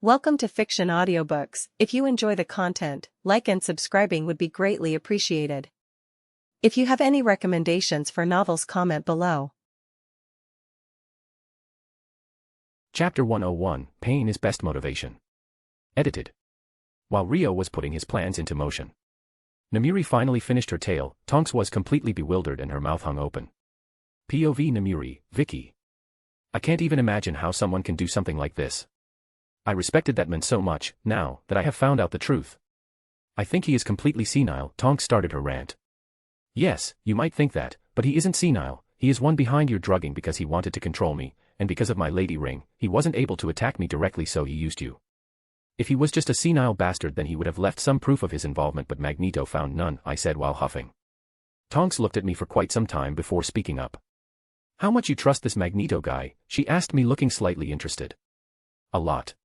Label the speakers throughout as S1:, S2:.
S1: Welcome to Fiction Audiobooks. If you enjoy the content, like and subscribing would be greatly appreciated. If you have any recommendations for novels, comment below.
S2: Chapter 101, Pain is Best Motivation. Edited. While Rio was putting his plans into motion, Namiri finally finished her tale. Tonks was completely bewildered and her mouth hung open. POV Namiri, Vicky. I can't even imagine how someone can do something like this. I respected that man so much, now that I have found out the truth. I think he is completely senile. Tonks started her rant. Yes, you might think that, but he isn't senile. He is one behind your drugging because he wanted to control me, and because of my lady ring, he wasn't able to attack me directly, so he used you. If he was just a senile bastard, then he would have left some proof of his involvement, but Magneto found none, I said while huffing. Tonks looked at me for quite some time before speaking up. How much you trust this Magneto guy? She asked me, looking slightly interested. A lot.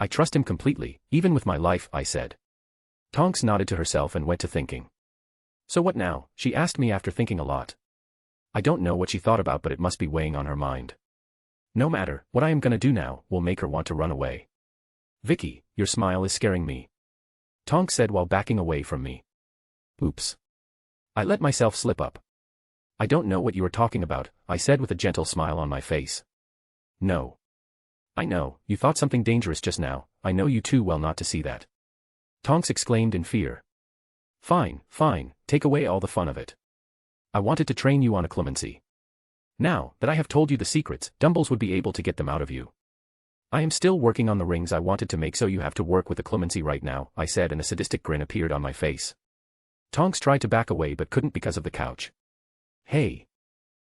S2: I trust him completely, even with my life, I said. Tonks nodded to herself and went to thinking. So what now? She asked me after thinking a lot. I don't know what she thought about, but it must be weighing on her mind. No matter, what I am gonna do now will make her want to run away. Vicky, your smile is scaring me, Tonks said while backing away from me. Oops. I let myself slip up. I don't know what you are talking about, I said with a gentle smile on my face. No. I know, you thought something dangerous just now. I know you too well not to see that. Tonks exclaimed in fear. Fine, fine, take away all the fun of it. I wanted to train you on a clemency. Now that I have told you the secrets, Dumbles would be able to get them out of you. I am still working on the rings I wanted to make, so you have to work with the clemency right now, I said, and a sadistic grin appeared on my face. Tonks tried to back away but couldn't because of the couch. Hey.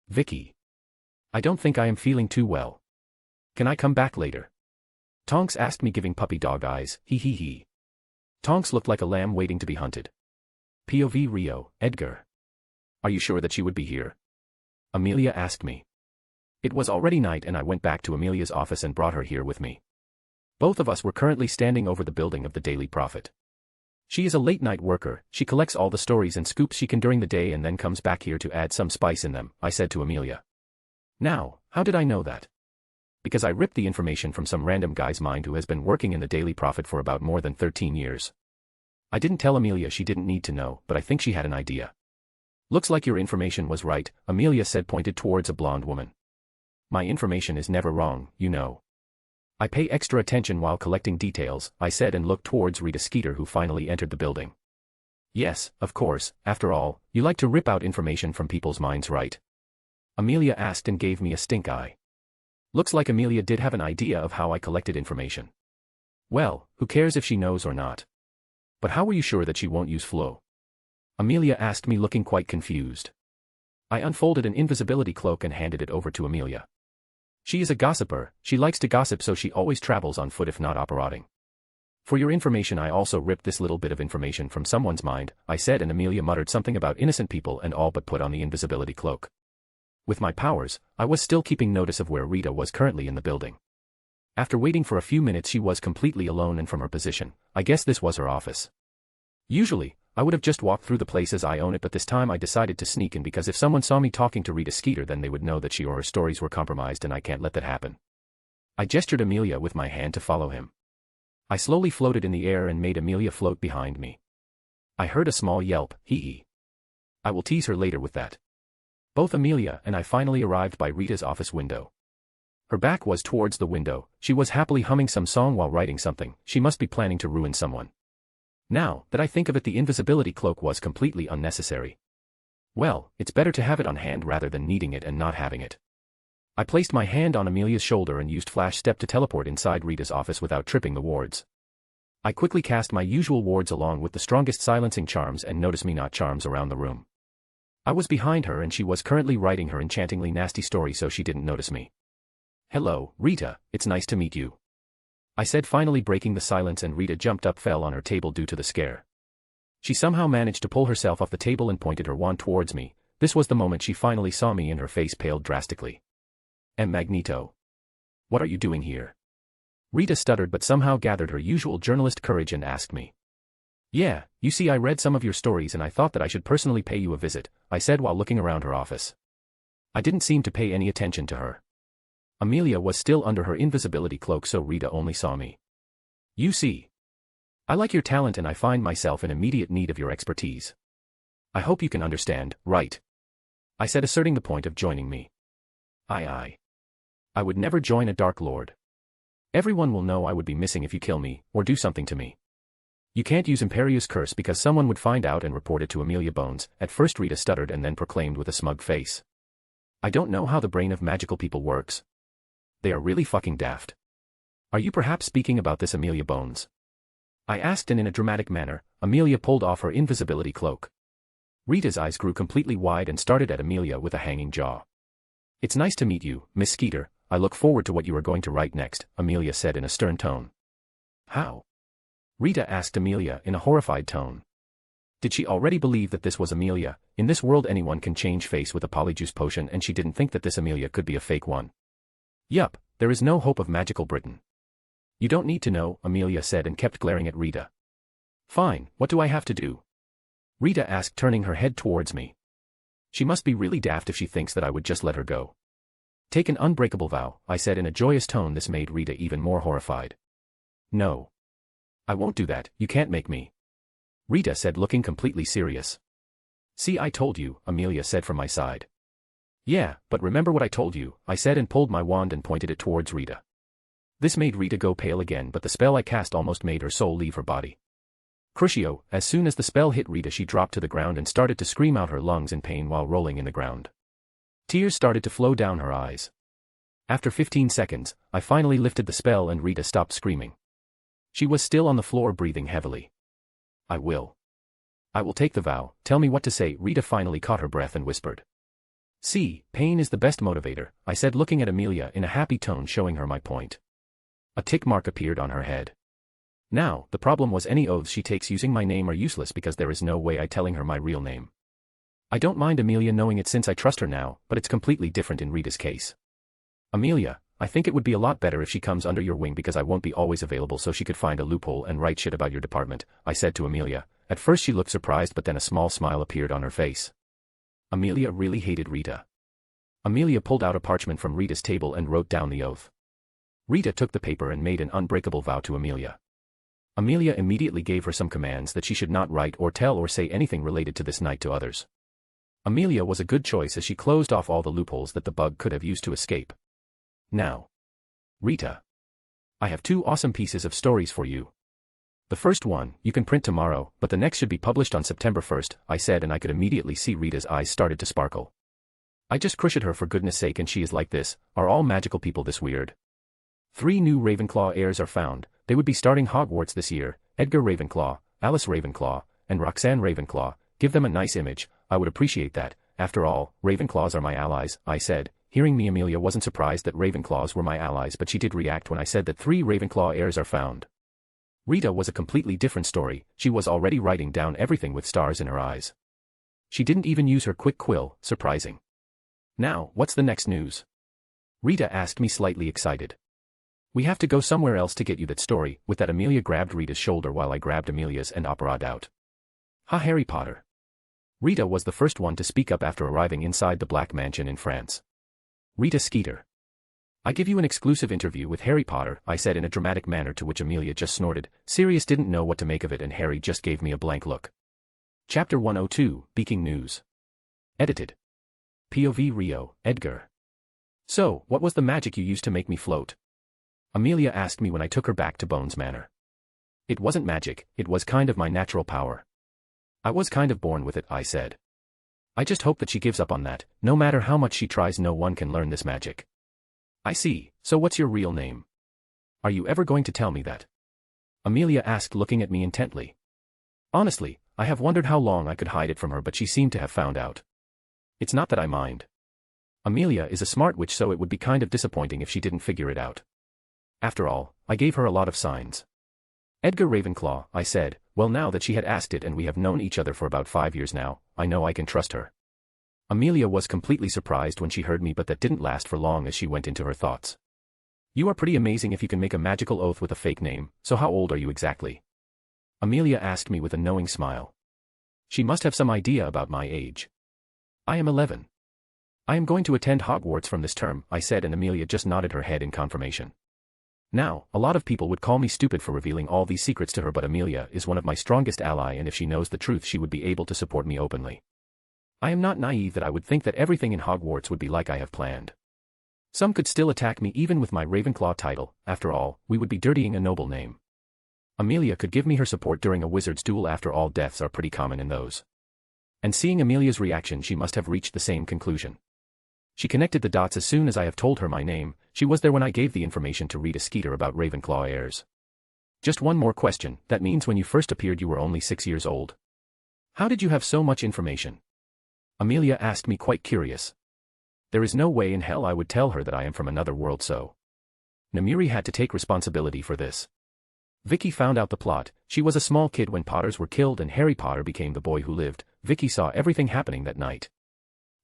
S2: Vicky. I don't think I am feeling too well. Can I come back later? Tonks asked me, giving puppy dog eyes. He. Tonks looked like a lamb waiting to be hunted. POV Rio, Edgar. Are you sure that she would be here? Amelia asked me. It was already night and I went back to Amelia's office and brought her here with me. Both of us were currently standing over the building of the Daily Prophet. She is a late-night worker. She collects all the stories and scoops she can during the day and then comes back here to add some spice in them, I said to Amelia. Now, how did I know that? Because I ripped the information from some random guy's mind who has been working in the Daily Prophet for about more than 13 years. I didn't tell Amelia, she didn't need to know, but I think she had an idea. Looks like your information was right, Amelia said, pointed towards a blonde woman. My information is never wrong, you know. I pay extra attention while collecting details, I said, and looked towards Rita Skeeter, who finally entered the building. Yes, of course, after all, you like to rip out information from people's minds, right? Amelia asked and gave me a stink eye. Looks like Amelia did have an idea of how I collected information. Well, who cares if she knows or not? But how were you sure that she won't use Flo? Amelia asked me, looking quite confused. I unfolded an invisibility cloak and handed it over to Amelia. She is a gossiper, she likes to gossip, so she always travels on foot if not operating. For your information, I also ripped this little bit of information from someone's mind, I said, and Amelia muttered something about innocent people and all but put on the invisibility cloak. With my powers, I was still keeping notice of where Rita was currently in the building. After waiting for a few minutes, she was completely alone, and from her position, I guess this was her office. Usually, I would have just walked through the place as I own it, but this time I decided to sneak in because if someone saw me talking to Rita Skeeter, then they would know that she or her stories were compromised, and I can't let that happen. I gestured Amelia with my hand to follow him. I slowly floated in the air and made Amelia float behind me. I heard a small yelp, hee. I will tease her later with that. Both Amelia and I finally arrived by Rita's office window. Her back was towards the window. She was happily humming some song while writing something. She must be planning to ruin someone. Now that I think of it, the invisibility cloak was completely unnecessary. Well, it's better to have it on hand rather than needing it and not having it. I placed my hand on Amelia's shoulder and used Flash Step to teleport inside Rita's office without tripping the wards. I quickly cast my usual wards along with the strongest silencing charms and Notice Me Not charms around the room. I was behind her and she was currently writing her enchantingly nasty story, so she didn't notice me. Hello, Rita, it's nice to meet you, I said, finally breaking the silence, and Rita jumped up, fell on her table due to the scare. She somehow managed to pull herself off the table and pointed her wand towards me. This was the moment she finally saw me and her face paled drastically. Magneto. What are you doing here? Rita stuttered but somehow gathered her usual journalist courage and asked me. Yeah, you see, I read some of your stories and I thought that I should personally pay you a visit, I said while looking around her office. I didn't seem to pay any attention to her. Amelia was still under her invisibility cloak, so Rita only saw me. You see. I like your talent and I find myself in immediate need of your expertise. I hope you can understand, right? I said, asserting the point of joining me. I would never join a Dark Lord. Everyone will know I would be missing if you kill me, or do something to me. You can't use Imperius Curse because someone would find out and report it to Amelia Bones. At first Rita stuttered and then proclaimed with a smug face. I don't know how the brain of magical people works. They are really fucking daft. Are you perhaps speaking about this Amelia Bones? I asked, and in a dramatic manner, Amelia pulled off her invisibility cloak. Rita's eyes grew completely wide and started at Amelia with a hanging jaw. It's nice to meet you, Miss Skeeter. I look forward to what you are going to write next, Amelia said in a stern tone. How? Rita asked Amelia in a horrified tone. Did she already believe that this was Amelia? In this world anyone can change face with a polyjuice potion, and she didn't think that this Amelia could be a fake one. Yup, there is no hope of magical Britain. You don't need to know, Amelia said and kept glaring at Rita. Fine, what do I have to do? Rita asked, turning her head towards me. She must be really daft if she thinks that I would just let her go. Take an unbreakable vow, I said in a joyous tone. This made Rita even more horrified. No. I won't do that, you can't make me. Rita said, looking completely serious. See, I told you, Amelia said from my side. Yeah, but remember what I told you, I said and pulled my wand and pointed it towards Rita. This made Rita go pale again, but the spell I cast almost made her soul leave her body. Crucio, as soon as the spell hit Rita, she dropped to the ground and started to scream out her lungs in pain while rolling in the ground. Tears started to flow down her eyes. After 15 seconds, I finally lifted the spell and Rita stopped screaming. She was still on the floor, breathing heavily. I will take the vow. Tell me what to say. Rita finally caught her breath and whispered. See, pain is the best motivator, I said, looking at Amelia in a happy tone, showing her my point. A tick mark appeared on her head. Now, the problem was any oaths she takes using my name are useless because there is no way I telling her my real name. I don't mind Amelia knowing it since I trust her now, but it's completely different in Rita's case. Amelia, I think it would be a lot better if she comes under your wing because I won't be always available, so she could find a loophole and write shit about your department, I said to Amelia. At first she looked surprised, but then a small smile appeared on her face. Amelia really hated Rita. Amelia pulled out a parchment from Rita's table and wrote down the oath. Rita took the paper and made an unbreakable vow to Amelia. Amelia immediately gave her some commands that she should not write or tell or say anything related to this night to others. Amelia was a good choice as she closed off all the loopholes that the bug could have used to escape. Now, Rita, I have 2 awesome pieces of stories for you. The first one, you can print tomorrow, but the next should be published on September 1st, I said, and I could immediately see Rita's eyes started to sparkle. I just crushed her for goodness sake, and she is like this. Are all magical people this weird? 3 new Ravenclaw heirs are found. They would be starting Hogwarts this year. Edgar Ravenclaw, Alice Ravenclaw, and Roxanne Ravenclaw. Give them a nice image. I would appreciate that. After all, Ravenclaws are my allies, I said. Hearing me, Amelia wasn't surprised that Ravenclaws were my allies, but she did react when I said that 3 Ravenclaw heirs are found. Rita was a completely different story. She was already writing down everything with stars in her eyes. She didn't even use her quick quill, surprising. Now, what's the next news? Rita asked me, slightly excited. We have to go somewhere else to get you that story. With that, Amelia grabbed Rita's shoulder while I grabbed Amelia's and operaed out. Ha, Harry Potter. Rita was the first one to speak up after arriving inside the Black Mansion in France. Rita Skeeter. I give you an exclusive interview with Harry Potter, I said in a dramatic manner, to which Amelia just snorted. Sirius didn't know what to make of it, and Harry just gave me a blank look. Chapter 102, Beaking News. Edited. POV Rio, Edgar. So, what was the magic you used to make me float? Amelia asked me when I took her back to Bones Manor. It wasn't magic, it was kind of my natural power. I was kind of born with it, I said. I just hope that she gives up on that. No matter how much she tries, no one can learn this magic. I see, so what's your real name? Are you ever going to tell me that? Amelia asked, looking at me intently. Honestly, I have wondered how long I could hide it from her, but she seemed to have found out. It's not that I mind. Amelia is a smart witch, so it would be kind of disappointing if she didn't figure it out. After all, I gave her a lot of signs. Edgar Ravenclaw, I said. Well, now that she had asked it and we have known each other for about 5 years now, I know I can trust her. Amelia was completely surprised when she heard me, but that didn't last for long as she went into her thoughts. You are pretty amazing if you can make a magical oath with a fake name. So how old are you exactly? Amelia asked me with a knowing smile. She must have some idea about my age. I am 11. I am going to attend Hogwarts from this term, I said, and Amelia just nodded her head in confirmation. Now, a lot of people would call me stupid for revealing all these secrets to her, but Amelia is one of my strongest ally, and if she knows the truth she would be able to support me openly. I am not naive that I would think that everything in Hogwarts would be like I have planned. Some could still attack me even with my Ravenclaw title. After all, we would be dirtying a noble name. Amelia could give me her support during a wizard's duel. After all, deaths are pretty common in those. And seeing Amelia's reaction, she must have reached the same conclusion. She connected the dots as soon as I have told her my name. She was there when I gave the information to Rita Skeeter about Ravenclaw heirs. Just one more question, that means when you first appeared you were only 6 years old. How did you have so much information? Amelia asked me, quite curious. There is no way in hell I would tell her that I am from another world, so Namiri had to take responsibility for this. Vicky found out the plot. She was a small kid when Potters were killed and Harry Potter became the boy who lived. Vicky saw everything happening that night.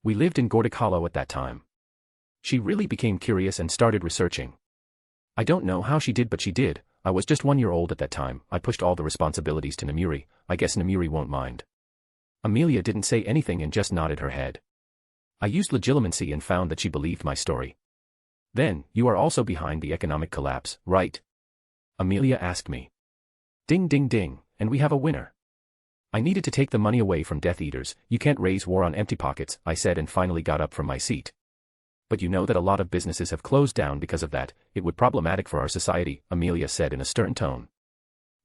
S2: We lived in Gordic Hollow at that time. She really became curious and started researching. I don't know how she did, but she did. I was just 1 year old at that time. I pushed all the responsibilities to Namiri. I guess Namiri won't mind. Amelia didn't say anything and just nodded her head. I used legilimency and found that she believed my story. Then, you are also behind the economic collapse, right? Amelia asked me. Ding ding ding, and we have a winner. I needed to take the money away from Death Eaters. You can't raise war on empty pockets, I said, and finally got up from my seat. But you know that a lot of businesses have closed down because of that. It would be problematic for our society, Amelia said in a stern tone.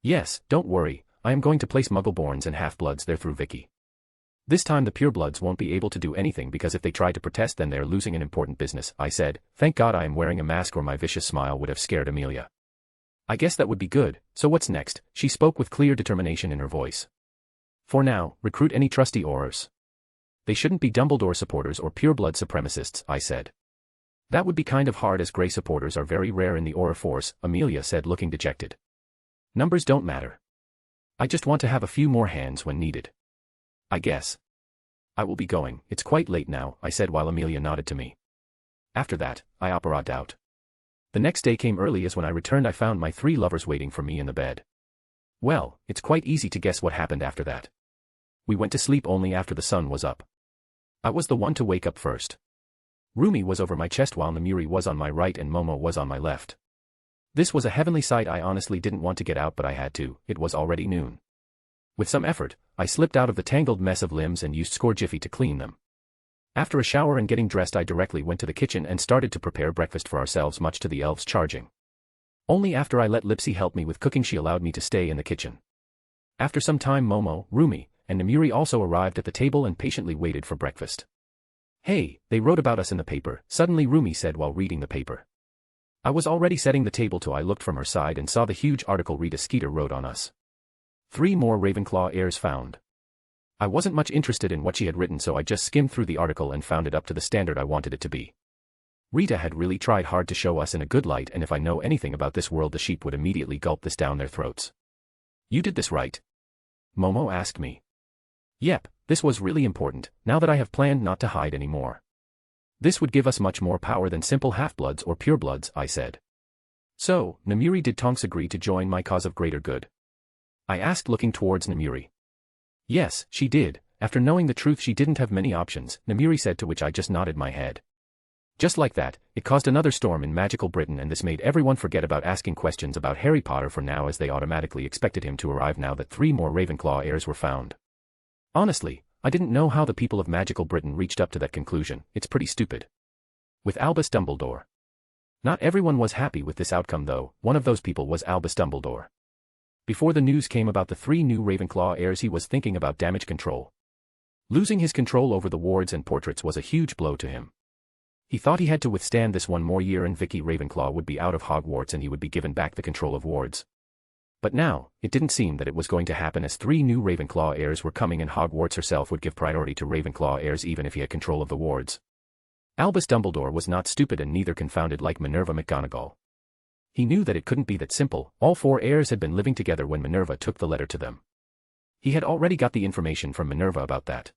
S2: Yes, don't worry, I am going to place Muggleborns and Half-Bloods there through Vicky. This time the Purebloods won't be able to do anything because if they try to protest then they're losing an important business, I said. Thank God I am wearing a mask or my vicious smile would have scared Amelia. I guess that would be good, so what's next? She spoke with clear determination in her voice. For now, recruit any trusty Aurors. They shouldn't be Dumbledore supporters or pureblood supremacists, I said. That would be kind of hard as Grey supporters are very rare in the Auror force, Amelia said, looking dejected. Numbers don't matter. I just want to have a few more hands when needed. I guess. I will be going, it's quite late now, I said while Amelia nodded to me. After that, I operated out. The next day came early as when I returned I found my 3 lovers waiting for me in the bed. Well, it's quite easy to guess what happened after that. We went to sleep only after the sun was up. I was the one to wake up first. Rumi was over my chest while Namiri was on my right and Momo was on my left. This was a heavenly sight. I honestly didn't want to get out but I had to, it was already noon. With some effort, I slipped out of the tangled mess of limbs and used Score Jiffy to clean them. After a shower and getting dressed I directly went to the kitchen and started to prepare breakfast for ourselves, much to the elves' charging. Only after I let Lipsy help me with cooking she allowed me to stay in the kitchen. After some time Momo, Rumi, and Namiri also arrived at the table and patiently waited for breakfast. Hey, they wrote about us in the paper, suddenly Rumi said while reading the paper. I was already setting the table till I looked from her side and saw the huge article Rita Skeeter wrote on us. 3 more Ravenclaw heirs found. I wasn't much interested in what she had written so I just skimmed through the article and found it up to the standard I wanted it to be. Rita had really tried hard to show us in a good light, and if I know anything about this world the sheep would immediately gulp this down their throats. You did this right? Momo asked me. Yep, this was really important, now that I have planned not to hide anymore. This would give us much more power than simple half-bloods or purebloods, I said. So, Namiri, did Tonks agree to join my cause of greater good? I asked looking towards Namiri. Yes, she did. After knowing the truth she didn't have many options, Namiri said, to which I just nodded my head. Just like that, it caused another storm in magical Britain, and this made everyone forget about asking questions about Harry Potter for now, as they automatically expected him to arrive now that 3 more Ravenclaw heirs were found. Honestly, I didn't know how the people of magical Britain reached up to that conclusion. It's pretty stupid. With Albus Dumbledore. Not everyone was happy with this outcome though. One of those people was Albus Dumbledore. Before the news came about the 3 new Ravenclaw heirs he was thinking about damage control. Losing his control over the wards and portraits was a huge blow to him. He thought he had to withstand this 1 more year and Vicky Ravenclaw would be out of Hogwarts and he would be given back the control of wards. But now, it didn't seem that it was going to happen, as 3 new Ravenclaw heirs were coming and Hogwarts herself would give priority to Ravenclaw heirs even if he had control of the wards. Albus Dumbledore was not stupid and neither confounded like Minerva McGonagall. He knew that it couldn't be that simple. All 4 heirs had been living together when Minerva took the letter to them. He had already got the information from Minerva about that.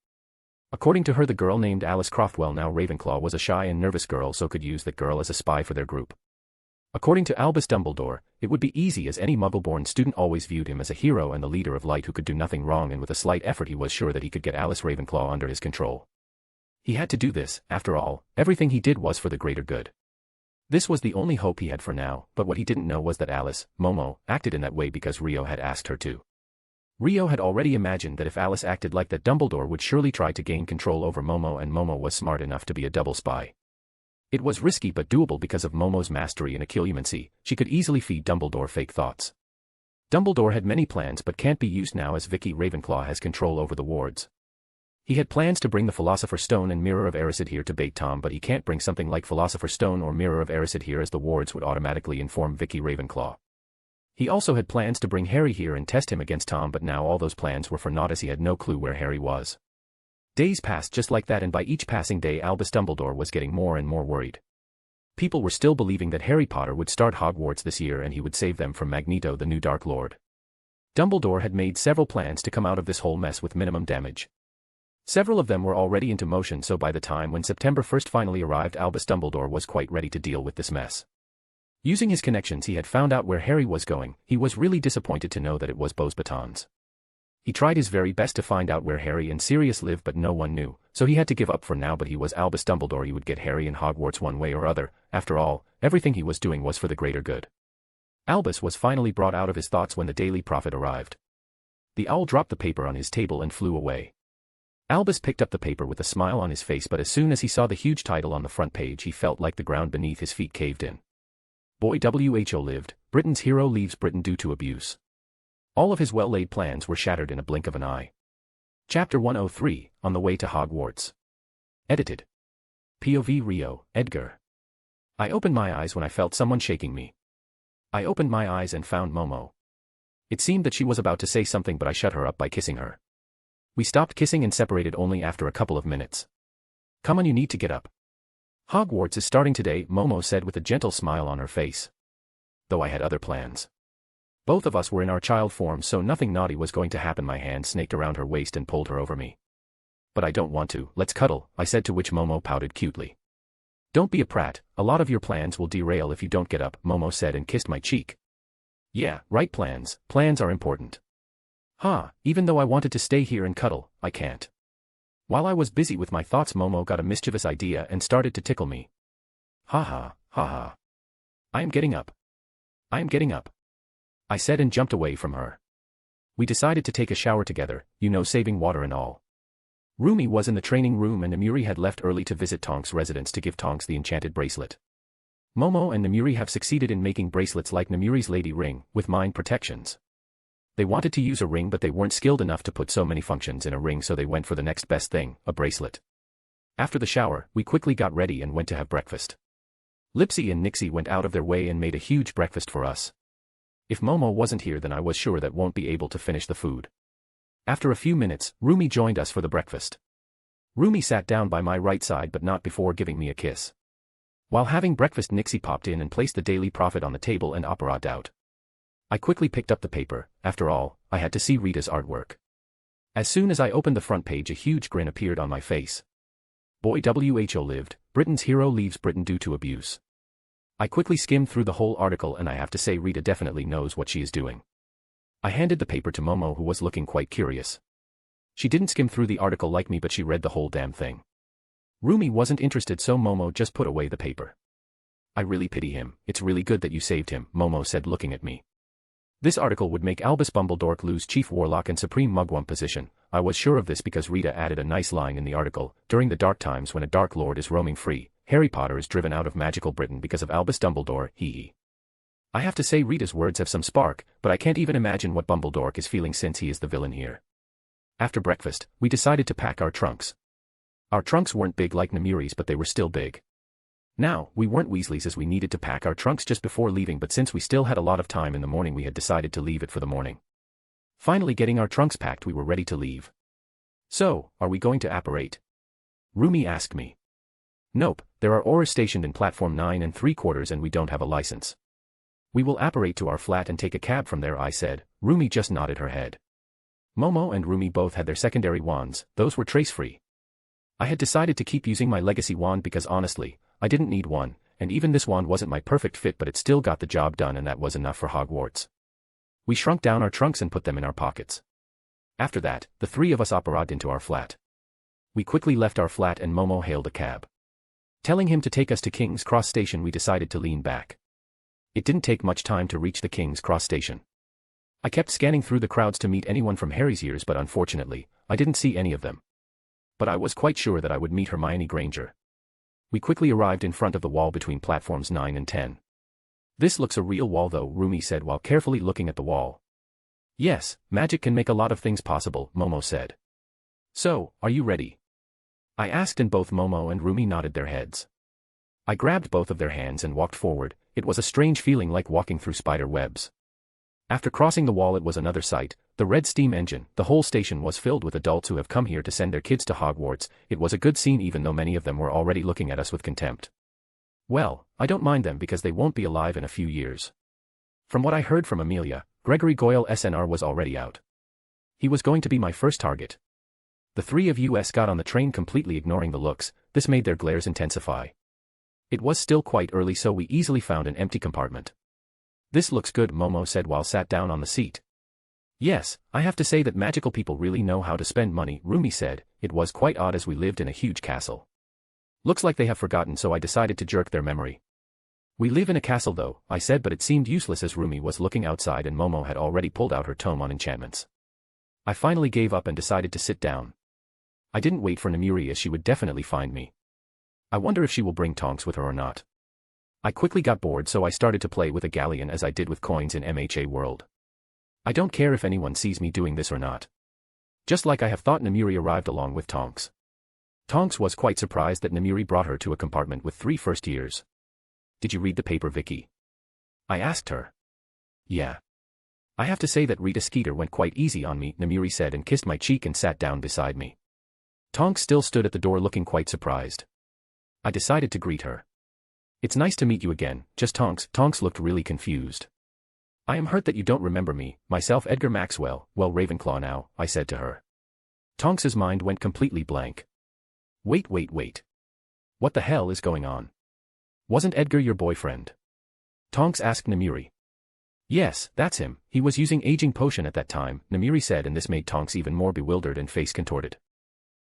S2: According to her, the girl named Alice Croftwell, now Ravenclaw, was a shy and nervous girl, so could use that girl as a spy for their group. According to Albus Dumbledore, it would be easy, as any Muggle-born student always viewed him as a hero and the leader of light who could do nothing wrong, and with a slight effort he was sure that he could get Alice Ravenclaw under his control. He had to do this, after all, everything he did was for the greater good. This was the only hope he had for now, but what he didn't know was that Alice, Momo, acted in that way because Rio had asked her to. Rio had already imagined that if Alice acted like that, Dumbledore would surely try to gain control over Momo, and Momo was smart enough to be a double spy. It was risky but doable because of Momo's mastery in occlumency. She could easily feed Dumbledore fake thoughts. Dumbledore had many plans but can't be used now as Vicky Ravenclaw has control over the wards. He had plans to bring the Philosopher's Stone and Mirror of Erised here to bait Tom, but he can't bring something like Philosopher's Stone or Mirror of Erised here as the wards would automatically inform Vicky Ravenclaw. He also had plans to bring Harry here and test him against Tom, but now all those plans were for naught as he had no clue where Harry was. Days passed just like that, and by each passing day Albus Dumbledore was getting more and more worried. People were still believing that Harry Potter would start Hogwarts this year and he would save them from Magneto, the new Dark Lord. Dumbledore had made several plans to come out of this whole mess with minimum damage. Several of them were already into motion, so by the time when September 1st finally arrived, Albus Dumbledore was quite ready to deal with this mess. Using his connections, he had found out where Harry was going. He was really disappointed to know that it was Beauxbatons. He tried his very best to find out where Harry and Sirius lived, but no one knew, so he had to give up for now, but he was Albus Dumbledore. He would get Harry in Hogwarts one way or other. After all, everything he was doing was for the greater good. Albus was finally brought out of his thoughts when the Daily Prophet arrived. The owl dropped the paper on his table and flew away. Albus picked up the paper with a smile on his face, but as soon as he saw the huge title on the front page, he felt like the ground beneath his feet caved in. Boy WHO lived, Britain's hero leaves Britain due to abuse. All of his well-laid plans were shattered in a blink of an eye. Chapter 103, On the Way to Hogwarts. Edited. POV Rio, Edgar. I opened my eyes when I felt someone shaking me. I opened my eyes and found Momo. It seemed that she was about to say something, but I shut her up by kissing her. We stopped kissing and separated only after a couple of minutes. Come on, you need to get up. Hogwarts is starting today, Momo said with a gentle smile on her face. Though I had other plans. Both of us were in our child form, so nothing naughty was going to happen. My hand snaked around her waist and pulled her over me. But I don't want to. Let's cuddle, I said, to which Momo pouted cutely. Don't be a prat, a lot of your plans will derail if you don't get up, Momo said and kissed my cheek. Yeah, right, plans are important. Even though I wanted to stay here and cuddle, I can't. While I was busy with my thoughts, Momo got a mischievous idea and started to tickle me. Ha ha, ha ha. I am getting up. I am getting up, I said and jumped away from her. We decided to take a shower together, saving water and all. Rumi was in the training room and Namuri had left early to visit Tonk's residence to give Tonks the enchanted bracelet. Momo and Namuri have succeeded in making bracelets like Namuri's lady ring, with mind protections. They wanted to use a ring, but they weren't skilled enough to put so many functions in a ring, so they went for the next best thing, a bracelet. After the shower, we quickly got ready and went to have breakfast. Lipsy and Nixie went out of their way and made a huge breakfast for us. If Momo wasn't here, then I was sure that won't be able to finish the food. After a few minutes, Rumi joined us for the breakfast. Rumi sat down by my right side, but not before giving me a kiss. While having breakfast, Nixie popped in and placed the Daily Prophet on the table and operaed out. I quickly picked up the paper. After all, I had to see Rita's artwork. As soon as I opened the front page, a huge grin appeared on my face. Boy WHO lived, Britain's hero leaves Britain due to abuse. I quickly skimmed through the whole article and I have to say Rita definitely knows what she is doing. I handed the paper to Momo, who was looking quite curious. She didn't skim through the article like me, but she read the whole damn thing. Rumi wasn't interested, so Momo just put away the paper. I really pity him. It's really good that you saved him, Momo said, looking at me. This article would make Albus Dumbledore lose Chief Warlock and Supreme Mugwump position. I was sure of this because Rita added a nice line in the article. During the dark times when a Dark Lord is roaming free, Harry Potter is driven out of magical Britain because of Albus Dumbledore, hee. I have to say Rita's words have some spark, but I can't even imagine what Dumbledore is feeling since he is the villain here. After breakfast, we decided to pack our trunks. Our trunks weren't big like Namuri's, but they were still big. Now, we weren't Weasleys as we needed to pack our trunks just before leaving, but since we still had a lot of time in the morning, we had decided to leave it for the morning. Finally getting our trunks packed, we were ready to leave. So, are we going to apparate? Rumi asked me. Nope, there are Aurors stationed in platform 9 3/4 and we don't have a license. We will apparate to our flat and take a cab from there, I said. Rumi just nodded her head. Momo and Rumi both had their secondary wands, those were trace-free. I had decided to keep using my legacy wand because honestly, I didn't need one, and even this wand wasn't my perfect fit, but it still got the job done, and that was enough for Hogwarts. We shrunk down our trunks and put them in our pockets. After that, the three of us operated into our flat. We quickly left our flat and Momo hailed a cab. Telling him to take us to King's Cross Station, we decided to lean back. It didn't take much time to reach the King's Cross Station. I kept scanning through the crowds to meet anyone from Harry's years, but unfortunately, I didn't see any of them. But I was quite sure that I would meet Hermione Granger. We quickly arrived in front of the wall between platforms 9 and 10. "This looks a real wall though," Rumi said while carefully looking at the wall. "Yes, magic can make a lot of things possible," Momo said. "So, are you ready?" I asked, and both Momo and Rumi nodded their heads. I grabbed both of their hands and walked forward. It was a strange feeling, like walking through spider webs. After crossing the wall, it was another sight. The red steam engine. The whole station was filled with adults who have come here to send their kids to Hogwarts. It was a good scene, even though many of them were already looking at us with contempt. Well, I don't mind them because they won't be alive in a few years. From what I heard from Amelia, Gregory Goyle SNR was already out. He was going to be my first target. The three of us got on the train completely ignoring the looks. This made their glares intensify. It was still quite early, so we easily found an empty compartment. "This looks good," Momo said while sat down on the seat. "Yes, I have to say that magical people really know how to spend money," Rumi said. "It was quite odd as we lived in a huge castle. Looks like they have forgotten, so I decided to jerk their memory." "We live in a castle though," I said, but it seemed useless as Rumi was looking outside and Momo had already pulled out her tome on enchantments. I finally gave up and decided to sit down. I didn't wait for Namiri, as she would definitely find me. I wonder if she will bring Tonks with her or not. I quickly got bored, so I started to play with a galleon as I did with coins in MHA World. I don't care if anyone sees me doing this or not. Just like I have thought, Namiri arrived along with Tonks. Tonks was quite surprised that Namiri brought her to a compartment with 3 first years. "Did you read the paper, Vicky?" I asked her. "Yeah. I have to say that Rita Skeeter went quite easy on me," Namiri said, and kissed my cheek and sat down beside me. Tonks still stood at the door looking quite surprised. I decided to greet her. "It's nice to meet you again, just Tonks." Tonks looked really confused. "I am hurt that you don't remember me, myself Edgar Maxwell, well Ravenclaw now," I said to her. Tonks's mind went completely blank. Wait. What the hell is going on? Wasn't Edgar your boyfriend?" Tonks asked Namiri. "Yes, that's him. He was using aging potion at that time," Namiri said, and this made Tonks even more bewildered and face contorted.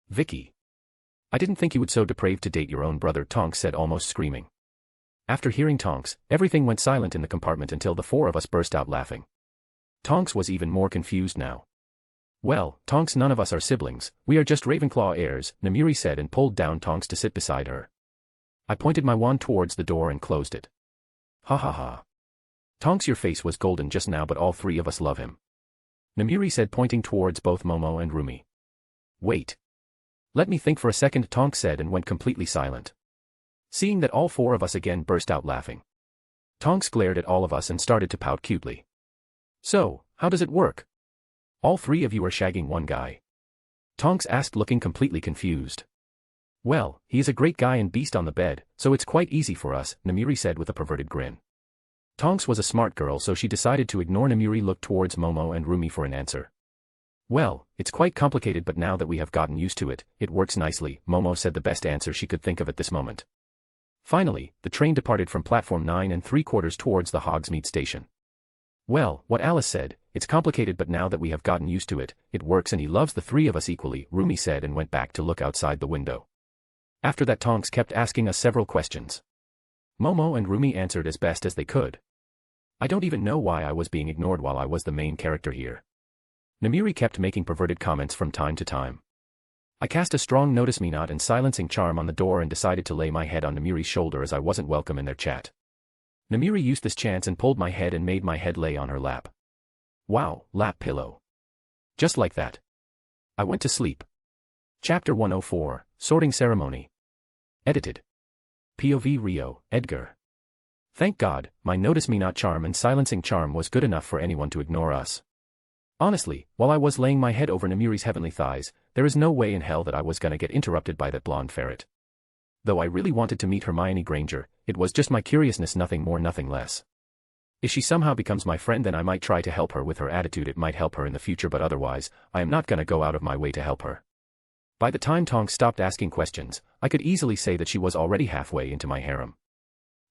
S2: "Vicky. I didn't think you would so depraved to date your own brother," Tonks said, almost screaming. After hearing Tonks, everything went silent in the compartment until the 4 of us burst out laughing. Tonks was even more confused now. "Well, Tonks, none of us are siblings, we are just Ravenclaw heirs," Namiri said, and pulled down Tonks to sit beside her. I pointed my wand towards the door and closed it. "Ha ha ha. Tonks, your face was golden just now, but all 3 of us love him," Namiri said, pointing towards both Momo and Rumi. "Wait. Let me think for a second," Tonks said, and went completely silent. Seeing that all 4 of us again burst out laughing. Tonks glared at all of us and started to pout cutely. "So, how does it work? All 3 of you are shagging one guy?" Tonks asked, looking completely confused. "Well, he is a great guy and beast on the bed, so it's quite easy for us," Namiri said with a perverted grin. Tonks was a smart girl, so she decided to ignore Namiri, look towards Momo and Rumi for an answer. "Well, it's quite complicated, but now that we have gotten used to it, it works nicely," Momo said, the best answer she could think of at this moment. Finally, the train departed from platform 9 3/4 towards the Hogsmeade station. "Well, what Alice said, it's complicated, but now that we have gotten used to it, it works, and he loves the 3 of us equally," Rumi said, and went back to look outside the window. After that, Tonks kept asking us several questions. Momo and Rumi answered as best as they could. I don't even know why I was being ignored while I was the main character here. Namiri kept making perverted comments from time to time. I cast a strong notice me not and silencing charm on the door and decided to lay my head on Namiri's shoulder, as I wasn't welcome in their chat. Namiri used this chance and pulled my head and made my head lay on her lap. Wow, lap pillow. Just like that. I went to sleep. Chapter 104, Sorting Ceremony. Edited. POV Rio, Edgar. Thank God, my notice me not charm and silencing charm was good enough for anyone to ignore us. Honestly, while I was laying my head over Namiri's heavenly thighs, there is no way in hell that I was gonna get interrupted by that blonde ferret. Though I really wanted to meet Hermione Granger, it was just my curiousness, nothing more, nothing less. If she somehow becomes my friend, then I might try to help her with her attitude. It might help her in the future, but otherwise, I am not gonna go out of my way to help her. By the time Tonks stopped asking questions, I could easily say that she was already halfway into my harem.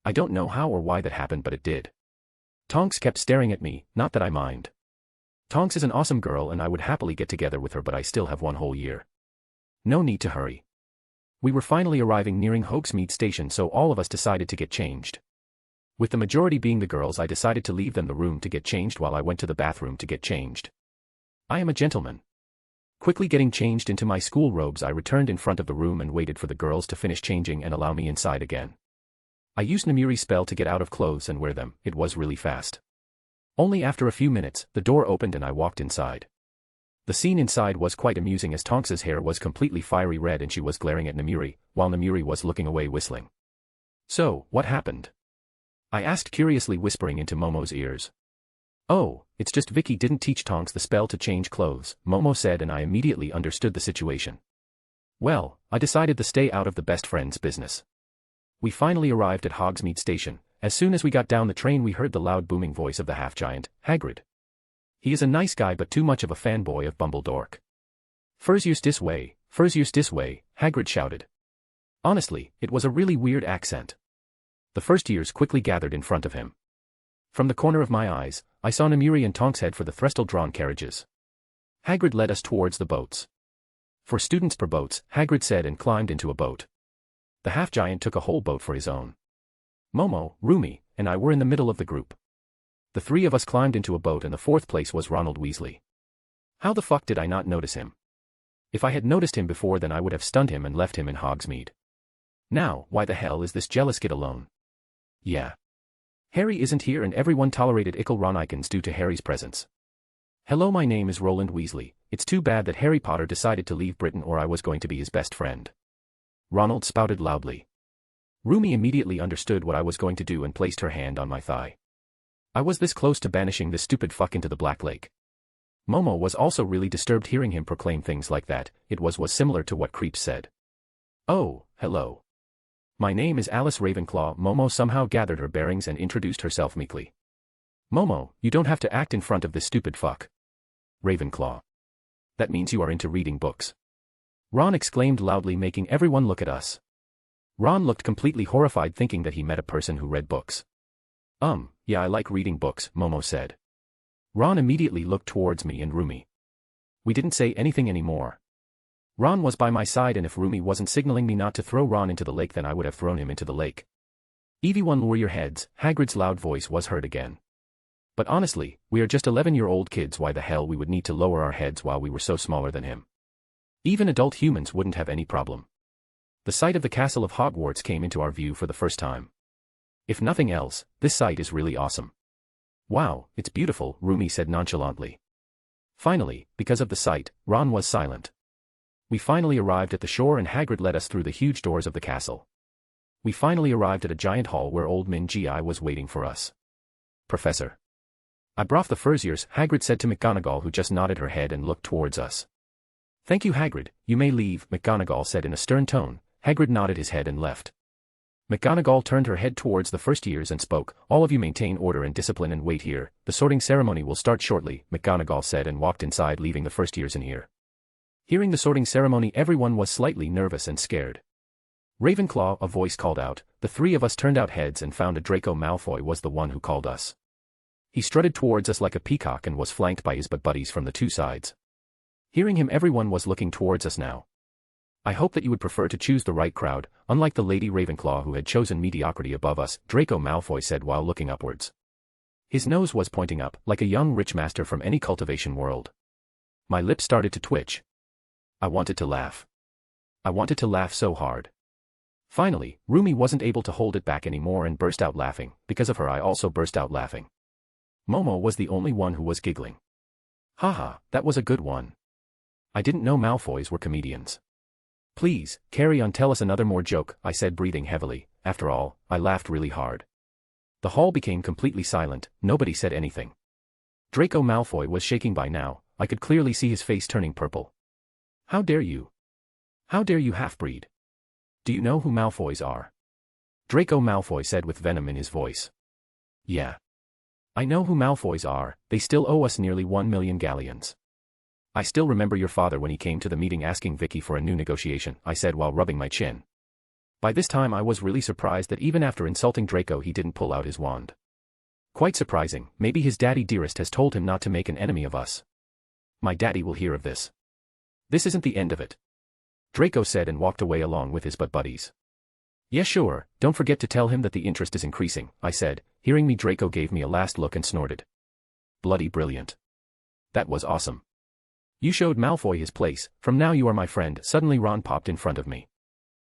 S2: I don't know how or why that happened, but it did. Tonks kept staring at me, not that I mind. Tonks is an awesome girl and I would happily get together with her, but I still have 1 whole year. No need to hurry. We were finally arriving nearing Hogsmeade Station, so all of us decided to get changed. With the majority being the girls, I decided to leave them the room to get changed while I went to the bathroom to get changed. I am a gentleman. Quickly getting changed into my school robes, I returned in front of the room and waited for the girls to finish changing and allow me inside again. I used Namiri's spell to get out of clothes and wear them. It was really fast. Only after a few minutes, the door opened and I walked inside. The scene inside was quite amusing as Tonks's hair was completely fiery red and she was glaring at Namiri, while Namiri was looking away whistling. So, what happened? I asked curiously, whispering into Momo's ears. Oh, it's just Vicky didn't teach Tonks the spell to change clothes, Momo said, and I immediately understood the situation. Well, I decided to stay out of the best friend's business. We finally arrived at Hogsmeade Station. As soon as we got down the train, we heard the loud booming voice of the half-giant, Hagrid. He is a nice guy but too much of a fanboy of Bumbledork. First use this way, Hagrid shouted. Honestly, it was a really weird accent. The first years quickly gathered in front of him. From the corner of my eyes, I saw Namiri and Tonks head for the Threstle-drawn carriages. Hagrid led us towards the boats. For students per boats, Hagrid said, and climbed into a boat. The half-giant took a whole boat for his own. Momo, Rumi, and I were in the middle of the group. The three of us climbed into a boat and the fourth place was Ronald Weasley. How the fuck did I not notice him? If I had noticed him before, then I would have stunned him and left him in Hogsmeade. Now, why the hell is this jealous kid alone? Yeah. Harry isn't here and everyone tolerated awakens due to Harry's presence. Hello, my name is Roland Weasley. It's too bad that Harry Potter decided to leave Britain or I was going to be his best friend. Ronald spouted loudly. Rumi immediately understood what I was going to do and placed her hand on my thigh. I was this close to banishing this stupid fuck into the Black Lake. Momo was also really disturbed hearing him proclaim things like that. It was similar to what Creeps said. Oh, hello. My name is Alice Ravenclaw. Momo somehow gathered her bearings and introduced herself meekly. Momo, you don't have to act in front of this stupid fuck. Ravenclaw. That means you are into reading books. Ron exclaimed loudly, making everyone look at us. Ron looked completely horrified, thinking that he met a person who read books. Yeah, I like reading books, Momo said. Ron immediately looked towards me and Rumi. We didn't say anything anymore. Ron was by my side, and if Rumi wasn't signaling me not to throw Ron into the lake, then I would have thrown him into the lake. Everyone lower your heads, Hagrid's loud voice was heard again. But honestly, we are just 11-year-old kids. Why the hell we would need to lower our heads while we were so smaller than him? Even adult humans wouldn't have any problem. The sight of the castle of Hogwarts came into our view for the first time. If nothing else, this sight is really awesome. Wow, it's beautiful, Rumi said nonchalantly. Finally, because of the sight, Ron was silent. We finally arrived at the shore and Hagrid led us through the huge doors of the castle. We finally arrived at a giant hall where old Min Gi was waiting for us. Professor. I brought the Fursiers, Hagrid said to McGonagall, who just nodded her head and looked towards us. Thank you, Hagrid, you may leave, McGonagall said in a stern tone. Hagrid nodded his head and left. McGonagall turned her head towards the first years and spoke, all of you maintain order and discipline and wait here, the sorting ceremony will start shortly, McGonagall said and walked inside, leaving the first years in here. Hearing the sorting ceremony, everyone was slightly nervous and scared. Ravenclaw, a voice called out. The three of us turned out heads and found a Draco Malfoy was the one who called us. He strutted towards us like a peacock and was flanked by his buddies from the two sides. Hearing him, everyone was looking towards us now. I hope that you would prefer to choose the right crowd, unlike the Lady Ravenclaw who had chosen mediocrity above us, Draco Malfoy said while looking upwards. His nose was pointing up, like a young rich master from any cultivation world. My lips started to twitch. I wanted to laugh. I wanted to laugh so hard. Finally, Rumi wasn't able to hold it back anymore and burst out laughing. Because of her, I also burst out laughing. Momo was the only one who was giggling. Haha, that was a good one. I didn't know Malfoys were comedians. Please, carry on, tell us another more joke, I said, breathing heavily. After all, I laughed really hard. The hall became completely silent, nobody said anything. Draco Malfoy was shaking by now, I could clearly see his face turning purple. How dare you? How dare you, half-breed? Do you know who Malfoys are? Draco Malfoy said with venom in his voice. Yeah. I know who Malfoys are, they still owe us nearly 1 million galleons. I still remember your father when he came to the meeting asking Vicky for a new negotiation, I said while rubbing my chin. By this time I was really surprised that even after insulting Draco he didn't pull out his wand. Quite surprising, maybe his daddy dearest has told him not to make an enemy of us. My daddy will hear of this. This isn't the end of it. Draco said and walked away along with his buddies. Yeah sure, don't forget to tell him that the interest is increasing, I said. Hearing me, Draco gave me a last look and snorted. Bloody brilliant. That was awesome. You showed Malfoy his place, from now you are my friend. Suddenly Ron popped in front of me.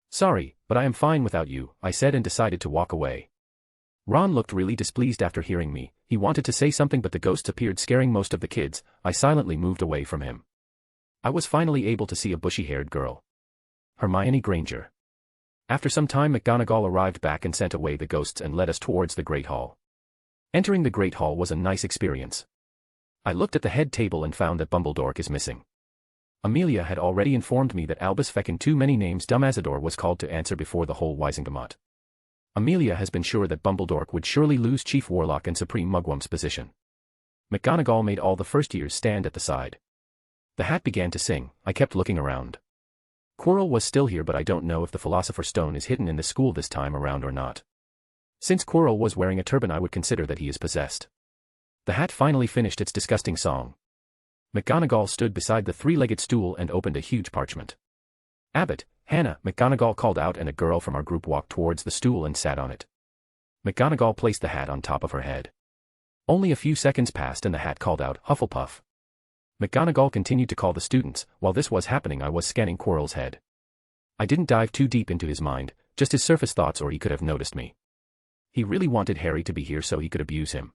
S2: Sorry, but I am fine without you, I said and decided to walk away. Ron looked really displeased after hearing me. He wanted to say something but the ghosts appeared scaring most of the kids. I silently moved away from him. I was finally able to see a bushy-haired girl. Hermione Granger. After some time McGonagall arrived back and sent away the ghosts and led us towards the Great Hall. Entering the Great Hall was a nice experience. I looked at the head table and found that Bumbledore is missing. Amelia had already informed me that Albus feckin' too many names Dumbledore was called to answer before the whole Wisengamot. Amelia has been sure that Bumbledore would surely lose Chief Warlock and Supreme Mugwump's position. McGonagall made all the first years stand at the side. The hat began to sing. I kept looking around. Quirrell was still here, but I don't know if the Philosopher's Stone is hidden in the school this time around or not. Since Quirrell was wearing a turban, I would consider that he is possessed. The hat finally finished its disgusting song. McGonagall stood beside the three-legged stool and opened a huge parchment. Abbott, Hannah, McGonagall called out, and a girl from our group walked towards the stool and sat on it. McGonagall placed the hat on top of her head. Only a few seconds passed and the hat called out, Hufflepuff. McGonagall continued to call the students. While this was happening, I was scanning Quirrell's head. I didn't dive too deep into his mind, just his surface thoughts, or he could have noticed me. He really wanted Harry to be here so he could abuse him.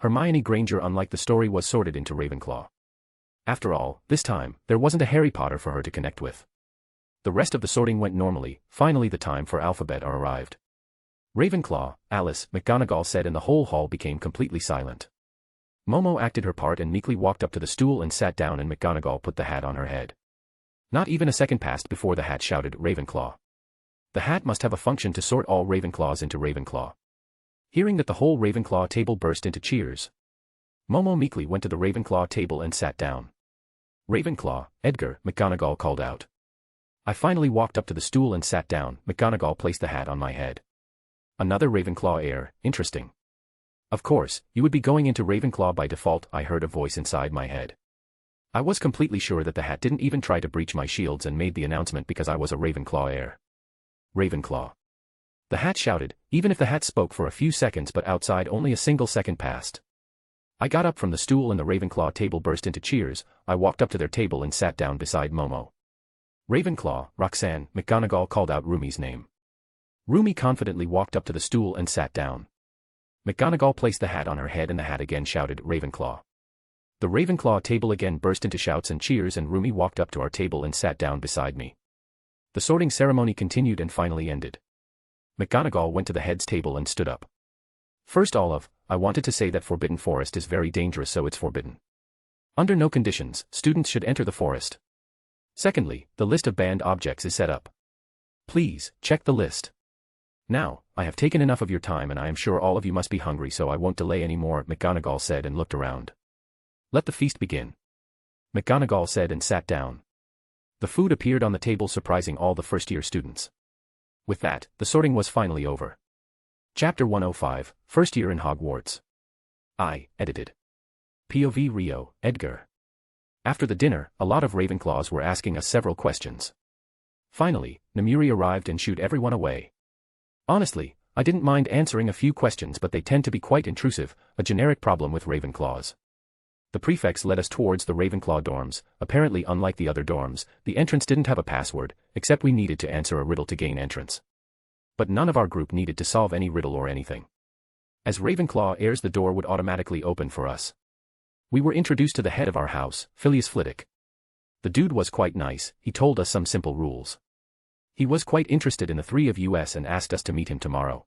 S2: Hermione Granger, unlike the story, was sorted into Ravenclaw. After all, this time, there wasn't a Harry Potter for her to connect with. The rest of the sorting went normally. Finally the time for alphabet arrived. Ravenclaw, Alice, McGonagall said, and the whole hall became completely silent. Momo acted her part and meekly walked up to the stool and sat down, and McGonagall put the hat on her head. Not even a second passed before the hat shouted, Ravenclaw. The hat must have a function to sort all Ravenclaws into Ravenclaw. Hearing that, the whole Ravenclaw table burst into cheers. Momo meekly went to the Ravenclaw table and sat down. Ravenclaw, Edgar, McGonagall called out. I finally walked up to the stool and sat down. McGonagall placed the hat on my head. Another Ravenclaw heir, interesting. Of course, you would be going into Ravenclaw by default, I heard a voice inside my head. I was completely sure that the hat didn't even try to breach my shields and made the announcement because I was a Ravenclaw heir. Ravenclaw. The hat shouted, even if the hat spoke for a few seconds, but outside only a single second passed. I got up from the stool and the Ravenclaw table burst into cheers. I walked up to their table and sat down beside Momo. Ravenclaw, Roxanne, McGonagall called out Rumi's name. Rumi confidently walked up to the stool and sat down. McGonagall placed the hat on her head and the hat again shouted, Ravenclaw. The Ravenclaw table again burst into shouts and cheers, and Rumi walked up to our table and sat down beside me. The sorting ceremony continued and finally ended. McGonagall went to the head's table and stood up. First, I wanted to say that Forbidden Forest is very dangerous, so it's forbidden. Under no conditions, students should enter the forest. Secondly, the list of banned objects is set up. Please, check the list. Now, I have taken enough of your time and I am sure all of you must be hungry, so I won't delay any more, McGonagall said and looked around. Let the feast begin. McGonagall said and sat down. The food appeared on the table, surprising all the first-year students. With that, the sorting was finally over. Chapter 105, First Year in Hogwarts. I, edited. POV Rio, Edgar. After the dinner, a lot of Ravenclaws were asking us several questions. Finally, Namiri arrived and shooed everyone away. Honestly, I didn't mind answering a few questions, but they tend to be quite intrusive, a generic problem with Ravenclaws. The prefects led us towards the Ravenclaw dorms. Apparently, unlike the other dorms, the entrance didn't have a password, except we needed to answer a riddle to gain entrance. But none of our group needed to solve any riddle or anything. As Ravenclaw heirs, the door would automatically open for us. We were introduced to the head of our house, Phileas Flitwick. The dude was quite nice. He told us some simple rules. He was quite interested in the three of us and asked us to meet him tomorrow.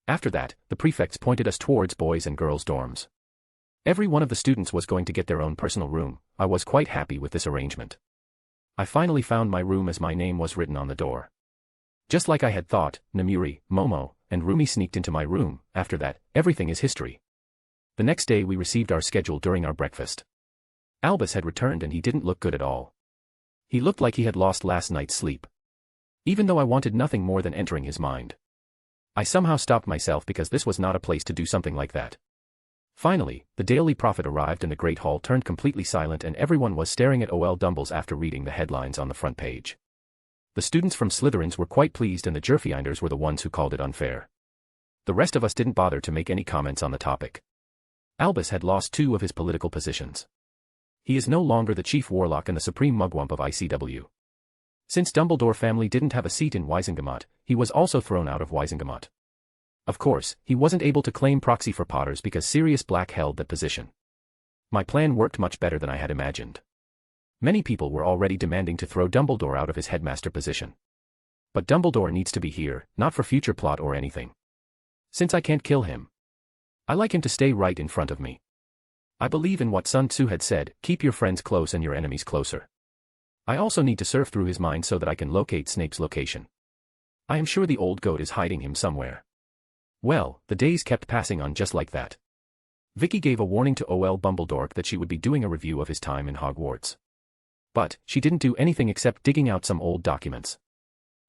S2: After that, the prefects pointed us towards boys' and girls' dorms. Every one of the students was going to get their own personal room. I was quite happy with this arrangement. I finally found my room as my name was written on the door. Just like I had thought, Namiri, Momo, and Rumi sneaked into my room. After that, everything is history. The next day we received our schedule during our breakfast. Albus had returned and he didn't look good at all. He looked like he had lost last night's sleep. Even though I wanted nothing more than entering his mind. I somehow stopped myself because this was not a place to do something like that. Finally, the Daily Prophet arrived and the Great Hall turned completely silent and everyone was staring at O.L. Dumbles after reading the headlines on the front page. The students from Slytherins were quite pleased and the Gryffindors were the ones who called it unfair. The rest of us didn't bother to make any comments on the topic. Albus had lost 2 of his political positions. He is no longer the chief warlock and the supreme mugwump of ICW. Since Dumbledore family didn't have a seat in Wisengamot, he was also thrown out of Wisengamot. Of course, he wasn't able to claim proxy for Potters because Sirius Black held that position. My plan worked much better than I had imagined. Many people were already demanding to throw Dumbledore out of his headmaster position. But Dumbledore needs to be here, not for future plot or anything. Since I can't kill him, I like him to stay right in front of me. I believe in what Sun Tzu had said, keep your friends close and your enemies closer. I also need to surf through his mind so that I can locate Snape's location. I am sure the old goat is hiding him somewhere. Well, the days kept passing on just like that. Vicky gave a warning to O.L. Bumbledork that she would be doing a review of his time in Hogwarts. But she didn't do anything except digging out some old documents.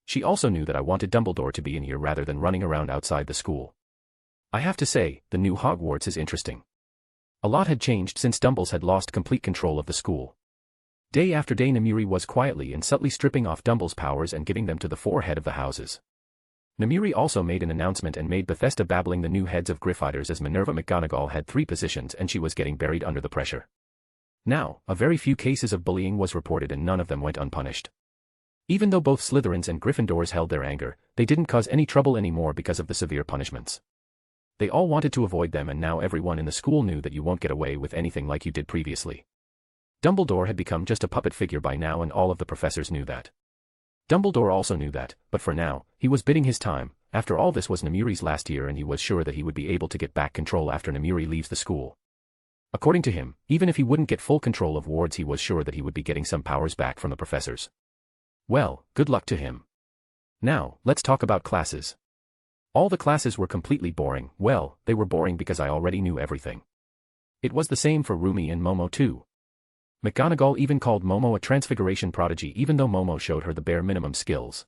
S2: She also knew that I wanted Dumbledore to be in here rather than running around outside the school. I have to say, the new Hogwarts is interesting. A lot had changed since Dumbles had lost complete control of the school. Day after day Namiri was quietly and subtly stripping off Dumble's powers and giving them to the 4 head of the houses. Namiri also made an announcement and made Bethesda babbling the new heads of Gryffindors as Minerva McGonagall had 3 positions and she was getting buried under the pressure. Now, a very few cases of bullying was reported and none of them went unpunished. Even though both Slytherins and Gryffindors held their anger, they didn't cause any trouble anymore because of the severe punishments. They all wanted to avoid them and now everyone in the school knew that you won't get away with anything like you did previously. Dumbledore had become just a puppet figure by now and all of the professors knew that. Dumbledore also knew that, but for now, he was biding his time. After all, this was Namiri's last year and he was sure that he would be able to get back control after Namiri leaves the school. According to him, even if he wouldn't get full control of wards, he was sure that he would be getting some powers back from the professors. Well, good luck to him. Now, let's talk about classes. All the classes were completely boring. Well, they were boring because I already knew everything. It was the same for Rumi and Momo too. McGonagall even called Momo a transfiguration prodigy even though Momo showed her the bare minimum skills.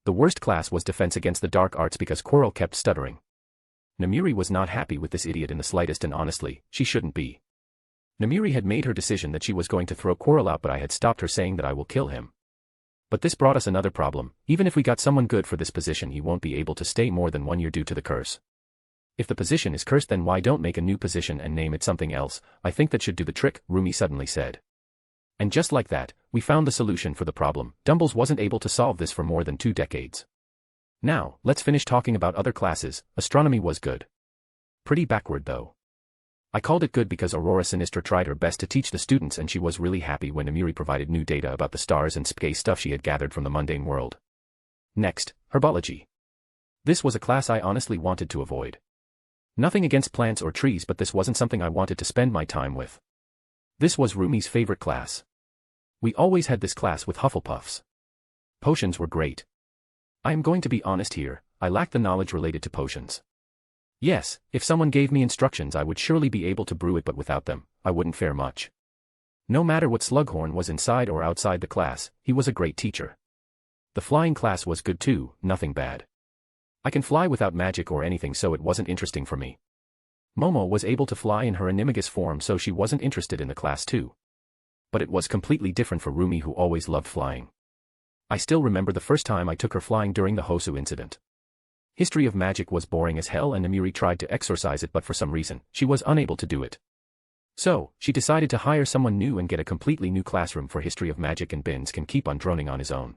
S2: The worst class was defense against the dark arts because Quirrell kept stuttering. Namiri was not happy with this idiot in the slightest and honestly, she shouldn't be. Namiri had made her decision that she was going to throw Quirrell out but I had stopped her saying that I will kill him. But this brought us another problem. Even if we got someone good for this position he won't be able to stay more than 1 year due to the curse. If the position is cursed then why don't make a new position and name it something else? I think that should do the trick, Rumi suddenly said. And just like that, we found the solution for the problem. Dumbles wasn't able to solve this for more than 2 decades. Now, let's finish talking about other classes. Astronomy was good. Pretty backward though. I called it good because Aurora Sinistra tried her best to teach the students and she was really happy when Namiri provided new data about the stars and space stuff she had gathered from the mundane world. Next, herbology. This was a class I honestly wanted to avoid. Nothing against plants or trees, but this wasn't something I wanted to spend my time with. This was Rumi's favorite class. We always had this class with Hufflepuffs. Potions were great. I am going to be honest here, I lacked the knowledge related to potions. Yes, if someone gave me instructions I would surely be able to brew it, but without them, I wouldn't fare much. No matter what Slughorn was inside or outside the class, he was a great teacher. The flying class was good too, nothing bad. I can fly without magic or anything, so it wasn't interesting for me. Momo was able to fly in her animagus form, so she wasn't interested in the class too. But it was completely different for Rumi, who always loved flying. I still remember the first time I took her flying during the Hosu incident. History of magic was boring as hell and Namiri tried to exorcise it, but for some reason, she was unable to do it. So, she decided to hire someone new and get a completely new classroom for history of magic, and Bins can keep on droning on his own.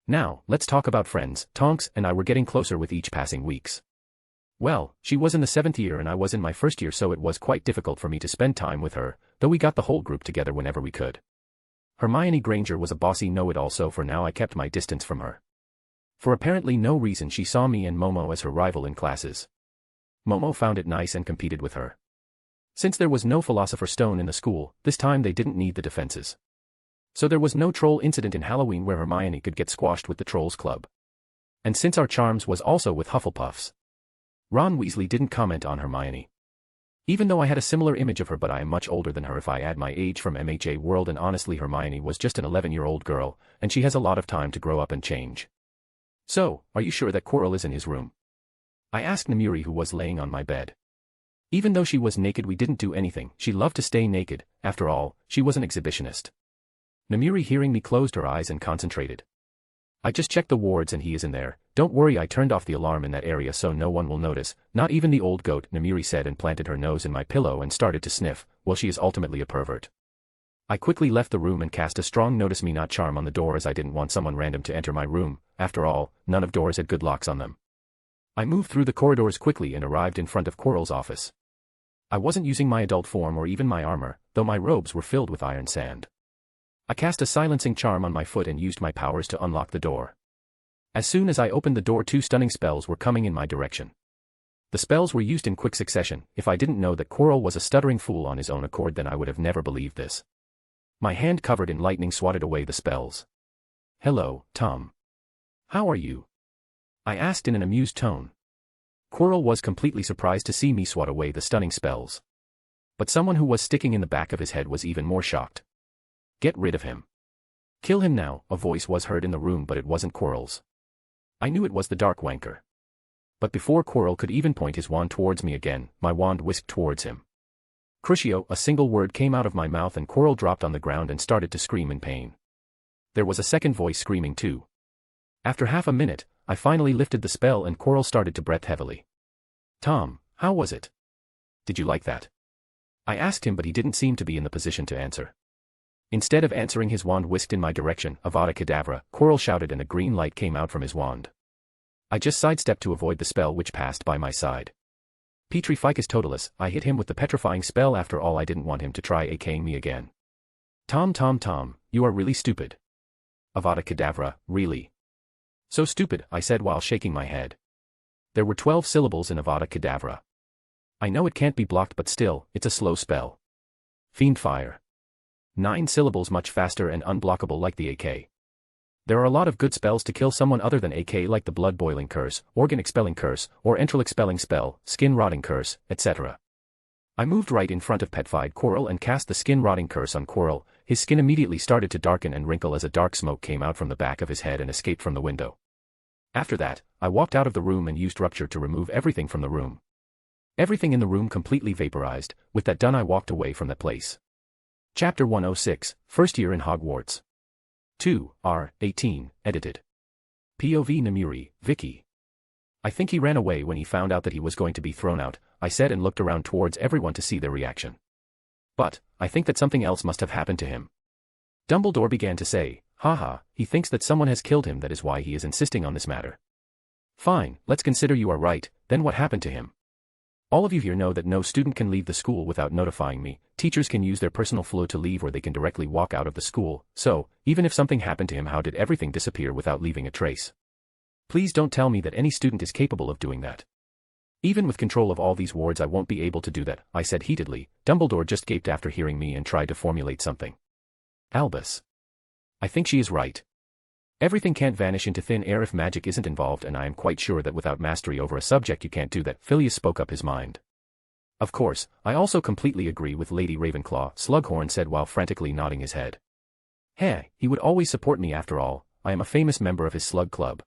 S2: Now, let's talk about friends. Tonks and I were getting closer with each passing weeks. Well, she was in the 7th year and I was in my 1st year, so it was quite difficult for me to spend time with her, though we got the whole group together whenever we could. Hermione Granger was a bossy know-it-all, so for now I kept my distance from her. For apparently no reason she saw me and Momo as her rival in classes. Momo found it nice and competed with her. Since there was no Philosopher's Stone in the school, this time they didn't need the defenses. So there was no troll incident in Halloween where Hermione could get squashed with the Trolls Club. And since our charms was also with Hufflepuffs, Ron Weasley didn't comment on Hermione. Even though I had a similar image of her, but I am much older than her if I add my age from MHA world, and honestly Hermione was just an 11-year-old girl, and she has a lot of time to grow up and change. So, are you sure that Quirrell is in his room? I asked Namiri, who was laying on my bed. Even though she was naked we didn't do anything, she loved to stay naked, after all, she was an exhibitionist. Namiri, hearing me, closed her eyes and concentrated. I just checked the wards and he is in there. Don't worry, I turned off the alarm in that area so no one will notice, not even the old goat, Namiri said and planted her nose in my pillow and started to sniff. Well, she is ultimately a pervert. I quickly left the room and cast a strong notice me not charm on the door as I didn't want someone random to enter my room. After all, none of doors had good locks on them. I moved through the corridors quickly and arrived in front of Quirrell's office. I wasn't using my adult form or even my armor, though my robes were filled with iron sand. I cast a silencing charm on my foot and used my powers to unlock the door. As soon as I opened the door, 2 stunning spells were coming in my direction. The spells were used in quick succession. If I didn't know that Quirrell was a stuttering fool on his own accord, then I would have never believed this. My hand covered in lightning swatted away the spells. "Hello, Tom. How are you?" I asked in an amused tone. Quirrell was completely surprised to see me swat away the stunning spells. But someone who was sticking in the back of his head was even more shocked. "Get rid of him. Kill him now," a voice was heard in the room, but it wasn't Quirrell's. I knew it was the dark wanker. But before Quirrell could even point his wand towards me again, my wand whisked towards him. Crucio, a single word came out of my mouth and Quirrell dropped on the ground and started to scream in pain. There was a second voice screaming too. After half a minute, I finally lifted the spell and Quirrell started to breath heavily. "Tom, how was it? Did you like that?" I asked him, but he didn't seem to be in the position to answer. Instead of answering, his wand whisked in my direction. "Avada Kedavra," Quirrell shouted and a green light came out from his wand. I just sidestepped to avoid the spell which passed by my side. Petrificus Totalis, I hit him with the petrifying spell. After all, I didn't want him to try AKing me again. Tom, you are really stupid." "Avada Kedavra, really?" "So stupid," I said while shaking my head. There were 12 syllables in Avada Kedavra. I know it can't be blocked, but still, it's a slow spell. Fiend Fire. 9 syllables, much faster and unblockable like the AK. There are a lot of good spells to kill someone other than AK, like the Blood Boiling Curse, Organ Expelling Curse, or Entrail Expelling Spell, Skin Rotting Curse, etc. I moved right in front of Petrified Quirrell and cast the Skin Rotting Curse on Quirrell. His skin immediately started to darken and wrinkle as a dark smoke came out from the back of his head and escaped from the window. After that, I walked out of the room and used Rupture to remove everything from the room. Everything in the room completely vaporized. With that done, I walked away from that place. Chapter 106, First Year in Hogwarts. 2, R18, edited. POV Namiri, Vicky. "I think he ran away when he found out that he was going to be thrown out," I said and looked around towards everyone to see their reaction. "But, I think that something else must have happened to him." Dumbledore began to say, "Haha, he thinks that someone has killed him, that is why he is insisting on this matter." "Fine, let's consider you are right, then what happened to him?" "All of you here know that no student can leave the school without notifying me. Teachers can use their personal flow to leave, or they can directly walk out of the school. So, even if something happened to him, how did everything disappear without leaving a trace? Please don't tell me that any student is capable of doing that. Even with control of all these wards, I won't be able to do that," I said heatedly. Dumbledore just gaped after hearing me and tried to formulate something. "Albus. I think she is right. Everything can't vanish into thin air if magic isn't involved, and I am quite sure that without mastery over a subject you can't do that." Phileas spoke up his mind. "Of course, I also completely agree with Lady Ravenclaw," Slughorn said while frantically nodding his head. "Hey, he would always support me after all. I am a famous member of his slug club."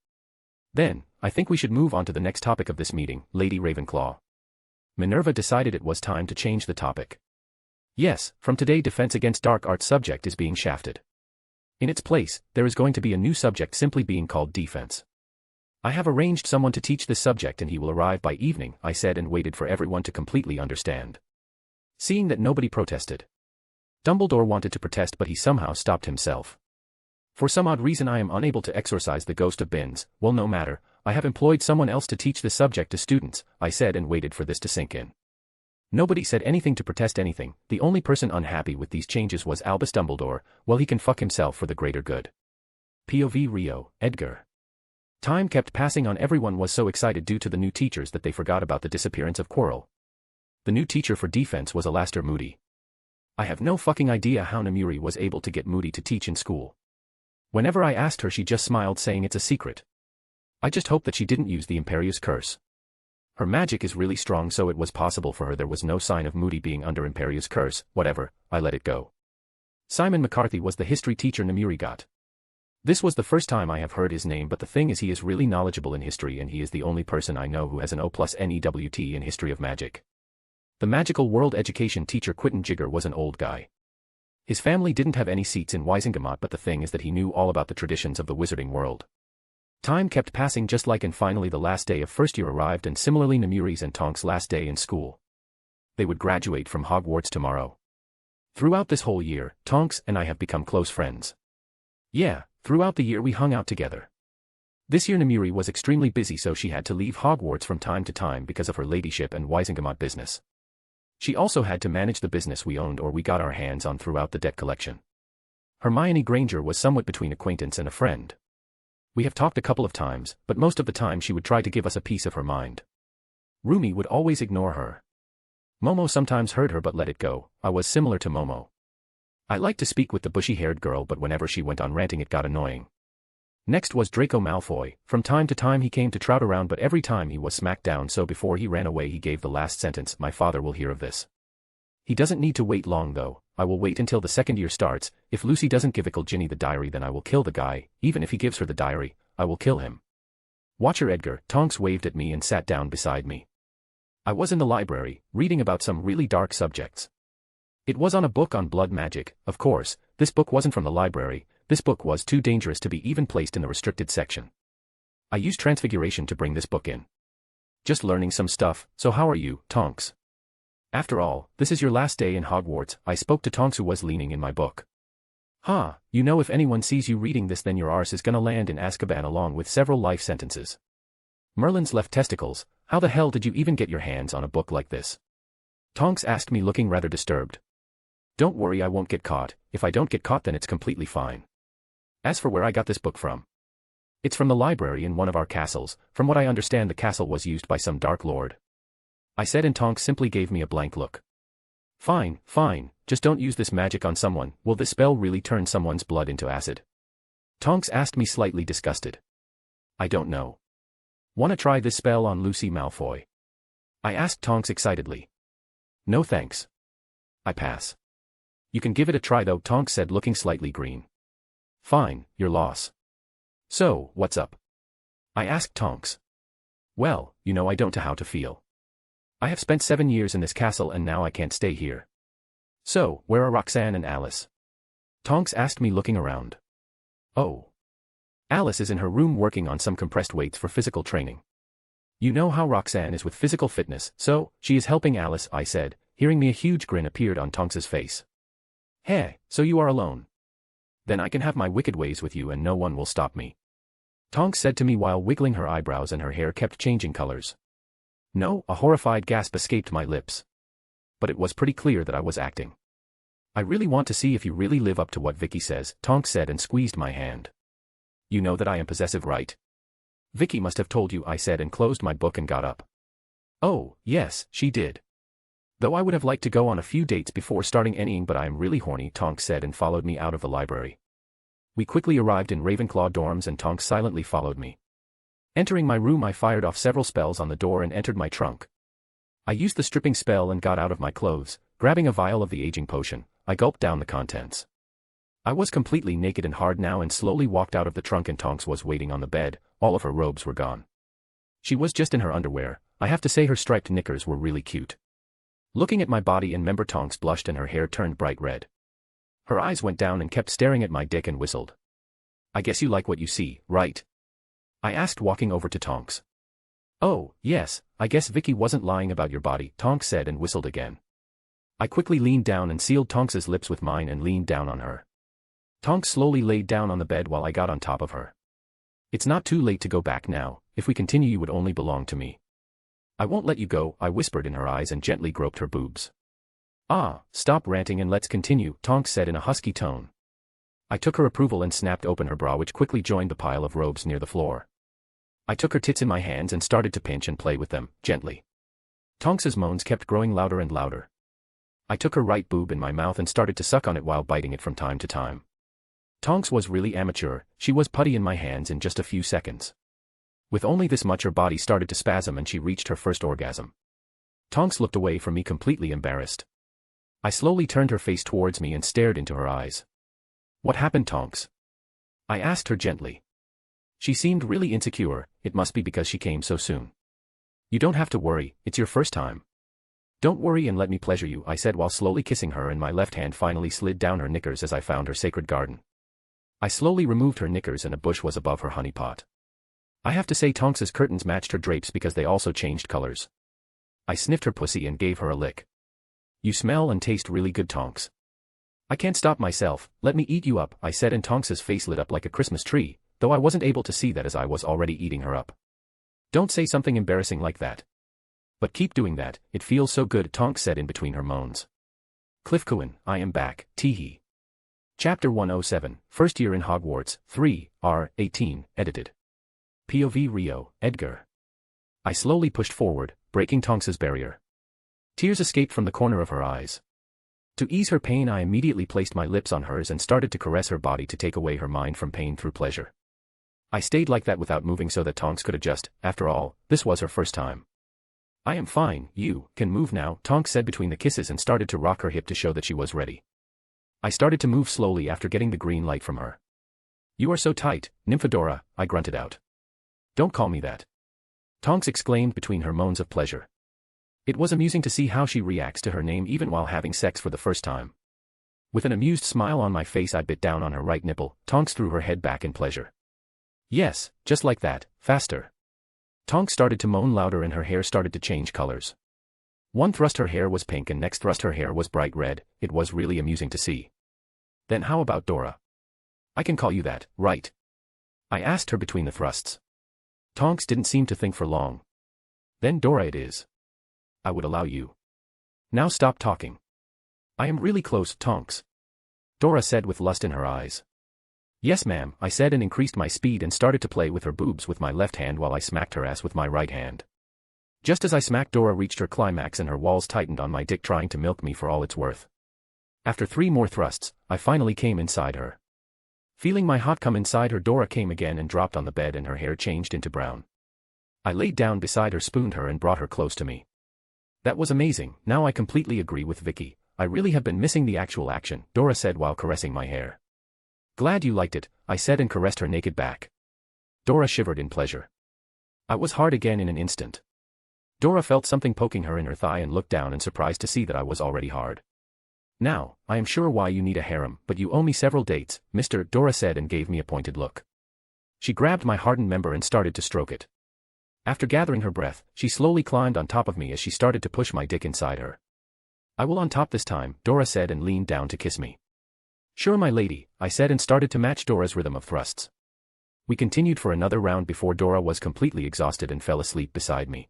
S2: "Then, I think we should move on to the next topic of this meeting, Lady Ravenclaw." Minerva decided it was time to change the topic. "Yes, from today Defense Against Dark Arts subject is being shafted. In its place, there is going to be a new subject simply being called Defense. I have arranged someone to teach this subject and he will arrive by evening," I said and waited for everyone to completely understand. Seeing that nobody protested. Dumbledore wanted to protest, but he somehow stopped himself. "For some odd reason I am unable to exorcise the ghost of Binns. Well, no matter, I have employed someone else to teach this subject to students," I said and waited for this to sink in. Nobody said anything to protest anything. The only person unhappy with these changes was Albus Dumbledore. Well, he can fuck himself for the greater good. POV Rio, Edgar. Time kept passing on. Everyone was so excited due to the new teachers that they forgot about the disappearance of Quirrell. The new teacher for defense was Alastair Moody. I have no fucking idea how Namiri was able to get Moody to teach in school. Whenever I asked her, she just smiled, saying it's a secret. I just hope that she didn't use the Imperius Curse. Her magic is really strong, so it was possible for her. There was no sign of Moody being under Imperius Curse. Whatever, I let it go. Simon McCarthy was the history teacher Namiri got. This was the first time I have heard his name, but the thing is, he is really knowledgeable in history, and he is the only person I know who has an O+NEWT in history of magic. The magical world education teacher Quentin Jigger was an old guy. His family didn't have any seats in Wisengamot, but the thing is that he knew all about the traditions of the wizarding world. Time kept passing just like and finally the last day of first year arrived and similarly Nemuri's and Tonks' last day in school. They would graduate from Hogwarts tomorrow. Throughout this whole year, Tonks and I have become close friends. Yeah, throughout the year we hung out together. This year Nemuri was extremely busy so she had to leave Hogwarts from time to time because of her ladyship and Wisengamot business. She also had to manage the business we owned or we got our hands on throughout the debt collection. Hermione Granger was somewhat between acquaintance and a friend. We have talked a couple of times, but most of the time she would try to give us a piece of her mind. Rumi would always ignore her. Momo sometimes heard her but let it go. I was similar to Momo. I liked to speak with the bushy-haired girl but whenever she went on ranting it got annoying. Next was Draco Malfoy. From time to time he came to trout around but every time he was smacked down so before he ran away he gave the last sentence, "My father will hear of this." He doesn't need to wait long though. I will wait until the second year starts. If Lucy doesn't give Ginny the diary then I will kill the guy. Even if he gives her the diary, I will kill him. Watcher Edgar. Tonks waved at me and sat down beside me. I was in the library, reading about some really dark subjects. It was on a book on blood magic. Of course, this book wasn't from the library. This book was too dangerous to be even placed in the restricted section. I used Transfiguration to bring this book in. Just learning some stuff. So how are you, Tonks? After all, this is your last day in Hogwarts. I spoke to Tonks who was leaning in my book. You know if anyone sees you reading this then your arse is gonna land in Azkaban along with several life sentences. Merlin's left testicles. How the hell did you even get your hands on a book like this? Tonks asked me looking rather disturbed. Don't worry, I won't get caught. If I don't get caught then it's completely fine. As for where I got this book from, it's from the library in one of our castles. From what I understand the castle was used by some Dark Lord. I said and Tonks simply gave me a blank look. Fine, just don't use this magic on someone. Will this spell really turn someone's blood into acid? Tonks asked me slightly disgusted. I don't know. Wanna try this spell on Lucy Malfoy? I asked Tonks excitedly. No thanks. I pass. You can give it a try though, Tonks said looking slightly green. Fine, your loss. So, what's up? I asked Tonks. Well, you know I don't know how to feel. I have spent 7 years in this castle and now I can't stay here. So, where are Roxanne and Alice? Tonks asked me looking around. Oh. Alice is in her room working on some compressed weights for physical training. You know how Roxanne is with physical fitness, so, she is helping Alice, I said, hearing me a huge grin appeared on Tonks's face. Hey, so you are alone? Then I can have my wicked ways with you and no one will stop me. Tonks said to me while wiggling her eyebrows and her hair kept changing colors. No, a horrified gasp escaped my lips. But it was pretty clear that I was acting. I really want to see if you really live up to what Vicky says, Tonks said and squeezed my hand. You know that I am possessive, right? Vicky must have told you, I said and closed my book and got up. Oh, yes, she did. Though I would have liked to go on a few dates before starting anything but I am really horny, Tonks said and followed me out of the library. We quickly arrived in Ravenclaw dorms and Tonks silently followed me. Entering my room I fired off several spells on the door and entered my trunk. I used the stripping spell and got out of my clothes, grabbing a vial of the aging potion. I gulped down the contents. I was completely naked and hard now and slowly walked out of the trunk and Tonks was waiting on the bed. All of her robes were gone. She was just in her underwear. I have to say her striped knickers were really cute. Looking at my body and member, Tonks blushed and her hair turned bright red. Her eyes went down and kept staring at my dick and whistled. I guess you like what you see, right? I asked walking over to Tonks. Oh, yes, I guess Vicky wasn't lying about your body, Tonks said and whistled again. I quickly leaned down and sealed Tonks's lips with mine and leaned down on her. Tonks slowly laid down on the bed while I got on top of her. It's not too late to go back now. If we continue you would only belong to me. I won't let you go, I whispered in her eyes and gently groped her boobs. Stop ranting and let's continue, Tonks said in a husky tone. I took her approval and snapped open her bra which quickly joined the pile of robes near the floor. I took her tits in my hands and started to pinch and play with them, gently. Tonks's moans kept growing louder and louder. I took her right boob in my mouth and started to suck on it while biting it from time to time. Tonks was really amateur, she was putty in my hands in just a few seconds. With only this much her body started to spasm and she reached her first orgasm. Tonks looked away from me completely embarrassed. I slowly turned her face towards me and stared into her eyes. What happened, Tonks? I asked her gently. She seemed really insecure, it must be because she came so soon. You don't have to worry, it's your first time. Don't worry and let me pleasure you, I said while slowly kissing her and my left hand finally slid down her knickers as I found her sacred garden. I slowly removed her knickers and a bush was above her honeypot. I have to say Tonks's curtains matched her drapes because they also changed colors. I sniffed her pussy and gave her a lick. You smell and taste really good, Tonks. I can't stop myself, let me eat you up, I said, and Tonks's face lit up like a Christmas tree, though I wasn't able to see that as I was already eating her up. Don't say something embarrassing like that. But keep doing that, it feels so good, Tonks said in between her moans. Cliffcoin, I am back, teehee. Chapter 107, First Year in Hogwarts, 3, R, 18, edited. POV Rio, Edgar. I slowly pushed forward, breaking Tonks's barrier. Tears escaped from the corner of her eyes. To ease her pain, I immediately placed my lips on hers and started to caress her body to take away her mind from pain through pleasure. I stayed like that without moving so that Tonks could adjust, after all, this was her first time. I am fine, you can move now, Tonks said between the kisses and started to rock her hip to show that she was ready. I started to move slowly after getting the green light from her. You are so tight, Nymphadora, I grunted out. Don't call me that. Tonks exclaimed between her moans of pleasure. It was amusing to see how she reacts to her name even while having sex for the first time. With an amused smile on my face, I bit down on her right nipple. Tonks threw her head back in pleasure. Yes, just like that, faster. Tonks started to moan louder and her hair started to change colors. One thrust her hair was pink and next thrust her hair was bright red. It was really amusing to see. Then how about Dora? I can call you that, right? I asked her between the thrusts. Tonks didn't seem to think for long. Then Dora it is. I would allow you. Now stop talking. I am really close, Tonks. Dora said with lust in her eyes. Yes ma'am, I said and increased my speed and started to play with her boobs with my left hand while I smacked her ass with my right hand. Just as I smacked, Dora reached her climax and her walls tightened on my dick, trying to milk me for all it's worth. After 3 more thrusts, I finally came inside her. Feeling my hot cum inside her, Dora came again and dropped on the bed and her hair changed into brown. I laid down beside her, spooned her and brought her close to me. That was amazing. Now I completely agree with Vicky. I really have been missing the actual action, Dora said while caressing my hair. Glad you liked it, I said and caressed her naked back. Dora shivered in pleasure. I was hard again in an instant. Dora felt something poking her in her thigh and looked down and surprised to see that I was already hard. Now, I am sure why you need a harem, but you owe me several dates, Mr. Dora said and gave me a pointed look. She grabbed my hardened member and started to stroke it. After gathering her breath, she slowly climbed on top of me as she started to push my dick inside her. I will on top this time, Dora said and leaned down to kiss me. Sure my lady, I said and started to match Dora's rhythm of thrusts. We continued for another round before Dora was completely exhausted and fell asleep beside me.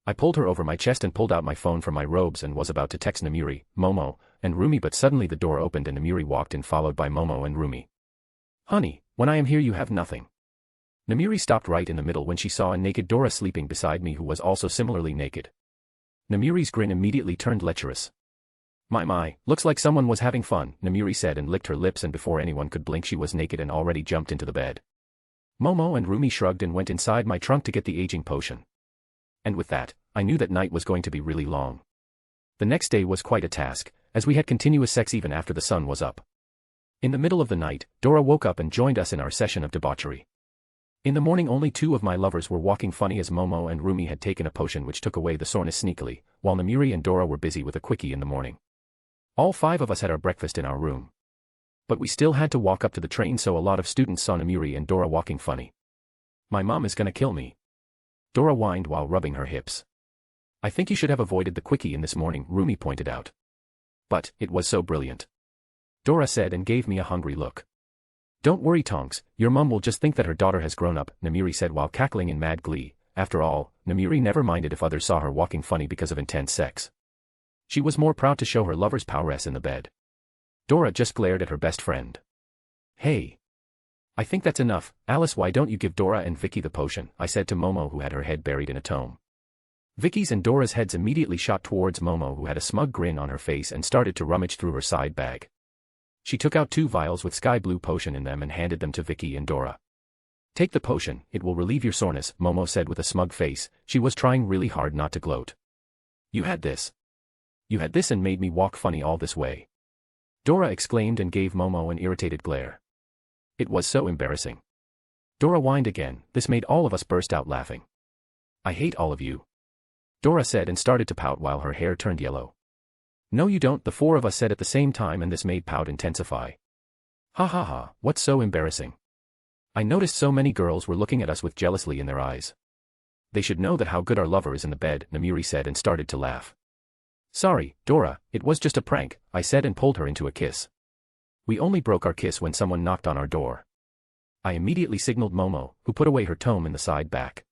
S2: I pulled her over my chest and pulled out my phone from my robes and was about to text Namiri, Momo, and Rumi, but suddenly the door opened and Namiri walked in followed by Momo and Rumi. Honey, when I am here you have nothing. Namiri stopped right in the middle when she saw a naked Dora sleeping beside me who was also similarly naked. Namiri's grin immediately turned lecherous. My, looks like someone was having fun, Namiri said and licked her lips, and before anyone could blink she was naked and already jumped into the bed. Momo and Rumi shrugged and went inside my trunk to get the aging potion. And with that, I knew that night was going to be really long. The next day was quite a task, as we had continuous sex even after the sun was up. In the middle of the night, Dora woke up and joined us in our session of debauchery. In the morning only 2 of my lovers were walking funny as Momo and Rumi had taken a potion which took away the soreness sneakily, while Namiri and Dora were busy with a quickie in the morning. All 5 of us had our breakfast in our room. But we still had to walk up to the train, so a lot of students saw Namiri and Dora walking funny. My mom is gonna kill me. Dora whined while rubbing her hips. I think you should have avoided the quickie in this morning, Rumi pointed out. But, it was so brilliant. Dora said and gave me a hungry look. Don't worry Tonks, your mum will just think that her daughter has grown up, Namiri said while cackling in mad glee. After all, Namiri never minded if others saw her walking funny because of intense sex. She was more proud to show her lover's prowess in the bed. Dora just glared at her best friend. Hey. I think that's enough, Alice, why don't you give Dora and Vicky the potion, I said to Momo who had her head buried in a tome. Vicky's and Dora's heads immediately shot towards Momo who had a smug grin on her face and started to rummage through her side bag. She took out 2 vials with sky blue potion in them and handed them to Vicky and Dora. Take the potion, it will relieve your soreness, Momo said with a smug face. She was trying really hard not to gloat. You had this. You had this and made me walk funny all this way. Dora exclaimed and gave Momo an irritated glare. It was so embarrassing. Dora whined again. This made all of us burst out laughing. I hate all of you. Dora said and started to pout while her hair turned yellow. No you don't, the 4 of us said at the same time, and this made pout intensify. Ha ha ha, what's so embarrassing? I noticed so many girls were looking at us with jealousy in their eyes. They should know that how good our lover is in the bed, Namiri said and started to laugh. Sorry, Dora, it was just a prank, I said and pulled her into a kiss. We only broke our kiss when someone knocked on our door. I immediately signaled Momo, who put away her tome in the side back.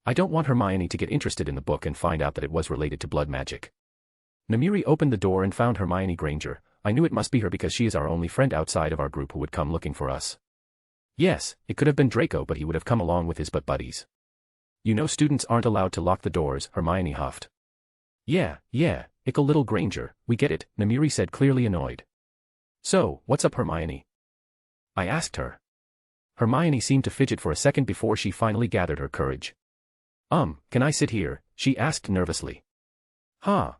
S2: I don't want Hermione to get interested in the book and find out that it was related to blood magic. Namiri opened the door and found Hermione Granger. I knew it must be her because she is our only friend outside of our group who would come looking for us. Yes, it could have been Draco, but he would have come along with his butt buddies. You know students aren't allowed to lock the doors, Hermione huffed. Yeah, ickle little Granger, we get it, Namiri said, clearly annoyed. So, what's up, Hermione? I asked her. Hermione seemed to fidget for a second before she finally gathered her courage. Can I sit here? She asked nervously.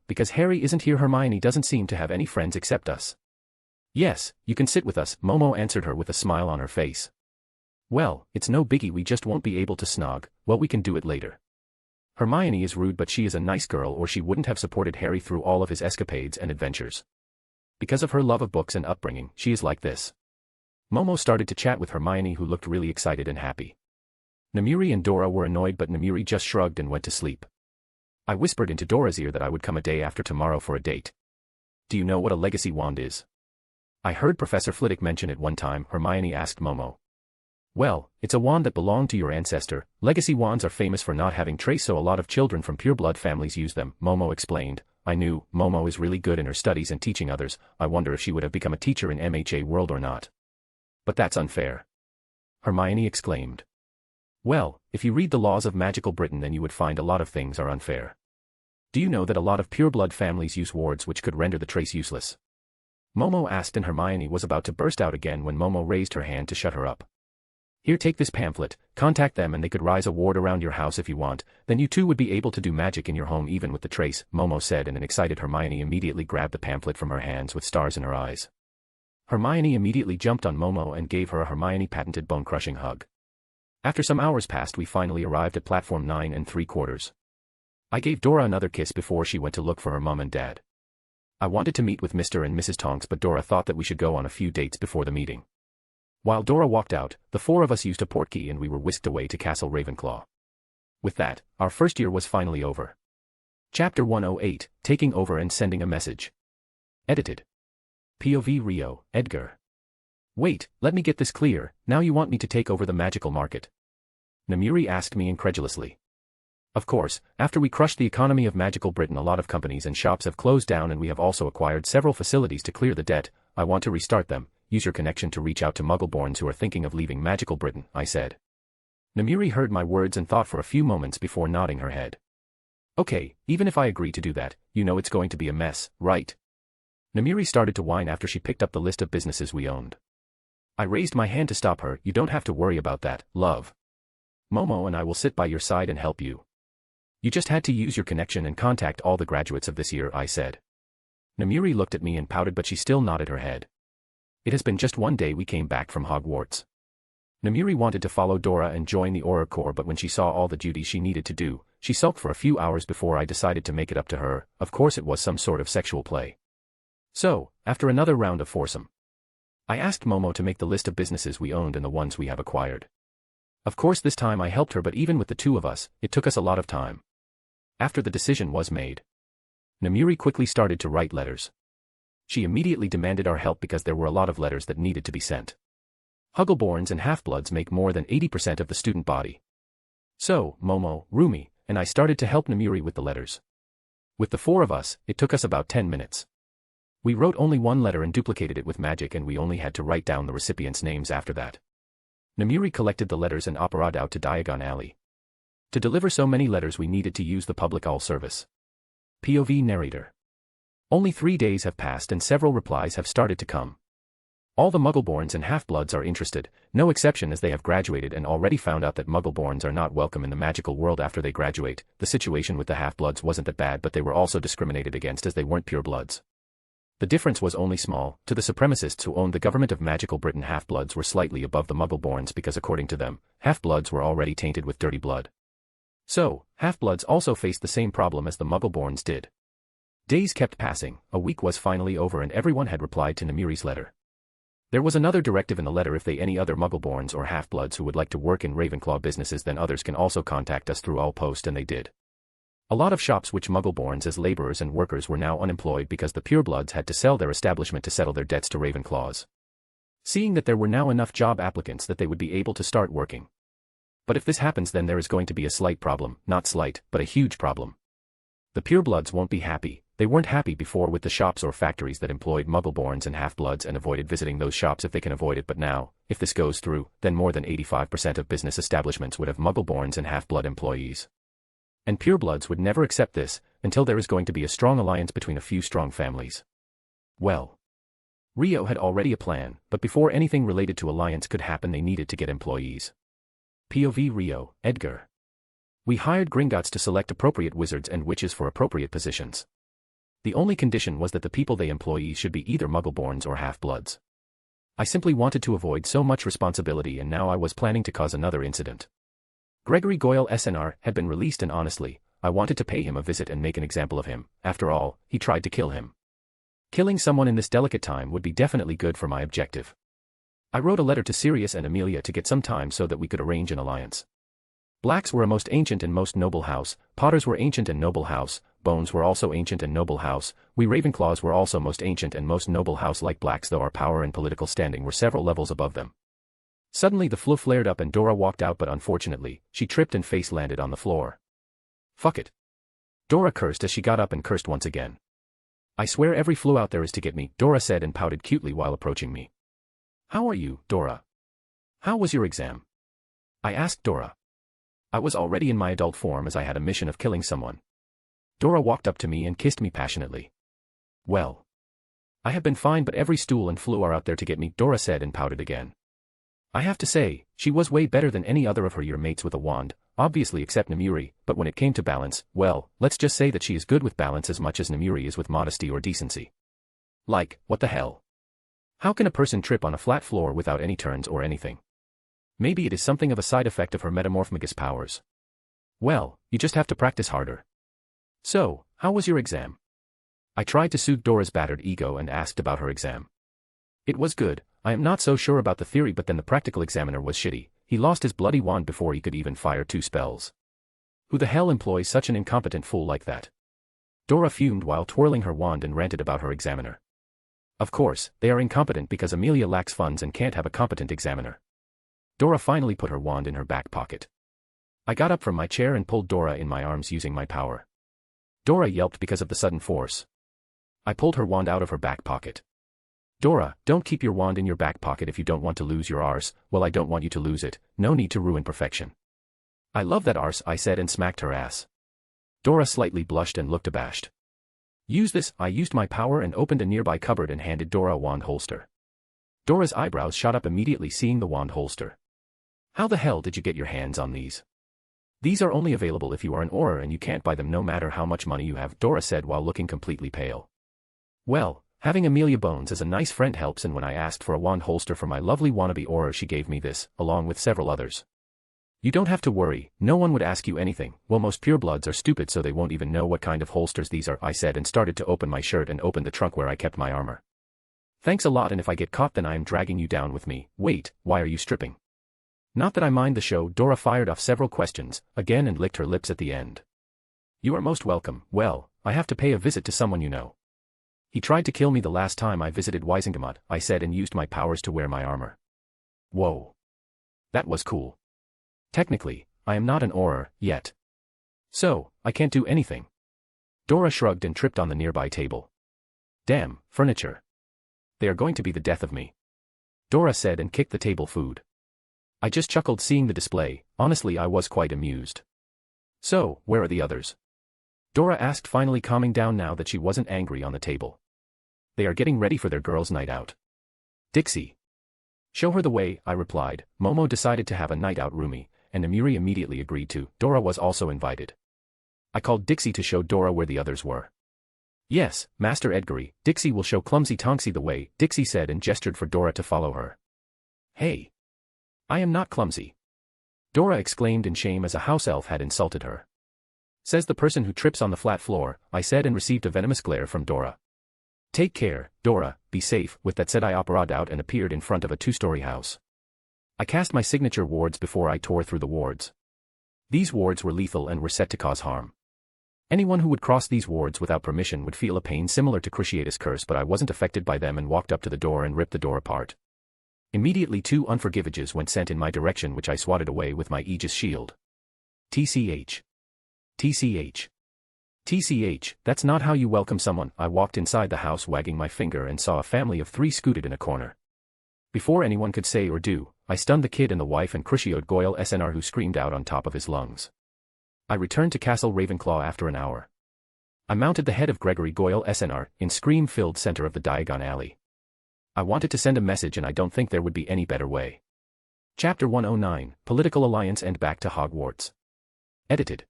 S2: Because Harry isn't here. Hermione doesn't seem to have any friends except us. Yes, you can sit with us, Momo answered her with a smile on her face. Well, it's no biggie, we just won't be able to snog, well we can do it later. Hermione is rude, but she is a nice girl, or she wouldn't have supported Harry through all of his escapades and adventures. Because of her love of books and upbringing, she is like this. Momo started to chat with Hermione, who looked really excited and happy. Namiri and Dora were annoyed, but Namiri just shrugged and went to sleep. I whispered into Dora's ear that I would come a day after tomorrow for a date. Do you know what a legacy wand is? I heard Professor Flitwick mention it one time, Hermione asked Momo. Well, it's a wand that belonged to your ancestor. Legacy wands are famous for not having trace, so a lot of children from pure-blood families use them, Momo explained. I knew, Momo is really good in her studies and teaching others. I wonder if she would have become a teacher in MHA world or not. But that's unfair. Hermione exclaimed. Well, if you read the laws of magical Britain, then you would find a lot of things are unfair. Do you know that a lot of pure-blood families use wards which could render the trace useless? Momo asked, and Hermione was about to burst out again when Momo raised her hand to shut her up. Here, take this pamphlet, contact them and they could rise a ward around your house if you want, then you too would be able to do magic in your home even with the trace, Momo said, and an excited Hermione immediately grabbed the pamphlet from her hands with stars in her eyes. Hermione immediately jumped on Momo and gave her a Hermione-patented bone-crushing hug. After some hours passed, we finally arrived at platform 9 3/4. I gave Dora another kiss before she went to look for her mom and dad. I wanted to meet with Mr. and Mrs. Tonks, but Dora thought that we should go on a few dates before the meeting. While Dora walked out, the four of us used a portkey and we were whisked away to Castle Ravenclaw. With that, our first year was finally over. Chapter 108, Taking Over and Sending a Message. Edited. POV Rio, Edgar. Wait, let me get this clear, now you want me to take over the magical market? Namiri asked me incredulously. Of course, after we crushed the economy of magical Britain, a lot of companies and shops have closed down and we have also acquired several facilities to clear the debt. I want to restart them. Use your connection to reach out to Muggleborns who are thinking of leaving magical Britain, I said. Namiri heard my words and thought for a few moments before nodding her head. Okay, even if I agree to do that, you know it's going to be a mess, right? Namiri started to whine after she picked up the list of businesses we owned. I raised my hand to stop her. You don't have to worry about that, love. Momo and I will sit by your side and help you. You just had to use your connection and contact all the graduates of this year, I said. Namiri looked at me and pouted, but she still nodded her head. It has been just one day we came back from Hogwarts. Namiri wanted to follow Dora and join the Auror Corps, but when she saw all the duties she needed to do, she sulked for a few hours before I decided to make it up to her. Of course it was some sort of sexual play. So, after another round of foursome, I asked Momo to make the list of businesses we owned and the ones we have acquired. Of course this time I helped her, but even with the two of us, it took us a lot of time. After the decision was made, Namiri quickly started to write letters. She immediately demanded our help because there were a lot of letters that needed to be sent. Huggleborns and Half-Bloods make more than 80% of the student body. So, Momo, Rumi, and I started to help Namiri with the letters. With the four of us, it took us about 10 minutes. We wrote only one letter and duplicated it with magic, and we only had to write down the recipients' names after that. Namiri collected the letters and operated out to Diagon Alley. To deliver so many letters we needed to use the public all service. POV narrator. Only 3 days have passed and several replies have started to come. All the Muggleborns and Half-Bloods are interested, no exception, as they have graduated and already found out that Muggleborns are not welcome in the magical world after they graduate. The situation with the Half-Bloods wasn't that bad, but they were also discriminated against as they weren't pure-bloods. The difference was only small. To the supremacists who owned the government of magical Britain, Half-Bloods were slightly above the Muggleborns because according to them, Half-Bloods were already tainted with dirty blood. So, Half-Bloods also faced the same problem as the Muggleborns did. Days kept passing, a week was finally over and everyone had replied to Namiri's letter. There was another directive in the letter: if they any other Muggleborns or half-bloods who would like to work in Ravenclaw businesses, then others can also contact us through all post, and they did. A lot of shops which Muggleborns as laborers and workers were now unemployed because the purebloods had to sell their establishment to settle their debts to Ravenclaws. Seeing that there were now enough job applicants that they would be able to start working. But if this happens, then there is going to be a slight problem, not slight, but a huge problem. The purebloods won't be happy. They weren't happy before with the shops or factories that employed Muggleborns and half-bloods and avoided visiting those shops if they can avoid it, but now, if this goes through, then more than 85% of business establishments would have Muggleborns and half-blood employees. And purebloods would never accept this, until there is going to be a strong alliance between a few strong families. Well, Rio had already a plan, but before anything related to alliance could happen, they needed to get employees. POV Rio, Edgar. We hired Gringotts to select appropriate wizards and witches for appropriate positions. The only condition was that the people they employees should be either Muggleborns or half-bloods. I simply wanted to avoid so much responsibility, and now I was planning to cause another incident. Gregory Goyle SNR had been released, and honestly, I wanted to pay him a visit and make an example of him. After all, he tried to kill him. Killing someone in this delicate time would be definitely good for my objective. I wrote a letter to Sirius and Amelia to get some time so that we could arrange an alliance. Blacks were a most ancient and most noble house, Potters were ancient and noble house, Bones were also ancient and noble house, we Ravenclaws were also most ancient and most noble house like Blacks, though our power and political standing were several levels above them. Suddenly the flu flared up and Dora walked out, but unfortunately, she tripped and face landed on the floor. Fuck it. Dora cursed as she got up and cursed once again. I swear every flu out there is to get me, Dora said and pouted cutely while approaching me. How are you, Dora? How was your exam? I asked Dora. I was already in my adult form as I had a mission of killing someone. Dora walked up to me and kissed me passionately. Well, I have been fine, but every stool and flu are out there to get me, Dora said and pouted again. I have to say, she was way better than any other of her year mates with a wand, obviously except Namuri, but when it came to balance, well, let's just say that she is good with balance as much as Namuri is with modesty or decency. Like, what the hell? How can a person trip on a flat floor without any turns or anything? Maybe it is something of a side effect of her metamorphmagus powers. Well, you just have to practice harder. So, how was your exam? I tried to soothe Dora's battered ego and asked about her exam. It was good. I am not so sure about the theory, but then the practical examiner was shitty. He lost his bloody wand before he could even fire 2 spells. Who the hell employs such an incompetent fool like that? Dora fumed while twirling her wand and ranted about her examiner. Of course, they are incompetent because Amelia lacks funds and can't have a competent examiner. Dora finally put her wand in her back pocket. I got up from my chair and pulled Dora in my arms using my power. Dora yelped because of the sudden force. I pulled her wand out of her back pocket. Dora, don't keep your wand in your back pocket if you don't want to lose your arse. Well, I don't want you to lose it, no need to ruin perfection. I love that arse, I said and smacked her ass. Dora slightly blushed and looked abashed. Use this. I used my power and opened a nearby cupboard and handed Dora a wand holster. Dora's eyebrows shot up immediately seeing the wand holster. How the hell did you get your hands on these? These are only available if you are an Auror and you can't buy them no matter how much money you have, Dora said while looking completely pale. Well, having Amelia Bones as a nice friend helps, and when I asked for a wand holster for my lovely wannabe Auror, she gave me this, along with several others. You don't have to worry, no one would ask you anything. Well, most purebloods are stupid, so they won't even know what kind of holsters these are, I said and started to open my shirt and opened the trunk where I kept my armor. Thanks a lot, and if I get caught then I am dragging you down with me. Wait, why are you stripping? Not that I mind the show. Dora fired off several questions, again, and licked her lips at the end. You are most welcome. Well, I have to pay a visit to someone you know. He tried to kill me the last time I visited Wisengamot, I said and used my powers to wear my armor. Whoa. That was cool. Technically, I am not an Auror, yet. So, I can't do anything. Dora shrugged and tripped on the nearby table. Damn, furniture. They are going to be the death of me. Dora said and kicked the table food. I just chuckled seeing the display. Honestly, I was quite amused. So, where are the others? Dora asked, finally calming down now that she wasn't angry on the table. They are getting ready for their girls' night out. Dixie. Show her the way, I replied. Momo decided to have a night out roomie, and Namuri immediately agreed to. Dora was also invited. I called Dixie to show Dora where the others were. Yes, Master Edgary, Dixie will show Clumsy Tonksy the way, Dixie said and gestured for Dora to follow her. Hey. I am not clumsy. Dora exclaimed in shame as a house elf had insulted her. Says the person who trips on the flat floor, I said and received a venomous glare from Dora. Take care, Dora, be safe. With that said, I operated out and appeared in front of a two-story house. I cast my signature wards before I tore through the wards. These wards were lethal and were set to cause harm. Anyone who would cross these wards without permission would feel a pain similar to Cruciatus curse, but I wasn't affected by them and walked up to the door and ripped the door apart. Immediately 2 unforgivages went sent in my direction, which I swatted away with my Aegis shield. TCH. TCH. TCH, that's not how you welcome someone. I walked inside the house wagging my finger and saw a family of 3 scooted in a corner. Before anyone could say or do, I stunned the kid and the wife and crucioed Goyle SNR, who screamed out on top of his lungs. I returned to Castle Ravenclaw after an hour. I mounted the head of Gregory Goyle SNR in scream-filled center of the Diagon Alley. I wanted to send a message, and I don't think there would be any better way. Chapter 109, Political Alliance and Back to Hogwarts. Edited.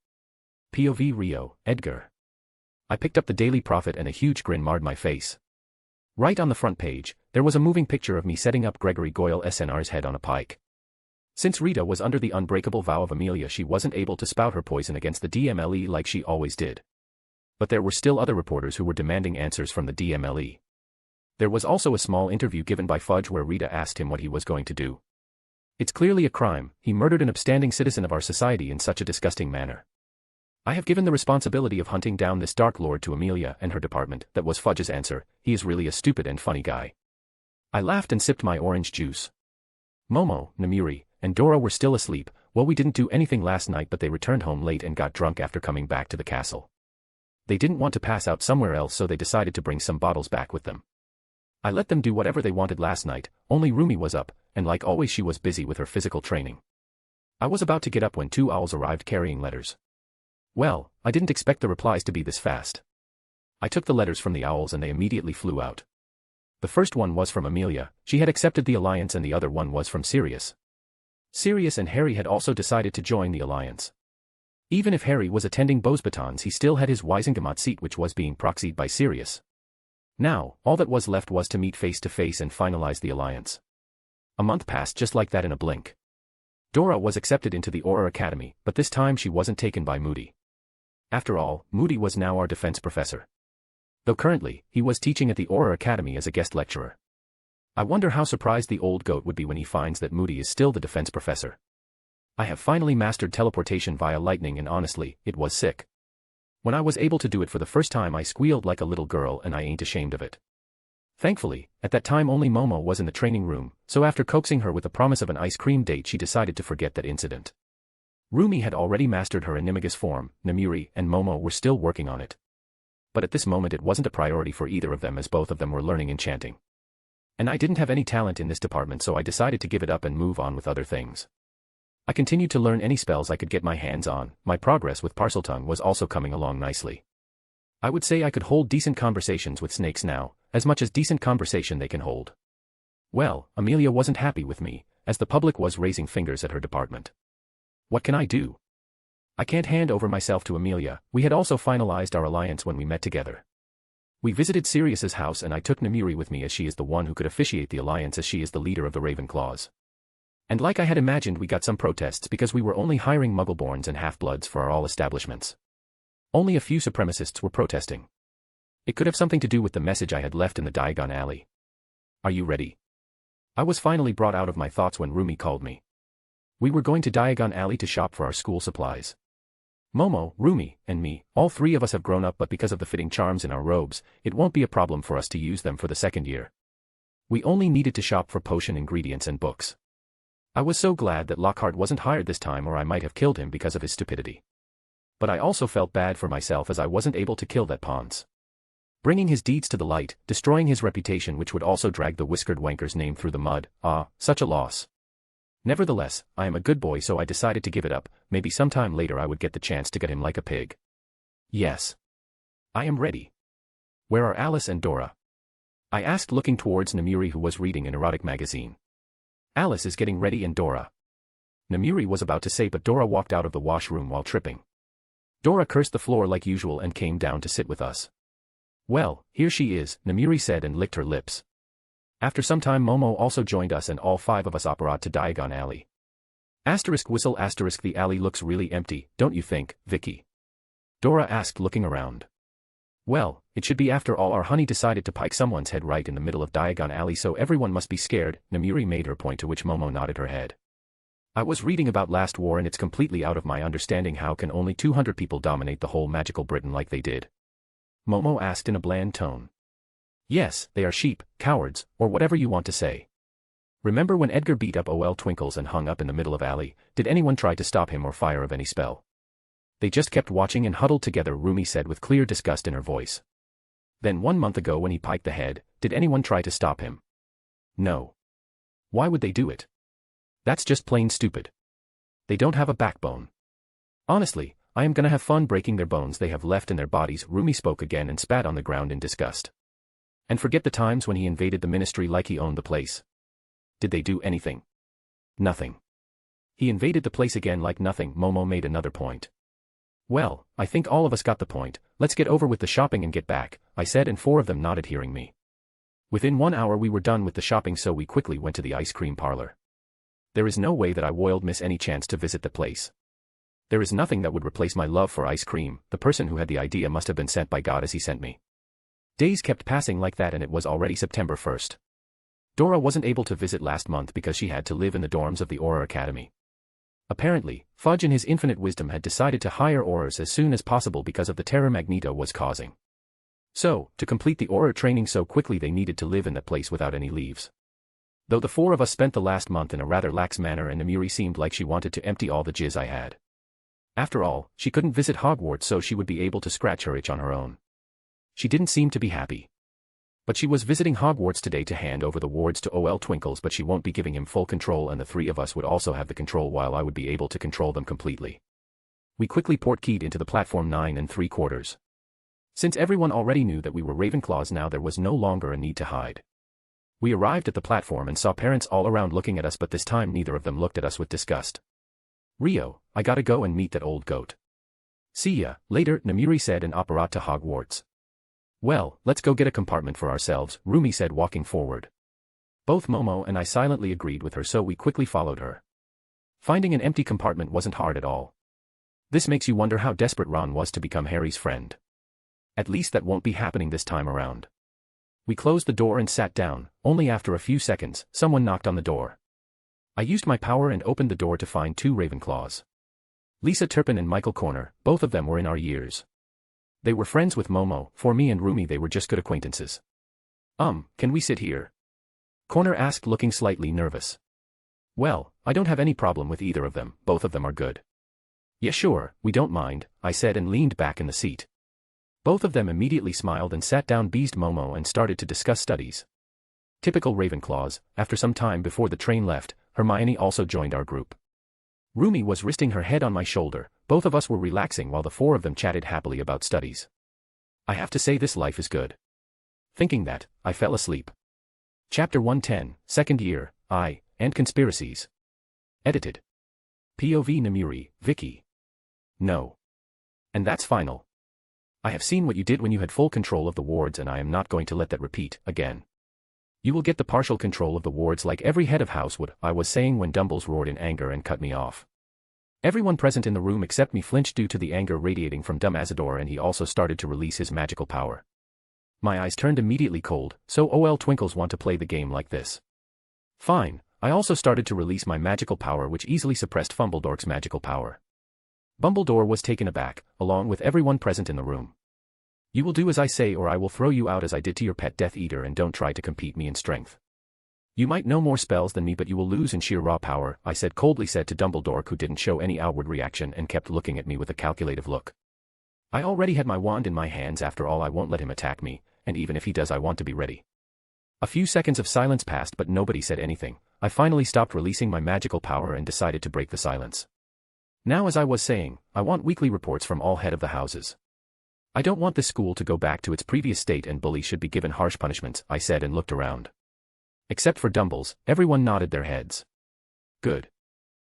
S2: POV Rio, Edgar. I picked up the Daily Prophet and a huge grin marred my face. Right on the front page, there was a moving picture of me setting up Gregory Goyle SNR's head on a pike. Since Rita was under the unbreakable vow of Amelia, she wasn't able to spout her poison against the DMLE like she always did. But there were still other reporters who were demanding answers from the DMLE. There was also a small interview given by Fudge where Rita asked him what he was going to do. It's clearly a crime. He murdered an upstanding citizen of our society in such a disgusting manner. I have given the responsibility of hunting down this Dark Lord to Amelia and her department. That was Fudge's answer. He is really a stupid and funny guy. I laughed and sipped my orange juice. Momo, Namiri, and Dora were still asleep. Well, we didn't do anything last night, but they returned home late and got drunk after coming back to the castle. They didn't want to pass out somewhere else, so they decided to bring some bottles back with them. I let them do whatever they wanted last night. Only Rumi was up, and like always she was busy with her physical training. I was about to get up when 2 owls arrived carrying letters. Well, I didn't expect the replies to be this fast. I took the letters from the owls and they immediately flew out. The first one was from Amelia. She had accepted the alliance, and the other one was from Sirius. Sirius and Harry had also decided to join the alliance. Even if Harry was attending Beauxbatons, he still had his Wisengamot seat, which was being proxied by Sirius. Now, all that was left was to meet face to face and finalize the alliance. A month passed just like that in a blink. Dora was accepted into the Auror Academy, but this time she wasn't taken by Moody. After all, Moody was now our defense professor. Though currently, he was teaching at the Auror Academy as a guest lecturer. I wonder how surprised the old goat would be when he finds that Moody is still the defense professor. I have finally mastered teleportation via lightning, and honestly, it was sick. When I was able to do it for the first time, I squealed like a little girl, and I ain't ashamed of it. Thankfully, at that time only Momo was in the training room, so after coaxing her with the promise of an ice cream date, she decided to forget that incident. Rumi had already mastered her Animagus form, Namiri and Momo were still working on it. But at this moment it wasn't a priority for either of them, as both of them were learning enchanting. And I didn't have any talent in this department, so I decided to give it up and move on with other things. I continued to learn any spells I could get my hands on. My progress with Parseltongue was also coming along nicely. I would say I could hold decent conversations with snakes now, as much as decent conversation they can hold. Well, Amelia wasn't happy with me, as the public was raising fingers at her department. What can I do? I can't hand over myself to Amelia. We had also finalized our alliance when we met together. We visited Sirius's house, and I took Namiri with me, as she is the one who could officiate the alliance, as she is the leader of the Ravenclaws. And like I had imagined, we got some protests because we were only hiring Muggleborns and half-bloods for our all establishments. Only a few supremacists were protesting. It could have something to do with the message I had left in the Diagon Alley. Are you ready? I was finally brought out of my thoughts when Rumi called me. We were going to Diagon Alley to shop for our school supplies. Momo, Rumi, and me, all 3 of us have grown up, but because of the fitting charms in our robes, it won't be a problem for us to use them for the second year. We only needed to shop for potion ingredients and books. I was so glad that Lockhart wasn't hired this time, or I might have killed him because of his stupidity. But I also felt bad for myself, as I wasn't able to kill that Pons. Bringing his deeds to the light, destroying his reputation, which would also drag the whiskered wanker's name through the mud. Such a loss. Nevertheless, I am a good boy, so I decided to give it up. Maybe sometime later I would get the chance to get him like a pig. Yes. I am ready. Where are Alice and Dora? I asked, looking towards Namiri, who was reading an erotic magazine. Alice is getting ready and Dora. Namiri was about to say, but Dora walked out of the washroom while tripping. Dora cursed the floor like usual and came down to sit with us. Well, here she is, Namiri said and licked her lips. After some time Momo also joined us, and all 5 of us operated to Diagon Alley. Whistle *, the alley looks really empty, don't you think, Vicky? Dora asked, looking around. Well, It should be after all our honey decided to pike someone's head right in the middle of Diagon Alley, so everyone must be scared, Namiri made her point, to which Momo nodded her head. I was reading about last war and it's completely out of my understanding how can only 200 people dominate the whole magical Britain like they did? Momo asked in a bland tone. Yes, they are sheep, cowards, or whatever you want to say. Remember when Edgar beat up OL Twinkles and hung up in the middle of alley? Did anyone try to stop him or fire of any spell? They just kept watching and huddled together, Rumi said with clear disgust in her voice. Then 1 month ago when he piked the head, did anyone try to stop him? No. Why would they do it? That's just plain stupid. They don't have a backbone. Honestly, I am gonna have fun breaking their bones they have left in their bodies, Rumi spoke again and spat on the ground in disgust. And forget the times when he invaded the ministry like he owned the place. Did they do anything? Nothing. He invaded the place again like nothing, Momo made another point. Well, I think all of us got the point, let's get over with the shopping and get back, I said, and 4 of them nodded, hearing me. Within 1 hour we were done with the shopping, so we quickly went to the ice cream parlor. There is no way that I would miss any chance to visit the place. There is nothing that would replace my love for ice cream. The person who had the idea must have been sent by God as he sent me. Days kept passing like that and it was already September 1st. Dora wasn't able to visit last month because she had to live in the dorms of the Auror Academy. Apparently, Fudge in his infinite wisdom had decided to hire Aurors as soon as possible because of the terror Magneto was causing. So, to complete the Auror training so quickly they needed to live in that place without any leaves. Though the 4 of us spent the last month in a rather lax manner and Namiri seemed like she wanted to empty all the jizz I had. After all, she couldn't visit Hogwarts so she would be able to scratch her itch on her own. She didn't seem to be happy. But she was visiting Hogwarts today to hand over the wards to OL Twinkles, but she won't be giving him full control and the 3 of us would also have the control while I would be able to control them completely. We quickly portkeyed into the platform 9 3/4. Since everyone already knew that we were Ravenclaws now there was no longer a need to hide. We arrived at the platform and saw parents all around looking at us, but this time neither of them looked at us with disgust. Rio, I gotta go and meet that old goat. See ya, later, Namiri said and apparat to Hogwarts. Well, let's go get a compartment for ourselves, Rumi said walking forward. Both Momo and I silently agreed with her, so we quickly followed her. Finding an empty compartment wasn't hard at all. This makes you wonder how desperate Ron was to become Harry's friend. At least that won't be happening this time around. We closed the door and sat down. Only after a few seconds, someone knocked on the door. I used my power and opened the door to find 2 Ravenclaws. Lisa Turpin and Michael Corner, both of them were in our years. They were friends with Momo. For me and Rumi they were just good acquaintances. Can we sit here? Corner asked, looking slightly nervous. Well, I don't have any problem with either of them, both of them are good. Yeah sure, we don't mind, I said and leaned back in the seat. Both of them immediately smiled and sat down beside Momo and started to discuss studies. Typical Ravenclaws. After some time before the train left, Hermione also joined our group. Rumi was resting her head on my shoulder. Both of us were relaxing while the 4 of them chatted happily about studies. I have to say this life is good. Thinking that, I fell asleep. Chapter 110, Second Year, and Conspiracies. Edited. POV Namiri, Vicky. No. And that's final. I have seen what you did when you had full control of the wards and I am not going to let that repeat again. You will get the partial control of the wards like every head of house would, I was saying when Dumbles roared in anger and cut me off. Everyone present in the room except me flinched due to the anger radiating from Dumb Azador, and he also started to release his magical power. My eyes turned immediately cold. So OL Twinkles want to play the game like this? Fine, I also started to release my magical power, which easily suppressed Fumbledork's magical power. Bumbledore was taken aback, along with everyone present in the room. You will do as I say or I will throw you out as I did to your pet Death Eater, and don't try to compete me in strength. You might know more spells than me but you will lose in sheer raw power, I said coldly, said to Dumbledore, who didn't show any outward reaction and kept looking at me with a calculative look. I already had my wand in my hands, after all I won't let him attack me, and even if he does I want to be ready. A few seconds of silence passed but nobody said anything. I finally stopped releasing my magical power and decided to break the silence. Now, as I was saying, I want weekly reports from all head of the houses. I don't want this school to go back to its previous state and bullies should be given harsh punishments, I said and looked around. Except for Dumbles, everyone nodded their heads. Good.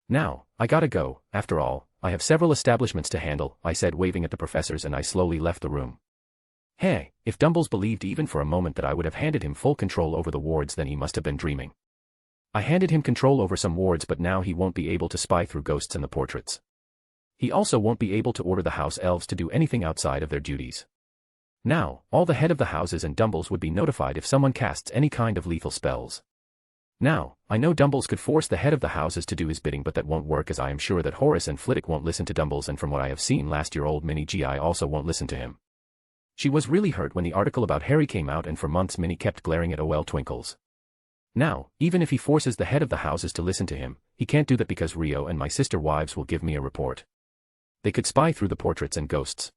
S2: Now, I gotta go, after all, I have several establishments to handle, I said, waving at the professors, and I slowly left the room. Hey, if Dumbles believed even for a moment that I would have handed him full control over the wards, then he must have been dreaming. I handed him control over some wards, but now he won't be able to spy through ghosts and the portraits. He also won't be able to order the house elves to do anything outside of their duties. Now, all the head of the houses and Dumbles would be notified if someone casts any kind of lethal spells. Now, I know Dumbles could force the head of the houses to do his bidding, but that won't work, as I am sure that Horace and Flitwick won't listen to Dumbles, and from what I have seen last year, old Minnie Gi also won't listen to him. She was really hurt when the article about Harry came out, and for months Minnie kept glaring at OL Twinkles. Now, even if he forces the head of the houses to listen to him, he can't do that because Rio and my sister wives will give me a report. They could spy through the portraits and ghosts.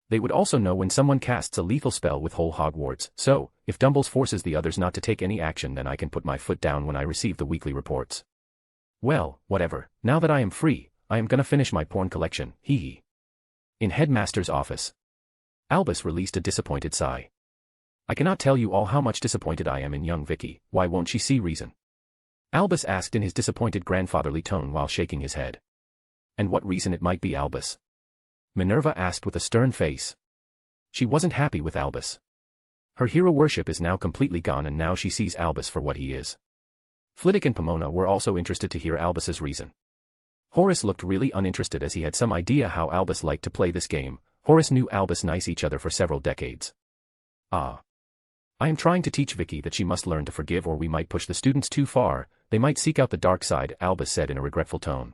S2: They would also know when someone casts a lethal spell with whole Hogwarts, so, if Dumbles forces the others not to take any action, then I can put my foot down when I receive the weekly reports. Well, whatever, now that I am free, I am gonna finish my porn collection, hee hee. In Headmaster's office, Albus released a disappointed sigh. I cannot tell you all how much disappointed I am in young Vicky. Why won't she see reason? Albus asked in his disappointed grandfatherly tone while shaking his head. And what reason it might be, Albus? Minerva asked with a stern face. She wasn't happy with Albus. Her hero worship is now completely gone, and now she sees Albus for what he is. Flitwick and Pomona were also interested to hear Albus's reason. Horace looked really uninterested, as he had some idea how Albus liked to play this game. Horace knew Albus nice each other for several decades. I am trying to teach Vicky that she must learn to forgive, or we might push the students too far. They might seek out the dark side, Albus said in a regretful tone.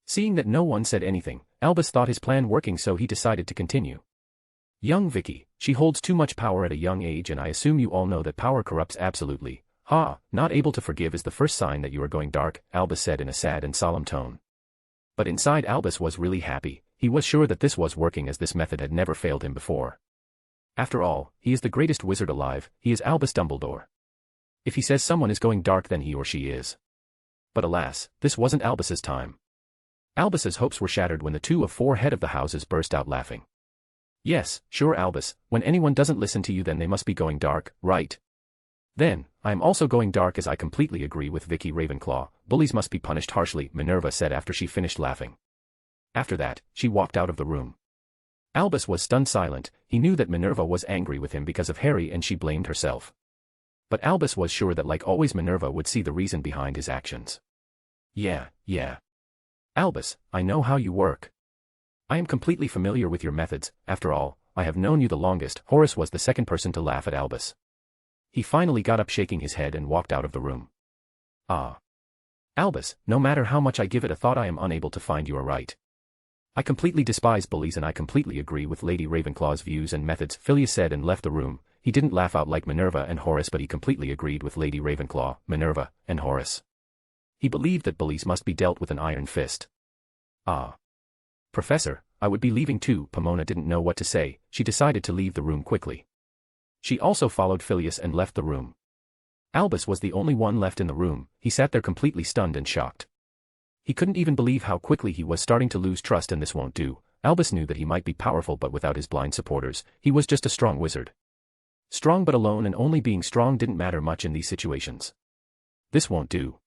S2: Seeing that no one said anything, Albus thought his plan working, so he decided to continue. Young Vicky, she holds too much power at a young age, and I assume you all know that power corrupts absolutely. Not able to forgive is the first sign that you are going dark, Albus said in a sad and solemn tone. But inside, Albus was really happy. He was sure that this was working, as this method had never failed him before. After all, he is the greatest wizard alive. He is Albus Dumbledore. If he says someone is going dark, then he or she is. But alas, this wasn't Albus's time. Albus's hopes were shattered when the 2 of 4 head of the houses burst out laughing. Yes, sure, Albus, when anyone doesn't listen to you, then they must be going dark, right? Then, I am also going dark, as I completely agree with Vicky Ravenclaw. Bullies must be punished harshly, Minerva said after she finished laughing. After that, she walked out of the room. Albus was stunned silent. He knew that Minerva was angry with him because of Harry, and she blamed herself. But Albus was sure that, like always, Minerva would see the reason behind his actions. Yeah. Albus, I know how you work. I am completely familiar with your methods. After all, I have known you the longest. Horace was the second person to laugh at Albus. He finally got up, shaking his head, and walked out of the room. Albus, no matter how much I give it a thought, I am unable to find you are right. I completely despise bullies, and I completely agree with Lady Ravenclaw's views and methods, Phileas said, and left the room. He didn't laugh out like Minerva and Horace, but he completely agreed with Lady Ravenclaw, Minerva, and Horace. He believed that bullies must be dealt with an iron fist. Professor, I would be leaving too. Pomona didn't know what to say. She decided to leave the room quickly. She also followed Phileas and left the room. Albus was the only one left in the room. He sat there completely stunned and shocked. He couldn't even believe how quickly he was starting to lose trust, and this won't do. Albus knew that he might be powerful, but without his blind supporters, he was just a strong wizard. Strong but alone, and only being strong didn't matter much in these situations. This won't do.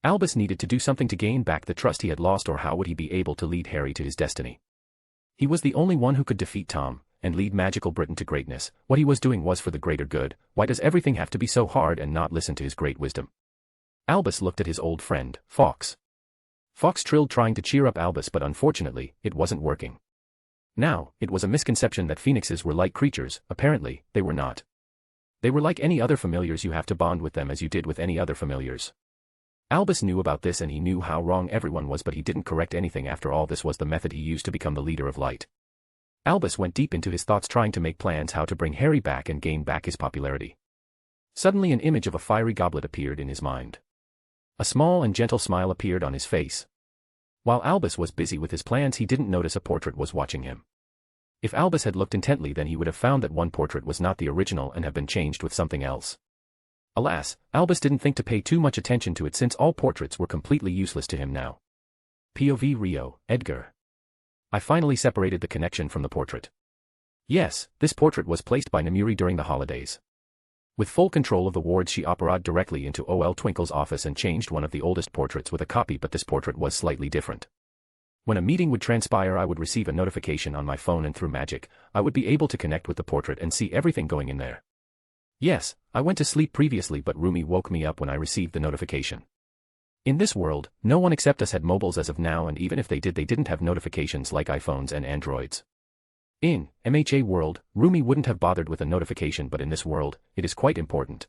S2: Albus needed to do something to gain back the trust he had lost, or how would he be able to lead Harry to his destiny? He was the only one who could defeat Tom and lead Magical Britain to greatness. What he was doing was for the greater good. Why does everything have to be so hard and not listen to his great wisdom? Albus looked at his old friend, Fawkes. Fawkes trilled, trying to cheer up Albus, but unfortunately, it wasn't working. Now, it was a misconception that phoenixes were like creatures. Apparently, they were not. They were like any other familiars. You have to bond with them as you did with any other familiars. Albus knew about this, and he knew how wrong everyone was, but he didn't correct anything. After all, this was the method he used to become the leader of light. Albus went deep into his thoughts, trying to make plans how to bring Harry back and gain back his popularity. Suddenly, an image of a fiery goblet appeared in his mind. A small and gentle smile appeared on his face. While Albus was busy with his plans, he didn't notice a portrait was watching him. If Albus had looked intently, then he would have found that one portrait was not the original and have been changed with something else. Alas, Albus didn't think to pay too much attention to it, since all portraits were completely useless to him now. POV Rio, Edgar. I finally separated the connection from the portrait. Yes, this portrait was placed by Namuri during the holidays. With full control of the wards, she operated directly into OL Twinkle's office and changed one of the oldest portraits with a copy, but this portrait was slightly different. When a meeting would transpire, I would receive a notification on my phone, and through magic, I would be able to connect with the portrait and see everything going in there. Yes, I went to sleep previously, but Rumi woke me up when I received the notification. In this world, no one except us had mobiles as of now, and even if they did, they didn't have notifications like iPhones and Androids. In MHA world, Rumi wouldn't have bothered with a notification, but in this world, it is quite important.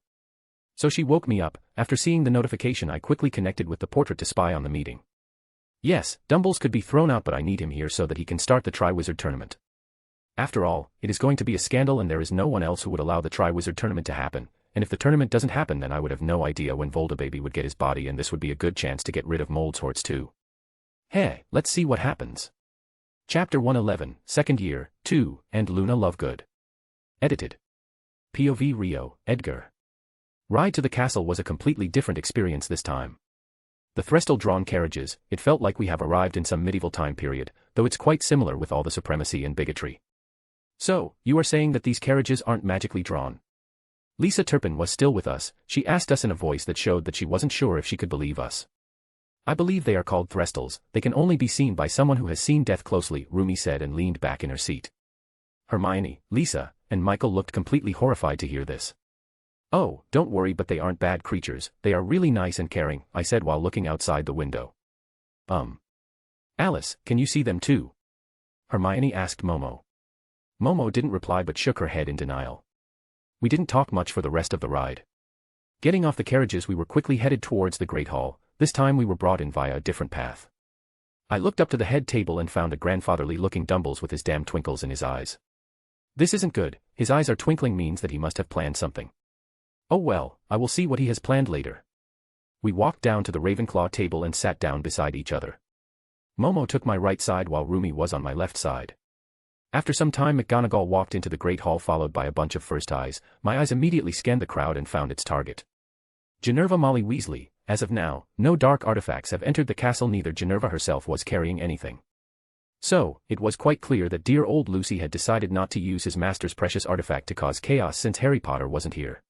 S2: So she woke me up. After seeing the notification, I quickly connected with the portrait to spy on the meeting. Yes, Dumbles could be thrown out, but I need him here so that he can start the Triwizard Tournament. After all, it is going to be a scandal and there is no one else who would allow the Triwizard Tournament to happen, and if the tournament doesn't happen then I would have no idea when Voldababy would get his body, and this would be a good chance to get rid of Moldshorts too. Hey, let's see what happens. Chapter 111, Second Year, 2, and Luna Lovegood. Edited. POV Rio, Edgar. Ride to the castle was a completely different experience this time. The Threstal-drawn carriages, it felt like we have arrived in some medieval time period, though it's quite similar with all the supremacy and bigotry. So, you are saying that these carriages aren't magically drawn? Lisa Turpin was still with us. She asked us in a voice that showed that she wasn't sure if she could believe us. I believe they are called Threstals. They can only be seen by someone who has seen death closely, Rumi said and leaned back in her seat. Hermione, Lisa, and Michael looked completely horrified to hear this. Oh, don't worry, but they aren't bad creatures, they are really nice and caring, I said while looking outside the window. Alice, can you see them too? Hermione asked Momo. Momo didn't reply but shook her head in denial. We didn't talk much for the rest of the ride. Getting off the carriages, we were quickly headed towards the Great Hall. This time we were brought in via a different path. I looked up to the head table and found a grandfatherly-looking Dumbles with his damn twinkles in his eyes. This isn't good. His eyes are twinkling means that he must have planned something. Oh well, I will see what he has planned later. We walked down to the Ravenclaw table and sat down beside each other. Momo took my right side while Rumi was on my left side. After some time McGonagall walked into the Great Hall followed by a bunch of first eyes. My eyes immediately scanned the crowd and found its target. Ginevra Molly Weasley. As of now, no dark artifacts have entered the castle, neither Ginevra herself was carrying anything. So, it was quite clear that dear old Lucy had decided not to use his master's precious artifact to cause chaos since Harry Potter wasn't here.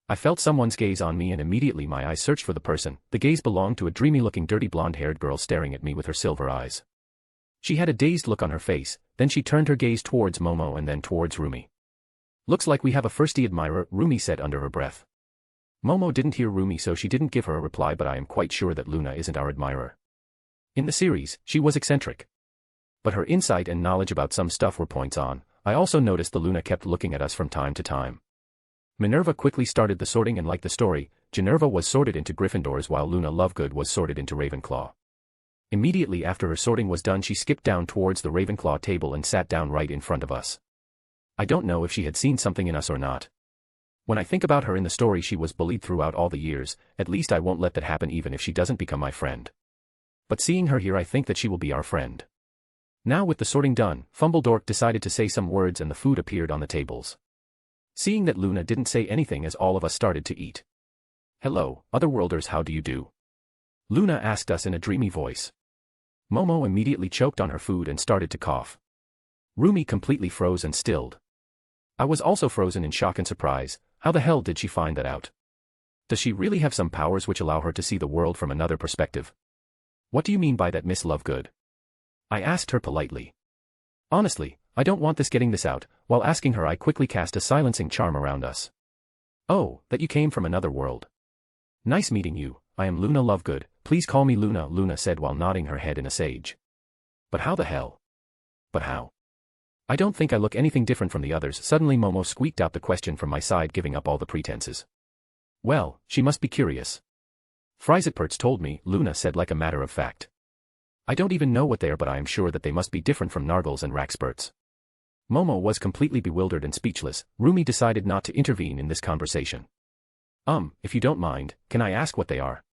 S2: I felt someone's gaze on me and immediately my eyes searched for the person. The gaze belonged to a dreamy-looking dirty blonde-haired girl staring at me with her silver eyes. She had a dazed look on her face, then she turned her gaze towards Momo and then towards Rumi. Looks like we have a firsty admirer, Rumi said under her breath. Momo didn't hear Rumi so she didn't give her a reply, but I am quite sure that Luna isn't our admirer. In the series, she was eccentric. But her insight and knowledge about some stuff were points on. I also noticed the Luna kept looking at us from time to time. Minerva quickly started the sorting and like the story, Ginevra was sorted into Gryffindors while Luna Lovegood was sorted into Ravenclaw. Immediately after her sorting was done she skipped down towards the Ravenclaw table and sat down right in front of us. I don't know if she had seen something in us or not. When I think about her in the story, she was bullied throughout all the years. At least I won't let that happen even if she doesn't become my friend. But seeing her here I think that she will be our friend. Now with the sorting done, Fumbledork decided to say some words and the food appeared on the tables. Seeing that Luna didn't say anything as all of us started to eat. Hello, Otherworlders, how do you do? Luna asked us in a dreamy voice. Momo immediately choked on her food and started to cough. Rumi completely froze and stilled. I was also frozen in shock and surprise. How the hell did she find that out? Does she really have some powers which allow her to see the world from another perspective? What do you mean by that, Miss Lovegood? I asked her politely. Honestly, I don't want this getting this out. While asking her I quickly cast a silencing charm around us. Oh, that you came from another world. Nice meeting you, I am Luna Lovegood, please call me Luna, Luna said while nodding her head in a sage. But how the hell? But how? I don't think I look anything different from the others. Suddenly Momo squeaked out the question from my side, giving up all the pretenses. Well, she must be curious. Frizzitperts told me, Luna said like a matter of fact. I don't even know what they are, but I am sure that they must be different from Nargles and Raxperts. Momo was completely bewildered and speechless. Rumi decided not to intervene in this conversation. If you don't mind, can I ask what they are?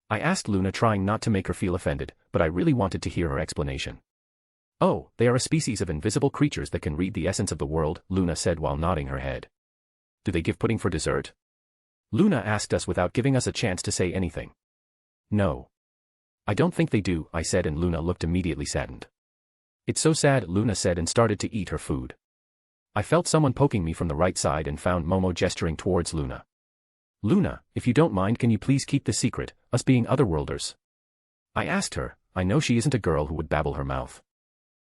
S2: I asked Luna, trying not to make her feel offended, but I really wanted to hear her explanation. Oh, they are a species of invisible creatures that can read the essence of the world, Luna said while nodding her head. Do they give pudding for dessert? Luna asked us without giving us a chance to say anything. No. I don't think they do, I said, and Luna looked immediately saddened. It's so sad, Luna said and started to eat her food. I felt someone poking me from the right side and found Momo gesturing towards Luna. Luna, if you don't mind, can you please keep the secret, us being Otherworlders? I asked her. I know she isn't a girl who would babble her mouth.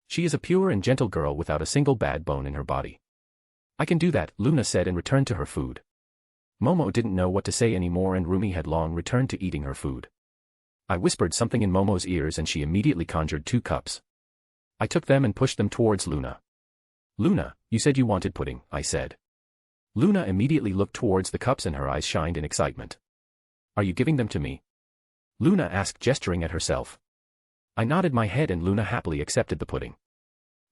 S2: She is a pure and gentle girl without a single bad bone in her body. I can do that, Luna said and returned to her food. Momo didn't know what to say anymore and Rumi had long returned to eating her food. I whispered something in Momo's ears and she immediately conjured 2 cups. I took them and pushed them towards Luna. Luna, you said you wanted pudding, I said. Luna immediately looked towards the cups and her eyes shined in excitement. Are you giving them to me? Luna asked, gesturing at herself. I nodded my head and Luna happily accepted the pudding.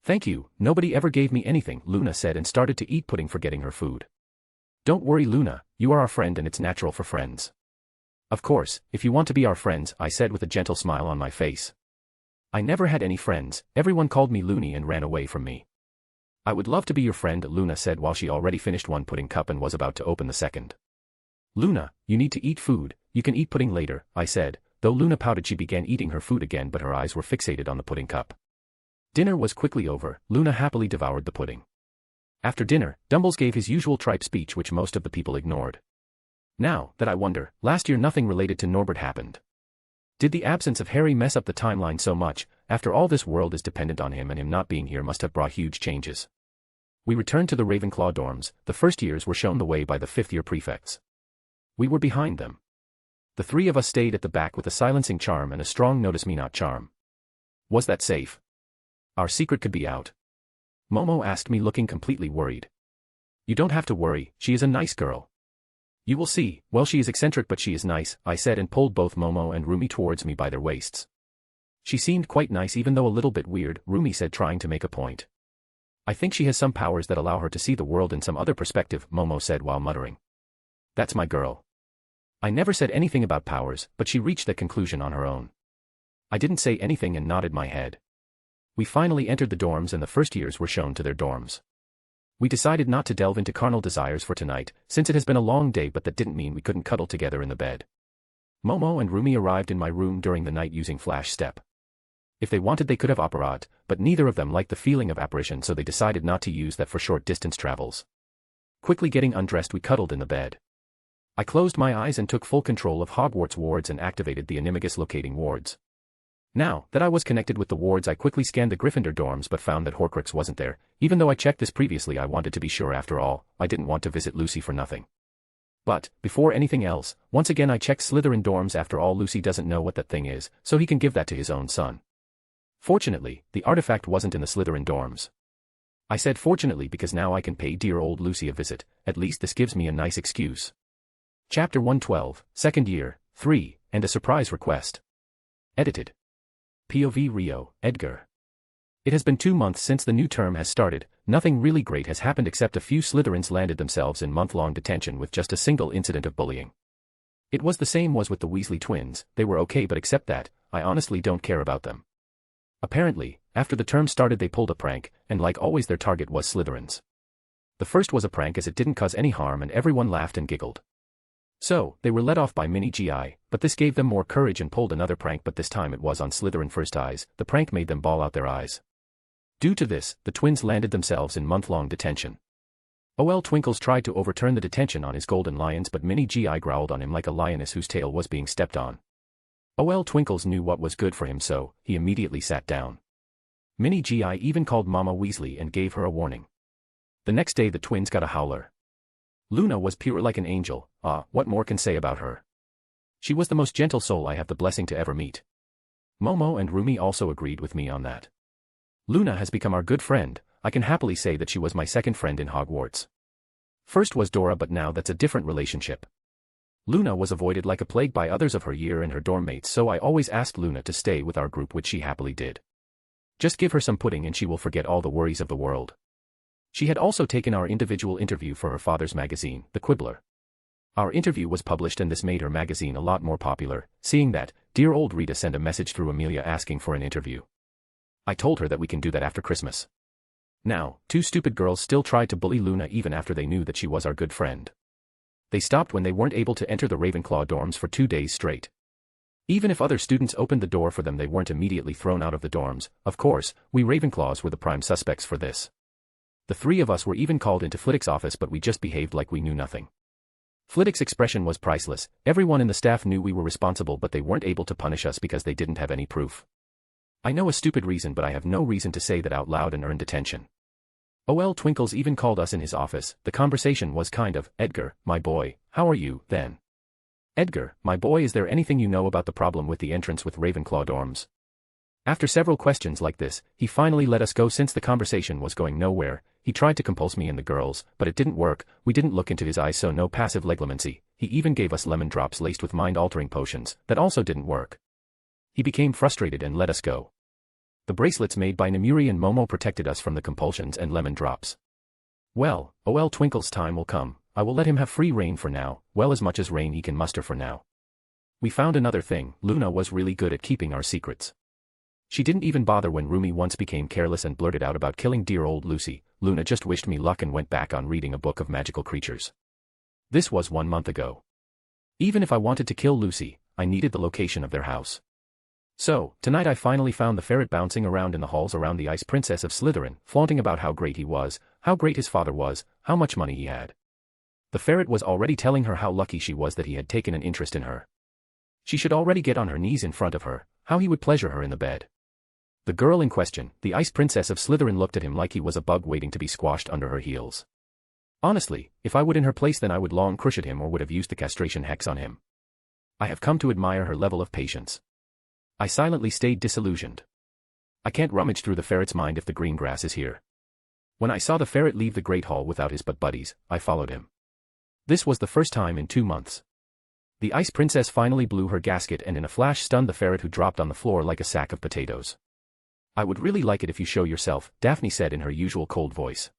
S2: Thank you, nobody ever gave me anything, Luna said and started to eat pudding, forgetting her food. Don't worry, Luna, you are our friend and it's natural for friends. Of course, if you want to be our friends, I said with a gentle smile on my face. I never had any friends, everyone called me loony and ran away from me. I would love to be your friend, Luna said while she already finished one pudding cup and was about to open the second. Luna, you need to eat food, you can eat pudding later, I said. Though Luna pouted, she began eating her food again, but her eyes were fixated on the pudding cup. Dinner was quickly over, Luna happily devoured the pudding. After dinner, Dumbles gave his usual tripe speech which most of the people ignored. Now that I wonder, last year nothing related to Norbert happened. Did the absence of Harry mess up the timeline so much? After all, this world is dependent on him and him not being here must have brought huge changes. We returned to the Ravenclaw dorms. The first years were shown the way by the fifth-year prefects. We were behind them. The three of us stayed at the back with a silencing charm and a strong notice me not charm. Was that safe? Our secret could be out. Momo asked me, looking completely worried. You don't have to worry, she is a nice girl. You will see. Well, she is eccentric but she is nice, I said and pulled both Momo and Rumi towards me by their waists. She seemed quite nice even though a little bit weird, Rumi said, trying to make a point. I think she has some powers that allow her to see the world in some other perspective, Momo said while muttering. That's my girl. I never said anything about powers, but she reached that conclusion on her own. I didn't say anything and nodded my head. We finally entered the dorms and the first years were shown to their dorms. We decided not to delve into carnal desires for tonight, since it has been a long day, but that didn't mean we couldn't cuddle together in the bed. Momo and Rumi arrived in my room during the night using flash step. If they wanted they could have apparat, but neither of them liked the feeling of apparition, so they decided not to use that for short distance travels. Quickly getting undressed, we cuddled in the bed. I closed my eyes and took full control of Hogwarts wards and activated the Animagus locating wards. Now that I was connected with the wards, I quickly scanned the Gryffindor dorms but found that Horcrux wasn't there. Even though I checked this previously, I wanted to be sure. After all, I didn't want to visit Lucy for nothing. But, before anything else, once again I checked Slytherin dorms. After all, Lucy doesn't know what that thing is, so he can give that to his own son. Fortunately, the artifact wasn't in the Slytherin dorms. I said fortunately because now I can pay dear old Lucy a visit. At least this gives me a nice excuse. Chapter 112, Second Year, 3, and a Surprise Request. Edited. POV Rio, Edgar. It has been 2 months since the new term has started. Nothing really great has happened except a few Slytherins landed themselves in month-long detention with just a single incident of bullying. It was the same was with the Weasley twins. They were okay, but except that, I honestly don't care about them. Apparently, after the term started they pulled a prank, and like always their target was Slytherins. The first was a prank as it didn't cause any harm and everyone laughed and giggled. So, they were let off by Mini GI, but this gave them more courage and pulled another prank, but this time it was on Slytherin First Eyes. The prank made them bawl out their eyes. Due to this, the twins landed themselves in month-long detention. OL Twinkles tried to overturn the detention on his golden lions, but Mini GI growled on him like a lioness whose tail was being stepped on. OL Twinkles knew what was good for him, so he immediately sat down. Mini GI even called Mama Weasley and gave her a warning. The next day the twins got a howler. Luna was pure like an angel. What more can say about her? She was the most gentle soul I have the blessing to ever meet. Momo and Rumi also agreed with me on that. Luna has become our good friend. I can happily say that she was my second friend in Hogwarts. First was Dora, but now that's a different relationship. Luna was avoided like a plague by others of her year and her dorm mates, so I always asked Luna to stay with our group, which she happily did. Just give her some pudding and she will forget all the worries of the world. She had also taken our individual interview for her father's magazine, The Quibbler. Our interview was published and this made her magazine a lot more popular. Seeing that, dear old Rita sent a message through Amelia asking for an interview. I told her that we can do that after Christmas. Now, 2 stupid girls still tried to bully Luna even after they knew that she was our good friend. They stopped when they weren't able to enter the Ravenclaw dorms for 2 days straight. Even if other students opened the door for them, they weren't immediately thrown out of the dorms. Of course, we Ravenclaws were the prime suspects for this. The 3 of us were even called into Flitwick's office, but we just behaved like we knew nothing. Flitwick's expression was priceless. Everyone in the staff knew we were responsible, but they weren't able to punish us because they didn't have any proof. I know a stupid reason, but I have no reason to say that out loud and earn detention. OL Twinkles even called us in his office. The conversation was kind of, Edgar, my boy, how are you, then? Edgar, my boy, is there anything you know about the problem with the entrance with Ravenclaw dorms? After several questions like this, he finally let us go since the conversation was going nowhere. He tried to compulse me and the girls, but it didn't work. We didn't look into his eyes, so no passive leglomancy. He even gave us lemon drops laced with mind-altering potions. That also didn't work. He became frustrated and let us go. The bracelets made by Namuri and Momo protected us from the compulsions and lemon drops. Well, Twinkle's time will come. I will let him have free reign for now, well, as much as reign he can muster for now. We found another thing. Luna was really good at keeping our secrets. She didn't even bother when Rumi once became careless and blurted out about killing dear old Lucy. Luna just wished me luck and went back on reading a book of magical creatures. This was 1 month ago. Even if I wanted to kill Lucy, I needed the location of their house. So, tonight I finally found the ferret bouncing around in the halls around the Ice Princess of Slytherin, flaunting about how great he was, how great his father was, how much money he had. The ferret was already telling her how lucky she was that he had taken an interest in her. She should already get on her knees in front of her, how he would pleasure her in the bed. The girl in question, the Ice Princess of Slytherin, looked at him like he was a bug waiting to be squashed under her heels. Honestly, if I would in her place, then I would long crush at him or would have used the castration hex on him. I have come to admire her level of patience. I silently stayed disillusioned. I can't rummage through the ferret's mind if the green grass is here. When I saw the ferret leave the Great Hall without his buddies, I followed him. This was the first time in 2 months. The Ice Princess finally blew her gasket and in a flash stunned the ferret, who dropped on the floor like a sack of potatoes. I would really like it if you show yourself, Daphne said in her usual cold voice.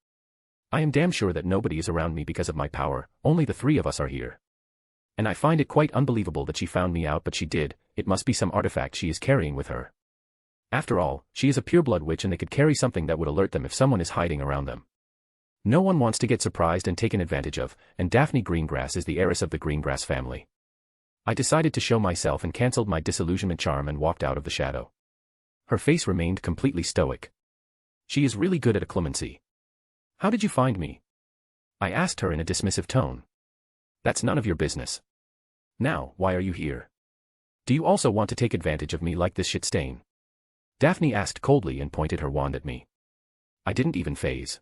S2: I am damn sure that nobody is around me because of my power, only the 3 of us are here. And I find it quite unbelievable that she found me out, but she did. It must be some artifact she is carrying with her. After all, she is a pureblood witch and they could carry something that would alert them if someone is hiding around them. No one wants to get surprised and taken advantage of, and Daphne Greengrass is the heiress of the Greengrass family. I decided to show myself and cancelled my disillusionment charm and walked out of the shadow. Her face remained completely stoic. She is really good at occlumency. How did you find me? I asked her in a dismissive tone. That's none of your business. Now, why are you here? Do you also want to take advantage of me like this shit stain? Daphne asked coldly and pointed her wand at me. I didn't even faze.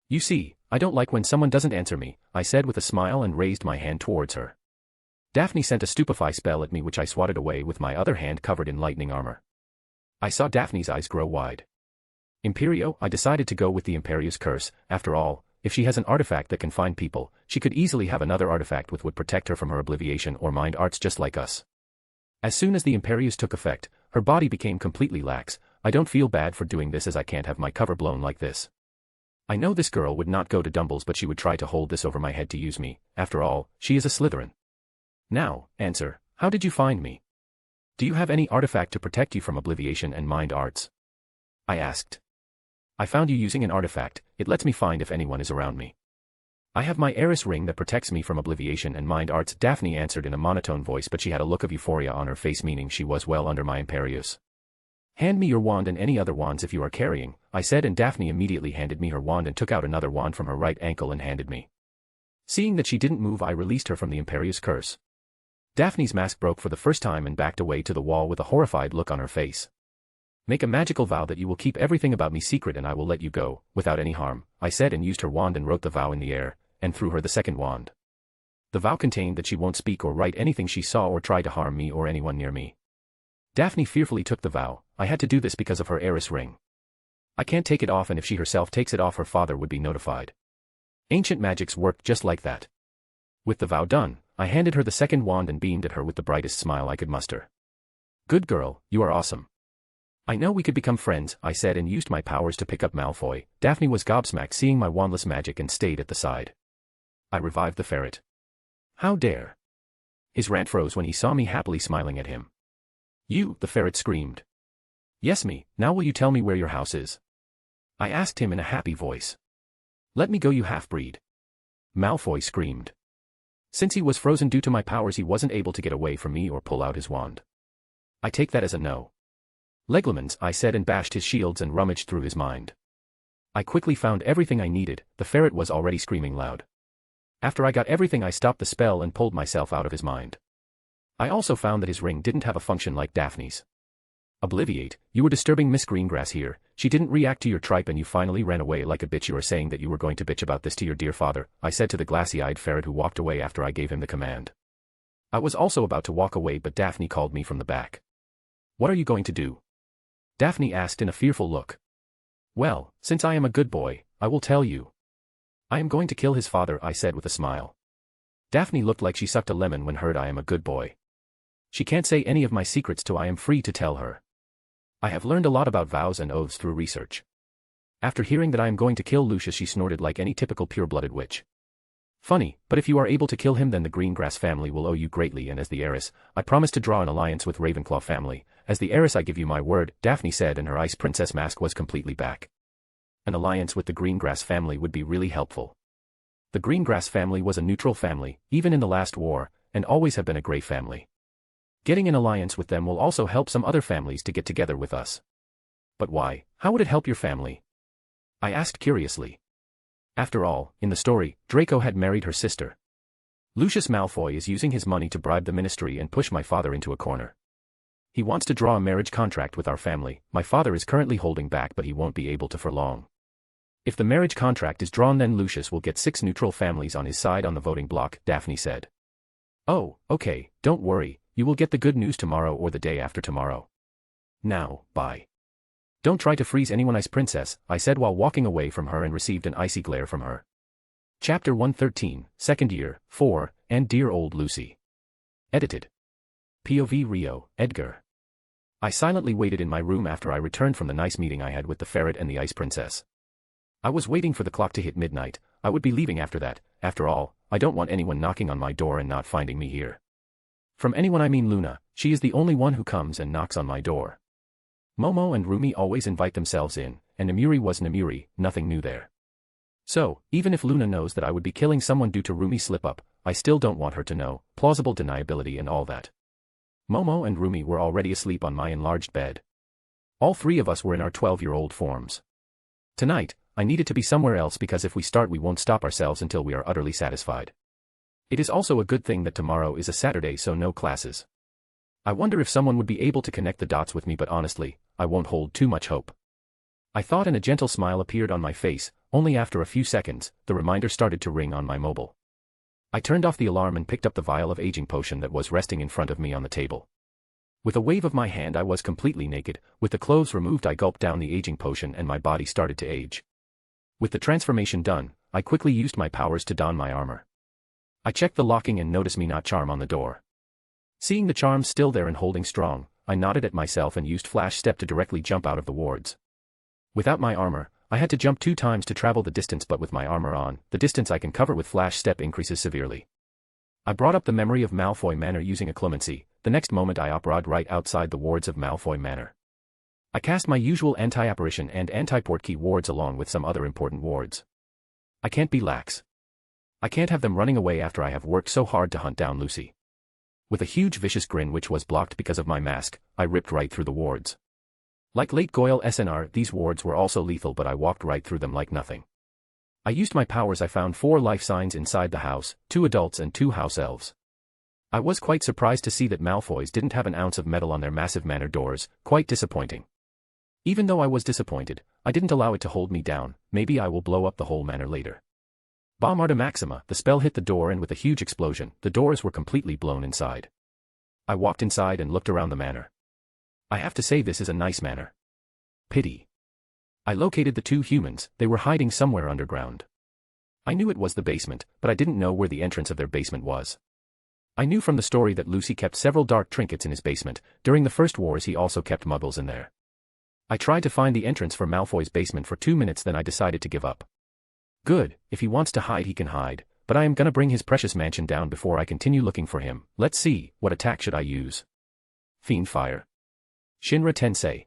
S2: You see, I don't like when someone doesn't answer me, I said with a smile and raised my hand towards her. Daphne sent a stupefy spell at me, which I swatted away with my other hand covered in lightning armor. I saw Daphne's eyes grow wide. Imperio, I decided to go with the Imperio's curse. After all, if she has an artifact that can find people, she could easily have another artifact which would protect her from her obliviation or mind arts just like us. As soon as the Imperio's took effect, her body became completely lax. I don't feel bad for doing this as I can't have my cover blown like this. I know this girl would not go to Dumbles, but she would try to hold this over my head to use me. After all, she is a Slytherin. Now, answer, how did you find me? Do you have any artifact to protect you from obliviation and mind arts? I asked. I found you using an artifact. It lets me find if anyone is around me. I have my heiress ring that protects me from obliviation and mind arts, Daphne answered in a monotone voice, but she had a look of euphoria on her face, meaning she was well under my Imperius. Hand me your wand and any other wands if you are carrying, I said, and Daphne immediately handed me her wand and took out another wand from her right ankle and handed me. Seeing that she didn't move, I released her from the Imperius curse. Daphne's mask broke for the first time and backed away to the wall with a horrified look on her face. Make a magical vow that you will keep everything about me secret and I will let you go, without any harm, I said, and used her wand and wrote the vow in the air, and threw her the second wand. The vow contained that she won't speak or write anything she saw or try to harm me or anyone near me. Daphne fearfully took the vow. I had to do this because of her heiress ring. I can't take it off, and if she herself takes it off, her father would be notified. Ancient magics worked just like that. With the vow done, I handed her the second wand and beamed at her with the brightest smile I could muster. Good girl, you are awesome. I know we could become friends, I said, and used my powers to pick up Malfoy. Daphne was gobsmacked seeing my wandless magic and stayed at the side. I revived the ferret. How dare! His rant froze when he saw me happily smiling at him. You, the ferret screamed. Yes, me. Now will you tell me where your house is? I asked him in a happy voice. Let me go, you half-breed. Malfoy screamed. Since he was frozen due to my powers, he wasn't able to get away from me or pull out his wand. I take that as a no. Leglemans, I said, and bashed his shields and rummaged through his mind. I quickly found everything I needed. The ferret was already screaming loud. After I got everything, I stopped the spell and pulled myself out of his mind. I also found that his ring didn't have a function like Daphne's. Obliviate, you were disturbing Miss Greengrass here. She didn't react to your tripe and you finally ran away like a bitch. You were saying that you were going to bitch about this to your dear father, I said to the glassy-eyed ferret, who walked away after I gave him the command. I was also about to walk away, but Daphne called me from the back. What are you going to do? Daphne asked in a fearful look. Well, since I am a good boy, I will tell you. I am going to kill his father, I said with a smile. Daphne looked like she sucked a lemon when heard I am a good boy. She can't say any of my secrets till I am free to tell her. I have learned a lot about vows and oaths through research. After hearing that I am going to kill Lucius, she snorted like any typical pure-blooded witch. Funny, but if you are able to kill him, then the Greengrass family will owe you greatly, and as the heiress, I promise to draw an alliance with Ravenclaw family. As the heiress, I give you my word, Daphne said, and her ice princess mask was completely back. An alliance with the Greengrass family would be really helpful. The Greengrass family was a neutral family, even in the last war, and always have been a great family. Getting an alliance with them will also help some other families to get together with us. But why? How would it help your family? I asked curiously. After all, in the story, Draco had married her sister. Lucius Malfoy is using his money to bribe the ministry and push my father into a corner. He wants to draw a marriage contract with our family. My father is currently holding back, but he won't be able to for long. If the marriage contract is drawn, then Lucius will get 6 neutral families on his side on the voting block, Daphne said. Oh, okay, don't worry, you will get the good news tomorrow or the day after tomorrow. Now, bye. Don't try to freeze anyone, Ice Princess, I said while walking away from her and received an icy glare from her. Chapter 113, Second Year, 4, and Dear Old Lucy. Edited. POV Rio, Edgar. I silently waited in my room after I returned from the nice meeting I had with the ferret and the Ice Princess. I was waiting for the clock to hit midnight. I would be leaving after that. After all, I don't want anyone knocking on my door and not finding me here. From anyone I mean Luna. She is the only one who comes and knocks on my door. Momo and Rumi always invite themselves in, and Namiri was Namiri, nothing new there. So, even if Luna knows that I would be killing someone due to Rumi's slip-up, I still don't want her to know, plausible deniability and all that. Momo and Rumi were already asleep on my enlarged bed. All 3 of us were in our 12-year-old forms. Tonight, I needed to be somewhere else because if we start we won't stop ourselves until we are utterly satisfied. It is also a good thing that tomorrow is a Saturday, so no classes. I wonder if someone would be able to connect the dots with me, but honestly, I won't hold too much hope. I thought, and a gentle smile appeared on my face. Only after a few seconds, the reminder started to ring on my mobile. I turned off the alarm and picked up the vial of aging potion that was resting in front of me on the table. With a wave of my hand, I was completely naked. With the clothes removed, I gulped down the aging potion and my body started to age. With the transformation done, I quickly used my powers to don my armor. I checked the locking and noticed me not charm on the door. Seeing the charm still there and holding strong, I nodded at myself and used Flash Step to directly jump out of the wards. Without my armor, I had to jump 2 times to travel the distance, but with my armor on, the distance I can cover with Flash Step increases severely. I brought up the memory of Malfoy Manor using a clemency. The next moment I operad right outside the wards of Malfoy Manor. I cast my usual anti-apparition and anti-portkey wards along with some other important wards. I can't be lax. I can't have them running away after I have worked so hard to hunt down Lucy. With a huge vicious grin which was blocked because of my mask, I ripped right through the wards. Like late Goyle SNR, these wards were also lethal, but I walked right through them like nothing. I used my powers. I found 4 life signs inside the house, 2 adults and 2 house elves. I was quite surprised to see that Malfoys didn't have an ounce of metal on their massive manor doors, quite disappointing. Even though I was disappointed, I didn't allow it to hold me down. Maybe I will blow up the whole manor later. Bombarda Maxima, the spell hit the door and with a huge explosion, the doors were completely blown inside. I walked inside and looked around the manor. I have to say, this is a nice manor. Pity. I located the 2 humans. They were hiding somewhere underground. I knew it was the basement, but I didn't know where the entrance of their basement was. I knew from the story that Lucy kept several dark trinkets in his basement. During the First Wars he also kept muggles in there. I tried to find the entrance for Malfoy's basement for 2 minutes, then I decided to give up. Good, if he wants to hide he can hide, but I am gonna bring his precious mansion down before I continue looking for him. Let's see, what attack should I use? Fiend Fire. Shinra Tensei.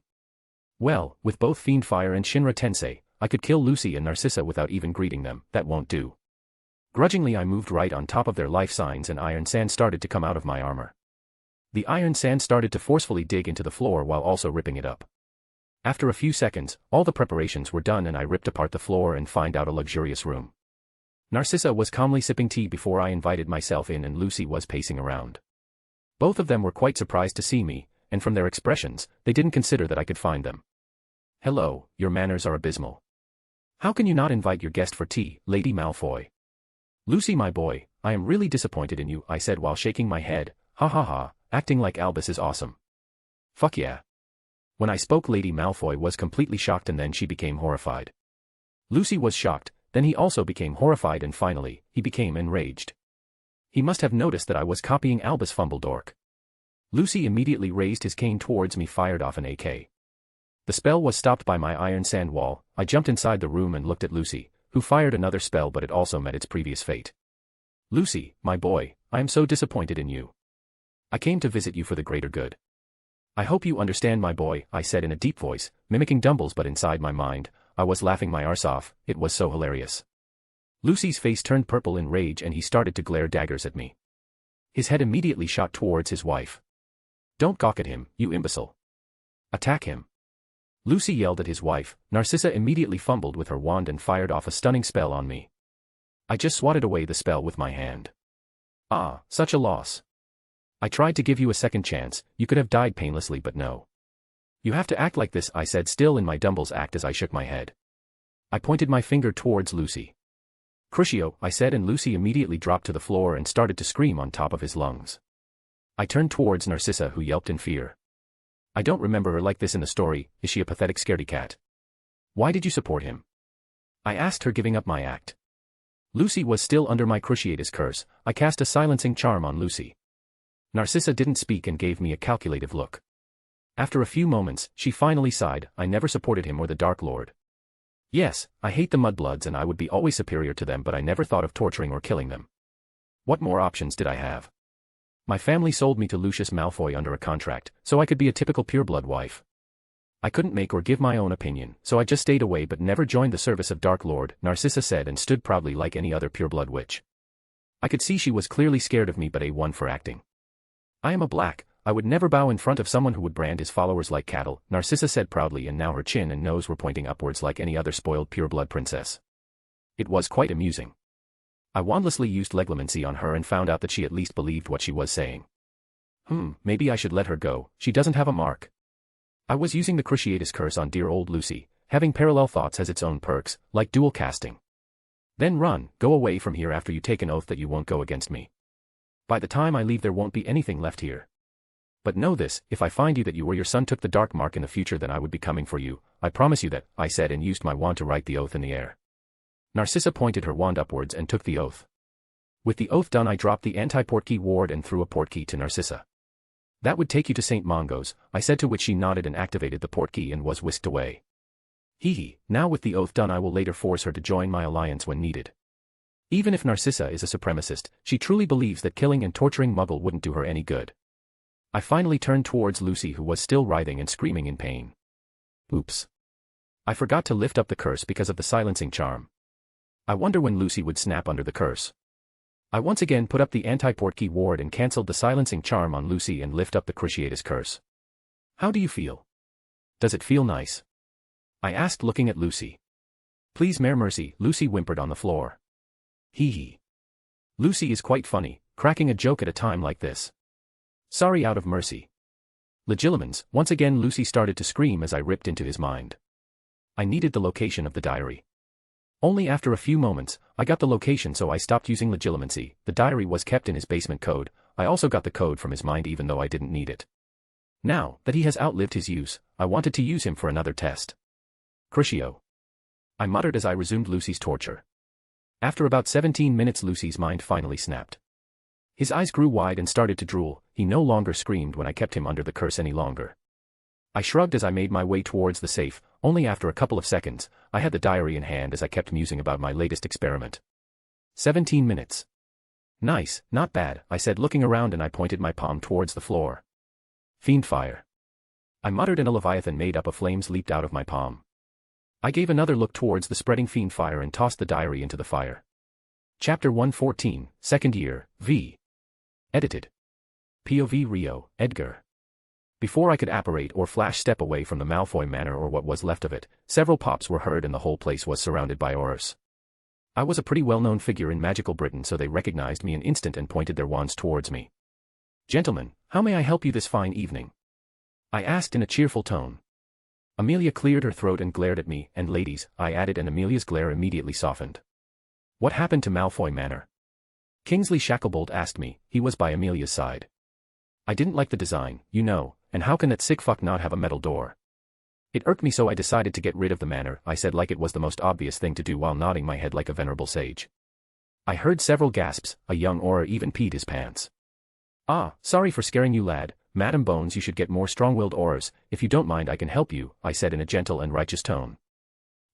S2: Well, with both Fiend Fire and Shinra Tensei, I could kill Lucy and Narcissa without even greeting them. That won't do. Grudgingly I moved right on top of their life signs and iron sand started to come out of my armor. The iron sand started to forcefully dig into the floor while also ripping it up. After a few seconds, all the preparations were done and I ripped apart the floor and found out a luxurious room. Narcissa was calmly sipping tea before I invited myself in, and Lucy was pacing around. Both of them were quite surprised to see me, and from their expressions, they didn't consider that I could find them. Hello, your manners are abysmal. How can you not invite your guest for tea, Lady Malfoy? Lucy, my boy, I am really disappointed in you, I said while shaking my head. Ha ha ha, acting like Albus is awesome. Fuck yeah. When I spoke, Lady Malfoy was completely shocked and then she became horrified. Lucy was shocked, then he also became horrified and finally, he became enraged. He must have noticed that I was copying Albus Fumbledork. Lucy immediately raised his cane towards me, fired off an AK. The spell was stopped by my iron sand wall. I jumped inside the room and looked at Lucy, who fired another spell, but it also met its previous fate. Lucy, my boy, I am so disappointed in you. I came to visit you for the greater good. I hope you understand, my boy, I said in a deep voice, mimicking Dumble's, but inside my mind, I was laughing my arse off. It was so hilarious. Lucy's face turned purple in rage and he started to glare daggers at me. His head immediately shot towards his wife. Don't gawk at him, you imbecile. Attack him. Lucy yelled at his wife. Narcissa immediately fumbled with her wand and fired off a stunning spell on me. I just swatted away the spell with my hand. Ah, such a loss. I tried to give you a second chance, you could have died painlessly, but no. You have to act like this, I said, still in my Dumble's act, as I shook my head. I pointed my finger towards Lucy. Crucio, I said, and Lucy immediately dropped to the floor and started to scream on top of his lungs. I turned towards Narcissa, who yelped in fear. I don't remember her like this in the story. Is she a pathetic scaredy cat? Why did you support him? I asked her, giving up my act. Lucy was still under my Cruciatus curse. I cast a silencing charm on Lucy. Narcissa didn't speak and gave me a calculative look. After a few moments, she finally sighed. I never supported him or the Dark Lord. Yes, I hate the Mudbloods and I would be always superior to them, but I never thought of torturing or killing them. What more options did I have? My family sold me to Lucius Malfoy under a contract, so I could be a typical pureblood wife. I couldn't make or give my own opinion, so I just stayed away but never joined the service of Dark Lord, Narcissa said, and stood proudly like any other pureblood witch. I could see she was clearly scared of me, but A1 for acting. I am a black. I would never bow in front of someone who would brand his followers like cattle, Narcissa said proudly, and now her chin and nose were pointing upwards like any other spoiled pureblood princess. It was quite amusing. I wandlessly used legilimency on her and found out that she at least believed what she was saying. Maybe I should let her go, she doesn't have a mark. I was using the Cruciatus curse on dear old Lucy. Having parallel thoughts has its own perks, like dual casting. Then run, go away from here after you take an oath that you won't go against me. By the time I leave there won't be anything left here. But know this, if I find you that you or your son took the dark mark in the future, then I would be coming for you. I promise you that, I said, and used my wand to write the oath in the air. Narcissa pointed her wand upwards and took the oath. With the oath done, I dropped the anti-portkey ward and threw a portkey to Narcissa. That would take you to St. Mungo's, I said, to which she nodded and activated the portkey and was whisked away. Hee. Now with the oath done, I will later force her to join my alliance when needed. Even if Narcissa is a supremacist, she truly believes that killing and torturing Muggle wouldn't do her any good. I finally turned towards Lucy, who was still writhing and screaming in pain. Oops. I forgot to lift up the curse because of the silencing charm. I wonder when Lucy would snap under the curse. I once again put up the anti-portkey ward and cancelled the silencing charm on Lucy and lift up the Cruciatus curse. How do you feel? Does it feel nice? I asked, looking at Lucy. Please, Mare Mercy, Lucy whimpered on the floor. Hee. Lucy is quite funny, cracking a joke at a time like this. Sorry, out of mercy. Legilimens, once again Lucy started to scream as I ripped into his mind. I needed the location of the diary. Only after a few moments, I got the location, so I stopped using legilimency. The diary was kept in his basement code. I also got the code from his mind even though I didn't need it. Now that he has outlived his use, I wanted to use him for another test. Crucio. I muttered as I resumed Lucy's torture. After about 17 minutes, Lucy's mind finally snapped. His eyes grew wide and started to drool. He no longer screamed when I kept him under the curse any longer. I shrugged as I made my way towards the safe. Only after a couple of seconds, I had the diary in hand as I kept musing about my latest experiment. 17 minutes. Nice, not bad, I said, looking around, and I pointed my palm towards the floor. Fiend fire. I muttered, and a Leviathan made up of flames leaped out of my palm. I gave another look towards the spreading fiend fire and tossed the diary into the fire. Chapter 114, Second Year, V. Edited. POV Rio, Edgar. Before I could apparate or flash step away from the Malfoy Manor or what was left of it, several pops were heard and the whole place was surrounded by aurors. I was a pretty well-known figure in magical Britain, so they recognized me in an instant and pointed their wands towards me. Gentlemen, how may I help you this fine evening? I asked in a cheerful tone. Amelia cleared her throat and glared at me, and ladies, I added, and Amelia's glare immediately softened. What happened to Malfoy Manor? Kingsley Shacklebolt asked me. He was by Amelia's side. I didn't like the design, you know, and how can that sick fuck not have a metal door? It irked me, so I decided to get rid of the manor, I said like it was the most obvious thing to do while nodding my head like a venerable sage. I heard several gasps, a young Auror even peed his pants. "Ah, sorry for scaring you, lad. Madam Bones, you should get more strong-willed Aurors. If you don't mind, I can help you," I said in a gentle and righteous tone.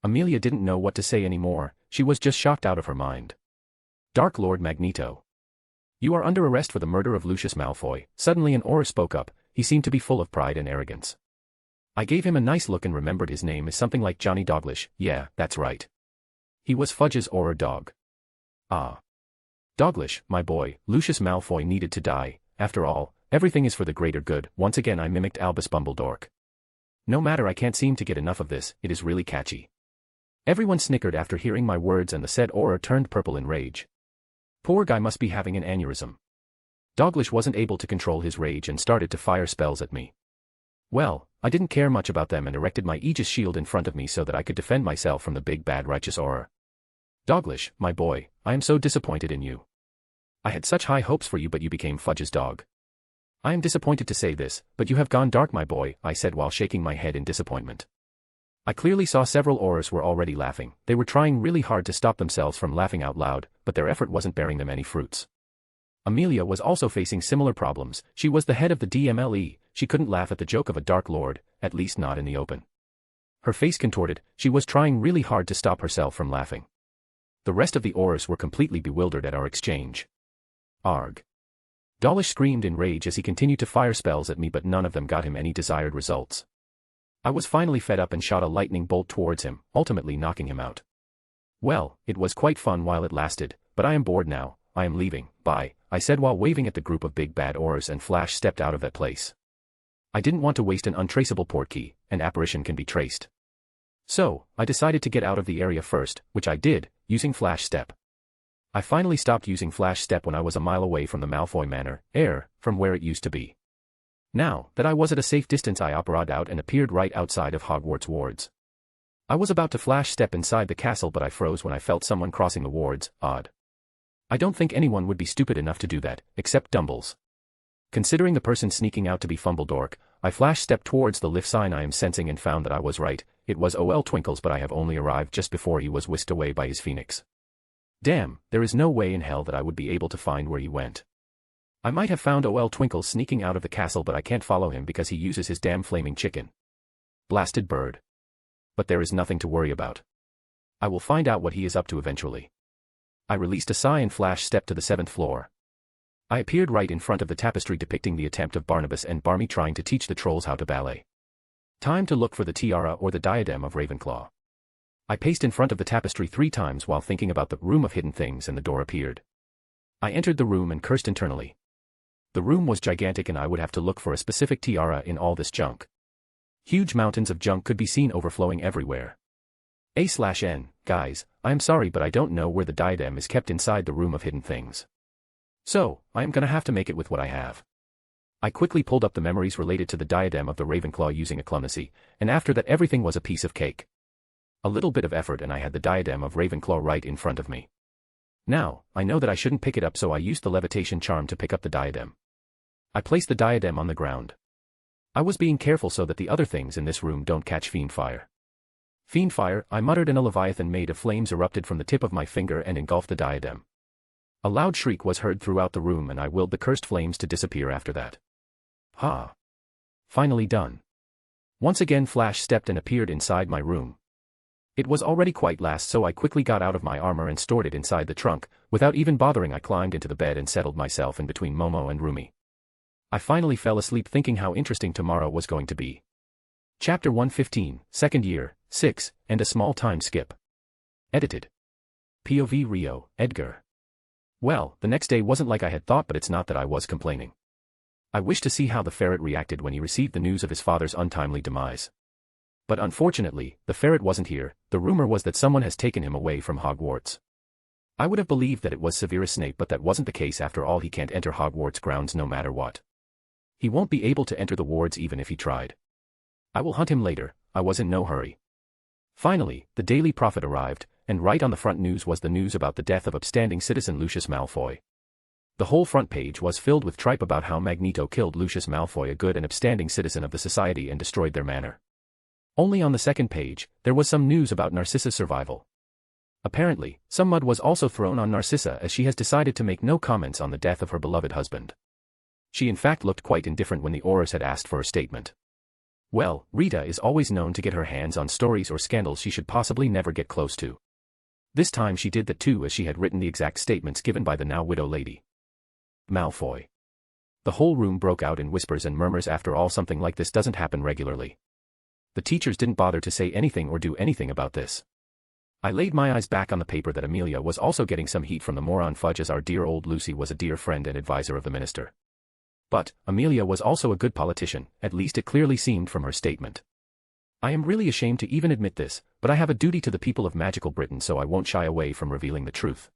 S2: Amelia didn't know what to say anymore, she was just shocked out of her mind. "Dark Lord Magneto. You are under arrest for the murder of Lucius Malfoy." Suddenly an Auror spoke up. He seemed to be full of pride and arrogance. I gave him a nice look and remembered his name is something like Johnny Doglish. Yeah, that's right. He was Fudge's Auror dog. "Ah. Doglish, my boy, Lucius Malfoy needed to die. After all, everything is for the greater good." Once again I mimicked Albus Dumbledore. No matter, I can't seem to get enough of this, it is really catchy. Everyone snickered after hearing my words and the said Auror turned purple in rage. Poor guy must be having an aneurysm. Doglish wasn't able to control his rage and started to fire spells at me. Well, I didn't care much about them and erected my Aegis shield in front of me so that I could defend myself from the big bad righteous Auror. "Doglish, my boy, I am so disappointed in you. I had such high hopes for you, but you became Fudge's dog. I am disappointed to say this, but you have gone dark, my boy," I said while shaking my head in disappointment. I clearly saw several Aurors were already laughing. They were trying really hard to stop themselves from laughing out loud, but their effort wasn't bearing them any fruits. Amelia was also facing similar problems. She was the head of the DMLE, she couldn't laugh at the joke of a Dark Lord, at least not in the open. Her face contorted, she was trying really hard to stop herself from laughing. The rest of the Aurors were completely bewildered at our exchange. Arg. Dawlish screamed in rage as he continued to fire spells at me, but none of them got him any desired results. I was finally fed up and shot a lightning bolt towards him, ultimately knocking him out. Well, it was quite fun while it lasted, but I am bored now. I am leaving, bye, I said while waving at the group of big bad Aurors, and Flash stepped out of that place. I didn't want to waste an untraceable portkey. An apparition can be traced. So, I decided to get out of the area first, which I did, using Flash Step. I finally stopped using Flash Step when I was a mile away from the Malfoy Manor, from where it used to be. Now that I was at a safe distance, I operated out and appeared right outside of Hogwarts wards. I was about to Flash Step inside the castle, but I froze when I felt someone crossing the wards. Odd. I don't think anyone would be stupid enough to do that, except Dumbles. Considering the person sneaking out to be Fumbledork, I Flash stepped towards the lift sign I am sensing and found that I was right. It was OL Twinkles, but I have only arrived just before he was whisked away by his phoenix. Damn, there is no way in hell that I would be able to find where he went. I might have found OL Twinkles sneaking out of the castle, but I can't follow him because he uses his damn flaming chicken. Blasted bird. But there is nothing to worry about. I will find out what he is up to eventually. I released a sigh and Flash stepped to the 7th floor. I appeared right in front of the tapestry depicting the attempt of Barnabas and Barmy trying to teach the trolls how to ballet. Time to look for the tiara or the diadem of Ravenclaw. I paced in front of the tapestry 3 times while thinking about the room of hidden things, and the door appeared. I entered the room and cursed internally. The room was gigantic and I would have to look for a specific tiara in all this junk. Huge mountains of junk could be seen overflowing everywhere. A/N, guys, I am sorry but I don't know where the diadem is kept inside the room of hidden things. So, I am gonna have to make it with what I have. I quickly pulled up the memories related to the diadem of the Ravenclaw using acclimacy, and after that everything was a piece of cake. A little bit of effort and I had the diadem of Ravenclaw right in front of me. Now, I know that I shouldn't pick it up, so I used the levitation charm to pick up the diadem. I placed the diadem on the ground. I was being careful so that the other things in this room don't catch fiend fire. Fiend fire, I muttered, and a Leviathan made of flames erupted from the tip of my finger and engulfed the diadem. A loud shriek was heard throughout the room and I willed the cursed flames to disappear after that. Ha! Finally done. Once again Flash stepped and appeared inside my room. It was already quite last, so I quickly got out of my armor and stored it inside the trunk. Without even bothering, I climbed into the bed and settled myself in between Momo and Rumi. I finally fell asleep thinking how interesting tomorrow was going to be. Chapter 115, Second Year, 6, and a Small Time Skip. Edited. POV Rio, Edgar. Well, the next day wasn't like I had thought, but it's not that I was complaining. I wished to see how the ferret reacted when he received the news of his father's untimely demise. But unfortunately, the ferret wasn't here. The rumor was that someone has taken him away from Hogwarts. I would have believed that it was Severus Snape, but that wasn't the case. After all, he can't enter Hogwarts grounds no matter what. He won't be able to enter the wards even if he tried. I will hunt him later. I was in no hurry. Finally, the Daily Prophet arrived, and right on the front news was the news about the death of upstanding citizen Lucius Malfoy. The whole front page was filled with tripe about how Magneto killed Lucius Malfoy, a good and upstanding citizen of the society, and destroyed their manor. Only on the second page, there was some news about Narcissa's survival. Apparently, some mud was also thrown on Narcissa as she has decided to make no comments on the death of her beloved husband. She in fact looked quite indifferent when the Aurors had asked for a statement. Well, Rita is always known to get her hands on stories or scandals she should possibly never get close to. This time she did that too, as she had written the exact statements given by the now widow lady. Malfoy. The whole room broke out in whispers and murmurs. After all, something like this doesn't happen regularly. The teachers didn't bother to say anything or do anything about this. I laid my eyes back on the paper that Amelia was also getting some heat from the moron Fudge, as our dear old Lucy was a dear friend and advisor of the minister. But Amelia was also a good politician, at least it clearly seemed from her statement. I am really ashamed to even admit this, but I have a duty to the people of magical Britain, so I won't shy away from revealing the truth.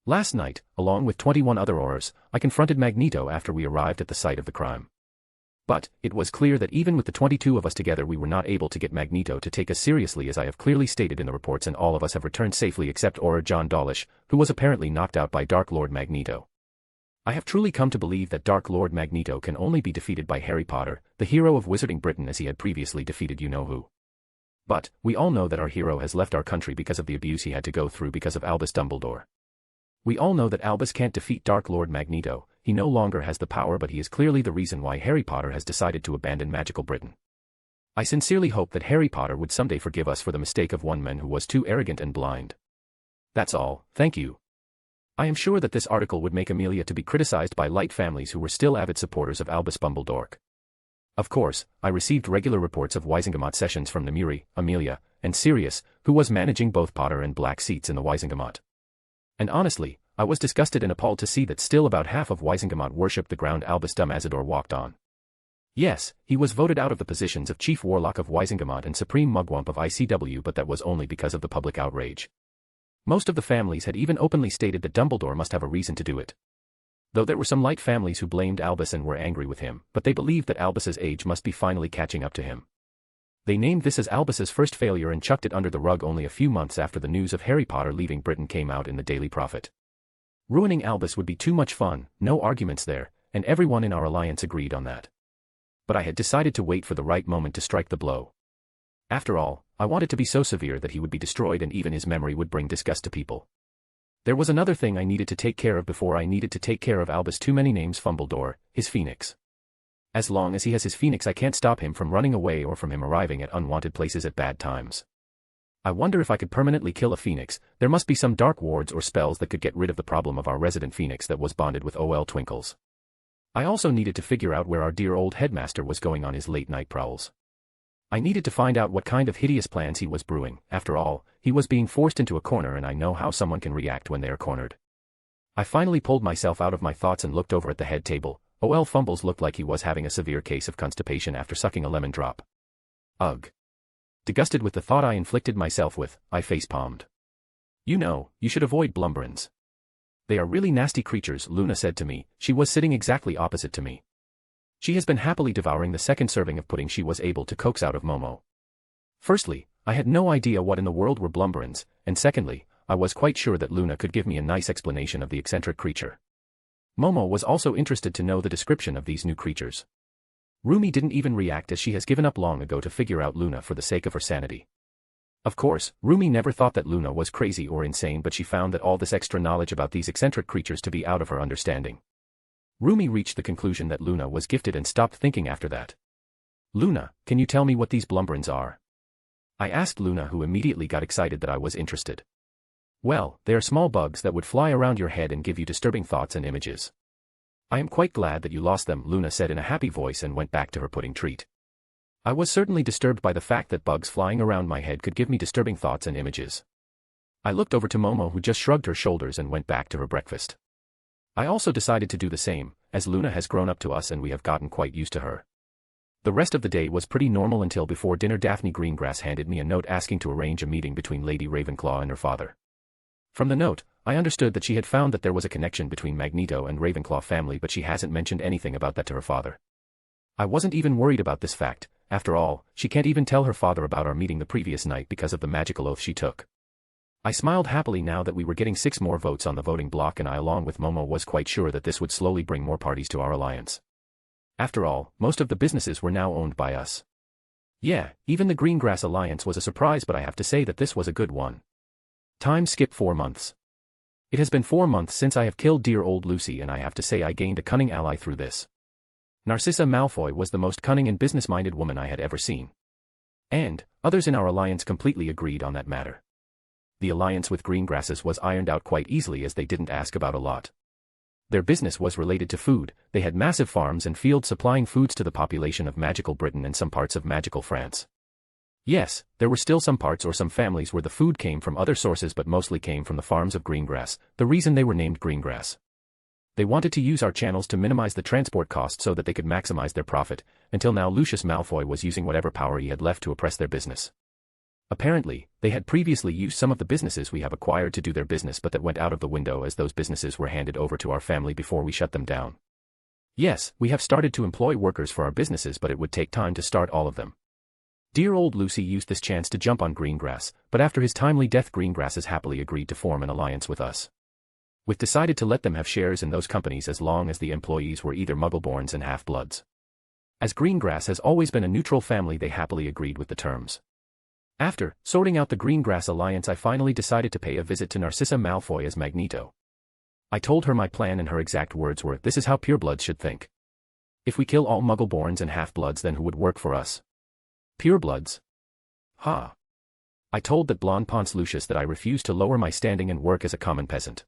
S2: Last night, along with 21 other Aurors, I confronted Magneto after we arrived at the site of the crime. But it was clear that even with the 22 of us together, we were not able to get Magneto to take us seriously, as I have clearly stated in the reports, and all of us have returned safely except Auror John Dawlish, who was apparently knocked out by Dark Lord Magneto. I have truly come to believe that Dark Lord Magneto can only be defeated by Harry Potter, the hero of Wizarding Britain, as he had previously defeated you-know-who. But we all know that our hero has left our country because of the abuse he had to go through because of Albus Dumbledore. We all know that Albus can't defeat Dark Lord Magneto. He no longer has the power, but he is clearly the reason why Harry Potter has decided to abandon magical Britain. I sincerely hope that Harry Potter would someday forgive us for the mistake of one man who was too arrogant and blind. That's all, thank you. I am sure that this article would make Amelia to be criticized by light families who were still avid supporters of Albus Dumbledore. Of course, I received regular reports of Wisengamot sessions from Nemuri, Amelia, and Sirius, who was managing both Potter and Black seats in the Wisengamot. And honestly, I was disgusted and appalled to see that still about half of Wisengamot worshipped the ground Albus Dumbledore walked on. Yes, he was voted out of the positions of Chief Warlock of Wisengamot and Supreme Mugwump of ICW, but that was only because of the public outrage. Most of the families had even openly stated that Dumbledore must have a reason to do it. Though there were some light families who blamed Albus and were angry with him, but they believed that Albus's age must be finally catching up to him. They named this as Albus's first failure and chucked it under the rug only a few months after the news of Harry Potter leaving Britain came out in the Daily Prophet. Ruining Albus would be too much fun, no arguments there, and everyone in our alliance agreed on that. But I had decided to wait for the right moment to strike the blow. After all, I wanted to be so severe that he would be destroyed and even his memory would bring disgust to people. There was another thing I needed to take care of before I needed to take care of Albus. Too many names. Fumbledore, his phoenix. As long as he has his phoenix, I can't stop him from running away or from him arriving at unwanted places at bad times. I wonder if I could permanently kill a phoenix. There must be some dark wards or spells that could get rid of the problem of our resident phoenix that was bonded with OL Twinkles. I also needed to figure out where our dear old headmaster was going on his late night prowls. I needed to find out what kind of hideous plans he was brewing. After all, he was being forced into a corner, and I know how someone can react when they are cornered. I finally pulled myself out of my thoughts and looked over at the head table. OL Fumbles looked like he was having a severe case of constipation after sucking a lemon drop. Ugh. Disgusted with the thought I inflicted myself with, I face-palmed. You know, you should avoid Blumberins. They are really nasty creatures, Luna said to me. She was sitting exactly opposite to me. She has been happily devouring the second serving of pudding she was able to coax out of Momo. Firstly, I had no idea what in the world were Blumberins, and secondly, I was quite sure that Luna could give me a nice explanation of the eccentric creature. Momo was also interested to know the description of these new creatures. Rumi didn't even react, as she has given up long ago to figure out Luna for the sake of her sanity. Of course, Rumi never thought that Luna was crazy or insane, but she found that all this extra knowledge about these eccentric creatures to be out of her understanding. Rumi reached the conclusion that Luna was gifted and stopped thinking after that. Luna, can you tell me what these Blumberins are? I asked Luna, who immediately got excited that I was interested. Well, they are small bugs that would fly around your head and give you disturbing thoughts and images. I am quite glad that you lost them, Luna said in a happy voice and went back to her pudding treat. I was certainly disturbed by the fact that bugs flying around my head could give me disturbing thoughts and images. I looked over to Momo, who just shrugged her shoulders and went back to her breakfast. I also decided to do the same, as Luna has grown up to us and we have gotten quite used to her. The rest of the day was pretty normal until before dinner Daphne Greengrass handed me a note asking to arrange a meeting between Lady Ravenclaw and her father. From the note, I understood that she had found that there was a connection between Magneto and Ravenclaw family, but she hasn't mentioned anything about that to her father. I wasn't even worried about this fact. After all, she can't even tell her father about our meeting the previous night because of the magical oath she took. I smiled happily now that we were getting 6 more votes on the voting block, and I, along with Momo, was quite sure that this would slowly bring more parties to our alliance. After all, most of the businesses were now owned by us. Yeah, even the Greengrass Alliance was a surprise, but I have to say that this was a good one. Time skip 4 months. It has been 4 months since I have killed dear old Lucy, and I have to say I gained a cunning ally through this. Narcissa Malfoy was the most cunning and business-minded woman I had ever seen. And others in our alliance completely agreed on that matter. The alliance with Greengrasses was ironed out quite easily, as they didn't ask about a lot. Their business was related to food. They had massive farms and fields supplying foods to the population of magical Britain and some parts of magical France. Yes, there were still some parts or some families where the food came from other sources, but mostly came from the farms of Greengrass, the reason they were named Greengrass. They wanted to use our channels to minimize the transport cost so that they could maximize their profit. Until now, Lucius Malfoy was using whatever power he had left to oppress their business. Apparently, they had previously used some of the businesses we have acquired to do their business, but that went out of the window as those businesses were handed over to our family before we shut them down. Yes, we have started to employ workers for our businesses, but it would take time to start all of them. Dear old Lucy used this chance to jump on Greengrass, but after his timely death, Greengrasses happily agreed to form an alliance with us. We decided to let them have shares in those companies as long as the employees were either Muggleborns and half-bloods. As Greengrass has always been a neutral family, they happily agreed with the terms. After sorting out the Greengrass Alliance, I finally decided to pay a visit to Narcissa Malfoy as Magneto. I told her my plan, and her exact words were, "This is how purebloods should think. If we kill all Muggleborns and half-bloods, then who would work for us? Purebloods? Ha! I told that blonde Ponce Lucius that I refused to lower my standing and work as a common peasant.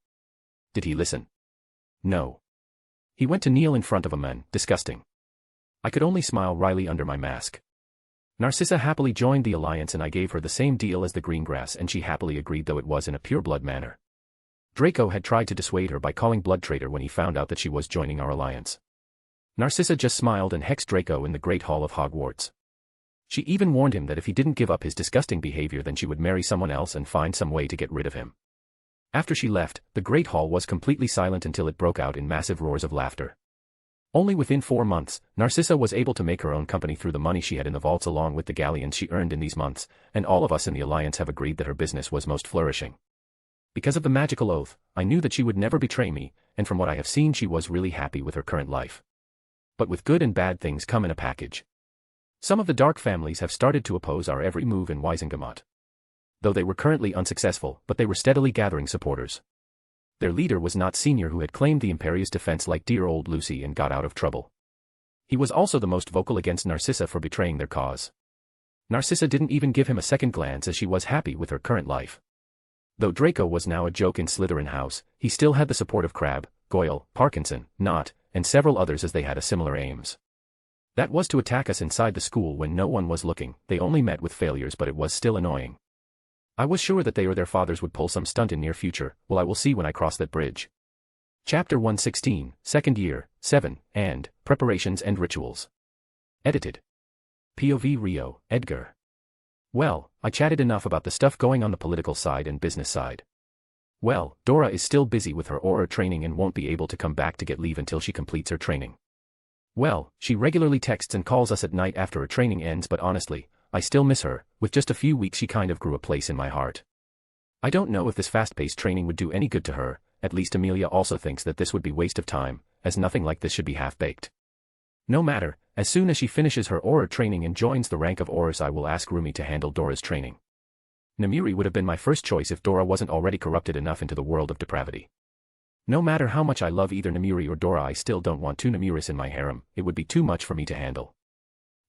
S2: Did he listen? No. He went to kneel in front of a man, disgusting. I could only smile wryly under my mask. Narcissa happily joined the alliance, and I gave her the same deal as the Greengrass, and she happily agreed, though it was in a pureblood manner. Draco had tried to dissuade her by calling blood traitor when he found out that she was joining our alliance. Narcissa just smiled and hexed Draco in the Great Hall of Hogwarts. She even warned him that if he didn't give up his disgusting behavior, then she would marry someone else and find some way to get rid of him. After she left, the Great Hall was completely silent until it broke out in massive roars of laughter. Only within 4 months, Narcissa was able to make her own company through the money she had in the vaults along with the galleons she earned in these months, and all of us in the alliance have agreed that her business was most flourishing. Because of the magical oath, I knew that she would never betray me, and from what I have seen, she was really happy with her current life. But with good and bad things come in a package. Some of the dark families have started to oppose our every move in Wizengamot. Though they were currently unsuccessful, but they were steadily gathering supporters. Their leader was not Senior, who had claimed the Imperious defense like dear old Lucy and got out of trouble. He was also the most vocal against Narcissa for betraying their cause. Narcissa didn't even give him a second glance, as she was happy with her current life. Though Draco was now a joke in Slytherin House, he still had the support of Crabbe, Goyle, Parkinson, Knott, and several others, as they had a similar aims. That was to attack us inside the school when no one was looking. They only met with failures, but it was still annoying. I was sure that they or their fathers would pull some stunt in near future. Well, I will see when I cross that bridge. Chapter 116, Second Year, 7, and Preparations and Rituals. Edited. POV Rio, Edgar. Well, I chatted enough about the stuff going on the political side and business side. Well, Dora is still busy with her Auror training and won't be able to come back to get leave until she completes her training. Well, she regularly texts and calls us at night after her training ends, but honestly, I still miss her. With just a few weeks, she kind of grew a place in my heart. I don't know if this fast-paced training would do any good to her. At least Amelia also thinks that this would be waste of time, as nothing like this should be half-baked. No matter, as soon as she finishes her Auror training and joins the rank of Aurors, I will ask Rumi to handle Dora's training. Namiri would have been my first choice if Dora wasn't already corrupted enough into the world of depravity. No matter how much I love either Namiri or Dora, I still don't want 2 Namiris in my harem. It would be too much for me to handle.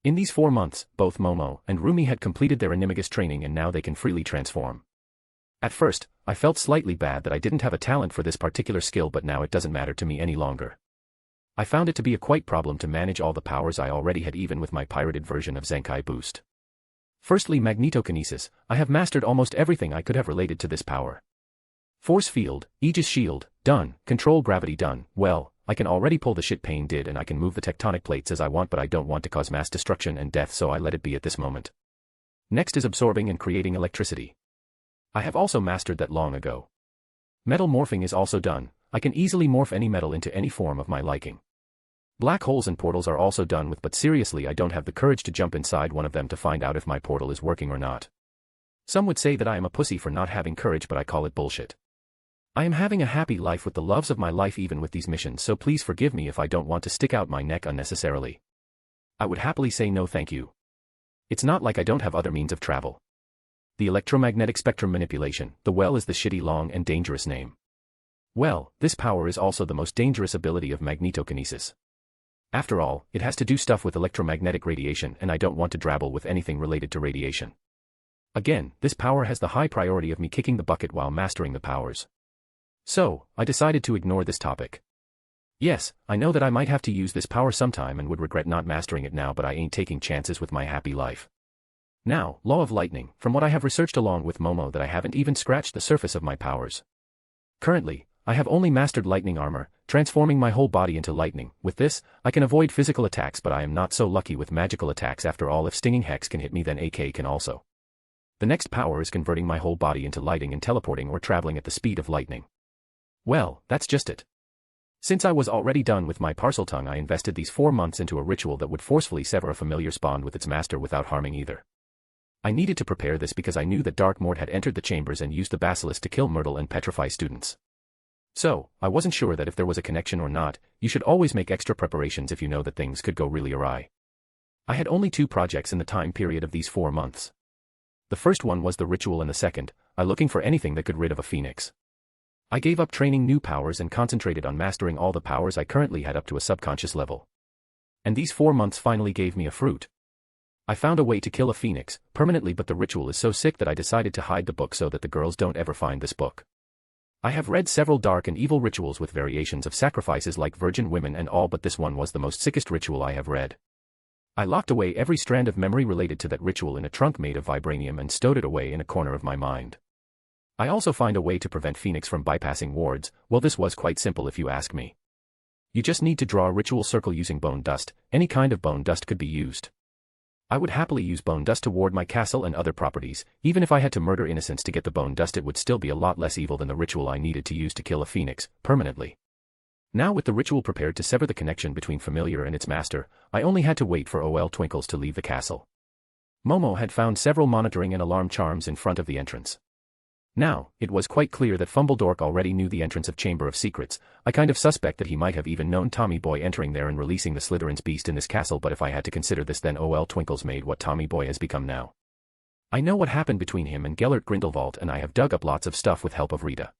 S2: In these 4 months, both Momo and Rumi had completed their Animagus training, and now they can freely transform. At first, I felt slightly bad that I didn't have a talent for this particular skill, but now it doesn't matter to me any longer. I found it to be a quite problem to manage all the powers I already had, even with my pirated version of Zenkai Boost. Firstly, magnetokinesis. I have mastered almost everything I could have related to this power. Force field, Aegis shield, done. Control gravity, done. Well, I can already pull the shit Pain did, and I can move the tectonic plates as I want, but I don't want to cause mass destruction and death, so I let it be at this moment. Next is absorbing and creating electricity. I have also mastered that long ago. Metal morphing is also done. I can easily morph any metal into any form of my liking. Black holes and portals are also done with, but seriously, I don't have the courage to jump inside one of them to find out if my portal is working or not. Some would say that I am a pussy for not having courage, but I call it bullshit. I am having a happy life with the loves of my life even with these missions, so please forgive me if I don't want to stick out my neck unnecessarily. I would happily say no thank you. It's not like I don't have other means of travel. The electromagnetic spectrum manipulation, the well is the shitty long and dangerous name. Well, this power is also the most dangerous ability of magnetokinesis. After all, it has to do stuff with electromagnetic radiation and I don't want to dabble with anything related to radiation. Again, this power has the high priority of me kicking the bucket while mastering the powers. So, I decided to ignore this topic. Yes, I know that I might have to use this power sometime and would regret not mastering it now, but I ain't taking chances with my happy life. Now, Law of Lightning, from what I have researched along with Momo that I haven't even scratched the surface of my powers. Currently, I have only mastered lightning armor, transforming my whole body into lightning. With this, I can avoid physical attacks, but I am not so lucky with magical attacks. After all, if stinging hex can hit me, then AK can also. The next power is converting my whole body into lighting and teleporting or traveling at the speed of lightning. Well, that's just it. Since I was already done with my parcel tongue, I invested these 4 months into a ritual that would forcefully sever a familiar's bond with its master without harming either. I needed to prepare this because I knew that Dark Mort had entered the chambers and used the basilisk to kill Myrtle and petrify students. So, I wasn't sure that if there was a connection or not. You should always make extra preparations if you know that things could go really awry. I had only 2 projects in the time period of these 4 months. The first one was the ritual and the second, I looking for anything that could rid of a phoenix. I gave up training new powers and concentrated on mastering all the powers I currently had up to a subconscious level. And these 4 months finally gave me a fruit. I found a way to kill a phoenix, permanently, but the ritual is so sick that I decided to hide the book so that the girls don't ever find this book. I have read several dark and evil rituals with variations of sacrifices like virgin women and all, but this one was the most sickest ritual I have read. I locked away every strand of memory related to that ritual in a trunk made of vibranium and stowed it away in a corner of my mind. I also find a way to prevent Phoenix from bypassing wards. Well, this was quite simple if you ask me. You just need to draw a ritual circle using bone dust. Any kind of bone dust could be used. I would happily use bone dust to ward my castle and other properties. Even if I had to murder innocents to get the bone dust, it would still be a lot less evil than the ritual I needed to use to kill a phoenix, permanently. Now with the ritual prepared to sever the connection between familiar and its master, I only had to wait for OL Twinkles to leave the castle. Momo had found several monitoring and alarm charms in front of the entrance. Now, it was quite clear that Fumbledork already knew the entrance of Chamber of Secrets. I kind of suspect that he might have even known Tommy Boy entering there and releasing the Slytherin's beast in this castle, but if I had to consider this, then OL Twinkles made what Tommy Boy has become now. I know what happened between him and Gellert Grindelwald, and I have dug up lots of stuff with help of Rita.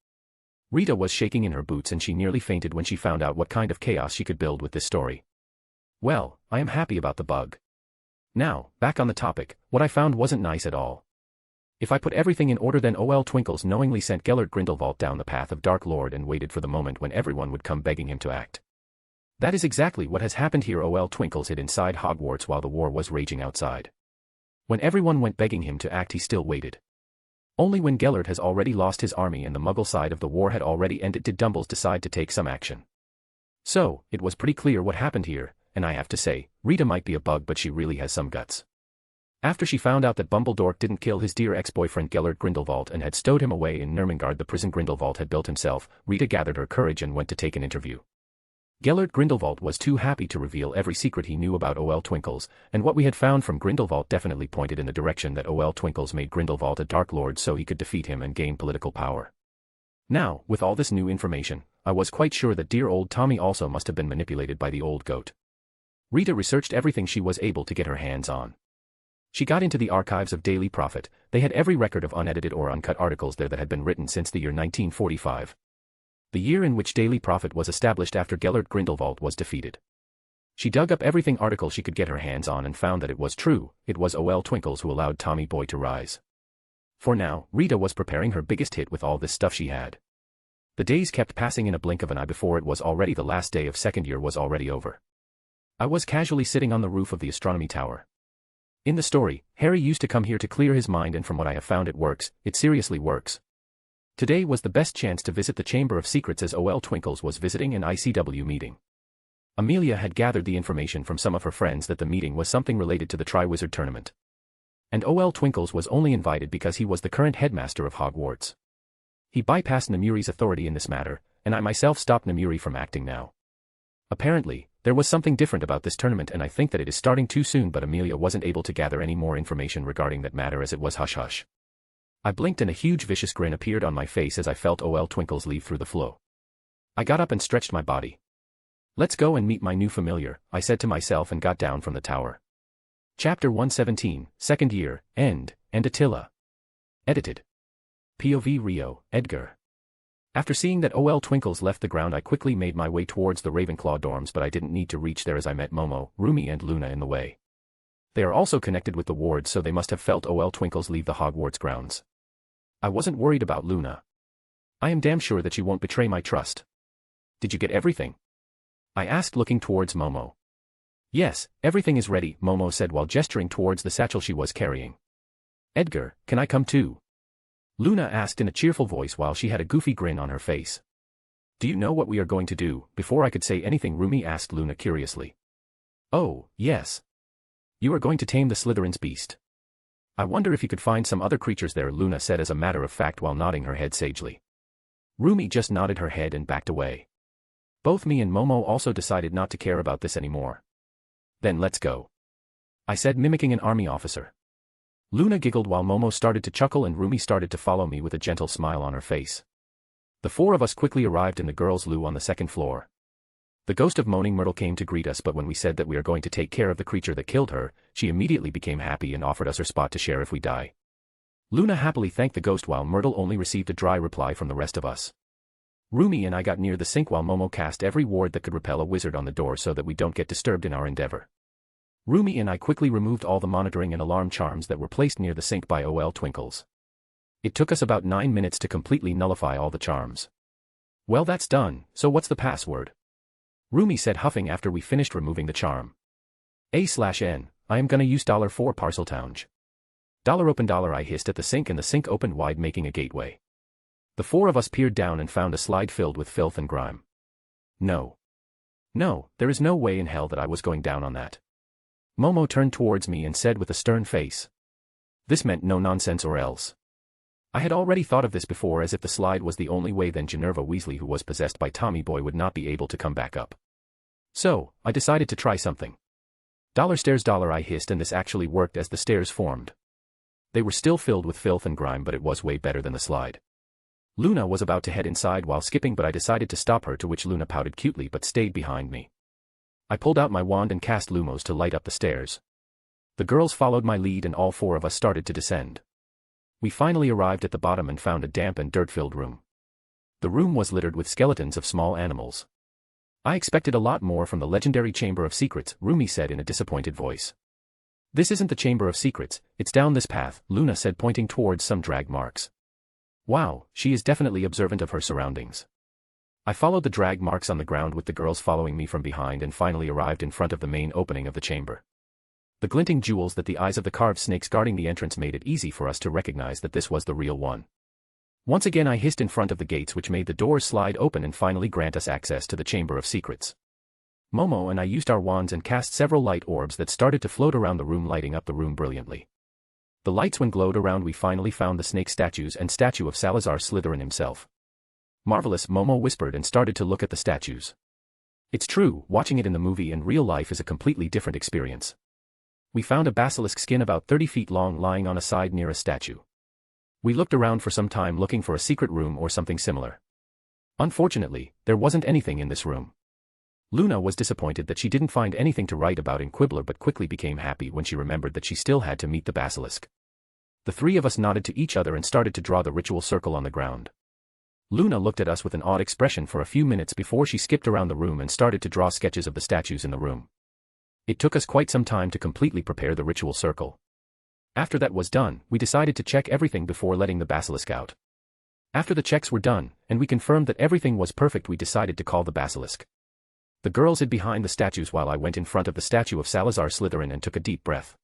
S2: Rita was shaking in her boots and she nearly fainted when she found out what kind of chaos she could build with this story. Well, I am happy about the bug. Now, back on the topic, what I found wasn't nice at all. If I put everything in order, then OL Twinkles knowingly sent Gellert Grindelwald down the path of Dark Lord and waited for the moment when everyone would come begging him to act. That is exactly what has happened here. OL Twinkles hid inside Hogwarts while the war was raging outside. When everyone went begging him to act, he still waited. Only when Gellert has already lost his army and the Muggle side of the war had already ended did Dumbles decide to take some action. So, it was pretty clear what happened here, and I have to say, Rita might be a bug, but she really has some guts. After she found out that Bumbledork didn't kill his dear ex-boyfriend Gellert Grindelwald and had stowed him away in Nurmengard, the prison Grindelwald had built himself, Rita gathered her courage and went to take an interview. Gellert Grindelwald was too happy to reveal every secret he knew about OL Twinkles, and what we had found from Grindelwald definitely pointed in the direction that OL Twinkles made Grindelwald a Dark Lord so he could defeat him and gain political power. Now, with all this new information, I was quite sure that dear old Tommy also must have been manipulated by the old goat. Rita researched everything she was able to get her hands on. She got into the archives of Daily Prophet. They had every record of unedited or uncut articles there that had been written since the year 1945. The year in which Daily Prophet was established after Gellert Grindelwald was defeated. She dug up everything article she could get her hands on and found that it was true. It was OL Twinkles who allowed Tommy Boy to rise. For now, Rita was preparing her biggest hit with all this stuff she had. The days kept passing in a blink of an eye before it was already the last day of second year was already over. I was casually sitting on the roof of the astronomy tower. In the story, Harry used to come here to clear his mind, and from what I have found, it works. It seriously works. Today was the best chance to visit the Chamber of Secrets as OL Twinkles was visiting an ICW meeting. Amelia had gathered the information from some of her friends that the meeting was something related to the Triwizard Tournament. And OL Twinkles was only invited because he was the current headmaster of Hogwarts. He bypassed Nemuri's authority in this matter, and I myself stopped Nemuri from acting now. Apparently, there was something different about this tournament, and I think that it is starting too soon, but Amelia wasn't able to gather any more information regarding that matter as it was hush-hush. I blinked and a huge vicious grin appeared on my face as I felt OL Twinkles leave through the floor. I got up and stretched my body. Let's go and meet my new familiar, I said to myself and got down from the tower. Chapter 117, Second Year, End, and Attila. Edited. POV Rio, Edgar. After seeing that OL Twinkles left the ground, I quickly made my way towards the Ravenclaw dorms, but I didn't need to reach there as I met Momo, Rumi and Luna in the way. They are also connected with the wards, so they must have felt OL Twinkles leave the Hogwarts grounds. I wasn't worried about Luna. I am damn sure that she won't betray my trust. Did you get everything? I asked, looking towards Momo. Yes, everything is ready, Momo said while gesturing towards the satchel she was carrying. Edgar, can I come too? Luna asked in a cheerful voice while she had a goofy grin on her face. Do you know what we are going to do? Before I could say anything, Rumi asked Luna curiously. Oh, yes. You are going to tame the Slytherin's beast. I wonder if you could find some other creatures there, Luna said as a matter of fact while nodding her head sagely. Rumi just nodded her head and backed away. Both me and Momo also decided not to care about this anymore. Then let's go, I said, mimicking an army officer. Luna giggled while Momo started to chuckle and Rumi started to follow me with a gentle smile on her face. The four of us quickly arrived in the girls' loo on the second floor. The ghost of Moaning Myrtle came to greet us, but when we said that we are going to take care of the creature that killed her, she immediately became happy and offered us her spot to share if we die. Luna happily thanked the ghost while Myrtle only received a dry reply from the rest of us. Rumi and I got near the sink while Momo cast every ward that could repel a wizard on the door so that we don't get disturbed in our endeavor. Rumi and I quickly removed all the monitoring and alarm charms that were placed near the sink by OL Twinkles. It took us about 9 minutes to completely nullify all the charms. Well, that's done, so what's the password? Rumi said, huffing after we finished removing the charm. A/N, I am gonna use $4 Parseltownge. $open, I hissed at the sink and the sink opened wide, making a gateway. The four of us peered down and found a slide filled with filth and grime. No. No, there is no way in hell that I was going down on that. Momo turned towards me and said with a stern face. This meant no nonsense or else. I had already thought of this before, as if the slide was the only way, then Ginevra Weasley, who was possessed by Tommy Boy, would not be able to come back up. So, I decided to try something. $stairs, I hissed, and this actually worked as the stairs formed. They were still filled with filth and grime, but it was way better than the slide. Luna was about to head inside while skipping, but I decided to stop her, to which Luna pouted cutely but stayed behind me. I pulled out my wand and cast Lumos to light up the stairs. The girls followed my lead and all four of us started to descend. We finally arrived at the bottom and found a damp and dirt-filled room. The room was littered with skeletons of small animals. I expected a lot more from the legendary Chamber of Secrets, Rumi said in a disappointed voice. This isn't the Chamber of Secrets, it's down this path, Luna said, pointing towards some drag marks. Wow, she is definitely observant of her surroundings. I followed the drag marks on the ground with the girls following me from behind and finally arrived in front of the main opening of the chamber. The glinting jewels that the eyes of the carved snakes guarding the entrance made it easy for us to recognize that this was the real one. Once again I hissed in front of the gates, which made the doors slide open and finally grant us access to the Chamber of Secrets. Momo and I used our wands and cast several light orbs that started to float around the room, lighting up the room brilliantly. The lights when glowed around, we finally found the snake statues and statue of Salazar Slytherin himself. Marvelous, Momo whispered and started to look at the statues. It's true, watching it in the movie and real life is a completely different experience. We found a basilisk skin about 30 feet long lying on a side near a statue. We looked around for some time looking for a secret room or something similar. Unfortunately, there wasn't anything in this room. Luna was disappointed that she didn't find anything to write about in Quibbler, but quickly became happy when she remembered that she still had to meet the basilisk. The three of us nodded to each other and started to draw the ritual circle on the ground. Luna looked at us with an odd expression for a few minutes before she skipped around the room and started to draw sketches of the statues in the room. It took us quite some time to completely prepare the ritual circle. After that was done, we decided to check everything before letting the basilisk out. After the checks were done, and we confirmed that everything was perfect, we decided to call the basilisk. The girls hid behind the statues while I went in front of the statue of Salazar Slytherin and took a deep breath.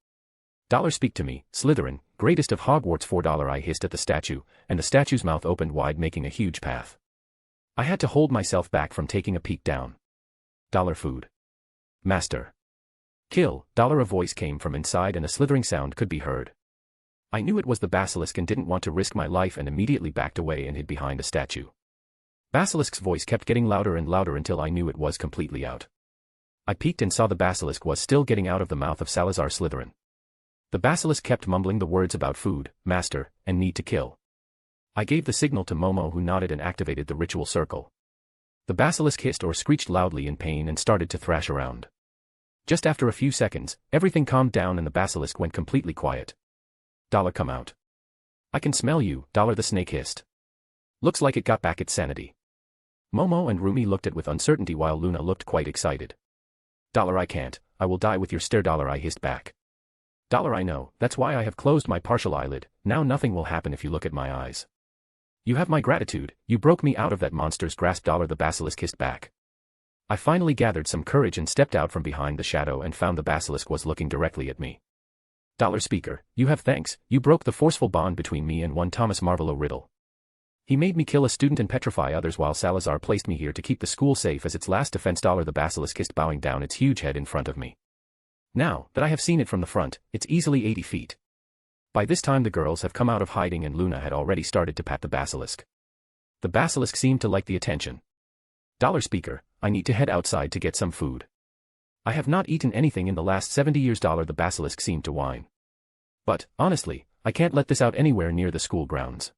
S2: Speak to me, Slytherin, greatest of Hogwarts $4, I hissed at the statue, and the statue's mouth opened wide, making a huge path. I had to hold myself back from taking a peek down. Food. Master. Kill, a voice came from inside and a slithering sound could be heard. I knew it was the basilisk and didn't want to risk my life and immediately backed away and hid behind a statue. Basilisk's voice kept getting louder and louder until I knew it was completely out. I peeked and saw the basilisk was still getting out of the mouth of Salazar Slytherin. The basilisk kept mumbling the words about food, master, and need to kill. I gave the signal to Momo, who nodded and activated the ritual circle. The basilisk hissed or screeched loudly in pain and started to thrash around. Just after a few seconds, everything calmed down and the basilisk went completely quiet. Dollar, come out. I can smell you, Dollar, the snake hissed. Looks like it got back its sanity. Momo and Rumi looked at with uncertainty while Luna looked quite excited. Dollar, I can't, I will die with your stare, Dollar, I hissed back. Dollar, I know, that's why I have closed my partial eyelid, now nothing will happen if you look at my eyes. You have my gratitude, you broke me out of that monster's grasp, Dollar, the basilisk hissed back. I finally gathered some courage and stepped out from behind the shadow and found the basilisk was looking directly at me. Dollar, speaker, you have thanks, you broke the forceful bond between me and one Thomas Marvolo Riddle. He made me kill a student and petrify others while Salazar placed me here to keep the school safe as its last defense, Dollar, the basilisk hissed, bowing down its huge head in front of me. Now that I have seen it from the front, it's easily 80 feet. By this time the girls have come out of hiding and Luna had already started to pat the basilisk. The basilisk seemed to like the attention. Dollar, speaker, I need to head outside to get some food. I have not eaten anything in the last 70 years, Dollar, the basilisk seemed to whine. But, honestly, I can't let this out anywhere near the school grounds.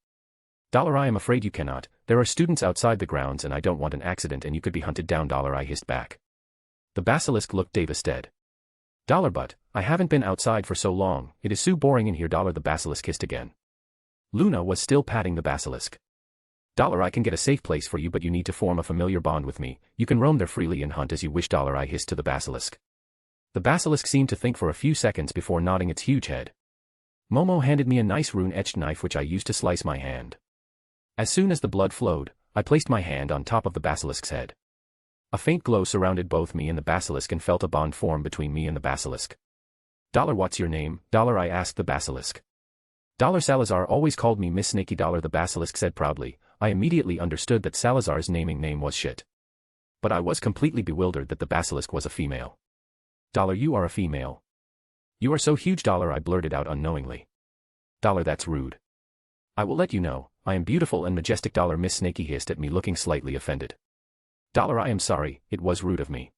S2: Dollar, I am afraid you cannot, there are students outside the grounds and I don't want an accident and you could be hunted down, Dollar, I hissed back. The basilisk looked devastated. Dollar, but, I haven't been outside for so long, it is so boring in here, Dollar, the basilisk hissed again. Luna was still patting the basilisk. Dollar, I can get a safe place for you, but you need to form a familiar bond with me, you can roam there freely and hunt as you wish, Dollar, I hissed to the basilisk. The basilisk seemed to think for a few seconds before nodding its huge head. Momo handed me a nice rune-etched knife which I used to slice my hand. As soon as the blood flowed, I placed my hand on top of the basilisk's head. A faint glow surrounded both me and the basilisk and felt a bond form between me and the basilisk. Dollar, what's your name, Dollar, I asked the basilisk. Dollar, Salazar always called me Miss Snaky, Dollar, the basilisk said proudly. I immediately understood that Salazar's naming name was shit. But I was completely bewildered that the basilisk was a female. Dollar, you are a female. You are so huge, Dollar, I blurted out unknowingly. Dollar, that's rude. I will let you know, I am beautiful and majestic, Dollar, Miss Snaky hissed at me looking slightly offended. Dollar, I am sorry, it was rude of me.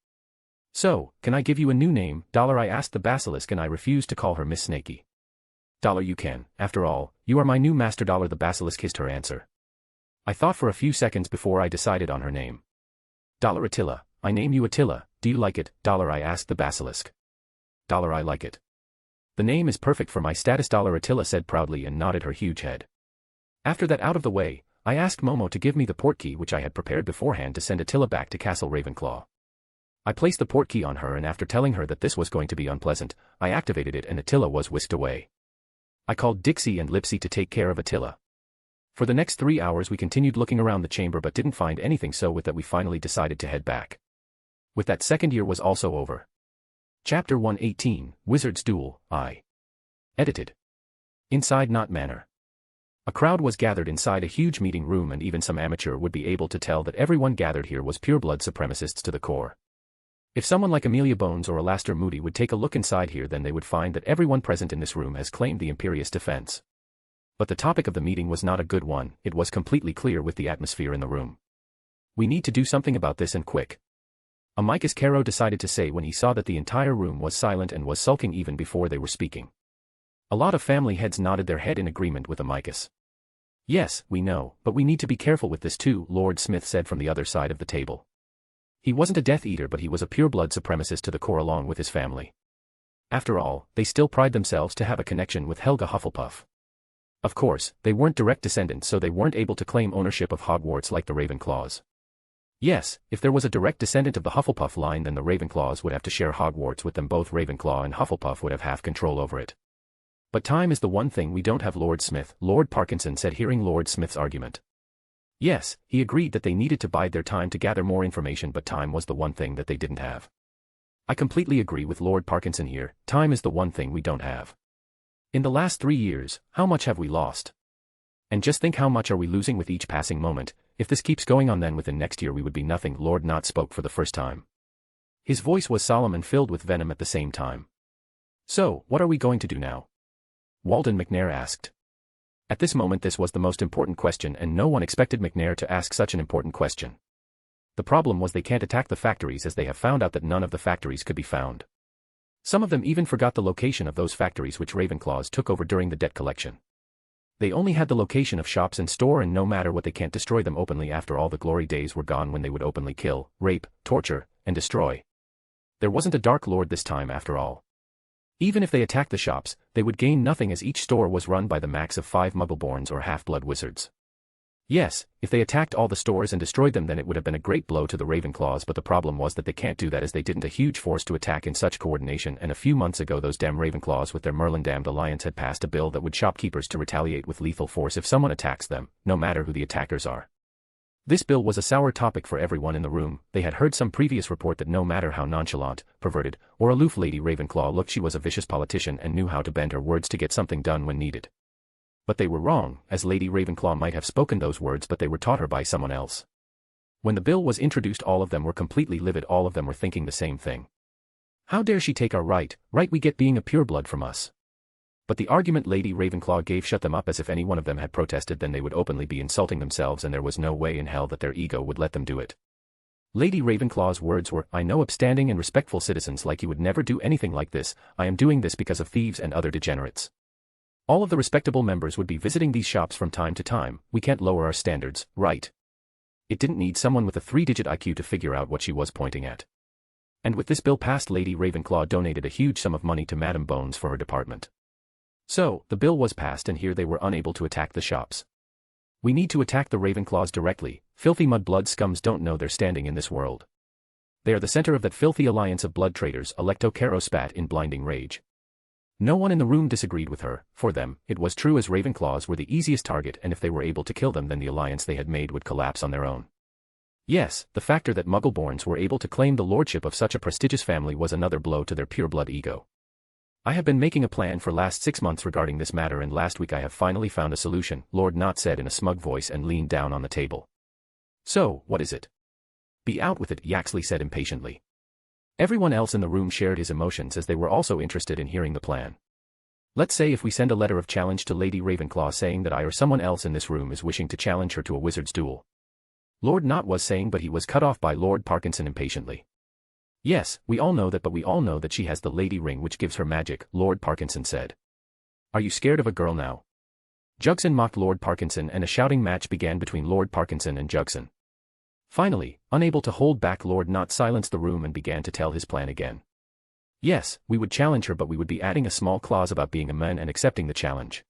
S2: So, can I give you a new name, Dollar, I asked the basilisk and I refused to call her Miss Snaky. Dollar, you can, after all, you are my new master, Dollar, the basilisk hissed her answer. I thought for a few seconds before I decided on her name. Dollar, Attila, I name you Attila, do you like it, Dollar, I asked the basilisk. Dollar, I like it. The name is perfect for my status, Dollar, Attila said proudly and nodded her huge head. After that out of the way, I asked Momo to give me the portkey which I had prepared beforehand to send Attila back to Castle Ravenclaw. I placed the portkey on her and after telling her that this was going to be unpleasant, I activated it and Attila was whisked away. I called Dixie and Lipsy to take care of Attila. For the next 3 hours we continued looking around the chamber but didn't find anything, so with that we finally decided to head back. With that, second year was also over. Chapter 118, Wizard's Duel, I. Edited. Inside Knot Manor. A crowd was gathered inside a huge meeting room and even some amateur would be able to tell that everyone gathered here was pureblood supremacists to the core. If someone like Amelia Bones or Alastair Moody would take a look inside here, then they would find that everyone present in this room has claimed the Imperious defense. But the topic of the meeting was not a good one, it was completely clear with the atmosphere in the room. We need to do something about this and quick. Amicus Caro decided to say when he saw that the entire room was silent and was sulking even before they were speaking. A lot of family heads nodded their head in agreement with Amicus. Yes, we know, but we need to be careful with this too, Lord Smith said from the other side of the table. He wasn't a Death Eater, but he was a pureblood supremacist to the core along with his family. After all, they still pride themselves to have a connection with Helga Hufflepuff. Of course, they weren't direct descendants, so they weren't able to claim ownership of Hogwarts like the Ravenclaws. Yes, if there was a direct descendant of the Hufflepuff line, then the Ravenclaws would have to share Hogwarts with them. Both Ravenclaw and Hufflepuff would have half control over it. But time is the one thing we don't have, Lord Smith, Lord Parkinson said, hearing Lord Smith's argument. Yes, he agreed that they needed to bide their time to gather more information, but time was the one thing that they didn't have. I completely agree with Lord Parkinson here, time is the one thing we don't have. In the last 3 years, how much have we lost? And just think how much are we losing with each passing moment. If this keeps going on, then within next year we would be nothing. Lord Knot spoke for the first time. His voice was solemn and filled with venom at the same time. So, what are we going to do now? Walden McNair asked. At this moment this was the most important question and no one expected McNair to ask such an important question. The problem was they can't attack the factories as they have found out that none of the factories could be found. Some of them even forgot the location of those factories which Ravenclaws took over during the debt collection. They only had the location of shops and store, and no matter what they can't destroy them openly after all the glory days were gone when they would openly kill, rape, torture, and destroy. There wasn't a Dark Lord this time after all. Even if they attacked the shops, they would gain nothing as each store was run by the max of 5 Muggleborns or half-blood wizards. Yes, if they attacked all the stores and destroyed them, then it would have been a great blow to the Ravenclaws, but the problem was that they can't do that as they didn't a huge force to attack in such coordination, and a few months ago those damn Ravenclaws with their Merlin-damned alliance had passed a bill that would shopkeepers to retaliate with lethal force if someone attacks them, no matter who the attackers are. This bill was a sour topic for everyone in the room. They had heard some previous report that no matter how nonchalant, perverted, or aloof Lady Ravenclaw looked, she was a vicious politician and knew how to bend her words to get something done when needed. But they were wrong, as Lady Ravenclaw might have spoken those words, but they were taught her by someone else. When the bill was introduced, all of them were completely livid. All of them were thinking the same thing. How dare she take our right we get being a pureblood from us? But the argument Lady Ravenclaw gave shut them up, as if any one of them had protested then they would openly be insulting themselves, and there was no way in hell that their ego would let them do it. Lady Ravenclaw's words were, "I know upstanding and respectful citizens like you would never do anything like this. I am doing this because of thieves and other degenerates. All of the respectable members would be visiting these shops from time to time. We can't lower our standards, right?" It didn't need someone with a 3-digit IQ to figure out what she was pointing at. And with this bill passed, Lady Ravenclaw donated a huge sum of money to Madame Bones for her department. So, the bill was passed, and here they were unable to attack the shops. We need to attack the Ravenclaws directly. Filthy mudblood scums don't know their standing in this world. They are the center of that filthy alliance of blood traitors, Electo Caro spat in blinding rage. No one in the room disagreed with her. For them, it was true, as Ravenclaws were the easiest target, and if they were able to kill them, then the alliance they had made would collapse on their own. Yes, the factor that Muggleborns were able to claim the lordship of such a prestigious family was another blow to their pureblood ego. I have been making a plan for last 6 months regarding this matter, and last week I have finally found a solution, Lord Knott said in a smug voice and leaned down on the table. So, what is it? Be out with it, Yaxley said impatiently. Everyone else in the room shared his emotions, as they were also interested in hearing the plan. Let's say if we send a letter of challenge to Lady Ravenclaw saying that I or someone else in this room is wishing to challenge her to a wizard's duel. Lord Knott was saying, but he was cut off by Lord Parkinson impatiently. Yes, we all know that, but we all know that she has the Lady Ring which gives her magic, Lord Parkinson said. Are you scared of a girl now? Jugson mocked Lord Parkinson, and a shouting match began between Lord Parkinson and Jugson. Finally, unable to hold back, Lord Knott silenced the room and began to tell his plan again. Yes, we would challenge her, but we would be adding a small clause about being a man and accepting the challenge.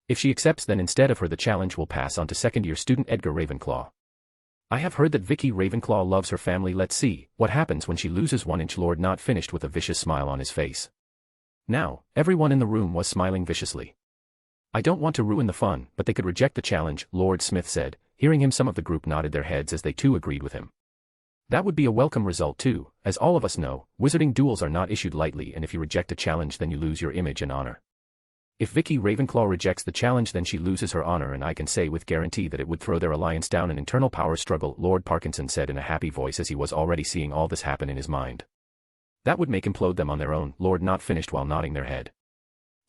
S2: If she accepts, then instead of her the challenge will pass on to second-year student Edgar Ravenclaw. I have heard that Vicky Ravenclaw loves her family. Let's see what happens when she loses 1 inch. Lord Knott finished with a vicious smile on his face. Now, everyone in the room was smiling viciously. I don't want to ruin the fun, but they could reject the challenge, Lord Smith said. Hearing him, some of the group nodded their heads as they too agreed with him. That would be a welcome result too. As all of us know, wizarding duels are not issued lightly, and if you reject a challenge then you lose your image and honor. If Vicky Ravenclaw rejects the challenge, then she loses her honor, and I can say with guarantee that it would throw their alliance down an internal power struggle, Lord Parkinson said in a happy voice, as he was already seeing all this happen in his mind. That would make implode them on their own, Lord Knott finished while nodding their head.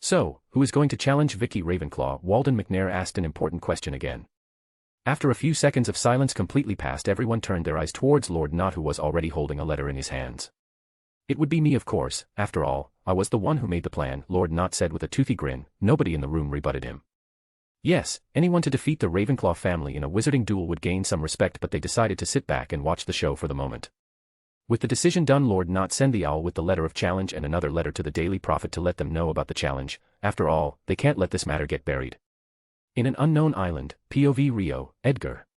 S2: So, who is going to challenge Vicky Ravenclaw? Walden McNair asked an important question again. After a few seconds of silence completely passed, everyone turned their eyes towards Lord Knott, who was already holding a letter in his hands. It would be me, of course. After all, I was the one who made the plan, Lord Knott said with a toothy grin. Nobody in the room rebutted him. Yes, anyone to defeat the Ravenclaw family in a wizarding duel would gain some respect, but they decided to sit back and watch the show for the moment. With the decision done, Lord Knott sent the owl with the letter of challenge and another letter to the Daily Prophet to let them know about the challenge. After all, they can't let this matter get buried. In an unknown island, POV Rio, Edgar.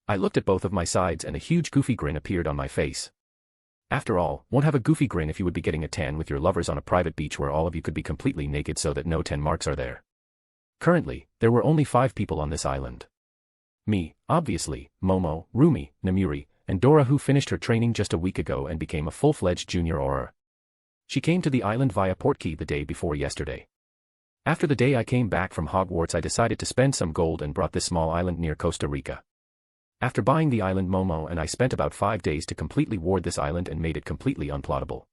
S2: I looked at both of my sides and a huge goofy grin appeared on my face. After all, won't have a goofy grin if you would be getting a tan with your lovers on a private beach where all of you could be completely naked so that no 10 marks are there. Currently, there were only 5 people on this island. Me, obviously, Momo, Rumi, Namuri, and Dora, who finished her training just a week ago and became a full-fledged junior Auror. She came to the island via Portkey the day before yesterday. After the day I came back from Hogwarts, I decided to spend some gold and brought this small island near Costa Rica. After buying the island, Momo and I spent about 5 days to completely ward this island and made it completely unplottable.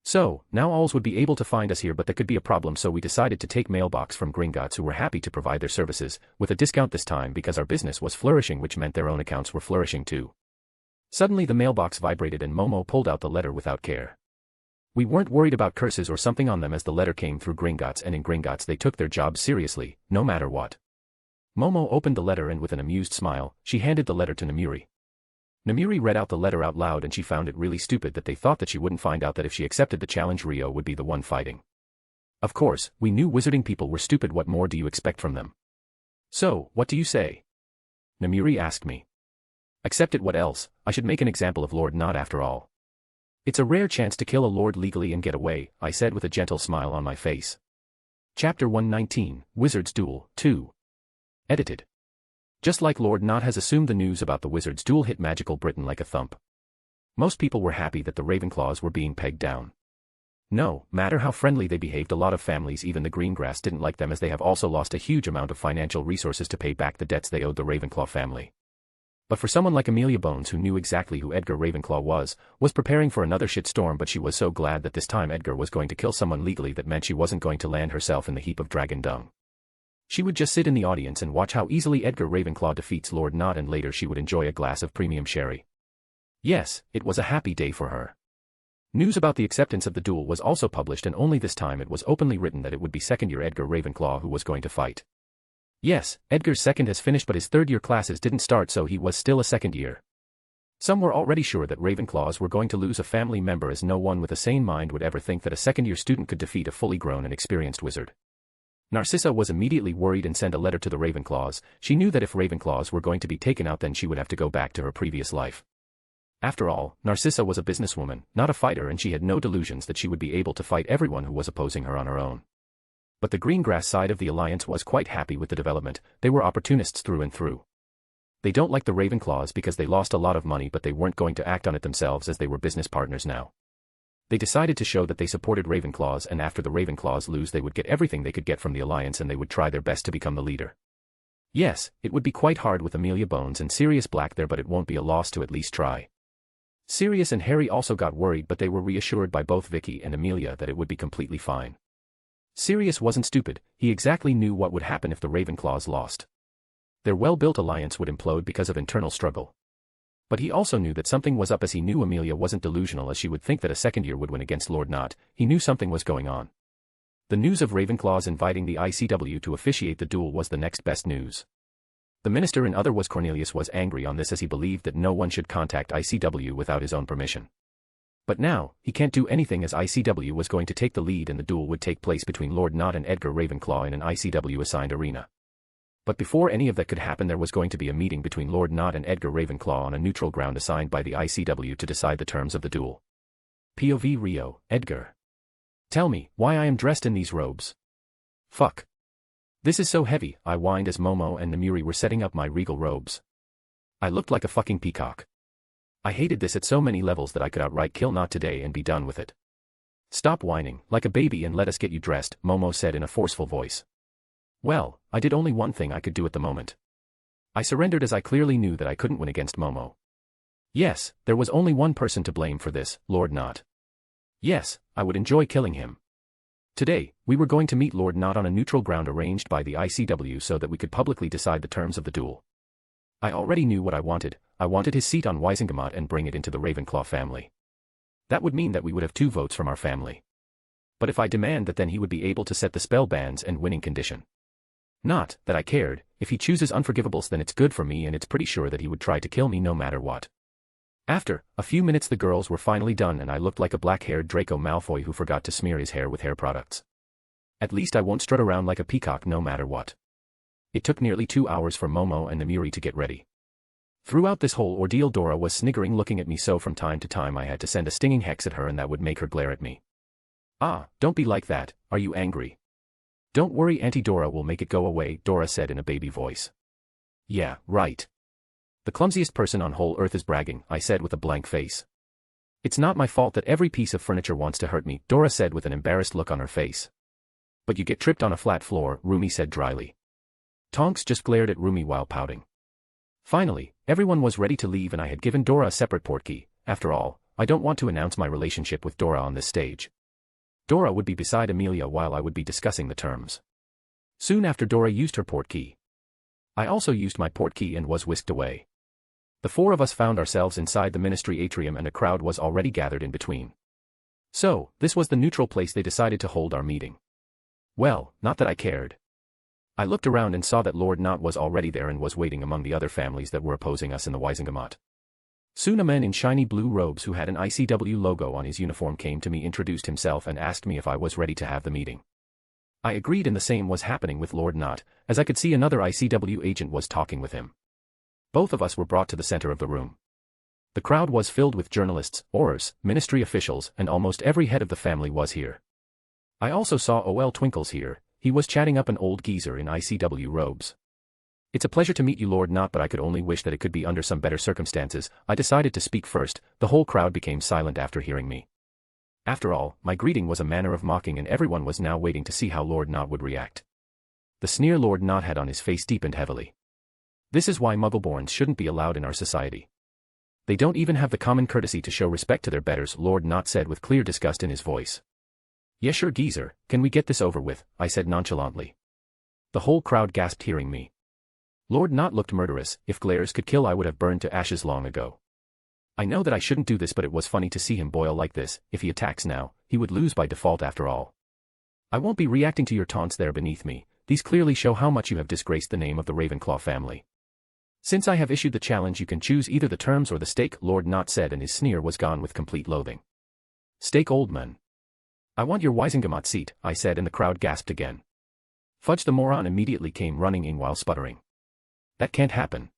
S2: So, now owls would be able to find us here, but that could be a problem, so we decided to take mailbox from Gringotts, who were happy to provide their services, with a discount this time because our business was flourishing, which meant their own accounts were flourishing too. Suddenly the mailbox vibrated and Momo pulled out the letter without care. We weren't worried about curses or something on them, as the letter came through Gringotts, and in Gringotts they took their jobs seriously, no matter what. Momo opened the letter and with an amused smile, she handed the letter to Namuri. Namiri read out the letter out loud and she found it really stupid that they thought that she wouldn't find out that if she accepted the challenge Rio would be the one fighting. Of course, we knew wizarding people were stupid. What more do you expect from them? So, what do you say? Namiri asked me. Accept it. What else? I should make an example of Lord Not after all. It's a rare chance to kill a lord legally and get away, I said with a gentle smile on my face. Chapter 119, Wizard's Duel, 2. Edited. Just like Lord Not has assumed, the news about the Wizard's Duel hit magical Britain like a thump. Most people were happy that the Ravenclaws were being pegged down. No matter how friendly they behaved, a lot of families, even the Greengrass, didn't like them, as they have also lost a huge amount of financial resources to pay back the debts they owed the Ravenclaw family. But for someone like Amelia Bones, who knew exactly who Edgar Ravenclaw was preparing for another shitstorm, but she was so glad that this time Edgar was going to kill someone legally that meant she wasn't going to land herself in the heap of dragon dung. She would just sit in the audience and watch how easily Edgar Ravenclaw defeats Lord Not, and later she would enjoy a glass of premium sherry. Yes, it was a happy day for her. News about the acceptance of the duel was also published, and only this time it was openly written that it would be second-year Edgar Ravenclaw who was going to fight. Yes, Edgar's second has finished, but his third-year classes didn't start, so he was still a second year. Some were already sure that Ravenclaws were going to lose a family member, as no one with a sane mind would ever think that a second-year student could defeat a fully grown and experienced wizard. Narcissa was immediately worried and sent a letter to the Ravenclaws. She knew that if Ravenclaws were going to be taken out, then she would have to go back to her previous life. After all, Narcissa was a businesswoman, not a fighter, and she had no delusions that she would be able to fight everyone who was opposing her on her own. But the Greengrass side of the alliance was quite happy with the development. They were opportunists through and through. They don't like the Ravenclaws because they lost a lot of money, but they weren't going to act on it themselves, as they were business partners now. They decided to show that they supported Ravenclaws, and after the Ravenclaws lose, they would get everything they could get from the alliance, and they would try their best to become the leader. Yes, it would be quite hard with Amelia Bones and Sirius Black there, but it won't be a loss to at least try. Sirius and Harry also got worried, but they were reassured by both Vicky and Amelia that it would be completely fine. Sirius wasn't stupid. He exactly knew what would happen if the Ravenclaws lost. Their well-built alliance would implode because of internal struggle. But he also knew that something was up, as he knew Amelia wasn't delusional, as she would think that a second year would win against Lord Not. He knew something was going on. The news of Ravenclaws inviting the ICW to officiate the duel was the next best news. The minister in other was Cornelius was angry on this, as he believed that no one should contact ICW without his own permission. But now, he can't do anything, as ICW was going to take the lead and the duel would take place between Lord Not and Edgar Ravenclaw in an ICW-assigned arena. But before any of that could happen, there was going to be a meeting between Lord Not and Edgar Ravenclaw on a neutral ground assigned by the ICW to decide the terms of the duel. POV Rio, Edgar. Tell me why I am dressed in these robes. Fuck. This is so heavy, I whined as Momo and Namiri were setting up my regal robes. I looked like a fucking peacock. I hated this at so many levels that I could outright kill Not today and be done with it. Stop whining like a baby and let us get you dressed, Momo said in a forceful voice. Well, I did only one thing I could do at the moment. I surrendered, as I clearly knew that I couldn't win against Momo. Yes, there was only one person to blame for this, Lord Not. Yes, I would enjoy killing him. Today, we were going to meet Lord Not on a neutral ground arranged by the ICW so that we could publicly decide the terms of the duel. I already knew what I wanted his seat on Wisingamot and bring it into the Ravenclaw family. That would mean that we would have 2 votes from our family. But if I demand that, then he would be able to set the spell bans and winning condition. Not that I cared. If he chooses Unforgivables, then it's good for me, and it's pretty sure that he would try to kill me no matter what. After a few minutes, the girls were finally done, and I looked like a black-haired Draco Malfoy who forgot to smear his hair with hair products. At least I won't strut around like a peacock no matter what. It took nearly 2 hours for Momo and Namiri to get ready. Throughout this whole ordeal, Dora was sniggering, looking at me, so from time to time I had to send a stinging hex at her, and that would make her glare at me. Ah, don't be like that. Are you angry? Don't worry, Auntie Dora will make it go away, Dora said in a baby voice. Yeah, right. The clumsiest person on whole earth is bragging, I said with a blank face. It's not my fault that every piece of furniture wants to hurt me, Dora said with an embarrassed look on her face. But you get tripped on a flat floor, Rumi said dryly. Tonks just glared at Rumi while pouting. Finally, everyone was ready to leave, and I had given Dora a separate portkey. After all, I don't want to announce my relationship with Dora on this stage. Dora would be beside Amelia while I would be discussing the terms. Soon after, Dora used her portkey. I also used my portkey and was whisked away. The 4 of us found ourselves inside the ministry atrium, and a crowd was already gathered in between. So, this was the neutral place they decided to hold our meeting. Well, not that I cared. I looked around and saw that Lord Not was already there and was waiting among the other families that were opposing us in the Wisingamot. Soon a man in shiny blue robes who had an ICW logo on his uniform came to me, introduced himself and asked me if I was ready to have the meeting. I agreed, and the same was happening with Lord Knot, as I could see another ICW agent was talking with him. Both of us were brought to the center of the room. The crowd was filled with journalists, aurors, ministry officials, and almost every head of the family was here. I also saw O.L. Twinkles here. He was chatting up an old geezer in ICW robes. "It's a pleasure to meet you, Lord Knot, but I could only wish that it could be under some better circumstances." I decided to speak first. The whole crowd became silent after hearing me. After all, my greeting was a manner of mocking, and everyone was now waiting to see how Lord Knot would react. The sneer Lord Knot had on his face deepened heavily. "This is why Muggleborns shouldn't be allowed in our society. They don't even have the common courtesy to show respect to their betters," Lord Knot said with clear disgust in his voice. "Yeah, sure, geezer, can we get this over with?" I said nonchalantly. The whole crowd gasped hearing me. Lord Knot looked murderous. If glares could kill, I would have burned to ashes long ago. I know that I shouldn't do this, but it was funny to see him boil like this. If he attacks now, he would lose by default after all. "I won't be reacting to your taunts there beneath me. These clearly show how much you have disgraced the name of the Ravenclaw family. Since I have issued the challenge, you can choose either the terms or the stake," Lord Knot said, and his sneer was gone with complete loathing. "Stake, old man." "I want your Wisengamot seat," I said, and the crowd gasped again. Fudge the moron immediately came running in while sputtering. "That can't happen.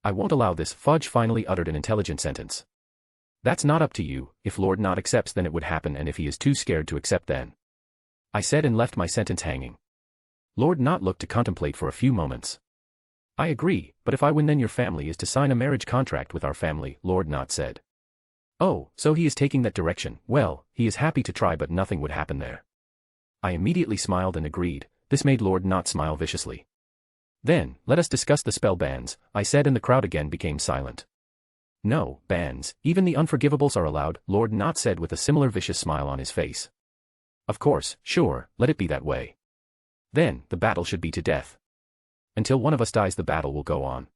S2: I won't allow this." Fudge finally uttered an intelligent sentence. "That's not up to you. If Lord Knot accepts, then it would happen, and if he is too scared to accept, then," I said, and left my sentence hanging. Lord Knot looked to contemplate for a few moments. "I agree, but if I win, then your family is to sign a marriage contract with our family," Lord Knot said. "Oh, so he is taking that direction. Well, he is happy to try, but nothing would happen there." I immediately smiled and agreed. This made Lord Knot smile viciously. "Then, let us discuss the spell bans," I said, and the crowd again became silent. "No, bans, even the unforgivables are allowed," Lord Knot said with a similar vicious smile on his face. "Of course, sure, let it be that way. Then, the battle should be to death. Until one of us dies, the battle will go on.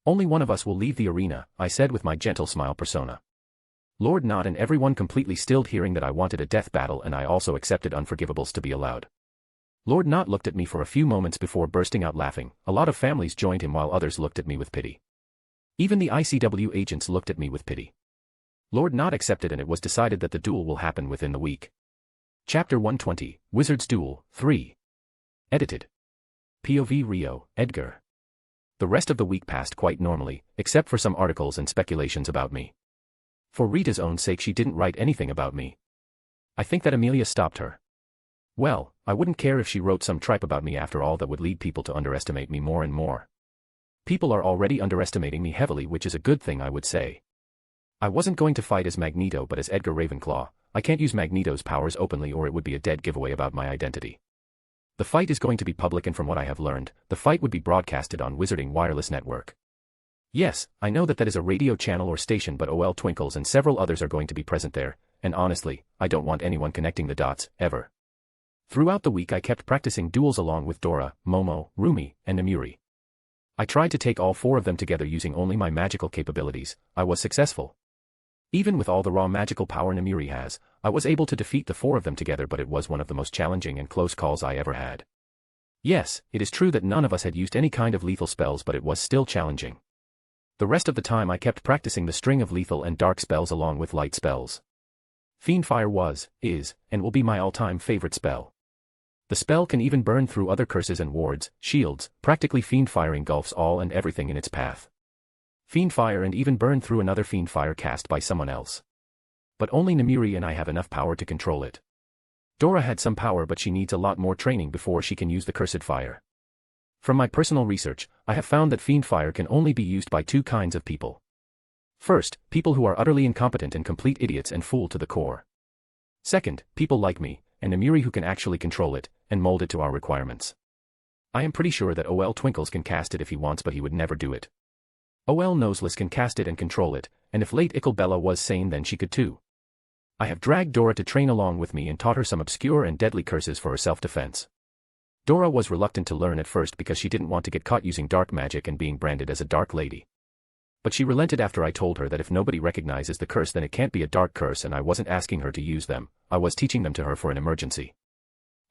S2: Only one of us will leave the arena," I said with my gentle smile persona. Lord Knot and everyone completely stilled, hearing that I wanted a death battle, and I also accepted unforgivables to be allowed. Lord Knot looked at me for a few moments before bursting out laughing. A lot of families joined him while others looked at me with pity. Even the ICW agents looked at me with pity. Lord Knot accepted, and it was decided that the duel will happen within the week. Chapter 120, Wizard's Duel, 3. Edited. POV Rio, Edgar. The rest of the week passed quite normally, except for some articles and speculations about me. For Rita's own sake, she didn't write anything about me. I think that Amelia stopped her. Well, I wouldn't care if she wrote some tripe about me. After all, that would lead people to underestimate me more and more. People are already underestimating me heavily, which is a good thing, I would say. I wasn't going to fight as Magneto, but as Edgar Ravenclaw. I can't use Magneto's powers openly, or it would be a dead giveaway about my identity. The fight is going to be public, and from what I have learned, the fight would be broadcasted on Wizarding Wireless Network. Yes, I know that is a radio channel or station, but O.L. Twinkles and several others are going to be present there, and honestly, I don't want anyone connecting the dots, ever. Throughout the week I kept practicing duels along with Dora, Momo, Rumi, and Namuri. I tried to take all four of them together using only my magical capabilities. I was successful. Even with all the raw magical power Namuri has, I was able to defeat the four of them together, but it was one of the most challenging and close calls I ever had. Yes, it is true that none of us had used any kind of lethal spells, but it was still challenging. The rest of the time I kept practicing the string of lethal and dark spells along with light spells. Fiendfire was, is, and will be my all-time favorite spell. The spell can even burn through other curses and wards, shields. Practically Fiendfire engulfs all and everything in its path. Fiendfire and even burn through another Fiendfire cast by someone else. But only Namuri and I have enough power to control it. Dora had some power, but she needs a lot more training before she can use the cursed fire. From my personal research, I have found that Fiendfire can only be used by two kinds of people. First, people who are utterly incompetent and complete idiots and fool to the core. Second, people like me, and Namuri, who can actually control it, and mold it to our requirements. I am pretty sure that O.L. Twinkles can cast it if he wants, but he would never do it. O.L. Noseless can cast it and control it, and if late Icklebella was sane, then she could too. I have dragged Dora to train along with me and taught her some obscure and deadly curses for her self-defense. Dora was reluctant to learn at first because she didn't want to get caught using dark magic and being branded as a dark lady. But she relented after I told her that if nobody recognizes the curse, then it can't be a dark curse, and I wasn't asking her to use them, I was teaching them to her for an emergency.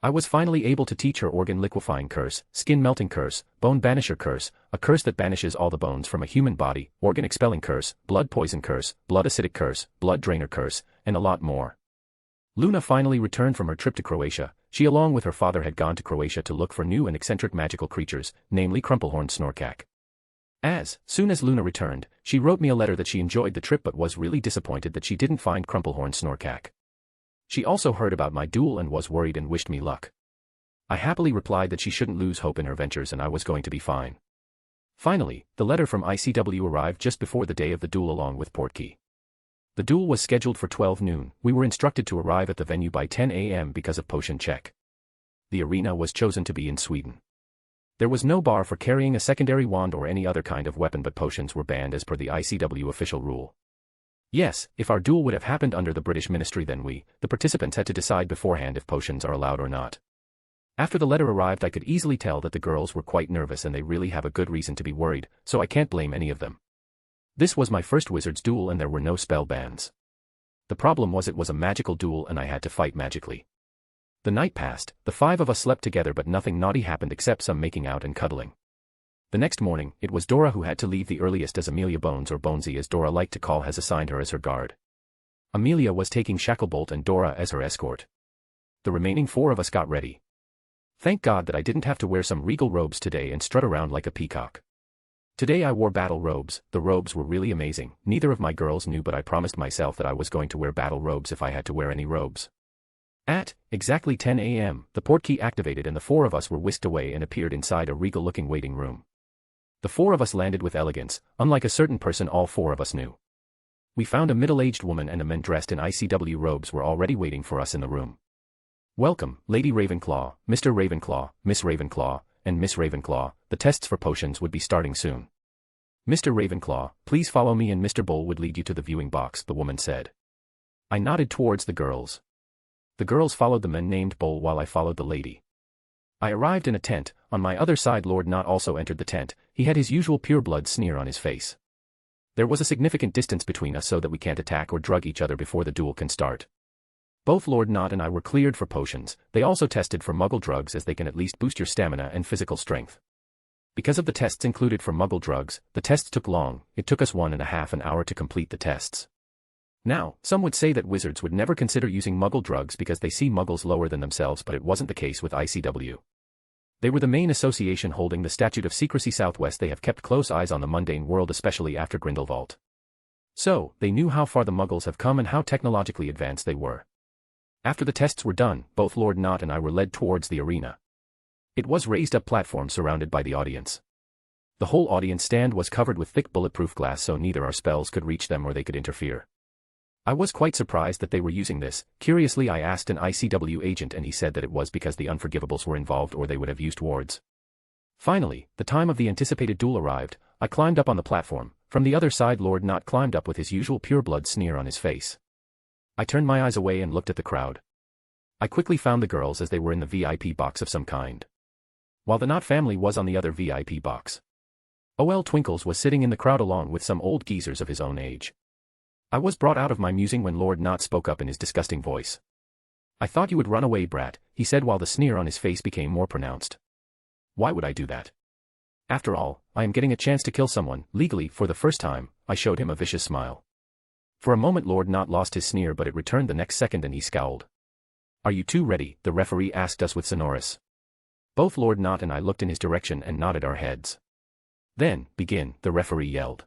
S2: I was finally able to teach her organ liquefying curse, skin melting curse, bone banisher curse, a curse that banishes all the bones from a human body, organ expelling curse, blood poison curse, blood acidic curse, blood drainer curse, and a lot more. Luna finally returned from her trip to Croatia. She along with her father had gone to Croatia to look for new and eccentric magical creatures, namely crumplehorned snorkak. As soon as Luna returned, she wrote me a letter that she enjoyed the trip but was really disappointed that she didn't find crumplehorned snorkak. She also heard about my duel and was worried and wished me luck. I happily replied that she shouldn't lose hope in her ventures and I was going to be fine. Finally, the letter from ICW arrived just before the day of the duel along with portkey. The duel was scheduled for 12 noon. We were instructed to arrive at the venue by 10 a.m. because of potion check. The arena was chosen to be in Sweden. There was no bar for carrying a secondary wand or any other kind of weapon, but potions were banned as per the ICW official rule. Yes, if our duel would have happened under the British ministry, then we, the participants, had to decide beforehand if potions are allowed or not. After the letter arrived, I could easily tell that the girls were quite nervous and they really have a good reason to be worried, so I can't blame any of them. This was my first wizard's duel and there were no spell bans. The problem was it was a magical duel and I had to fight magically. The night passed, the 5 of us slept together but nothing naughty happened except some making out and cuddling. The next morning, it was Dora who had to leave the earliest as Amelia Bones, or Bonesy as Dora liked to call, has assigned her as her guard. Amelia was taking Shacklebolt and Dora as her escort. The remaining 4 of us got ready. Thank God that I didn't have to wear some regal robes today and strut around like a peacock. Today I wore battle robes. The robes were really amazing. Neither of my girls knew, but I promised myself that I was going to wear battle robes if I had to wear any robes. At exactly 10 a.m., the portkey activated and the 4 of us were whisked away and appeared inside a regal-looking waiting room. The 4 of us landed with elegance, unlike a certain person all 4 of us knew. We found a middle-aged woman and a man dressed in ICW robes were already waiting for us in the room. Welcome, Lady Ravenclaw, Mr. Ravenclaw, Miss Ravenclaw, and Miss Ravenclaw. The tests for potions would be starting soon. Mr. Ravenclaw, please follow me and Mr. Bull would lead you to the viewing box, the woman said. I nodded towards the girls. The girls followed the man named Bull while I followed the lady. I arrived in a tent. On my other side, Lord Knot also entered the tent. He had his usual pureblood sneer on his face. There was a significant distance between us so that we can't attack or drug each other before the duel can start. Both Lord Knot and I were cleared for potions. They also tested for muggle drugs, as they can at least boost your stamina and physical strength. Because of the tests included for muggle drugs, the tests took long. It took us 1.5 hours to complete the tests. Now, some would say that wizards would never consider using muggle drugs because they see muggles lower than themselves, but it wasn't the case with ICW. They were the main association holding the Statute of Secrecy Southwest. They have kept close eyes on the mundane world, especially after Grindelwald. So, they knew how far the muggles have come and how technologically advanced they were. After the tests were done, both Lord Knot and I were led towards the arena. It was raised-up platform surrounded by the audience. The whole audience stand was covered with thick bulletproof glass so neither our spells could reach them or they could interfere. I was quite surprised that they were using this. Curiously, I asked an ICW agent and he said that it was because the Unforgivables were involved or they would have used wards. Finally, the time of the anticipated duel arrived. I climbed up on the platform. From the other side, Lord Knot climbed up with his usual pureblood sneer on his face. I turned my eyes away and looked at the crowd. I quickly found the girls as they were in the VIP box of some kind, while the Knot family was on the other VIP box. O.L. Twinkles was sitting in the crowd along with some old geezers of his own age. I was brought out of my musing when Lord Knot spoke up in his disgusting voice. I thought you would run away, brat, he said while the sneer on his face became more pronounced. Why would I do that? After all, I am getting a chance to kill someone, legally, for the first time. I showed him a vicious smile. For a moment Lord Knot lost his sneer, but it returned the next second and he scowled. Are you two ready? The referee asked us with sonorous. Both Lord Knot and I looked in his direction and nodded our heads. Then, begin, the referee yelled.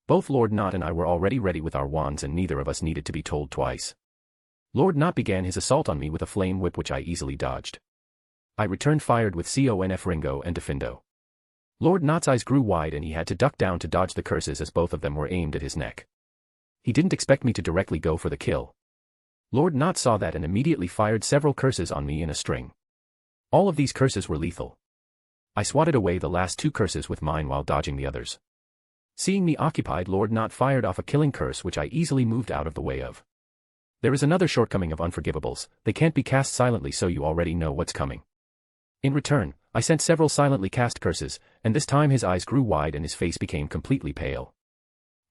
S2: Both Lord Knot and I were already ready with our wands and neither of us needed to be told twice. Lord Knot began his assault on me with a flame whip which I easily dodged. I returned fired with Conf Ringo and Defindo. Lord Knot's eyes grew wide and he had to duck down to dodge the curses as both of them were aimed at his neck. He didn't expect me to directly go for the kill. Lord Knot saw that and immediately fired several curses on me in a string. All of these curses were lethal. I swatted away the last 2 curses with mine while dodging the others. Seeing me occupied, Lord Knot fired off a killing curse which I easily moved out of the way of. There is another shortcoming of Unforgivables, they can't be cast silently, so you already know what's coming. In return, I sent several silently cast curses, and this time his eyes grew wide and his face became completely pale.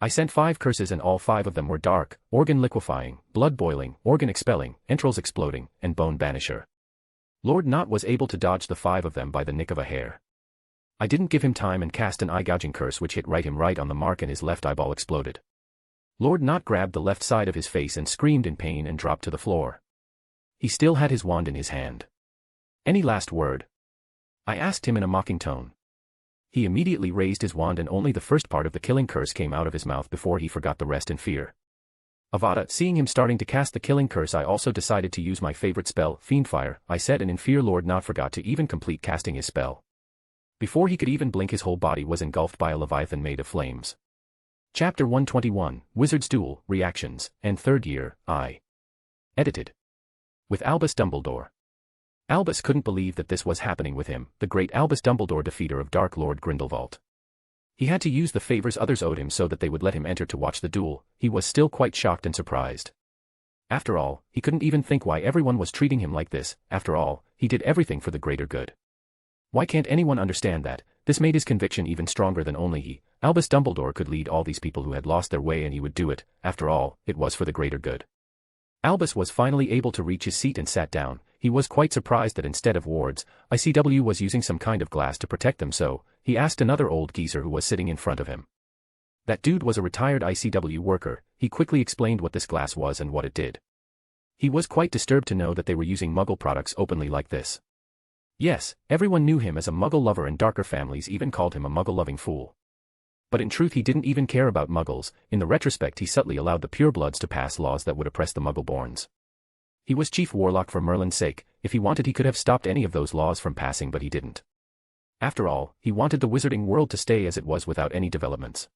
S2: I sent 5 curses and all 5 of them were dark, organ liquefying, blood boiling, organ expelling, entrails exploding, and bone banisher. Lord Not was able to dodge the 5 of them by the nick of a hair. I didn't give him time and cast an eye-gouging curse which hit him right on the mark and his left eyeball exploded. Lord Not grabbed the left side of his face and screamed in pain and dropped to the floor. He still had his wand in his hand. "Any last word?" I asked him in a mocking tone. He immediately raised his wand and only the first part of the killing curse came out of his mouth before he forgot the rest in fear. Avada, seeing him starting to cast the killing curse, I also decided to use my favorite spell, Fiendfire, I said, and in fear Lord Not forgot to even complete casting his spell. Before he could even blink, his whole body was engulfed by a Leviathan made of flames. Chapter 121, Wizard's Duel, Reactions, and Third Year, I. Edited. With Albus Dumbledore. Albus couldn't believe that this was happening with him, the great Albus Dumbledore, defeater of Dark Lord Grindelwald. He had to use the favors others owed him so that they would let him enter to watch the duel. He was still quite shocked and surprised. After all, he couldn't even think why everyone was treating him like this. After all, he did everything for the greater good. Why can't anyone understand that? This made his conviction even stronger than only he, Albus Dumbledore, could lead all these people who had lost their way, and he would do it. After all, it was for the greater good. Albus was finally able to reach his seat and sat down. He was quite surprised that instead of wards, ICW was using some kind of glass to protect them, so he asked another old geezer who was sitting in front of him. That dude was a retired ICW worker. He quickly explained what this glass was and what it did. He was quite disturbed to know that they were using Muggle products openly like this. Yes, everyone knew him as a Muggle lover, and darker families even called him a Muggle-loving fool. But in truth he didn't even care about Muggles. In the retrospect, he subtly allowed the purebloods to pass laws that would oppress the Muggle-borns. He was chief warlock for Merlin's sake. If he wanted, he could have stopped any of those laws from passing, but he didn't. After all, he wanted the wizarding world to stay as it was without any developments.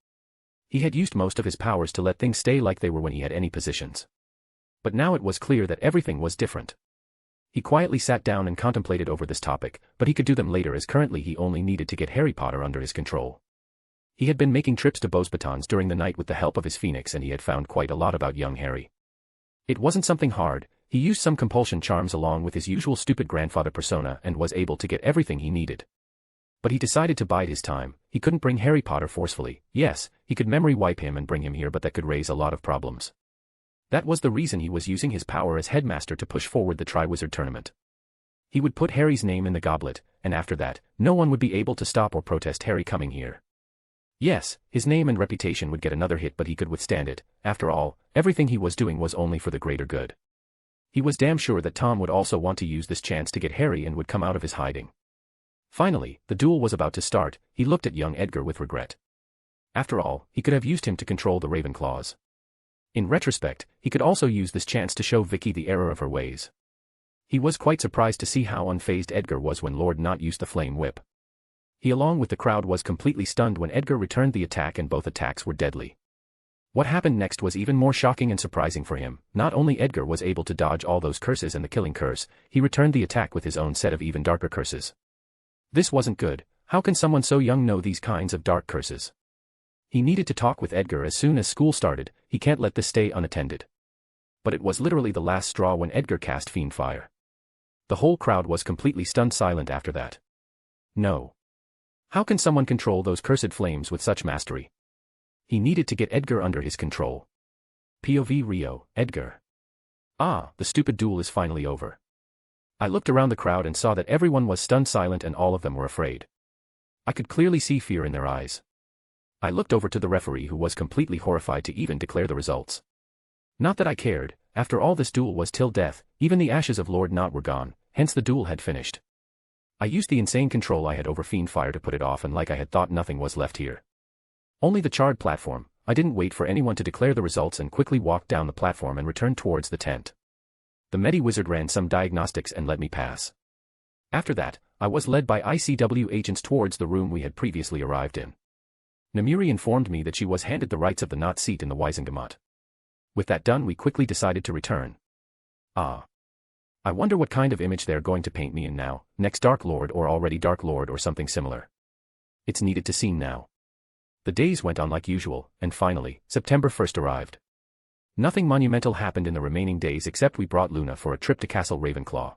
S2: He had used most of his powers to let things stay like they were when he had any positions. But now it was clear that everything was different. He quietly sat down and contemplated over this topic, but he could do them later, as currently he only needed to get Harry Potter under his control. He had been making trips to Beauxbatons during the night with the help of his phoenix, and he had found quite a lot about young Harry. It wasn't something hard. He used some compulsion charms along with his usual stupid grandfather persona and was able to get everything he needed. But he decided to bide his time. He couldn't bring Harry Potter forcefully. Yes, he could memory wipe him and bring him here, but that could raise a lot of problems. That was the reason he was using his power as headmaster to push forward the Triwizard Tournament. He would put Harry's name in the goblet, and after that, no one would be able to stop or protest Harry coming here. Yes, his name and reputation would get another hit, but he could withstand it. After all, everything he was doing was only for the greater good. He was damn sure that Tom would also want to use this chance to get Harry and would come out of his hiding. Finally, the duel was about to start. He looked at young Edgar with regret. After all, he could have used him to control the Ravenclaws. In retrospect, he could also use this chance to show Vicky the error of her ways. He was quite surprised to see how unfazed Edgar was when Lord Not used the flame whip. He, along with the crowd, was completely stunned when Edgar returned the attack, and both attacks were deadly. What happened next was even more shocking and surprising for him. Not only Edgar was able to dodge all those curses and the killing curse, he returned the attack with his own set of even darker curses. This wasn't good. How can someone so young know these kinds of dark curses? He needed to talk with Edgar as soon as school started. He can't let this stay unattended. But it was literally the last straw when Edgar cast Fiendfire. The whole crowd was completely stunned silent after that. No. How can someone control those cursed flames with such mastery? He needed to get Edgar under his control. POV Rio, Edgar. Ah, the stupid duel is finally over. I looked around the crowd and saw that everyone was stunned silent and all of them were afraid. I could clearly see fear in their eyes. I looked over to the referee, who was completely horrified to even declare the results. Not that I cared. After all, this duel was till death. Even the ashes of Lord Not were gone, hence the duel had finished. I used the insane control I had over Fiendfire to put it off, and like I had thought, nothing was left here. Only the charred platform. I didn't wait for anyone to declare the results and quickly walked down the platform and returned towards the tent. The Medi-Wizard ran some diagnostics and let me pass. After that, I was led by ICW agents towards the room we had previously arrived in. Namiri informed me that she was handed the rights of the Not seat in the Wisengamot. With that done, we quickly decided to return. Ah. I wonder what kind of image they're going to paint me in now, next Dark Lord or already Dark Lord or something similar. It's needed to see now. The days went on like usual, and finally, September 1st arrived. Nothing monumental happened in the remaining days except we brought Luna for a trip to Castle Ravenclaw.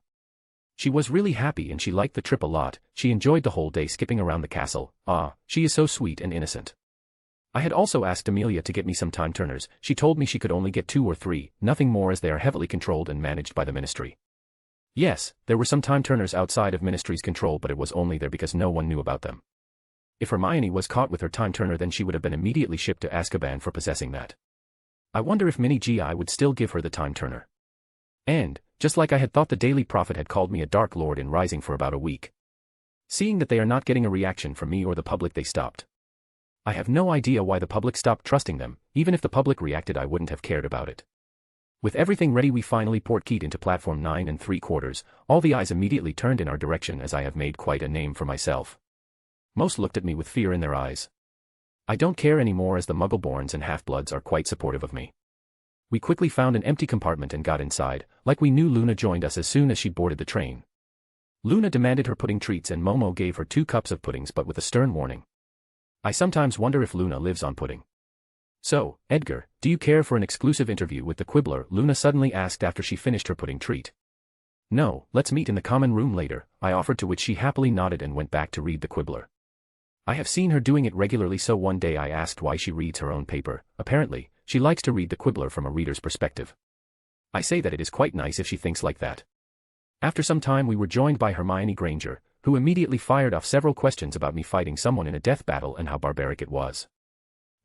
S2: She was really happy and she liked the trip a lot. She enjoyed the whole day skipping around the castle. Ah, she is so sweet and innocent. I had also asked Amelia to get me some time turners. She told me she could only get 2 or 3, nothing more, as they are heavily controlled and managed by the ministry. Yes, there were some time-turners outside of Ministry's control, but it was only there because no one knew about them. If Hermione was caught with her time-turner, then she would have been immediately shipped to Azkaban for possessing that. I wonder if Mini Gi would still give her the time-turner. And, just like I had thought, the Daily Prophet had called me a Dark Lord in Rising for about a week. Seeing that they are not getting a reaction from me or the public, they stopped. I have no idea why the public stopped trusting them. Even if the public reacted, I wouldn't have cared about it. With everything ready, we finally portkeyed into platform 9 3/4. All the eyes immediately turned in our direction, as I have made quite a name for myself. Most looked at me with fear in their eyes. I don't care anymore, as the Muggleborns and Half-Bloods are quite supportive of me. We quickly found an empty compartment and got inside, like we knew. Luna joined us as soon as she boarded the train. Luna demanded her pudding treats and Momo gave her 2 cups of puddings, but with a stern warning. I sometimes wonder if Luna lives on pudding. So, Edgar, do you care for an exclusive interview with the Quibbler? Luna suddenly asked after she finished her pudding treat. No, let's meet in the common room later, I offered, to which she happily nodded and went back to read the Quibbler. I have seen her doing it regularly, so one day I asked why she reads her own paper. Apparently, she likes to read the Quibbler from a reader's perspective. I say that it is quite nice if she thinks like that. After some time, we were joined by Hermione Granger, who immediately fired off several questions about me fighting someone in a death battle and how barbaric it was.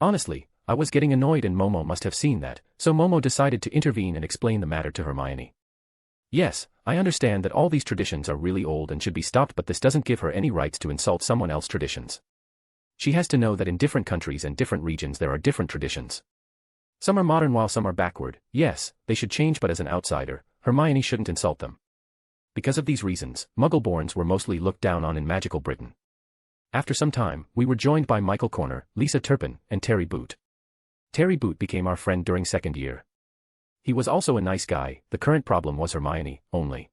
S2: Honestly, I was getting annoyed, and Momo must have seen that, so Momo decided to intervene and explain the matter to Hermione. Yes, I understand that all these traditions are really old and should be stopped, but this doesn't give her any rights to insult someone else's traditions. She has to know that in different countries and different regions there are different traditions. Some are modern while some are backward. Yes, they should change, but as an outsider, Hermione shouldn't insult them. Because of these reasons, Muggleborns were mostly looked down on in magical Britain. After some time, we were joined by Michael Corner, Lisa Turpin, and Terry Boot. Terry Boot became our friend during second year. He was also a nice guy. The current problem was Hermione, only.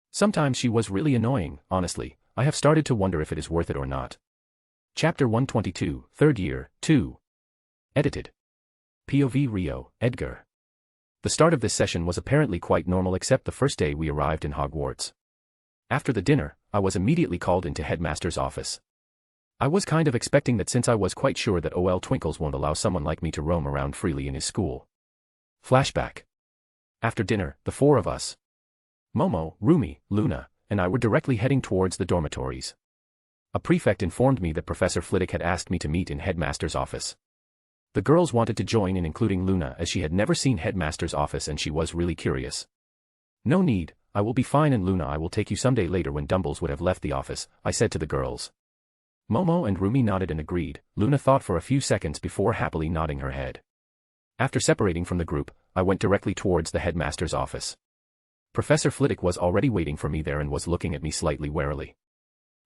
S2: Sometimes she was really annoying. Honestly, I have started to wonder if it is worth it or not. Chapter 122, 3rd Year, 2. Edited. POV Rio, Edgar. The start of this session was apparently quite normal, except the first day we arrived in Hogwarts. After the dinner, I was immediately called into Headmaster's office. I was kind of expecting that, since I was quite sure that OL Twinkles won't allow someone like me to roam around freely in his school. Flashback. After dinner, the 4 of us, Momo, Rumi, Luna, and I were directly heading towards the dormitories. A prefect informed me that Professor Flitwick had asked me to meet in Headmaster's office. The girls wanted to join in, including Luna, as she had never seen Headmaster's office and she was really curious. No need, I will be fine, and Luna, I will take you someday later when Dumbles would have left the office, I said to the girls. Momo and Rumi nodded and agreed. Luna thought for a few seconds before happily nodding her head. After separating from the group, I went directly towards the Headmaster's office. Professor Flitwick was already waiting for me there and was looking at me slightly warily.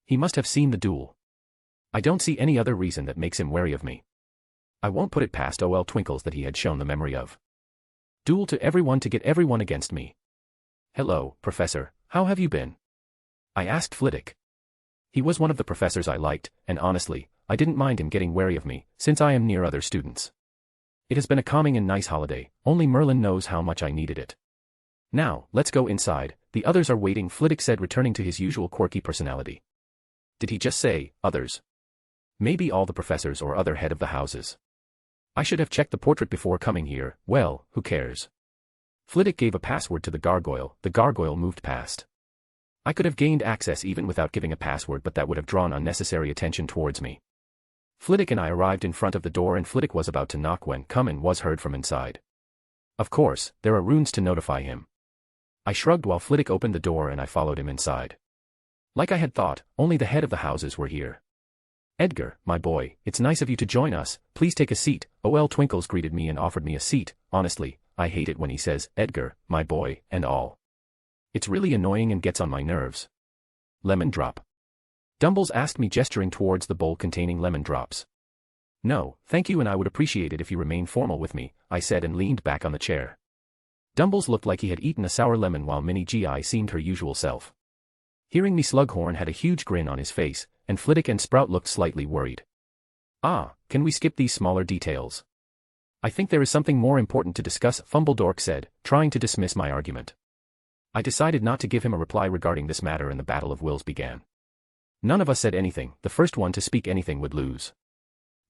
S2: He must have seen the duel. I don't see any other reason that makes him wary of me. I won't put it past OL Twinkles that he had shown the memory of duel to everyone to get everyone against me. Hello, Professor, how have you been? I asked Flitwick. He was one of the professors I liked, and honestly, I didn't mind him getting wary of me, since I am near other students. It has been a calming and nice holiday, only Merlin knows how much I needed it. Now, let's go inside, the others are waiting, Flitwick said, returning to his usual quirky personality. Did he just say, others? Maybe all the professors or other head of the houses. I should have checked the portrait before coming here. Well, who cares? Flitwick gave a password to the gargoyle moved past. I could have gained access even without giving a password, but that would have drawn unnecessary attention towards me. Flitwick and I arrived in front of the door, and Flitwick was about to knock when "come in" was heard from inside. Of course, there are runes to notify him. I shrugged while Flitwick opened the door and I followed him inside. Like I had thought, only the head of the houses were here. Edgar, my boy, it's nice of you to join us, please take a seat. OL Twinkles greeted me and offered me a seat. Honestly, I hate it when he says, Edgar, my boy, and all. It's really annoying and gets on my nerves. Lemon drop? Dumbles asked me, gesturing towards the bowl containing lemon drops. No, thank you, and I would appreciate it if you remain formal with me, I said and leaned back on the chair. Dumbles looked like he had eaten a sour lemon while Mini Gi seemed her usual self. Hearing me, Slughorn had a huge grin on his face, and Flitwick and Sprout looked slightly worried. Ah, can we skip these smaller details? I think there is something more important to discuss, Fumbledork said, trying to dismiss my argument. I decided not to give him a reply regarding this matter, and the battle of wills began. None of us said anything. The first one to speak anything would lose.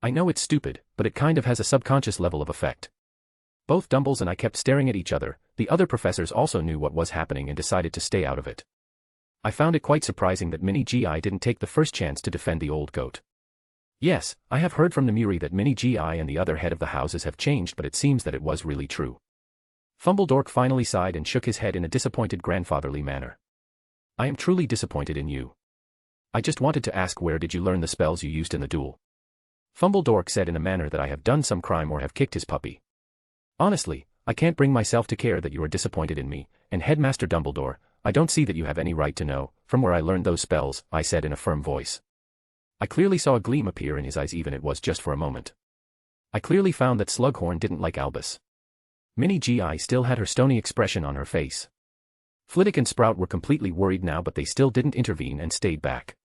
S2: I know it's stupid, but it kind of has a subconscious level of effect. Both Dumbles and I kept staring at each other, The other professors also knew what was happening and decided to stay out of it. I found it quite surprising that Mini GI didn't take the first chance to defend the old goat. Yes, I have heard from Namiri that Mini GI and the other head of the houses have changed, but it seems that it was really true. Fumbledork finally sighed and shook his head in a disappointed grandfatherly manner. I am truly disappointed in you. I just wanted to ask, where did you learn the spells you used in the duel? Fumbledork said in a manner that I have done some crime or have kicked his puppy. Honestly, I can't bring myself to care that you are disappointed in me, and Headmaster Dumbledore, I don't see that you have any right to know from where I learned those spells, I said in a firm voice. I clearly saw a gleam appear in his eyes, even it was just for a moment. I clearly found that Slughorn didn't like Albus. Mini GI still had her stony expression on her face. Flitwick and Sprout were completely worried now, but they still didn't intervene and stayed back.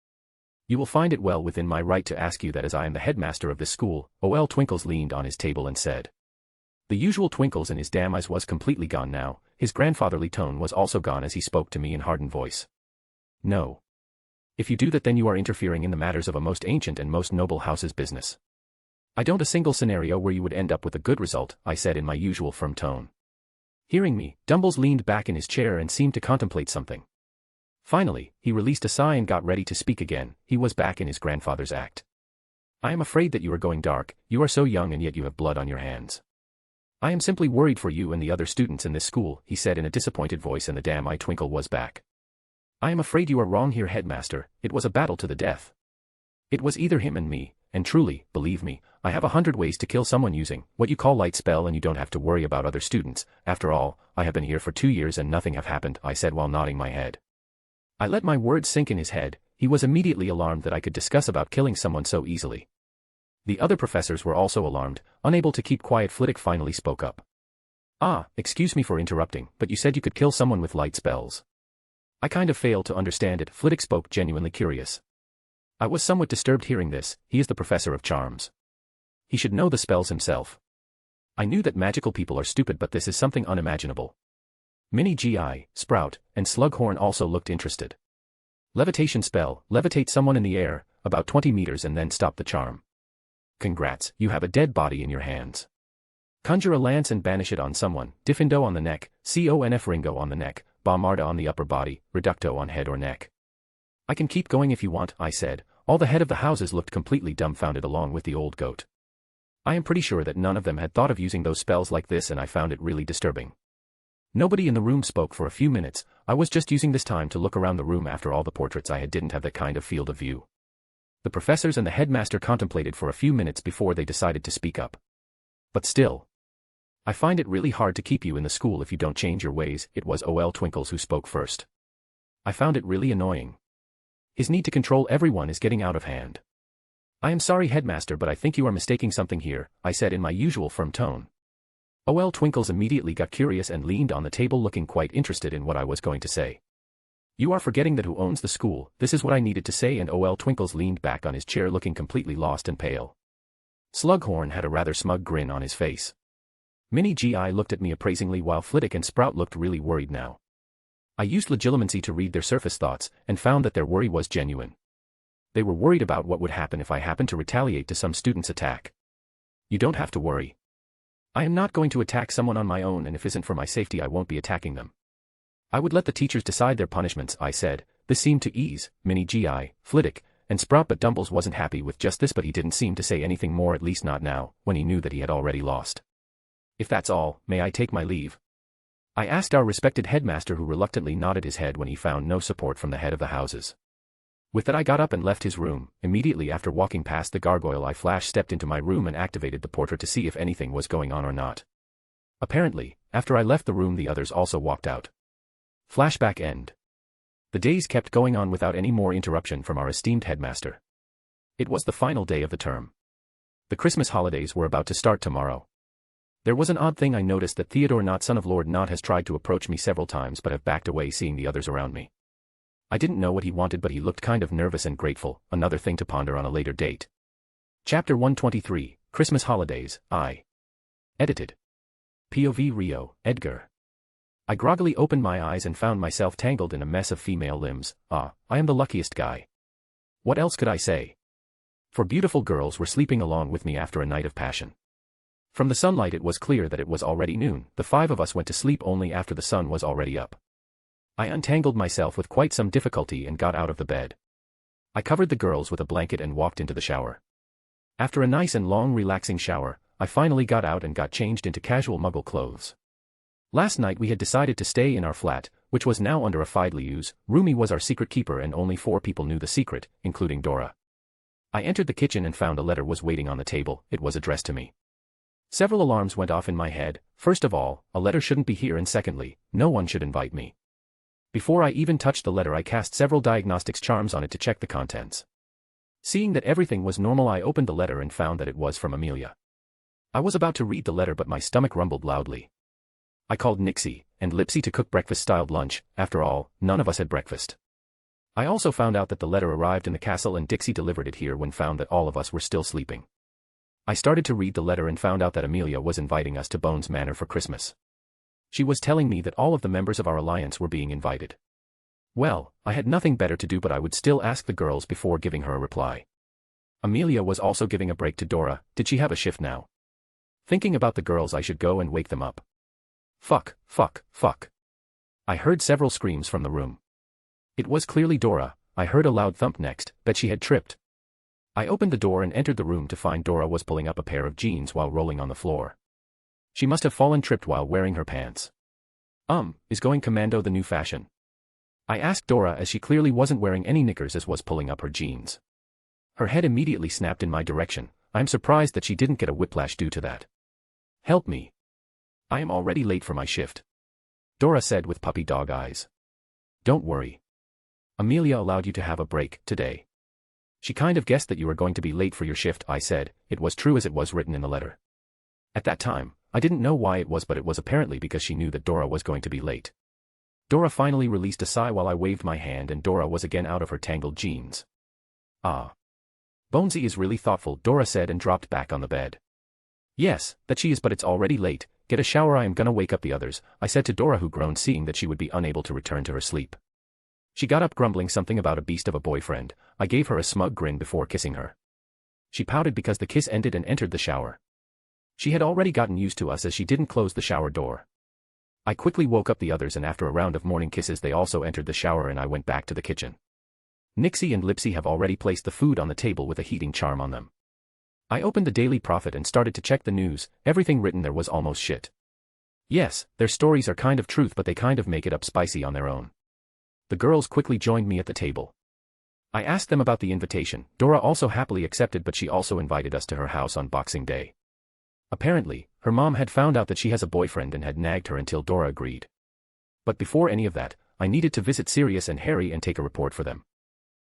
S2: You will find it well within my right to ask you that, as I am the headmaster of this school. O.L. Twinkles leaned on his table and said. The usual twinkles in his damn eyes was completely gone now. His grandfatherly tone was also gone as he spoke to me in hardened voice. No. If you do that, then you are interfering in the matters of a most ancient and most noble house's business. I don't a single scenario where you would end up with a good result, I said in my usual firm tone. Hearing me, Dumbles leaned back in his chair and seemed to contemplate something. Finally, he released a sigh and got ready to speak again. He was back in his grandfather's act. I am afraid that you are going dark. You are so young and yet you have blood on your hands. I am simply worried for you and the other students in this school, he said in a disappointed voice, and the damn eye twinkle was back. I am afraid you are wrong here, headmaster. It was a battle to the death. It was either him and me, and truly, believe me, I have 100 ways to kill someone using what you call light spell, and you don't have to worry about other students. After all, I have been here for 2 years and nothing have happened, I said while nodding my head. I let my words sink in his head. He was immediately alarmed that I could discuss about killing someone so easily. The other professors were also alarmed. Unable to keep quiet, Flitwick finally spoke up. Ah, excuse me for interrupting, but you said you could kill someone with light spells. I kind of failed to understand it. Flitwick spoke, genuinely curious. I was somewhat disturbed hearing this. He is the professor of charms. He should know the spells himself. I knew that magical people are stupid, but this is something unimaginable. Mini GI, Sprout, and Slughorn also looked interested. Levitation spell, levitate someone in the air, about 20 meters and then stop the charm. Congrats, you have a dead body in your hands. Conjure a lance and banish it on someone. Diffindo on the neck, Conf Ringo on the neck, Bombarda on the upper body, Reducto on head or neck. I can keep going if you want, I said. All the head of the houses looked completely dumbfounded along with the old goat. I am pretty sure that none of them had thought of using those spells like this, and I found it really disturbing. Nobody in the room spoke for a few minutes. I was just using this time to look around the room. After all the portraits I had didn't have that kind of field of view. The professors and the headmaster contemplated for a few minutes before they decided to speak up. But still, I find it really hard to keep you in the school if you don't change your ways. It was O.L. Twinkles who spoke first. I found it really annoying. His need to control everyone is getting out of hand. I am sorry, headmaster, but I think you are mistaking something here, I said in my usual firm tone. O.L. Twinkles immediately got curious and leaned on the table, looking quite interested in what I was going to say. You are forgetting that who owns the school. This is what I needed to say, and O.L. Twinkles leaned back on his chair looking completely lost and pale. Slughorn had a rather smug grin on his face. Mini GI looked at me appraisingly while Flitwick and Sprout looked really worried now. I used legilimency to read their surface thoughts and found that their worry was genuine. They were worried about what would happen if I happened to retaliate to some student's attack. You don't have to worry. I am not going to attack someone on my own, and if it isn't for my safety I won't be attacking them. I would let the teachers decide their punishments, I said. This seemed to ease Mini GI, Flitwick, and Sprout, but Dumbles wasn't happy with just this, but he didn't seem to say anything more, at least not now, when he knew that he had already lost. If that's all, may I take my leave? I asked our respected headmaster, who reluctantly nodded his head when he found no support from the head of the houses. With that I got up and left his room. Immediately after walking past the gargoyle I flash-stepped into my room and activated the portrait to see if anything was going on or not. Apparently, after I left the room the others also walked out. Flashback end. The days kept going on without any more interruption from our esteemed headmaster. It was the final day of the term. The Christmas holidays were about to start tomorrow. There was an odd thing I noticed, that Theodore Knott, son of Lord Knott, has tried to approach me several times but have backed away seeing the others around me. I didn't know what he wanted, but he looked kind of nervous and grateful, another thing to ponder on a later date. Chapter 123, Christmas Holidays, I. Edited. POV Rio, Edgar. I groggily opened my eyes and found myself tangled in a mess of female limbs. I am the luckiest guy. What else could I say? For beautiful girls were sleeping along with me after a night of passion. From the sunlight it was clear that it was already noon. The 5 of us went to sleep only after the sun was already up. I untangled myself with quite some difficulty and got out of the bed. I covered the girls with a blanket and walked into the shower. After a nice and long relaxing shower, I finally got out and got changed into casual muggle clothes. Last night we had decided to stay in our flat, which was now under a Fidley use. Rumi was our secret keeper and only 4 people knew the secret, including Dora. I entered the kitchen and found a letter was waiting on the table. It was addressed to me. Several alarms went off in my head. First of all, a letter shouldn't be here, and secondly, no one should invite me. Before I even touched the letter I cast several diagnostics charms on it to check the contents. Seeing that everything was normal I opened the letter and found that it was from Amelia. I was about to read the letter but my stomach rumbled loudly. I called Nixie and Lipsy to cook breakfast-styled lunch. After all, none of us had breakfast. I also found out that the letter arrived in the castle and Dixie delivered it here when found that all of us were still sleeping. I started to read the letter and found out that Amelia was inviting us to Bones Manor for Christmas. She was telling me that all of the members of our alliance were being invited. Well, I had nothing better to do but I would still ask the girls before giving her a reply. Amelia was also giving a break to Dora. Did she have a shift now? Thinking about the girls I should go and wake them up. Fuck, fuck, fuck. I heard several screams from the room. It was clearly Dora. I heard a loud thump next, bet she had tripped. I opened the door and entered the room to find Dora was pulling up a pair of jeans while rolling on the floor. She must have fallen tripped while wearing her pants. Is going commando the new fashion? I asked Dora as she clearly wasn't wearing any knickers as was pulling up her jeans. Her head immediately snapped in my direction. I'm surprised that she didn't get a whiplash due to that. Help me. I am already late for my shift. Dora said with puppy dog eyes. Don't worry. Amelia allowed you to have a break today. She kind of guessed that you were going to be late for your shift, I said. It was true as it was written in the letter. At that time, I didn't know why it was, but it was apparently because she knew that Dora was going to be late. Dora finally released a sigh while I waved my hand and Dora was again out of her tangled jeans. Ah. Bonesy is really thoughtful, Dora said and dropped back on the bed. Yes, that she is, but it's already late. Get a shower, I am gonna wake up the others, I said to Dora, who groaned seeing that she would be unable to return to her sleep. She got up grumbling something about a beast of a boyfriend. I gave her a smug grin before kissing her. She pouted because the kiss ended and entered the shower. She had already gotten used to us as she didn't close the shower door. I quickly woke up the others and after a round of morning kisses they also entered the shower and I went back to the kitchen. Nixie and Lipsy have already placed the food on the table with a heating charm on them. I opened the Daily Prophet and started to check the news. Everything written there was almost shit. Yes, their stories are kind of truth but they kind of make it up spicy on their own. The girls quickly joined me at the table. I asked them about the invitation. Dora also happily accepted, but she also invited us to her house on Boxing Day. Apparently, her mom had found out that she has a boyfriend and had nagged her until Dora agreed. But before any of that, I needed to visit Sirius and Harry and take a report for them.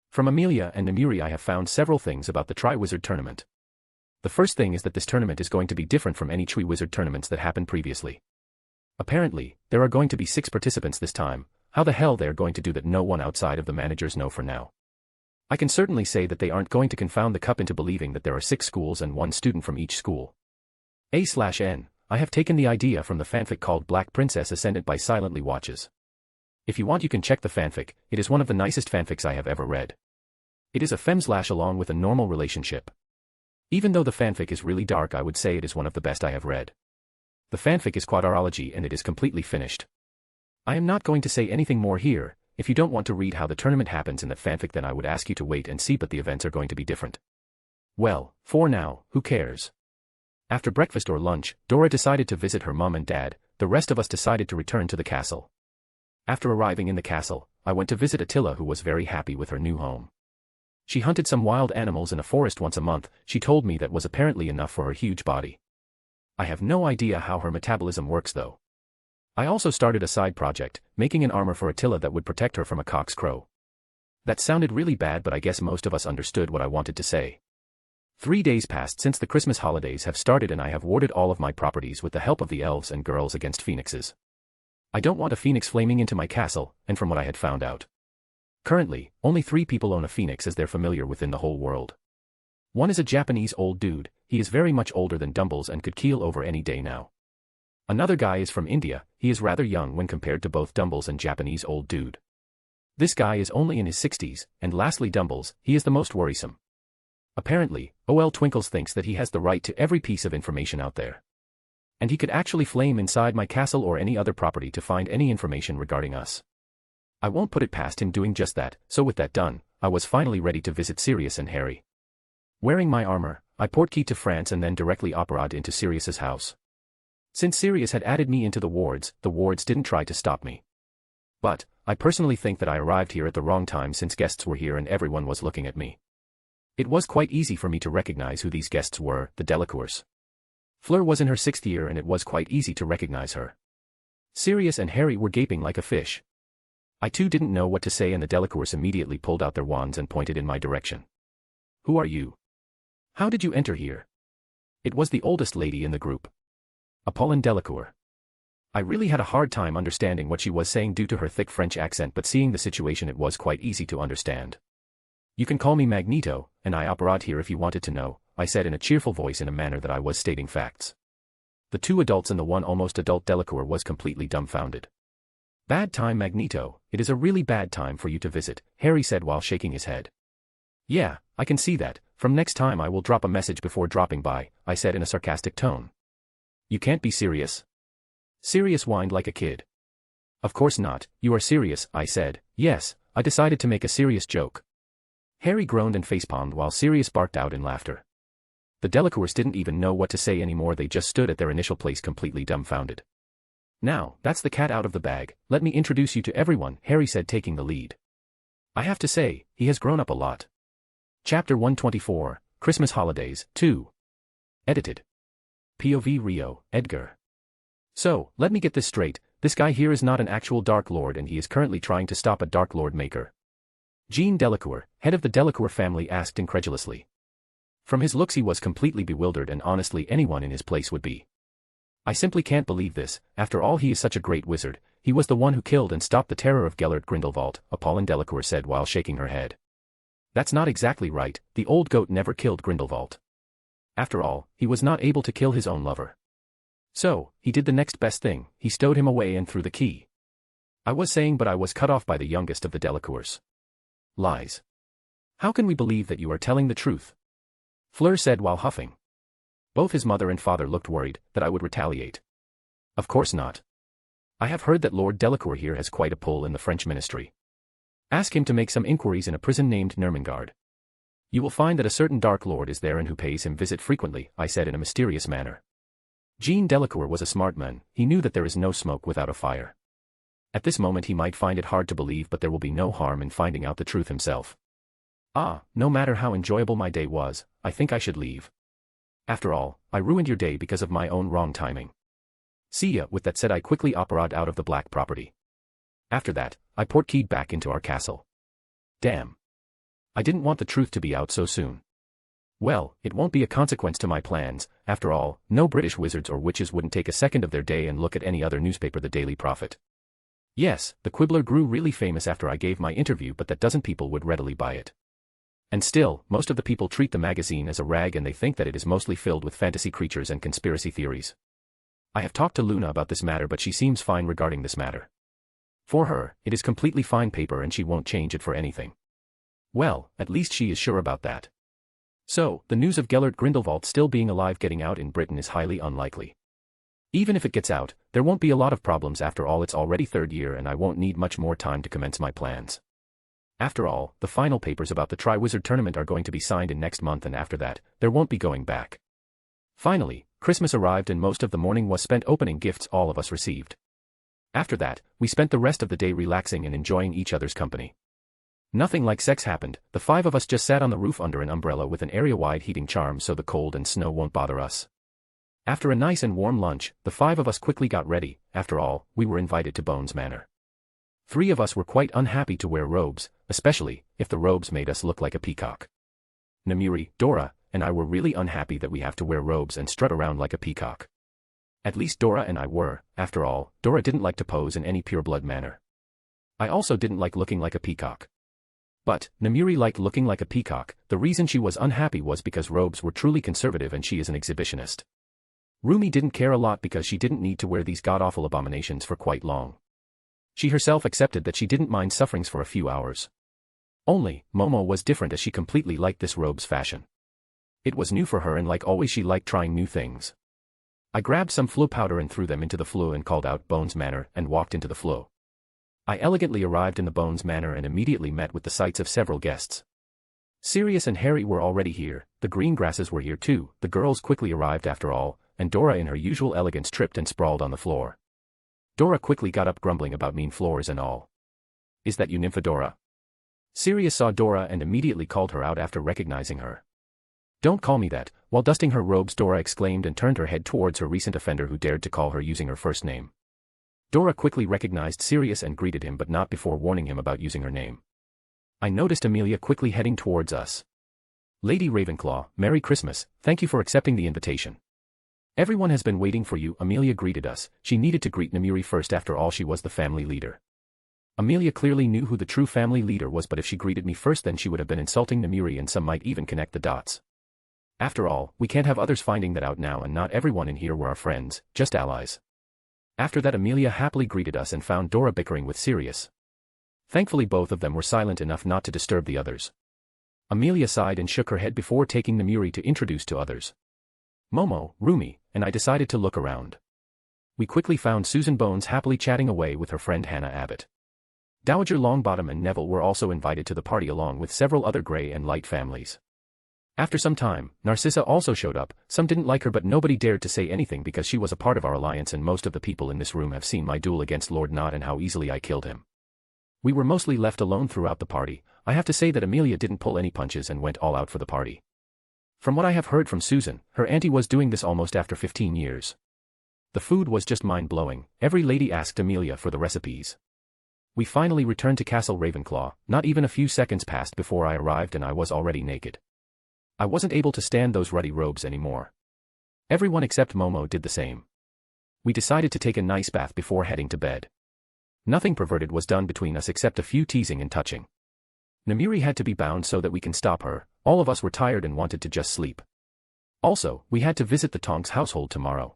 S2: From Amelia and Namuri I have found several things about the Tri-Wizard tournament. The first thing is that this tournament is going to be different from any Tri-Wizard tournaments that happened previously. Apparently, there are going to be 6 participants this time. How the hell they are going to do that no one outside of the managers know for now. I can certainly say that they aren't going to confound the cup into believing that there are 6 schools and 1 student from each school. A/N, I have taken the idea from the fanfic called Black Princess Ascendant by Silently Watches. If you want you can check the fanfic, it is one of the nicest fanfics I have ever read. It is a fem// along with a normal relationship. Even though the fanfic is really dark I would say it is one of the best I have read. The fanfic is quadrarology and it is completely finished. I am not going to say anything more here. If you don't want to read how the tournament happens in that fanfic then I would ask you to wait and see, but the events are going to be different. Well, for now, who cares? After breakfast or lunch, Dora decided to visit her mom and dad. The rest of us decided to return to the castle. After arriving in the castle, I went to visit Attila, who was very happy with her new home. She hunted some wild animals in a forest once a month. She told me that was apparently enough for her huge body. I have no idea how her metabolism works though. I also started a side project, making an armor for Attila that would protect her from a cock's crow. That sounded really bad, but I guess most of us understood what I wanted to say. 3 days passed since the Christmas holidays have started and I have warded all of my properties with the help of the elves and girls against phoenixes. I don't want a phoenix flaming into my castle, and from what I had found out. Currently, only 3 people own a phoenix as they're familiar within the whole world. One is a Japanese old dude. He is very much older than Dumbles and could keel over any day now. Another guy is from India. He is rather young when compared to both Dumbles and Japanese old dude. This guy is only in his 60s, and lastly Dumbles, he is the most worrisome. Apparently, OL Twinkles thinks that he has the right to every piece of information out there. And he could actually flame inside my castle or any other property to find any information regarding us. I won't put it past him doing just that, so with that done, I was finally ready to visit Sirius and Harry. Wearing my armor, I portkeyed to France and then directly operated into Sirius's house. Since Sirius had added me into the wards didn't try to stop me. But, I personally think that I arrived here at the wrong time since guests were here and everyone was looking at me. It was quite easy for me to recognize who these guests were, the Delacours. Fleur was in her 6th year and it was quite easy to recognize her. Sirius and Harry were gaping like a fish. I too didn't know what to say and the Delacours immediately pulled out their wands and pointed in my direction. Who are you? How did you enter here? It was the oldest lady in the group. Apolline Delacour. I really had a hard time understanding what she was saying due to her thick French accent, but seeing the situation it was quite easy to understand. You can call me Magneto, and I operate here if you wanted to know, I said in a cheerful voice in a manner that I was stating facts. The 2 adults and the 1 almost adult Delacour was completely dumbfounded. Bad time, Magneto, it is a really bad time for you to visit, Harry said while shaking his head. Yeah, I can see that, from next time I will drop a message before dropping by, I said in a sarcastic tone. You can't be serious. Sirius whined like a kid. Of course not, you are serious, I said. Yes, I decided to make a serious joke. Harry groaned and facepalmed while Sirius barked out in laughter. The Delacours didn't even know what to say anymore, they just stood at their initial place completely dumbfounded. Now, that's the cat out of the bag, let me introduce you to everyone, Harry said taking the lead. I have to say, he has grown up a lot. Chapter 124, Christmas Holidays, 2. Edited. POV Rio, Edgar. So, let me get this straight, this guy here is not an actual Dark Lord and he is currently trying to stop a Dark Lord maker. Jean Delacour, head of the Delacour family, asked incredulously. From his looks he was completely bewildered and honestly anyone in his place would be. I simply can't believe this, after all he is such a great wizard, he was the one who killed and stopped the terror of Gellert Grindelwald, Apolline Delacour said while shaking her head. That's not exactly right, the old goat never killed Grindelwald. After all, he was not able to kill his own lover. So, he did the next best thing, he stowed him away and threw the key. I was saying but I was cut off by the youngest of the Delacours. Lies. How can we believe that you are telling the truth? Fleur said while huffing. Both his mother and father looked worried that I would retaliate. Of course not. I have heard that Lord Delacour here has quite a pull in the French ministry. Ask him to make some inquiries in a prison named Nurmengard. You will find that a certain Dark Lord is there and who pays him visit frequently, I said in a mysterious manner. Jean Delacour was a smart man, he knew that there is no smoke without a fire. At this moment he might find it hard to believe but there will be no harm in finding out the truth himself. No matter how enjoyable my day was, I think I should leave. After all, I ruined your day because of my own wrong timing. See ya. With that said I quickly operated out of the black property. After that, I portkeyed back into our castle. Damn. I didn't want the truth to be out so soon. Well, it won't be a consequence to my plans, after all, no British wizards or witches wouldn't take a second of their day and look at any other newspaper, the Daily Prophet. Yes, the Quibbler grew really famous after I gave my interview but that doesn't people would readily buy it. And still, most of the people treat the magazine as a rag and they think that it is mostly filled with fantasy creatures and conspiracy theories. I have talked to Luna about this matter but she seems fine regarding this matter. For her, it is completely fine paper and she won't change it for anything. Well, at least she is sure about that. So, the news of Gellert Grindelwald still being alive getting out in Britain is highly unlikely. Even if it gets out, there won't be a lot of problems, after all it's already 3rd year and I won't need much more time to commence my plans. After all, the final papers about the Triwizard Tournament are going to be signed in next month and after that, there won't be going back. Finally, Christmas arrived and most of the morning was spent opening gifts all of us received. After that, we spent the rest of the day relaxing and enjoying each other's company. Nothing like sex happened, the 5 of us just sat on the roof under an umbrella with an area-wide heating charm so the cold and snow won't bother us. After a nice and warm lunch, the 5 of us quickly got ready, after all, we were invited to Bones Manor. 3 of us were quite unhappy to wear robes, especially if the robes made us look like a peacock. Namiri, Dora, and I were really unhappy that we have to wear robes and strut around like a peacock. At least Dora and I were, after all, Dora didn't like to pose in any pureblood manner. I also didn't like looking like a peacock. But, Namiri liked looking like a peacock, the reason she was unhappy was because robes were truly conservative and she is an exhibitionist. Rumi didn't care a lot because she didn't need to wear these god-awful abominations for quite long. She herself accepted that she didn't mind sufferings for a few hours. Only, Momo was different as she completely liked this robe's fashion. It was new for her and like always she liked trying new things. I grabbed some flu powder and threw them into the flu and called out Bones Manor and walked into the flu. I elegantly arrived in the Bones Manor and immediately met with the sights of several guests. Sirius and Harry were already here, the green grasses were here too, the girls quickly arrived after all, and Dora in her usual elegance tripped and sprawled on the floor. Dora quickly got up grumbling about mean floors and all. Is that you, Nymphadora? Sirius saw Dora and immediately called her out after recognizing her. Don't call me that. While dusting her robes, Dora exclaimed and turned her head towards her recent offender who dared to call her using her first name. Dora quickly recognized Sirius and greeted him, but not before warning him about using her name. I noticed Amelia quickly heading towards us. Lady Ravenclaw, Merry Christmas, thank you for accepting the invitation. Everyone has been waiting for you, Amelia greeted us. She needed to greet Namiri first, after all she was the family leader. Amelia clearly knew who the true family leader was, but if she greeted me first then she would have been insulting Namiri, and some might even connect the dots. After all, we can't have others finding that out now, and not everyone in here were our friends, just allies. After that Amelia happily greeted us and found Dora bickering with Sirius. Thankfully both of them were silent enough not to disturb the others. Amelia sighed and shook her head before taking Namiri to introduce to others. Momo, Rumi, and I decided to look around. We quickly found Susan Bones happily chatting away with her friend Hannah Abbott. Dowager Longbottom and Neville were also invited to the party along with several other Grey and Light families. After some time, Narcissa also showed up. Some didn't like her, but nobody dared to say anything because she was a part of our alliance, and most of the people in this room have seen my duel against Lord Nod and how easily I killed him. We were mostly left alone throughout the party. I have to say that Amelia didn't pull any punches and went all out for the party. From what I have heard from Susan, her auntie was doing this almost after 15 years. The food was just mind-blowing. Every lady asked Amelia for the recipes. We finally returned to Castle Ravenclaw. Not even a few seconds passed before I arrived and I was already naked. I wasn't able to stand those ruddy robes anymore. Everyone except Momo did the same. We decided to take a nice bath before heading to bed. Nothing perverted was done between us except a few teasing and touching. Namiri had to be bound so that we can stop her. All of us were tired and wanted to just sleep. Also, we had to visit the Tonks household tomorrow.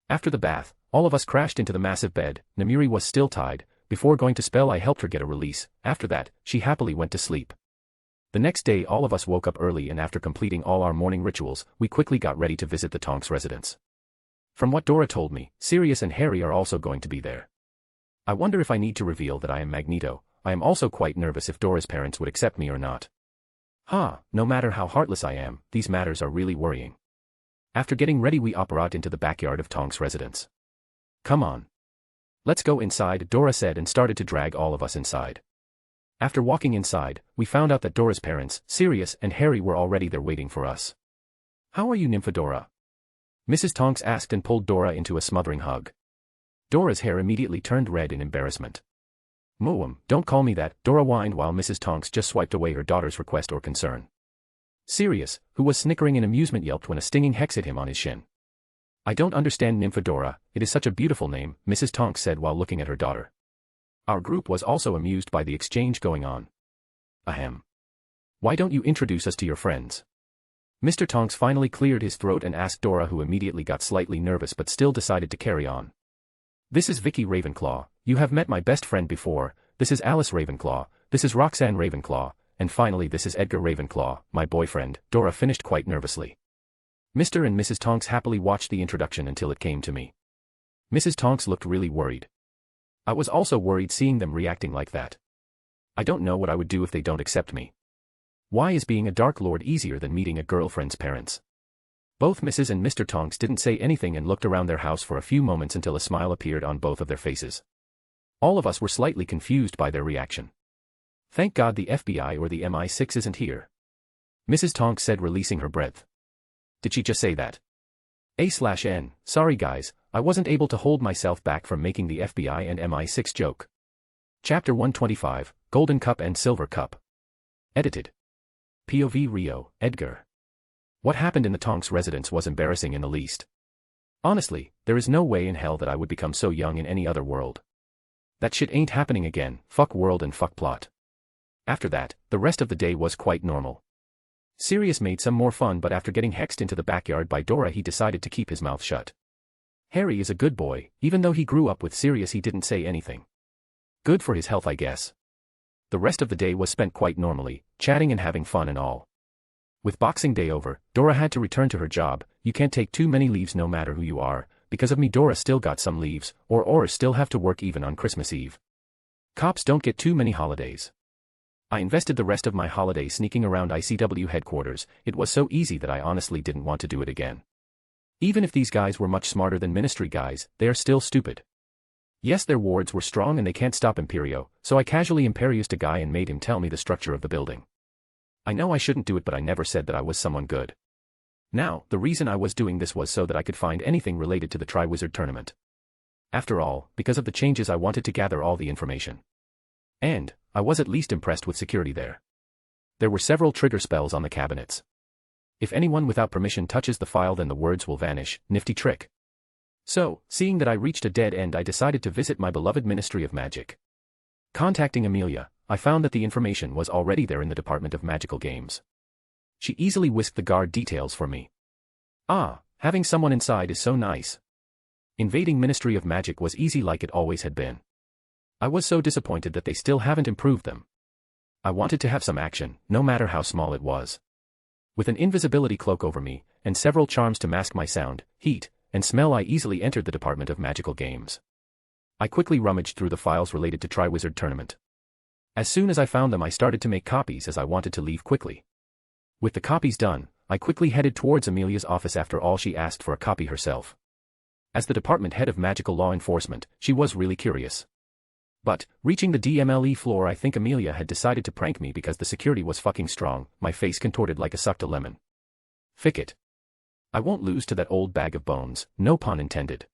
S2: After the bath, all of us crashed into the massive bed. Namiri was still tied. Before going to spell I helped her get a release. After that, she happily went to sleep. The next day all of us woke up early, and after completing all our morning rituals, we quickly got ready to visit the Tonks residence. From what Dora told me, Sirius and Harry are also going to be there. I wonder if I need to reveal that I am Magneto. I am also quite nervous if Dora's parents would accept me or not. No matter how heartless I am, these matters are really worrying. After getting ready we operated into the backyard of Tonks' residence. Come on. Let's go inside, Dora said and started to drag all of us inside. After walking inside, we found out that Dora's parents, Sirius and Harry, were already there waiting for us. How are you, Nymphadora? Mrs. Tonks asked and pulled Dora into a smothering hug. Dora's hair immediately turned red in embarrassment. Moem, don't call me that, Dora whined while Mrs. Tonks just swiped away her daughter's request or concern. Sirius, who was snickering in amusement, yelped when a stinging hex hit him on his shin. I don't understand, Nymphadora, it is such a beautiful name, Mrs. Tonks said while looking at her daughter. Our group was also amused by the exchange going on. Ahem. Why don't you introduce us to your friends? Mr. Tonks finally cleared his throat and asked Dora, who immediately got slightly nervous but still decided to carry on. This is Vicky Ravenclaw. You have met my best friend before. This is Alice Ravenclaw. This is Roxanne Ravenclaw. And finally this is Edgar Ravenclaw, my boyfriend, Dora finished quite nervously. Mr. and Mrs. Tonks happily watched the introduction until it came to me. Mrs. Tonks looked really worried. I was also worried seeing them reacting like that. I don't know what I would do if they don't accept me. Why is being a Dark Lord easier than meeting a girlfriend's parents? Both Mrs. and Mr. Tonks didn't say anything and looked around their house for a few moments until a smile appeared on both of their faces. All of us were slightly confused by their reaction. Thank God the FBI or the MI6 isn't here. Mrs. Tonks said, releasing her breath. Did she just say that? A/N, sorry guys, I wasn't able to hold myself back from making the FBI and MI6 joke. Chapter 125, Golden Cup and Silver Cup. Edited. POV Rio, Edgar. What happened in the Tonks residence was embarrassing in the least. Honestly, there is no way in hell that I would become so young in any other world. That shit ain't happening again, fuck world and fuck plot. After that, the rest of the day was quite normal. Sirius made some more fun, but after getting hexed into the backyard by Dora he decided to keep his mouth shut. Harry is a good boy, even though he grew up with Sirius he didn't say anything. Good for his health I guess. The rest of the day was spent quite normally, chatting and having fun and all. With Boxing Day over, Dora had to return to her job. You can't take too many leaves no matter who you are. Because of me, Dora still got some leaves, or still have to work even on Christmas Eve. Cops don't get too many holidays. I invested the rest of my holiday sneaking around ICW headquarters. It was so easy that I honestly didn't want to do it again. Even if these guys were much smarter than ministry guys, they are still stupid. Yes, their wards were strong and they can't stop Imperio, so I casually Imperiused a guy and made him tell me the structure of the building. I know I shouldn't do it, but I never said that I was someone good. Now, the reason I was doing this was so that I could find anything related to the Triwizard Tournament. After all, because of the changes, I wanted to gather all the information. And I was at least impressed with security there. There were several trigger spells on the cabinets. If anyone without permission touches the file, then the words will vanish. Nifty trick. So, seeing that I reached a dead end, I decided to visit my beloved Ministry of Magic. Contacting Amelia, I found that the information was already there in the Department of Magical Games. She easily whisked the guard details for me. Ah, having someone inside is so nice. Invading Ministry of Magic was easy like it always had been. I was so disappointed that they still haven't improved them. I wanted to have some action, no matter how small it was. With an invisibility cloak over me, and several charms to mask my sound, heat, and smell, I easily entered the Department of Magical Games. I quickly rummaged through the files related to Triwizard Tournament. As soon as I found them, I started to make copies as I wanted to leave quickly. With the copies done, I quickly headed towards Amelia's office. After all, she asked for a copy herself. As the department head of magical law enforcement, she was really curious. But, reaching the DMLE floor, I think Amelia had decided to prank me because the security was fucking strong. My face contorted like a sucked lemon. Fick it. I won't lose to that old bag of bones, no pun intended.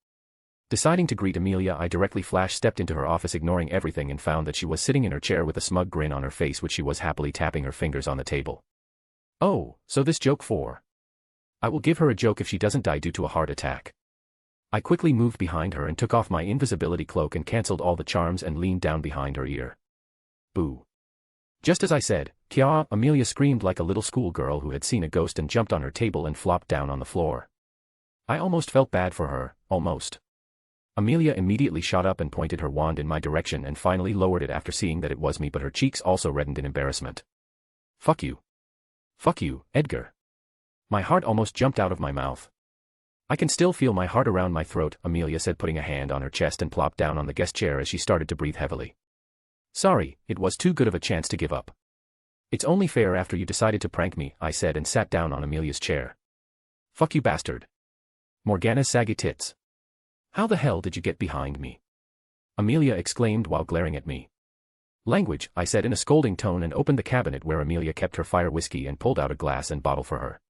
S2: Deciding to greet Amelia, I directly stepped into her office, ignoring everything, and found that she was sitting in her chair with a smug grin on her face, which she was happily tapping her fingers on the table. Oh, so this joke for? I will give her a joke if she doesn't die due to a heart attack. I quickly moved behind her and took off my invisibility cloak and cancelled all the charms and leaned down behind her ear. Boo. Just as I said, Kya, Amelia screamed like a little schoolgirl who had seen a ghost and jumped on her table and flopped down on the floor. I almost felt bad for her, almost. Amelia immediately shot up and pointed her wand in my direction and finally lowered it after seeing that it was me, but her cheeks also reddened in embarrassment. Fuck you. Fuck you, Edgar. My heart almost jumped out of my mouth. I can still feel my heart around my throat, Amelia said, putting a hand on her chest and plopped down on the guest chair as she started to breathe heavily. Sorry, it was too good of a chance to give up. It's only fair after you decided to prank me, I said and sat down on Amelia's chair. Fuck you, bastard. Morgana's saggy tits. How the hell did you get behind me? Amelia exclaimed while glaring at me. Language, I said in a scolding tone and opened the cabinet where Amelia kept her fire whiskey and pulled out a glass and bottle for her.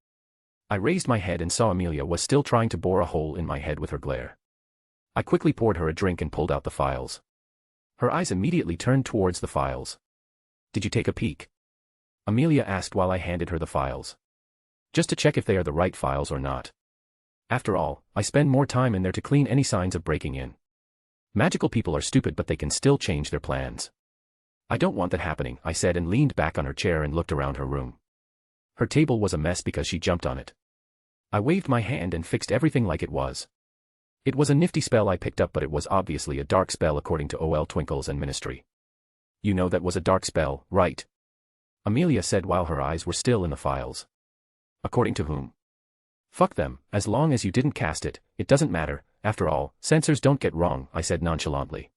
S2: I raised my head and saw Amelia was still trying to bore a hole in my head with her glare. I quickly poured her a drink and pulled out the files. Her eyes immediately turned towards the files. Did you take a peek? Amelia asked while I handed her the files. Just to check if they are the right files or not. After all, I spend more time in there to clean any signs of breaking in. Magical people are stupid, but they can still change their plans. I don't want that happening, I said and leaned back on her chair and looked around her room. Her table was a mess because she jumped on it. I waved my hand and fixed everything like it was. It was a nifty spell I picked up, but it was obviously a dark spell according to OL Twinkles and Ministry. You know that was a dark spell, right? Amelia said while her eyes were still in the files. According to whom? Fuck them, as long as you didn't cast it, it doesn't matter. After all, censors don't get wrong, I said nonchalantly.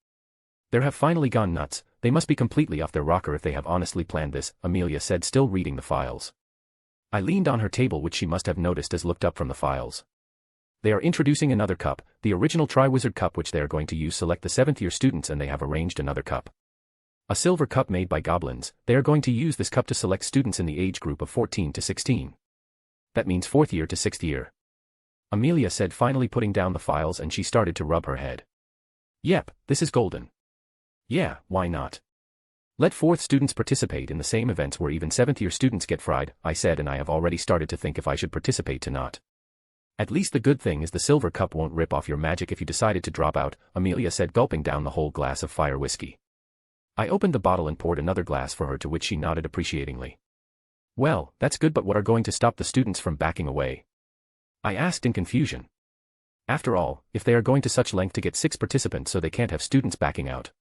S2: They have finally gone nuts, they must be completely off their rocker if they have honestly planned this, Amelia said, still reading the files. I leaned on her table, which she must have noticed as looked up from the files. They are introducing another cup, the original Triwizard Cup, which they are going to use select the 7th year students, and they have arranged another cup. A silver cup made by goblins. They are going to use this cup to select students in the age group of 14 to 16. That means 4th year to 6th year. Amelia said, finally putting down the files, and she started to rub her head. Yep, this is golden. Yeah, why not? Let 4th students participate in the same events where even 7th year students get fried, I said, and I have already started to think if I should participate to not. At least the good thing is the silver cup won't rip off your magic if you decided to drop out, Amelia said, gulping down the whole glass of fire whiskey. I opened the bottle and poured another glass for her, to which she nodded appreciatingly. Well, that's good, but what are going to stop the students from backing away? I asked in confusion. After all, if they are going to such length to get 6 participants, so they can't have students backing out.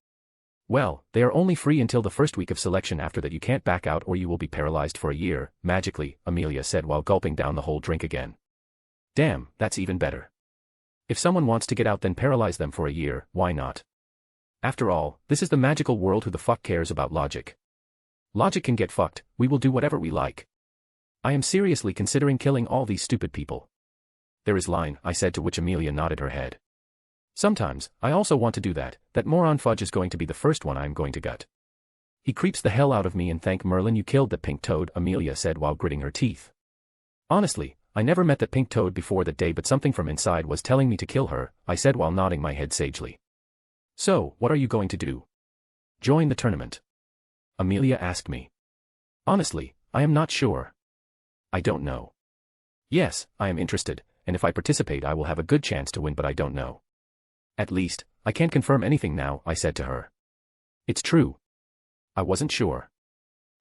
S2: Well, they are only free until the first week of selection. After that you can't back out or you will be paralyzed for a year, magically, Amelia said while gulping down the whole drink again. Damn, that's even better. If someone wants to get out then paralyze them for a year, why not? After all, this is the magical world. Who the fuck cares about logic? Logic can get fucked, we will do whatever we like. I am seriously considering killing all these stupid people. There is line, I said, to which Amelia nodded her head. Sometimes, I also want to do that. That moron Fudge is going to be the first one I am going to gut. He creeps the hell out of me, and thank Merlin you killed that pink toad, Amelia said while gritting her teeth. Honestly, I never met that pink toad before that day, but something from inside was telling me to kill her, I said while nodding my head sagely. So, what are you going to do? Join the tournament? Amelia asked me. Honestly, I am not sure. I don't know. Yes, I am interested, and if I participate I will have a good chance to win, but I don't know. At least, I can't confirm anything now, I said to her. It's true. I wasn't sure.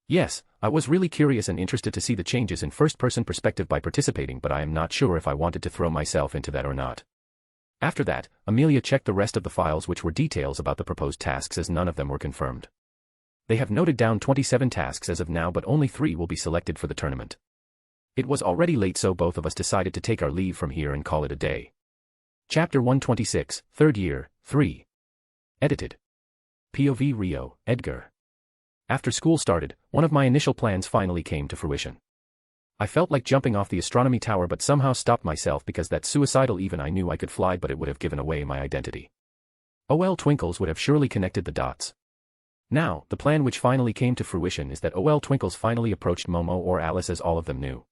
S2: Yes, I was really curious and interested to see the changes in first-person perspective by participating, but I am not sure if I wanted to throw myself into that or not. After that, Amelia checked the rest of the files, which were details about the proposed tasks, as none of them were confirmed. They have noted down 27 tasks as of now, but only 3 will be selected for the tournament. It was already late, so both of us decided to take our leave from here and call it a day. Chapter 126, 3rd Year, 3. Edited. POV Rio, Edgar. After school started, one of my initial plans finally came to fruition. I felt like jumping off the astronomy tower, but somehow stopped myself because that's suicidal. Even I knew I could fly, but it would have given away my identity. OL Twinkles would have surely connected the dots. Now, the plan which finally came to fruition is that OL Twinkles finally approached Momo, or Alice as all of them knew.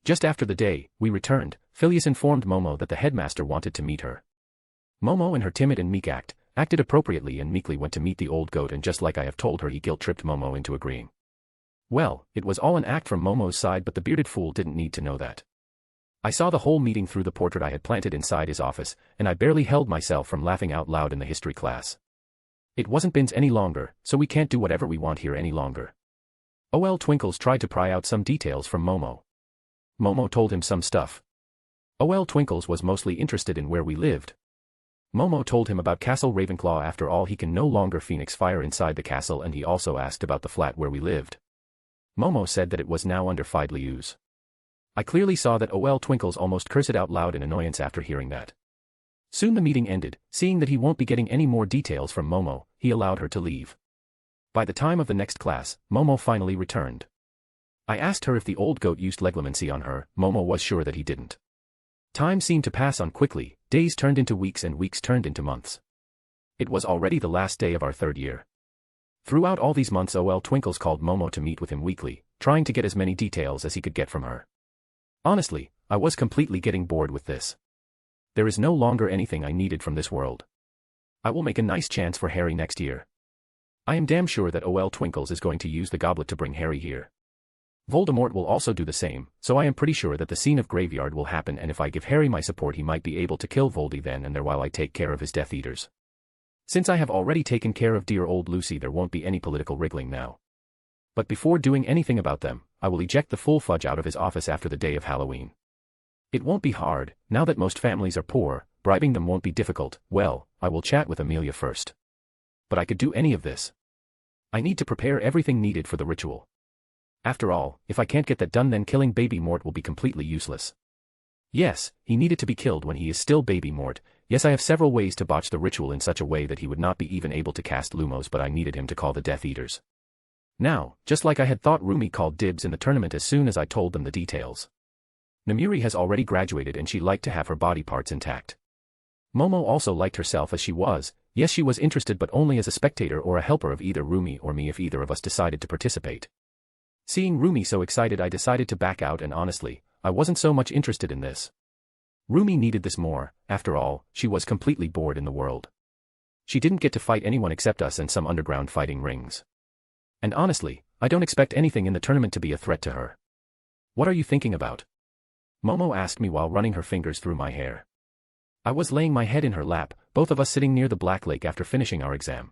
S2: Just after the day we returned, Phileas informed Momo that the headmaster wanted to meet her. Momo, in her timid and meek acted appropriately and meekly went to meet the old goat, and just like I have told her, he guilt-tripped Momo into agreeing. Well, it was all an act from Momo's side, but the bearded fool didn't need to know that. I saw the whole meeting through the portrait I had planted inside his office, and I barely held myself from laughing out loud in the history class. It wasn't bins any longer, so we can't do whatever we want here any longer. OL Twinkles tried to pry out some details from Momo. Momo told him some stuff. OL Twinkles was mostly interested in where we lived. Momo told him about Castle Ravenclaw. After all, he can no longer phoenix fire inside the castle, and he also asked about the flat where we lived. Momo said that it was now under Fidley's use. I clearly saw that OL Twinkles almost cursed out loud in annoyance after hearing that. Soon the meeting ended. Seeing that he won't be getting any more details from Momo, he allowed her to leave. By the time of the next class, Momo finally returned. I asked her if the old goat used legilimency on her. Momo was sure that he didn't. Time seemed to pass on quickly. Days turned into weeks and weeks turned into months. It was already the last day of our 3rd year. Throughout all these months, OL Twinkles called Momo to meet with him weekly, trying to get as many details as he could get from her. Honestly, I was completely getting bored with this. There is no longer anything I needed from this world. I will make a nice chance for Harry next year. I am damn sure that OL Twinkles is going to use the goblet to bring Harry here. Voldemort will also do the same, so I am pretty sure that the scene of graveyard will happen, and if I give Harry my support he might be able to kill Voldy then and there while I take care of his Death Eaters. Since I have already taken care of dear old Lucy, there won't be any political wriggling now. But before doing anything about them, I will eject the full Fudge out of his office after the day of Halloween. It won't be hard, now that most families are poor, bribing them won't be difficult. Well, I will chat with Amelia first. But I could do any of this. I need to prepare everything needed for the ritual. After all, if I can't get that done then killing Baby Mort will be completely useless. Yes, he needed to be killed when he is still Baby Mort. Yes, I have several ways to botch the ritual in such a way that he would not be even able to cast Lumos, but I needed him to call the Death Eaters. Now, just like I had thought, Rumi called dibs in the tournament as soon as I told them the details. Namiri has already graduated and she liked to have her body parts intact. Momo also liked herself as she was. Yes, she was interested, but only as a spectator or a helper of either Rumi or me if either of us decided to participate. Seeing Rumi so excited, I decided to back out, and honestly, I wasn't so much interested in this. Rumi needed this more. After all, she was completely bored in the world. She didn't get to fight anyone except us and some underground fighting rings. And honestly, I don't expect anything in the tournament to be a threat to her. What are you thinking about? Momo asked me while running her fingers through my hair. I was laying my head in her lap, both of us sitting near the Black Lake after finishing our exam.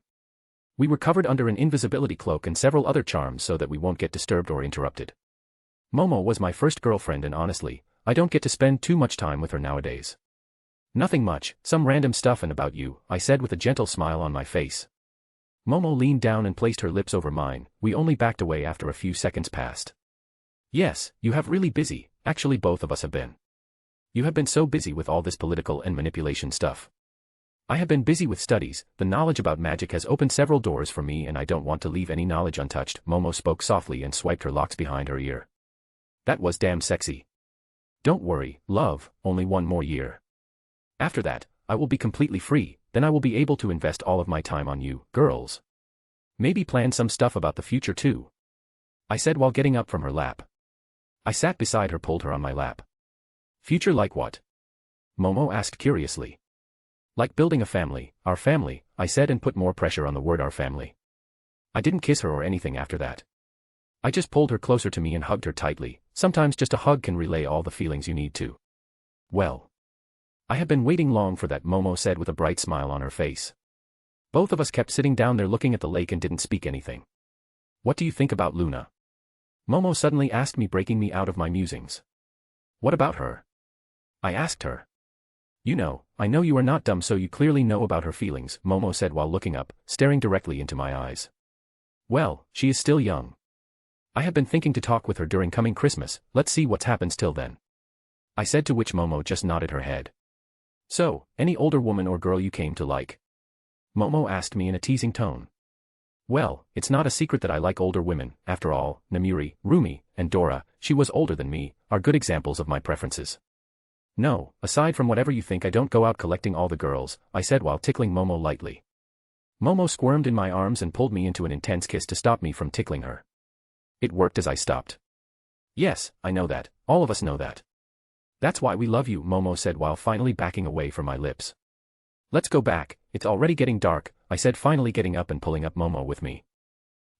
S2: We were covered under an invisibility cloak and several other charms so that we won't get disturbed or interrupted. Momo was my first girlfriend, and honestly, I don't get to spend too much time with her nowadays. Nothing much, some random stuff. And about you, I said with a gentle smile on my face. Momo leaned down and placed her lips over mine. We only backed away after a few seconds passed. Yes, you have really busy, actually both of us have been. You have been so busy with all this political and manipulation stuff. I have been busy with studies. The knowledge about magic has opened several doors for me and I don't want to leave any knowledge untouched. Momo spoke softly and swiped her locks behind her ear. That was damn sexy. Don't worry, love, only one more year. After that, I will be completely free, then I will be able to invest all of my time on you, girls. Maybe plan some stuff about the future too. I said while getting up from her lap. I sat beside her, pulled her on my lap. Future like what? Momo asked curiously. Like building a family, our family, I said and put more pressure on the word our family. I didn't kiss her or anything after that. I just pulled her closer to me and hugged her tightly. Sometimes just a hug can relay all the feelings you need to. Well. I have been waiting long for that, Momo said with a bright smile on her face. Both of us kept sitting down there looking at the lake and didn't speak anything. What do you think about Luna? Momo suddenly asked me, breaking me out of my musings. What about her? I asked her. You know, I know you are not dumb, so you clearly know about her feelings, Momo said while looking up, staring directly into my eyes. Well, she is still young. I have been thinking to talk with her during coming Christmas. Let's see what happens till then. I said, to which Momo just nodded her head. So, any older woman or girl you came to like? Momo asked me in a teasing tone. Well, it's not a secret that I like older women. After all, Namiri, Rumi, and Dora, she was older than me, are good examples of my preferences. No, aside from whatever you think, I don't go out collecting all the girls, I said while tickling Momo lightly. Momo squirmed in my arms and pulled me into an intense kiss to stop me from tickling her. It worked as I stopped. Yes, I know that, all of us know that. That's why we love you, Momo said while finally backing away from my lips. Let's go back, it's already getting dark, I said, finally getting up and pulling up Momo with me.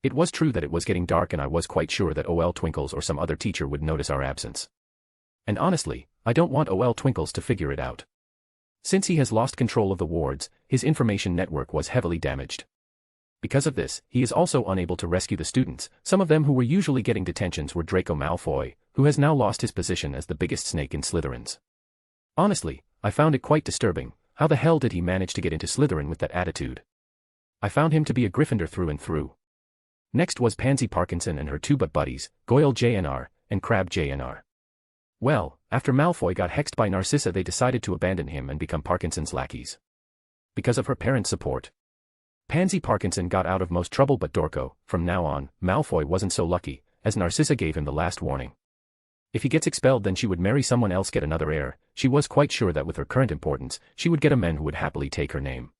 S2: It was true that it was getting dark and I was quite sure that OL Twinkles or some other teacher would notice our absence. And honestly, I don't want OL Twinkles to figure it out. Since he has lost control of the wards, his information network was heavily damaged. Because of this, he is also unable to rescue the students. Some of them who were usually getting detentions were Draco Malfoy, who has now lost his position as the biggest snake in Slytherins. Honestly, I found it quite disturbing. How the hell did he manage to get into Slytherin with that attitude? I found him to be a Gryffindor through and through. Next was Pansy Parkinson and her two butt buddies, Goyle JNR, and Crabbe JNR. Well, after Malfoy got hexed by Narcissa, they decided to abandon him and become Parkinson's lackeys. Because of her parents' support, Pansy Parkinson got out of most trouble, but Dorco, from now on, Malfoy wasn't so lucky, as Narcissa gave him the last warning. If he gets expelled, then she would marry someone else, get another heir. She was quite sure that with her current importance, she would get a man who would happily take her name.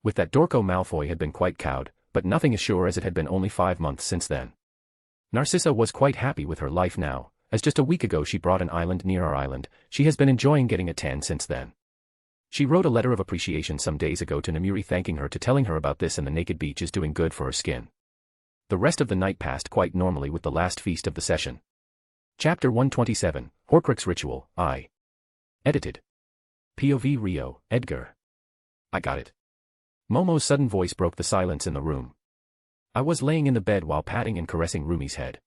S2: With that, Dorco Malfoy had been quite cowed, but nothing as sure as it had been only 5 months since then. Narcissa was quite happy with her life now, as just a week ago she bought an island near our island. She has been enjoying getting a tan since then. She wrote a letter of appreciation some days ago to Namiri, thanking her, to telling her about this, and the naked beach is doing good for her skin. The rest of the night passed quite normally with the last feast of the session. Chapter 127, Horcrux Ritual, I. Edited. POV Rio, Edgar. I got it. Momo's sudden voice broke the silence in the room. I was laying in the bed while patting and caressing Rumi's head.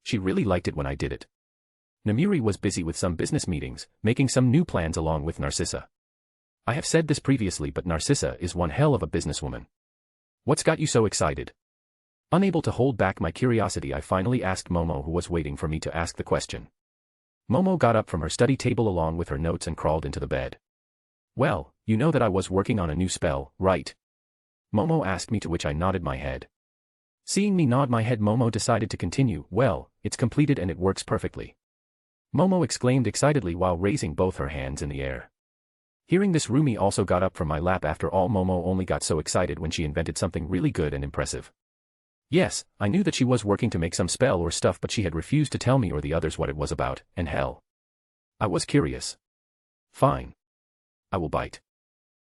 S2: She really liked it when I did it. Namiri was busy with some business meetings, making some new plans along with Narcissa. I have said this previously, but Narcissa is one hell of a businesswoman. What's got you so excited? Unable to hold back my curiosity, I finally asked Momo, who was waiting for me to ask the question. Momo got up from her study table along with her notes and crawled into the bed. Well, you know that I was working on a new spell, right? Momo asked me, to which I nodded my head. Seeing me nod my head, Momo decided to continue. Well, it's completed and it works perfectly. Momo exclaimed excitedly while raising both her hands in the air. Hearing this, Rumi also got up from my lap. After all, Momo only got so excited when she invented something really good and impressive. Yes, I knew that she was working to make some spell or stuff, but she had refused to tell me or the others what it was about, and hell, I was curious. Fine. I will bite.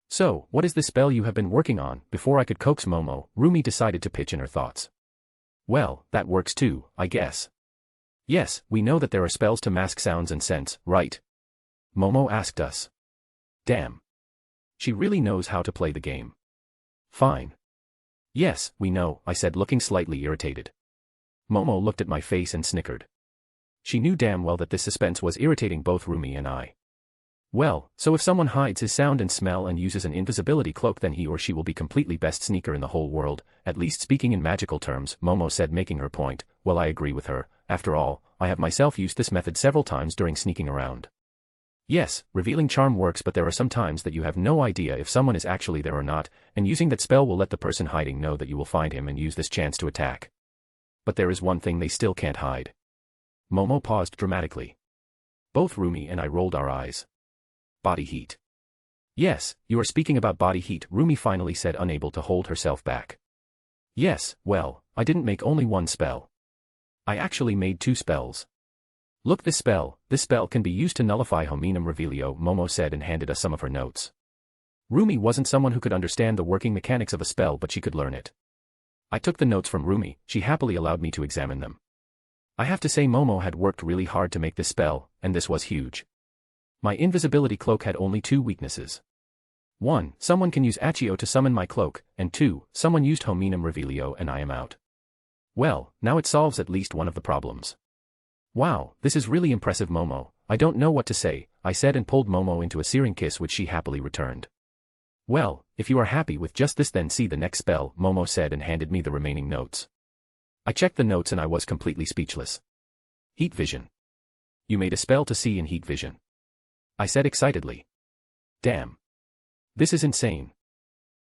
S2: So, what is this spell you have been working on? Before I could coax Momo, Rumi decided to pitch in her thoughts. Well, that works too, I guess. Yes, we know that there are spells to mask sounds and scents, right? Momo asked us. Damn. She really knows how to play the game. Fine. Yes, we know, I said, looking slightly irritated. Momo looked at my face and snickered. She knew damn well that this suspense was irritating both Rumi and I. Well, so if someone hides his sound and smell and uses an invisibility cloak, then he or she will be completely best sneaker in the whole world, at least speaking in magical terms, Momo said, making her point. Well, I agree with her. After all, I have myself used this method several times during sneaking around. Yes, revealing charm works, but there are some times that you have no idea if someone is actually there or not, and using that spell will let the person hiding know that you will find him and use this chance to attack. But there is one thing they still can't hide. Momo paused dramatically. Both Rumi and I rolled our eyes. Body heat. Yes, you are speaking about body heat, Rumi finally said, unable to hold herself back. Yes, well, I didn't make only one spell. I actually made 2 spells. Look, this spell can be used to nullify hominum revelio, Momo said and handed us some of her notes. Rumi wasn't someone who could understand the working mechanics of a spell, but she could learn it. I took the notes from Rumi, she happily allowed me to examine them. I have to say Momo had worked really hard to make this spell, and this was huge. My invisibility cloak had only 2 weaknesses. 1. Someone can use Accio to summon my cloak, and 2. Someone used hominum revelio and I am out. Well, now it solves at least one of the problems. Wow, this is really impressive, Momo. I don't know what to say, I said and pulled Momo into a searing kiss which she happily returned. Well, if you are happy with just this, then see the next spell, Momo said and handed me the remaining notes. I checked the notes and I was completely speechless. Heat vision. You made a spell to see in heat vision, I said excitedly. Damn. This is insane.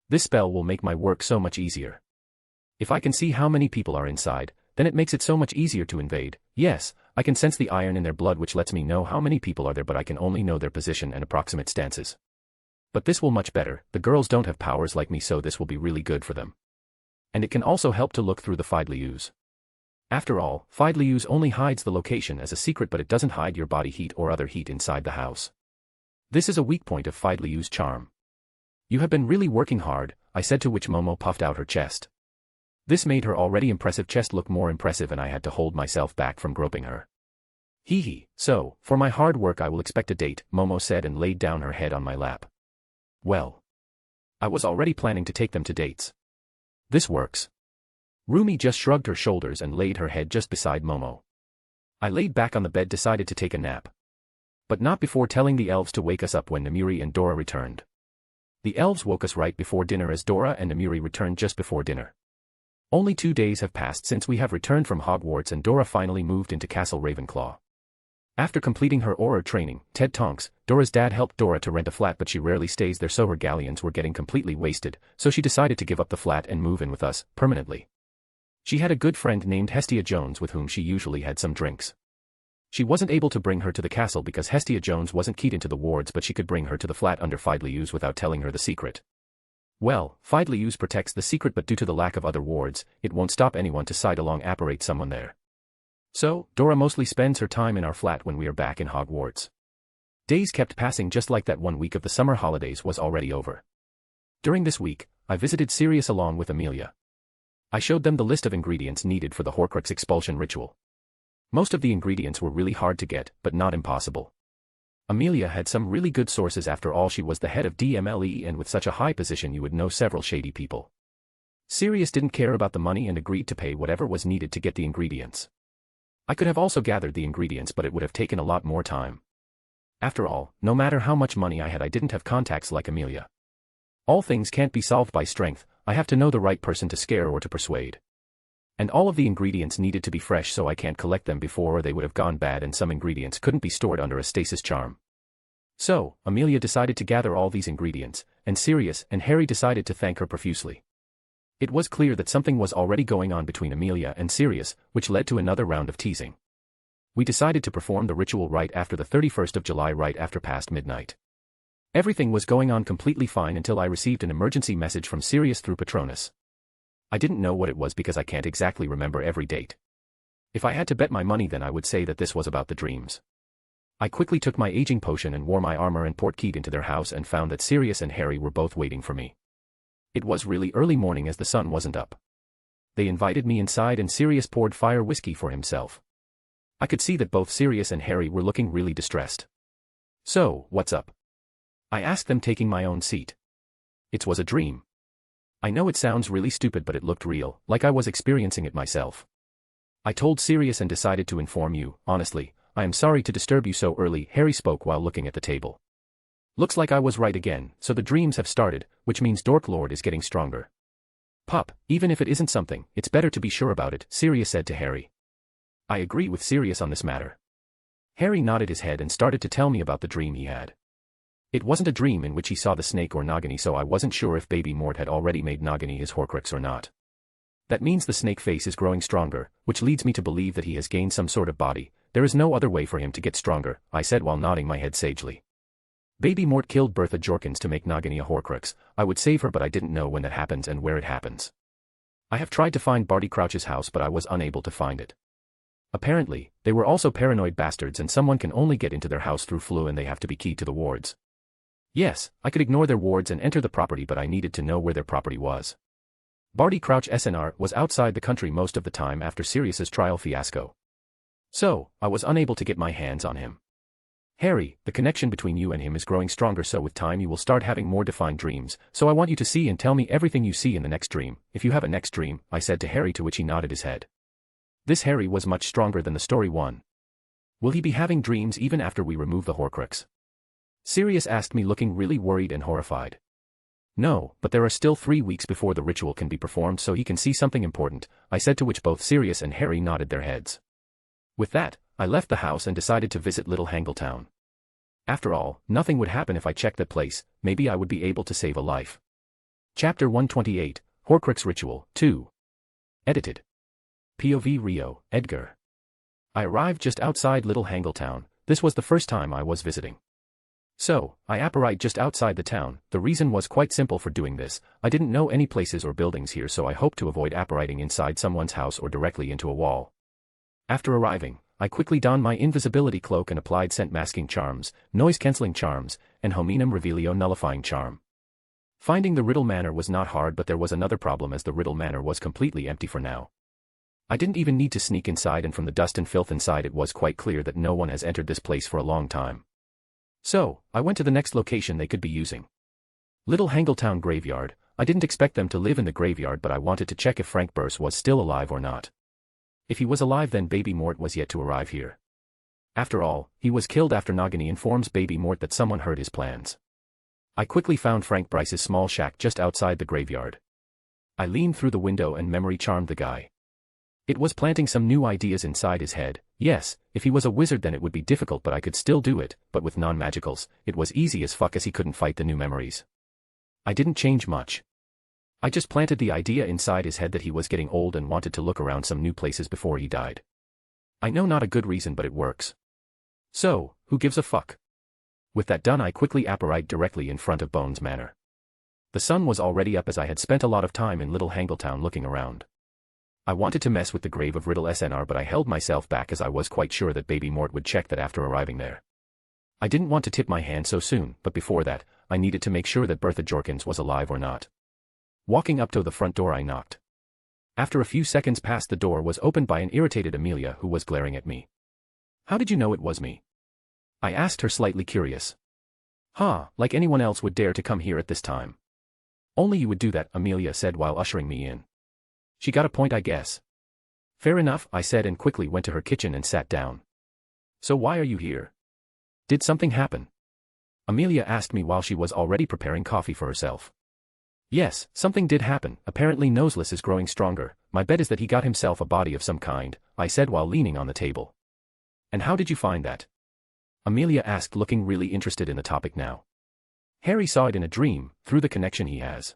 S2: This spell will make my work so much easier. If I can see how many people are inside, then it makes it so much easier to invade. Yes, I can sense the iron in their blood, which lets me know how many people are there, but I can only know their position and approximate stances. But this will much better. The girls don't have powers like me, so this will be really good for them. And it can also help to look through the Fidelius. After all, Fidelius only hides the location as a secret, but it doesn't hide your body heat or other heat inside the house. This is a weak point of Fidelius' charm. You have been really working hard, I said, to which Momo puffed out her chest. This made her already impressive chest look more impressive, and I had to hold myself back from groping her. Hee hee, so, for my hard work I will expect a date, Momo said and laid down her head on my lap. Well, I was already planning to take them to dates. This works. Rumi just shrugged her shoulders and laid her head just beside Momo. I laid back on the bed, decided to take a nap. But not before telling the elves to wake us up when Namiri and Dora returned. The elves woke us right before dinner as Dora and Namiri returned just before dinner. Only 2 days have passed since we have returned from Hogwarts and Dora finally moved into Castle Ravenclaw. After completing her aura training, Ted Tonks, Dora's dad, helped Dora to rent a flat, but she rarely stays there, so her galleons were getting completely wasted, so she decided to give up the flat and move in with us, permanently. She had a good friend named Hestia Jones with whom she usually had some drinks. She wasn't able to bring her to the castle because Hestia Jones wasn't keyed into the wards, but she could bring her to the flat under Fidelius without telling her the secret. Well, Fidelius protects the secret, but due to the lack of other wards, it won't stop anyone to side along apparate someone there. So, Dora mostly spends her time in our flat when we are back in Hogwarts. Days kept passing just like that. 1 week of the summer holidays was already over. During this week, I visited Sirius along with Amelia. I showed them the list of ingredients needed for the Horcrux expulsion ritual. Most of the ingredients were really hard to get, but not impossible. Amelia had some really good sources. After all, she was the head of DMLE, and with such a high position you would know several shady people. Sirius didn't care about the money and agreed to pay whatever was needed to get the ingredients. I could have also gathered the ingredients, but it would have taken a lot more time. After all, no matter how much money I had, I didn't have contacts like Amelia. All things can't be solved by strength. I have to know the right person to scare or to persuade. And all of the ingredients needed to be fresh, so I can't collect them before or they would have gone bad, and some ingredients couldn't be stored under a stasis charm. So, Amelia decided to gather all these ingredients, and Sirius and Harry decided to thank her profusely. It was clear that something was already going on between Amelia and Sirius, which led to another round of teasing. We decided to perform the ritual right after the 31st of July, right after past midnight. Everything was going on completely fine until I received an emergency message from Sirius through Patronus. I didn't know what it was because I can't exactly remember every date. If I had to bet my money, then I would say that this was about the dreams. I quickly took my aging potion and wore my armor and portkeyed into their house and found that Sirius and Harry were both waiting for me. It was really early morning as the sun wasn't up. They invited me inside and Sirius poured fire whiskey for himself. I could see that both Sirius and Harry were looking really distressed. So, what's up? I asked them, taking my own seat. It was a dream. I know it sounds really stupid, but it looked real, like I was experiencing it myself. I told Sirius and decided to inform you. Honestly, I am sorry to disturb you so early, Harry spoke while looking at the table. Looks like I was right again, so the dreams have started, which means Dork Lord is getting stronger. Pup, even if it isn't something, it's better to be sure about it, Sirius said to Harry. I agree with Sirius on this matter. Harry nodded his head and started to tell me about the dream he had. It wasn't a dream in which he saw the snake or Nagini, so I wasn't sure if Baby Mort had already made Nagini his Horcrux or not. That means the snake face is growing stronger, which leads me to believe that he has gained some sort of body. There is no other way for him to get stronger, I said while nodding my head sagely. Baby Mort killed Bertha Jorkins to make Nagini a Horcrux. I would save her, but I didn't know when that happens and where it happens. I have tried to find Barty Crouch's house, but I was unable to find it. Apparently, they were also paranoid bastards and someone can only get into their house through flue and they have to be keyed to the wards. Yes, I could ignore their wards and enter the property, but I needed to know where their property was. Barty Crouch SNR was outside the country most of the time after Sirius's trial fiasco. So, I was unable to get my hands on him. Harry, the connection between you and him is growing stronger, so with time you will start having more defined dreams, so I want you to see and tell me everything you see in the next dream, if you have a next dream, I said to Harry, to which he nodded his head. This Harry was much stronger than the story one. Will he be having dreams even after we remove the Horcrux? Sirius asked me, looking really worried and horrified. No, but there are still 3 weeks before the ritual can be performed, so he can see something important, I said, to which both Sirius and Harry nodded their heads. With that, I left the house and decided to visit Little Hangletown. After all, nothing would happen if I checked that place, maybe I would be able to save a life. Chapter 128, Horcrux Ritual, 2. Edited. POV Rio, Edgar. I arrived just outside Little Hangletown. This was the first time I was visiting. So, I apparate just outside the town. The reason was quite simple for doing this. I didn't know any places or buildings here, so I hoped to avoid apparating inside someone's house or directly into a wall. After arriving, I quickly donned my invisibility cloak and applied scent masking charms, noise-cancelling charms, and hominum revelio nullifying charm. Finding the Riddle Manor was not hard, but there was another problem, as the Riddle Manor was completely empty for now. I didn't even need to sneak inside, and from the dust and filth inside it was quite clear that no one has entered this place for a long time. So, I went to the next location they could be using. Little Hangletown Graveyard. I didn't expect them to live in the graveyard, but I wanted to check if Frank Burse was still alive or not. If he was alive, then Baby Mort was yet to arrive here. After all, he was killed after Nagini informs Baby Mort that someone heard his plans. I quickly found Frank Bryce's small shack just outside the graveyard. I leaned through the window and memory charmed the guy. It was planting some new ideas inside his head. Yes, if he was a wizard then it would be difficult, but I could still do it, but with non-magicals, it was easy as fuck, as he couldn't fight the new memories. I didn't change much. I just planted the idea inside his head that he was getting old and wanted to look around some new places before he died. I know, not a good reason, but it works. So, who gives a fuck? With that done, I quickly apparate directly in front of Bones Manor. The sun was already up, as I had spent a lot of time in Little Hangletown looking around. I wanted to mess with the grave of Riddle SNR, but I held myself back as I was quite sure that Baby Mort would check that after arriving there. I didn't want to tip my hand so soon, but before that, I needed to make sure that Bertha Jorkins was alive or not. Walking up to the front door, I knocked. After a few seconds passed, the door was opened by an irritated Amelia who was glaring at me. How did you know it was me? I asked her, slightly curious. Like anyone else would dare to come here at this time. Only you would do that, Amelia said while ushering me in. She got a point, I guess. Fair enough, I said, and quickly went to her kitchen and sat down. So why are you here? Did something happen? Amelia asked me while she was already preparing coffee for herself. Yes, something did happen. Apparently Noseless is growing stronger. My bet is that he got himself a body of some kind, I said while leaning on the table. And how did you find that? Amelia asked, looking really interested in the topic now. Harry saw it in a dream, through the connection he has.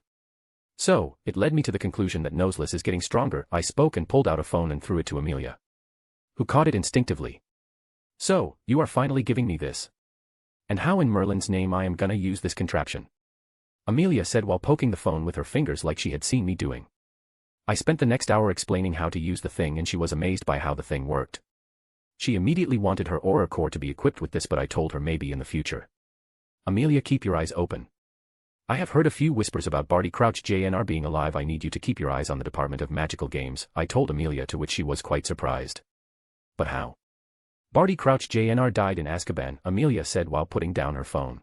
S2: So, it led me to the conclusion that Noseless is getting stronger. I spoke and pulled out a phone and threw it to Amelia, who caught it instinctively. So, you are finally giving me this. And how in Merlin's name I am gonna use this contraption? Amelia said while poking the phone with her fingers like she had seen me doing. I spent the next hour explaining how to use the thing, and she was amazed by how the thing worked. She immediately wanted her aura core to be equipped with this, but I told her maybe in the future. Amelia, keep your eyes open. I have heard a few whispers about Barty Crouch JNR being alive. I need you to keep your eyes on the Department of Magical Games, I told Amelia, to which she was quite surprised. But how? Barty Crouch JNR died in Azkaban, Amelia said while putting down her phone.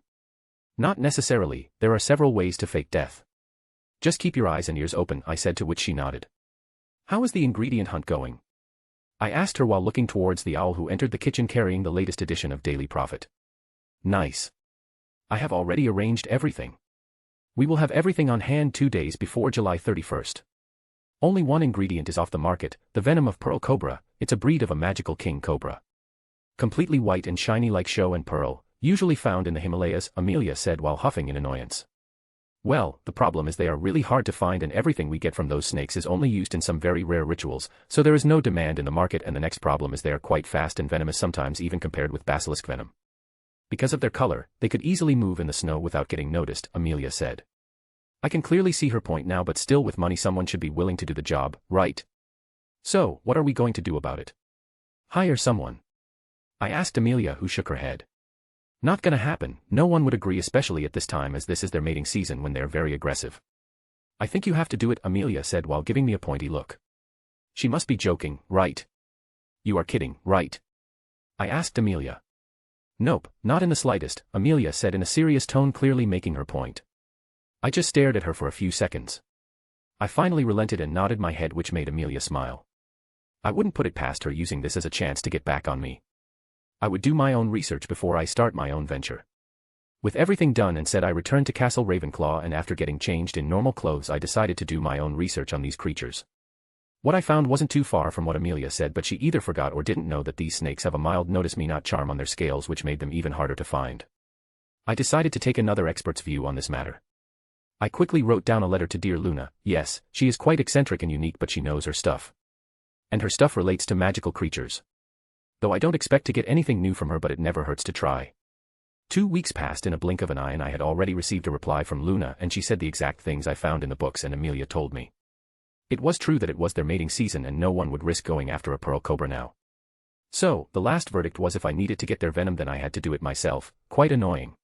S2: Not necessarily, there are several ways to fake death. Just keep your eyes and ears open, I said, to which she nodded. How is the ingredient hunt going? I asked her while looking towards the owl who entered the kitchen carrying the latest edition of Daily Prophet. Nice. I have already arranged everything. We will have everything on hand 2 days before July 31st. Only one ingredient is off the market, the venom of pearl cobra. It's a breed of a magical king cobra. Completely white and shiny like show and pearl, usually found in the Himalayas, Amelia said while huffing in annoyance. Well, the problem is they are really hard to find and everything we get from those snakes is only used in some very rare rituals, so there is no demand in the market, and the next problem is they are quite fast and venomous, sometimes even compared with basilisk venom. Because of their color, they could easily move in the snow without getting noticed, Amelia said. I can clearly see her point now, but still, with money someone should be willing to do the job, right? So, what are we going to do about it? Hire someone? I asked Amelia, who shook her head. Not gonna happen. No one would agree, especially at this time, as this is their mating season when they're very aggressive. I think you have to do it, Amelia said while giving me a pointy look. She must be joking, right? You are kidding, right? I asked Amelia. Nope, not in the slightest, Amelia said in a serious tone, clearly making her point. I just stared at her for a few seconds. I finally relented and nodded my head, which made Amelia smile. I wouldn't put it past her using this as a chance to get back on me. I would do my own research before I start my own venture. With everything done and said, I returned to Castle Ravenclaw, and after getting changed in normal clothes I decided to do my own research on these creatures. What I found wasn't too far from what Amelia said, but she either forgot or didn't know that these snakes have a mild notice me not charm on their scales, which made them even harder to find. I decided to take another expert's view on this matter. I quickly wrote down a letter to dear Luna. Yes, she is quite eccentric and unique, but she knows her stuff. And her stuff relates to magical creatures. Though I don't expect to get anything new from her, but it never hurts to try. 2 weeks passed in a blink of an eye, and I had already received a reply from Luna, and she said the exact things I found in the books and Amelia told me. It was true that it was their mating season and no one would risk going after a pearl cobra now. So, the last verdict was if I needed to get their venom then I had to do it myself. Quite annoying.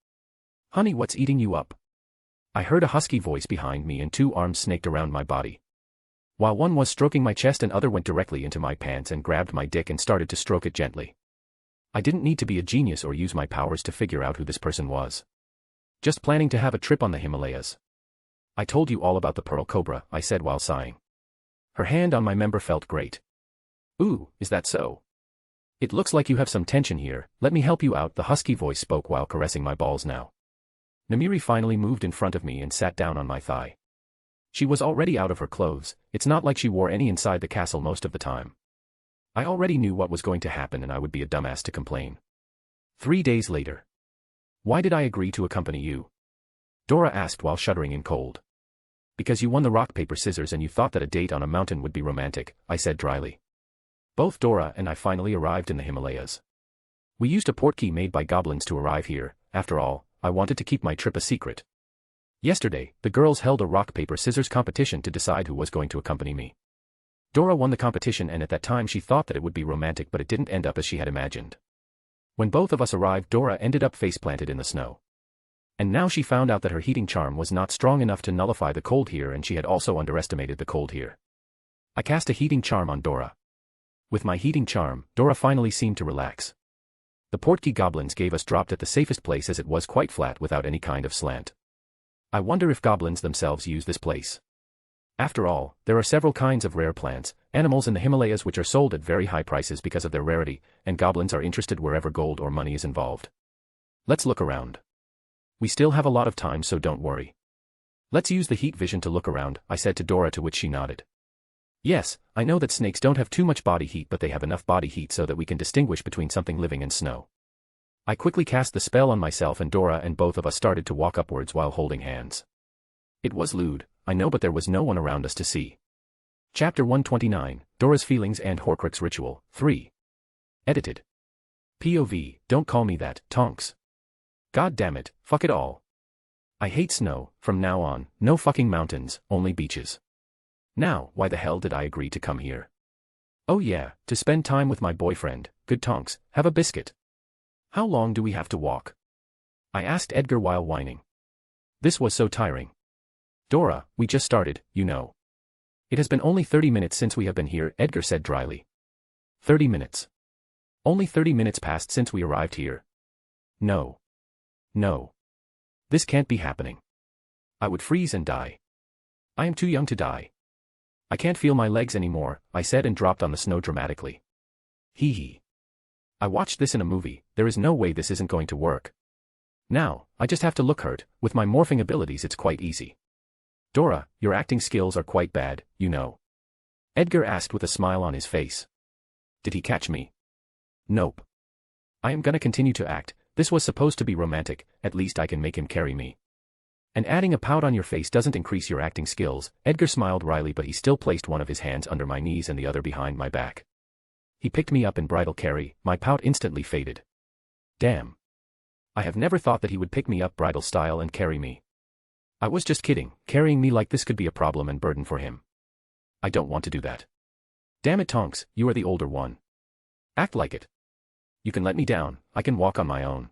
S2: Honey, what's eating you up? I heard a husky voice behind me and 2 arms snaked around my body. While one was stroking my chest and other went directly into my pants and grabbed my dick and started to stroke it gently. I didn't need to be a genius or use my powers to figure out who this person was. Just planning to have a trip on the Himalayas. I told you all about the pearl cobra, I said while sighing. Her hand on my member felt great. Ooh, is that so? It looks like you have some tension here. Let me help you out, the husky voice spoke while caressing my balls now. Namiri finally moved in front of me and sat down on my thigh. She was already out of her clothes. It's not like she wore any inside the castle most of the time. I already knew what was going to happen and I would be a dumbass to complain. 3 days later. Why did I agree to accompany you? Dora asked while shuddering in cold. Because you won the rock paper scissors and you thought that a date on a mountain would be romantic, I said dryly. Both Dora and I finally arrived in the Himalayas. We used a portkey made by goblins to arrive here. After all, I wanted to keep my trip a secret. Yesterday, the girls held a rock paper scissors competition to decide who was going to accompany me. Dora won the competition, and at that time she thought that it would be romantic, but it didn't end up as she had imagined. When both of us arrived, Dora ended up face-planted in the snow. And now she found out that her heating charm was not strong enough to nullify the cold here, and she had also underestimated the cold here. I cast a heating charm on Dora. With my heating charm, Dora finally seemed to relax. The portkey goblins gave us dropped at the safest place as it was quite flat without any kind of slant. I wonder if goblins themselves use this place. After all, there are several kinds of rare plants, animals in the Himalayas which are sold at very high prices because of their rarity, and goblins are interested wherever gold or money is involved. Let's look around. We still have a lot of time, so don't worry. Let's use the heat vision to look around, I said to Dora, to which she nodded. Yes, I know that snakes don't have too much body heat, but they have enough body heat so that we can distinguish between something living and snow. I quickly cast the spell on myself and Dora, and both of us started to walk upwards while holding hands. It was lewd, I know, but there was no one around us to see. Chapter 129, Dora's Feelings and Horcrux Ritual, 3. Edited. POV, don't call me that, Tonks. God damn it, fuck it all. I hate snow. From now on, no fucking mountains, only beaches. Now, why the hell did I agree to come here? Oh yeah, to spend time with my boyfriend. Good Tonks, have a biscuit. How long do we have to walk? I asked Edgar while whining. This was so tiring. Dora, we just started, you know. It has been only 30 minutes since we have been here, Edgar said dryly. 30 minutes. Only 30 minutes passed since we arrived here. No. No. This can't be happening. I would freeze and die. I am too young to die. I can't feel my legs anymore, I said and dropped on the snow dramatically. Hee hee. I watched this in a movie, there is no way this isn't going to work. Now, I just have to look hurt. With my morphing abilities it's quite easy. Dora, your acting skills are quite bad, you know. Edgar asked with a smile on his face. Did he catch me? Nope. I am gonna continue to act. This was supposed to be romantic, at least I can make him carry me. And adding a pout on your face doesn't increase your acting skills. Edgar smiled wryly, but he still placed one of his hands under my knees and the other behind my back. He picked me up in bridal carry. My pout instantly faded. Damn. I have never thought that he would pick me up bridal style and carry me. I was just kidding. Carrying me like this could be a problem and burden for him. I don't want to do that. Damn it, Tonks, you are the older one. Act like it. You can let me down. I can walk on my own.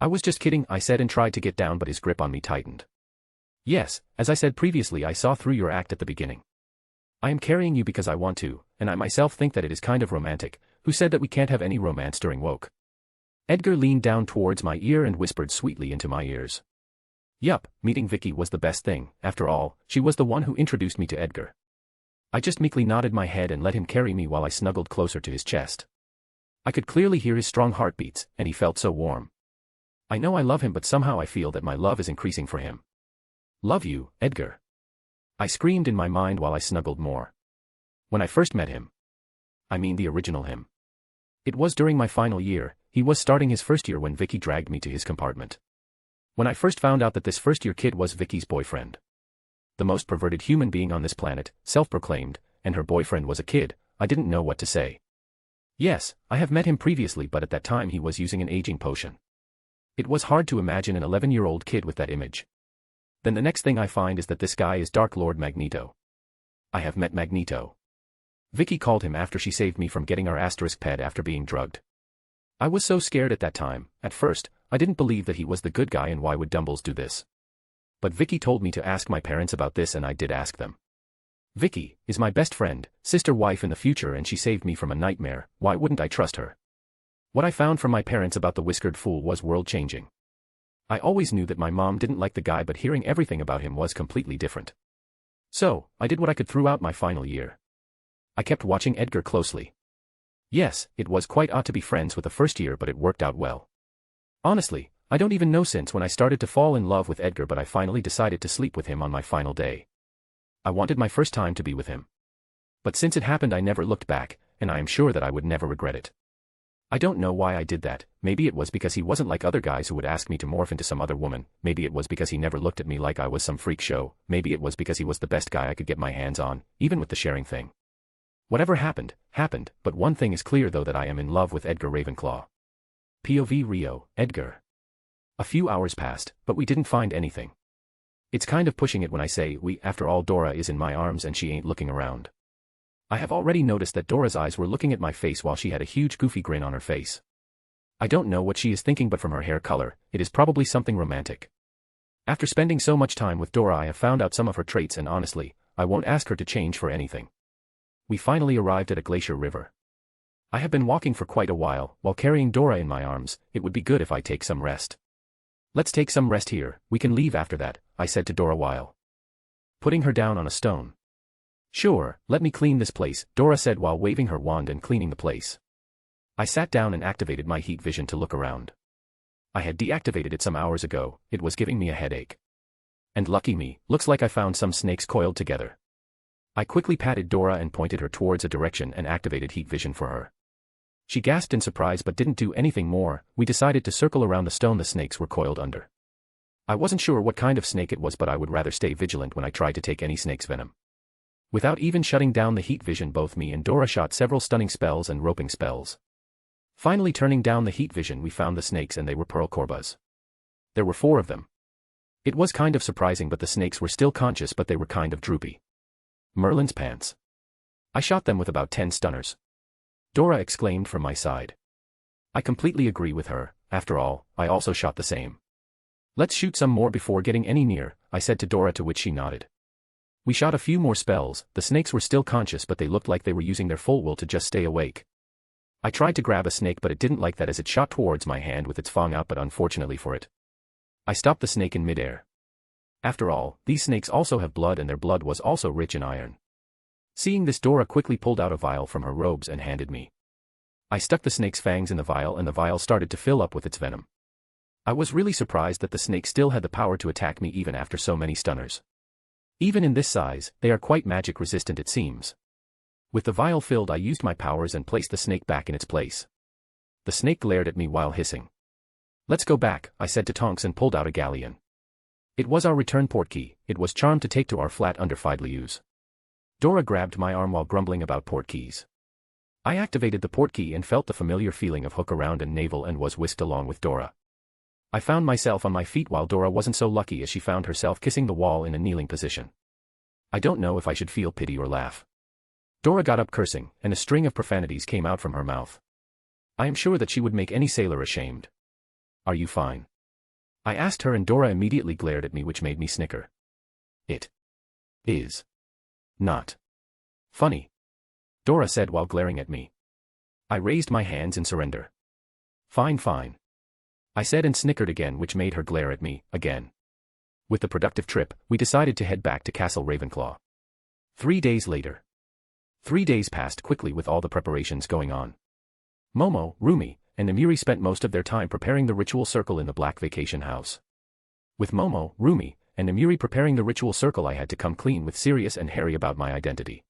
S2: I was just kidding, I said and tried to get down, but his grip on me tightened. Yes, as I said previously, I saw through your act at the beginning. I am carrying you because I want to, and I myself think that it is kind of romantic. Who said that we can't have any romance during woke? Edgar leaned down towards my ear and whispered sweetly into my ears. Yup, meeting Vicky was the best thing. After all, she was the one who introduced me to Edgar. I just meekly nodded my head and let him carry me while I snuggled closer to his chest. I could clearly hear his strong heartbeats, and he felt so warm. I know I love him, but somehow I feel that my love is increasing for him. Love you, Edgar. I screamed in my mind while I snuggled more. When I first met him. I mean the original him. It was during my final year. He was starting his first year when Vicky dragged me to his compartment. When I first found out that this first-year kid was Vicky's boyfriend. The most perverted human being on this planet, self-proclaimed, and her boyfriend was a kid, I didn't know what to say. Yes, I have met him previously, but at that time he was using an aging potion. It was hard to imagine an 11-year-old kid with that image. Then the next thing I find is that this guy is Dark Lord Magneto. I have met Magneto. Vicky called him after she saved me from getting our asterisk ped after being drugged. I was so scared at that time. At first, I didn't believe that he was the good guy, and why would Dumbles do this? But Vicky told me to ask my parents about this, and I did ask them. Vicky is my best friend, sister, wife in the future, and she saved me from a nightmare. Why wouldn't I trust her? What I found from my parents about the whiskered fool was world-changing. I always knew that my mom didn't like the guy, but hearing everything about him was completely different. So, I did what I could throughout my final year. I kept watching Edgar closely. Yes, it was quite odd to be friends with the first year, but it worked out well. Honestly, I don't even know since when I started to fall in love with Edgar, but I finally decided to sleep with him on my final day. I wanted my first time to be with him. But since it happened, I never looked back, and I am sure that I would never regret it. I don't know why I did that. Maybe it was because he wasn't like other guys who would ask me to morph into some other woman. Maybe it was because he never looked at me like I was some freak show. Maybe it was because he was the best guy I could get my hands on, even with the sharing thing. Whatever happened, happened, but one thing is clear though, that I am in love with Edgar Ravenclaw. POV Rio, Edgar. A few hours passed, but we didn't find anything. It's kind of pushing it when I say we. After all, Dora is in my arms and she ain't looking around. I have already noticed that Dora's eyes were looking at my face while she had a huge goofy grin on her face. I don't know what she is thinking, but from her hair color, it is probably something romantic. After spending so much time with Dora, I have found out some of her traits, and honestly, I won't ask her to change for anything. We finally arrived at a glacier river. I have been walking for quite a while carrying Dora in my arms. It would be good if I take some rest. Let's take some rest here, we can leave after that, I said to Dora while putting her down on a stone. Sure, let me clean this place, Dora said while waving her wand and cleaning the place. I sat down and activated my heat vision to look around. I had deactivated it some hours ago. It was giving me a headache. And lucky me, looks like I found some snakes coiled together. I quickly patted Dora and pointed her towards a direction and activated heat vision for her. She gasped in surprise but didn't do anything more. We decided to circle around the stone the snakes were coiled under. I wasn't sure what kind of snake it was, but I would rather stay vigilant when I tried to take any snake's venom. Without even shutting down the heat vision, both me and Dora shot several stunning spells and roping spells. Finally turning down the heat vision, we found the snakes, and they were pearl corbas. There were 4 of them. It was kind of surprising, but the snakes were still conscious, but they were kind of droopy. Merlin's pants. I shot them with about 10 stunners. Dora exclaimed from my side. I completely agree with her. After all, I also shot the same. Let's shoot some more before getting any near, I said to Dora, to which she nodded. We shot a few more spells. The snakes were still conscious, but they looked like they were using their full will to just stay awake. I tried to grab a snake, but it didn't like that as it shot towards my hand with its fang out, but unfortunately for it, I stopped the snake in midair. After all, these snakes also have blood, and their blood was also rich in iron. Seeing this, Dora quickly pulled out a vial from her robes and handed me. I stuck the snake's fangs in the vial, and the vial started to fill up with its venom. I was really surprised that the snake still had the power to attack me even after so many stunners. Even in this size, they are quite magic resistant it seems. With the vial filled, I used my powers and placed the snake back in its place. The snake glared at me while hissing. "Let's go back," I said to Tonks and pulled out a galleon. It was our return port key. It was charmed to take to our flat under Fidelius. Dora grabbed my arm while grumbling about port keys. I activated the port key and felt the familiar feeling of hook around and navel and was whisked along with Dora. I found myself on my feet while Dora wasn't so lucky as she found herself kissing the wall in a kneeling position. I don't know if I should feel pity or laugh. Dora got up cursing, and a string of profanities came out from her mouth. I am sure that she would make any sailor ashamed. "Are you fine?" I asked her and Dora immediately glared at me, which made me snicker. "It is not funny," Dora said while glaring at me. I raised my hands in surrender. "Fine, fine," I said and snickered again, which made her glare at me again. With the productive trip, we decided to head back to Castle Ravenclaw. 3 days later. 3 days passed quickly with all the preparations going on. Momo, Rumi, and Namiri spent most of their time preparing the ritual circle in the Black Vacation House. With Momo, Rumi, and Namiri preparing the ritual circle, I had to come clean with Sirius and Harry about my identity.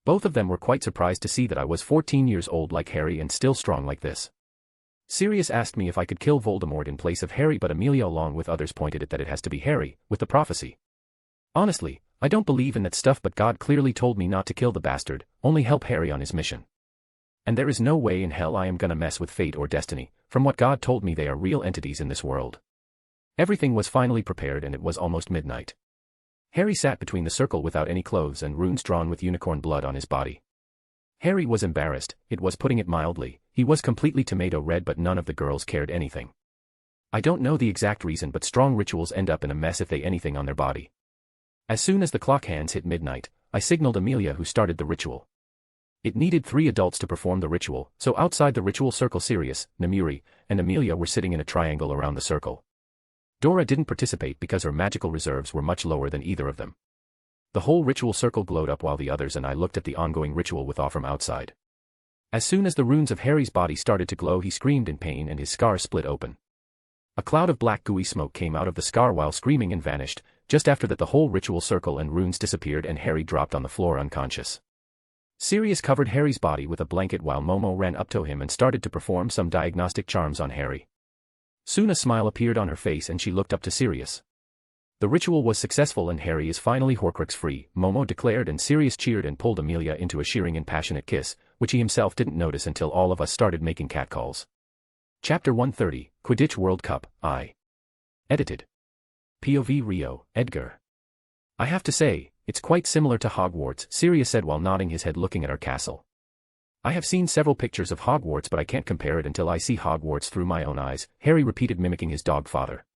S2: Both of them were quite surprised to see that I was 14 years old like Harry and still strong like this. Sirius asked me if I could kill Voldemort in place of Harry, but Amelia along with others pointed it that it has to be Harry, with the prophecy. Honestly, I don't believe in that stuff, but God clearly told me not to kill the bastard, only help Harry on his mission. And there is no way in hell I am gonna mess with fate or destiny. From what God told me, they are real entities in this world. Everything was finally prepared and it was almost midnight. Harry sat between the circle without any clothes and runes drawn with unicorn blood on his body. Harry was embarrassed, it was putting it mildly. He was completely tomato red, but none of the girls cared anything. I don't know the exact reason, but strong rituals end up in a mess if they anything on their body. As soon as the clock hands hit midnight, I signaled Amelia, who started the ritual. It needed 3 adults to perform the ritual, so outside the ritual circle Sirius, Namiri, and Amelia were sitting in a triangle around the circle. Dora didn't participate because her magical reserves were much lower than either of them. The whole ritual circle glowed up while the others and I looked at the ongoing ritual with awe from outside. As soon as the runes of Harry's body started to glow, he screamed in pain and his scar split open. A cloud of black gooey smoke came out of the scar while screaming and vanished. Just after that, the whole ritual circle and runes disappeared and Harry dropped on the floor unconscious. Sirius covered Harry's body with a blanket while Momo ran up to him and started to perform some diagnostic charms on Harry. Soon a smile appeared on her face and she looked up to Sirius. The ritual was successful and Harry is finally Horcrux-free, Momo declared, and Sirius cheered and pulled Amelia into a shearing and passionate kiss, which he himself didn't notice until all of us started making catcalls. Chapter 130, Quidditch World Cup, I. Edited. POV Rio, Edgar. I have to say, it's quite similar to Hogwarts, Sirius said while nodding his head looking at our castle. I have seen several pictures of Hogwarts, but I can't compare it until I see Hogwarts through my own eyes, Harry repeated, mimicking his dog father.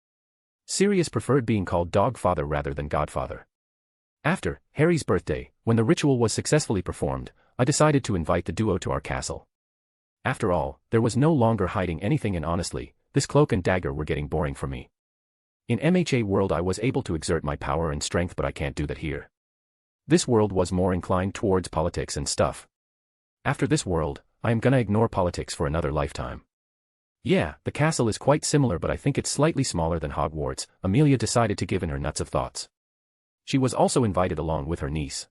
S2: Sirius preferred being called dog father rather than godfather. After Harry's birthday, when the ritual was successfully performed, I decided to invite the duo to our castle. After all, there was no longer hiding anything, and honestly, this cloak and dagger were getting boring for me. In MHA world I was able to exert my power and strength, but I can't do that here. This world was more inclined towards politics and stuff. After this world, I am gonna ignore politics for another lifetime. Yeah, the castle is quite similar, but I think it's slightly smaller than Hogwarts, Amelia decided to give in her nuts of thoughts. She was also invited along with her niece.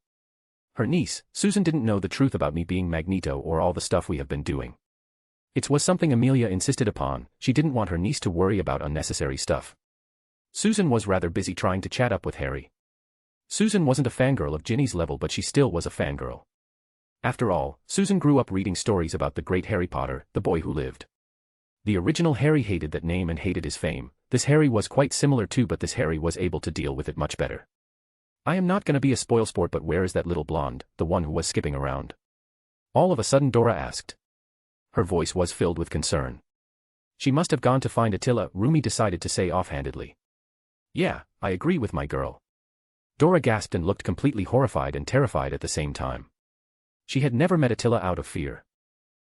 S2: Her niece, Susan, didn't know the truth about me being Magneto or all the stuff we have been doing. It was something Amelia insisted upon. She didn't want her niece to worry about unnecessary stuff. Susan was rather busy trying to chat up with Harry. Susan wasn't a fangirl of Ginny's level, but she still was a fangirl. After all, Susan grew up reading stories about the great Harry Potter, the boy who lived. The original Harry hated that name and hated his fame. This Harry was quite similar too, but this Harry was able to deal with it much better. I am not gonna be a spoilsport, but where is that little blonde, the one who was skipping around? All of a sudden Dora asked. Her voice was filled with concern. She must have gone to find Attila, Rumi decided to say offhandedly. Yeah, I agree with my girl. Dora gasped and looked completely horrified and terrified at the same time. She had never met Attila out of fear.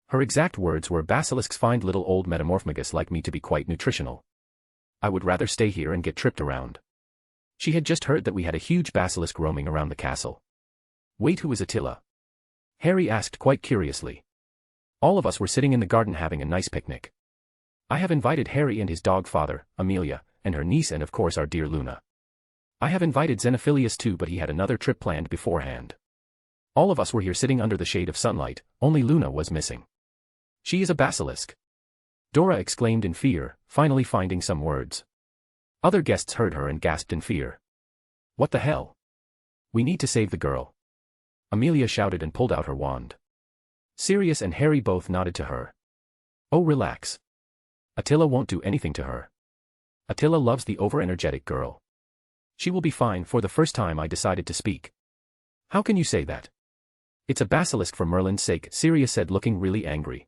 S2: Her exact words were, basilisks find little old metamorphmagus like me to be quite nutritional. I would rather stay here and get tripped around. She had just heard that we had a huge basilisk roaming around the castle. Wait, who is Attila? Harry asked quite curiously. All of us were sitting in the garden having a nice picnic. I have invited Harry and his dog father, Amelia, and her niece and of course our dear Luna. I have invited Xenophilius too, but he had another trip planned beforehand. All of us were here sitting under the shade of sunlight, only Luna was missing. She is a basilisk. Dora exclaimed in fear, finally finding some words. Other guests heard her and gasped in fear. What the hell? We need to save the girl. Amelia shouted and pulled out her wand. Sirius and Harry both nodded to her. Oh, relax. Attila won't do anything to her. Attila loves the over-energetic girl. She will be fine. For the first time I decided to speak. How can you say that? It's a basilisk for Merlin's sake, Sirius said, looking really angry.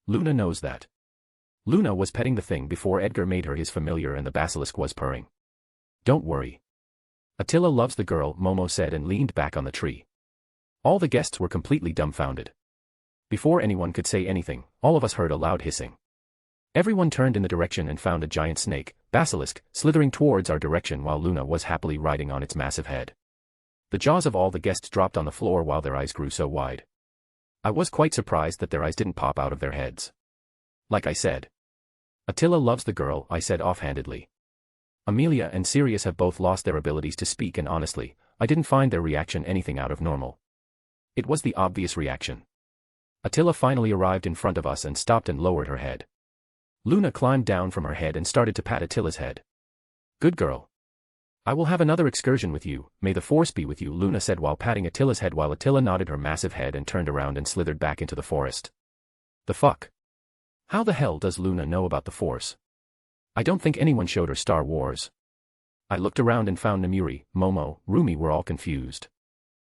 S2: Luna knows that. Luna was petting the thing before Edgar made her his familiar and the basilisk was purring. Don't worry. Attila loves the girl, Momo said and leaned back on the tree. All the guests were completely dumbfounded. Before anyone could say anything, all of us heard a loud hissing. Everyone turned in the direction and found a giant snake, basilisk, slithering towards our direction while Luna was happily riding on its massive head. The jaws of all the guests dropped on the floor while their eyes grew so wide. I was quite surprised that their eyes didn't pop out of their heads. Like I said. Attila loves the girl, I said offhandedly. Amelia and Sirius have both lost their abilities to speak and honestly, I didn't find their reaction anything out of normal. It was the obvious reaction. Attila finally arrived in front of us and stopped and lowered her head. Luna climbed down from her head and started to pat Attila's head. Good girl. I will have another excursion with you, may the force be with you, Luna said while patting Attila's head while Attila nodded her massive head and turned around and slithered back into the forest. The fuck? How the hell does Luna know about the force? I don't think anyone showed her Star Wars. I looked around and found Namuri, Momo, Rumi were all confused.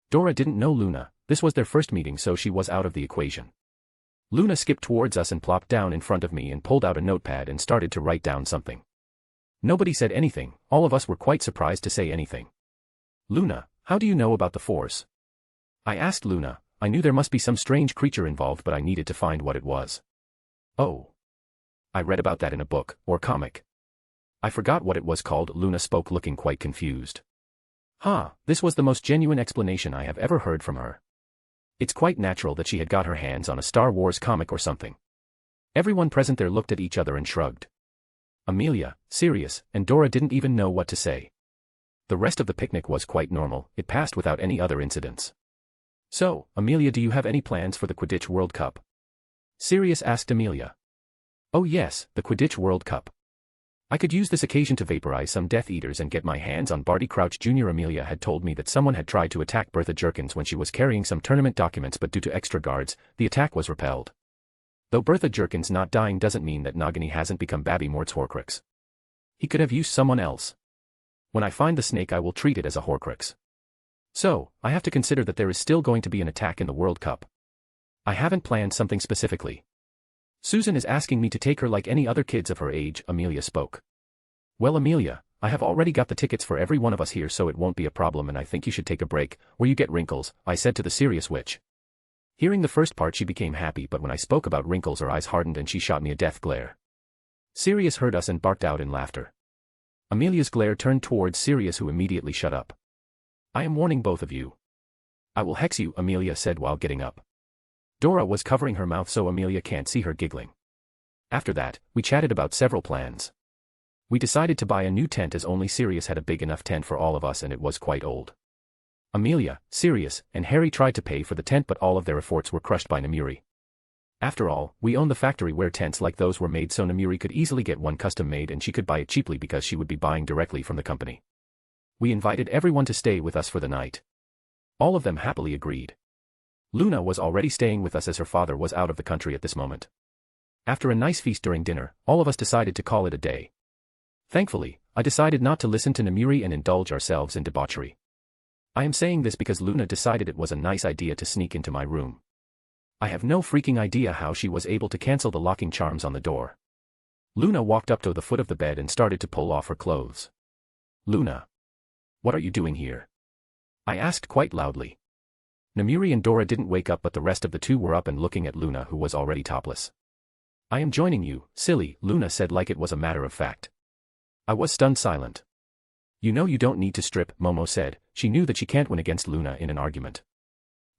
S2: Dora didn't know Luna, this was their first meeting so she was out of the equation. Luna skipped towards us and plopped down in front of me and pulled out a notepad and started to write down something. Nobody said anything, all of us were quite surprised to say anything. Luna, how do you know about the force? I asked Luna, I knew there must be some strange creature involved but I needed to find what it was. Oh. I read about that in a book, or comic. I forgot what it was called, Luna spoke looking quite confused. This was the most genuine explanation I have ever heard from her. It's quite natural that she had got her hands on a Star Wars comic or something. Everyone present there looked at each other and shrugged. Amelia, Sirius, and Dora didn't even know what to say. The rest of the picnic was quite normal, it passed without any other incidents. So, Amelia, do you have any plans for the Quidditch World Cup? Sirius asked Amelia. Oh yes, the Quidditch World Cup. I could use this occasion to vaporize some Death Eaters and get my hands on Barty Crouch Jr. Amelia had told me that someone had tried to attack Bertha Jerkins when she was carrying some tournament documents but due to extra guards, the attack was repelled. Though Bertha Jerkins not dying doesn't mean that Nagini hasn't become Babby Mort's Horcrux. He could have used someone else. When I find the snake I will treat it as a Horcrux. So, I have to consider that there is still going to be an attack in the World Cup. I haven't planned something specifically. Susan is asking me to take her like any other kids of her age, Amelia spoke. Well Amelia, I have already got the tickets for every one of us here so it won't be a problem and I think you should take a break, or you get wrinkles, I said to the serious witch. Hearing the first part she became happy but when I spoke about wrinkles her eyes hardened and she shot me a death glare. Sirius heard us and barked out in laughter. Amelia's glare turned towards Sirius who immediately shut up. I am warning both of you. I will hex you, Amelia said while getting up. Dora was covering her mouth so Amelia can't see her giggling. After that, we chatted about several plans. We decided to buy a new tent as only Sirius had a big enough tent for all of us and it was quite old. Amelia, Sirius, and Harry tried to pay for the tent but all of their efforts were crushed by Namuri. After all, we own the factory where tents like those were made so Namuri could easily get one custom made and she could buy it cheaply because she would be buying directly from the company. We invited everyone to stay with us for the night. All of them happily agreed. Luna was already staying with us as her father was out of the country at this moment. After a nice feast during dinner, all of us decided to call it a day. Thankfully, I decided not to listen to Namuri and indulge ourselves in debauchery. I am saying this because Luna decided it was a nice idea to sneak into my room. I have no freaking idea how she was able to cancel the locking charms on the door. Luna walked up to the foot of the bed and started to pull off her clothes. Luna. What are you doing here? I asked quite loudly. Namuri and Dora didn't wake up but the rest of the two were up and looking at Luna who was already topless. I am joining you, silly, Luna said like it was a matter of fact. I was stunned silent. You know you don't need to strip, Momo said, she knew that she can't win against Luna in an argument.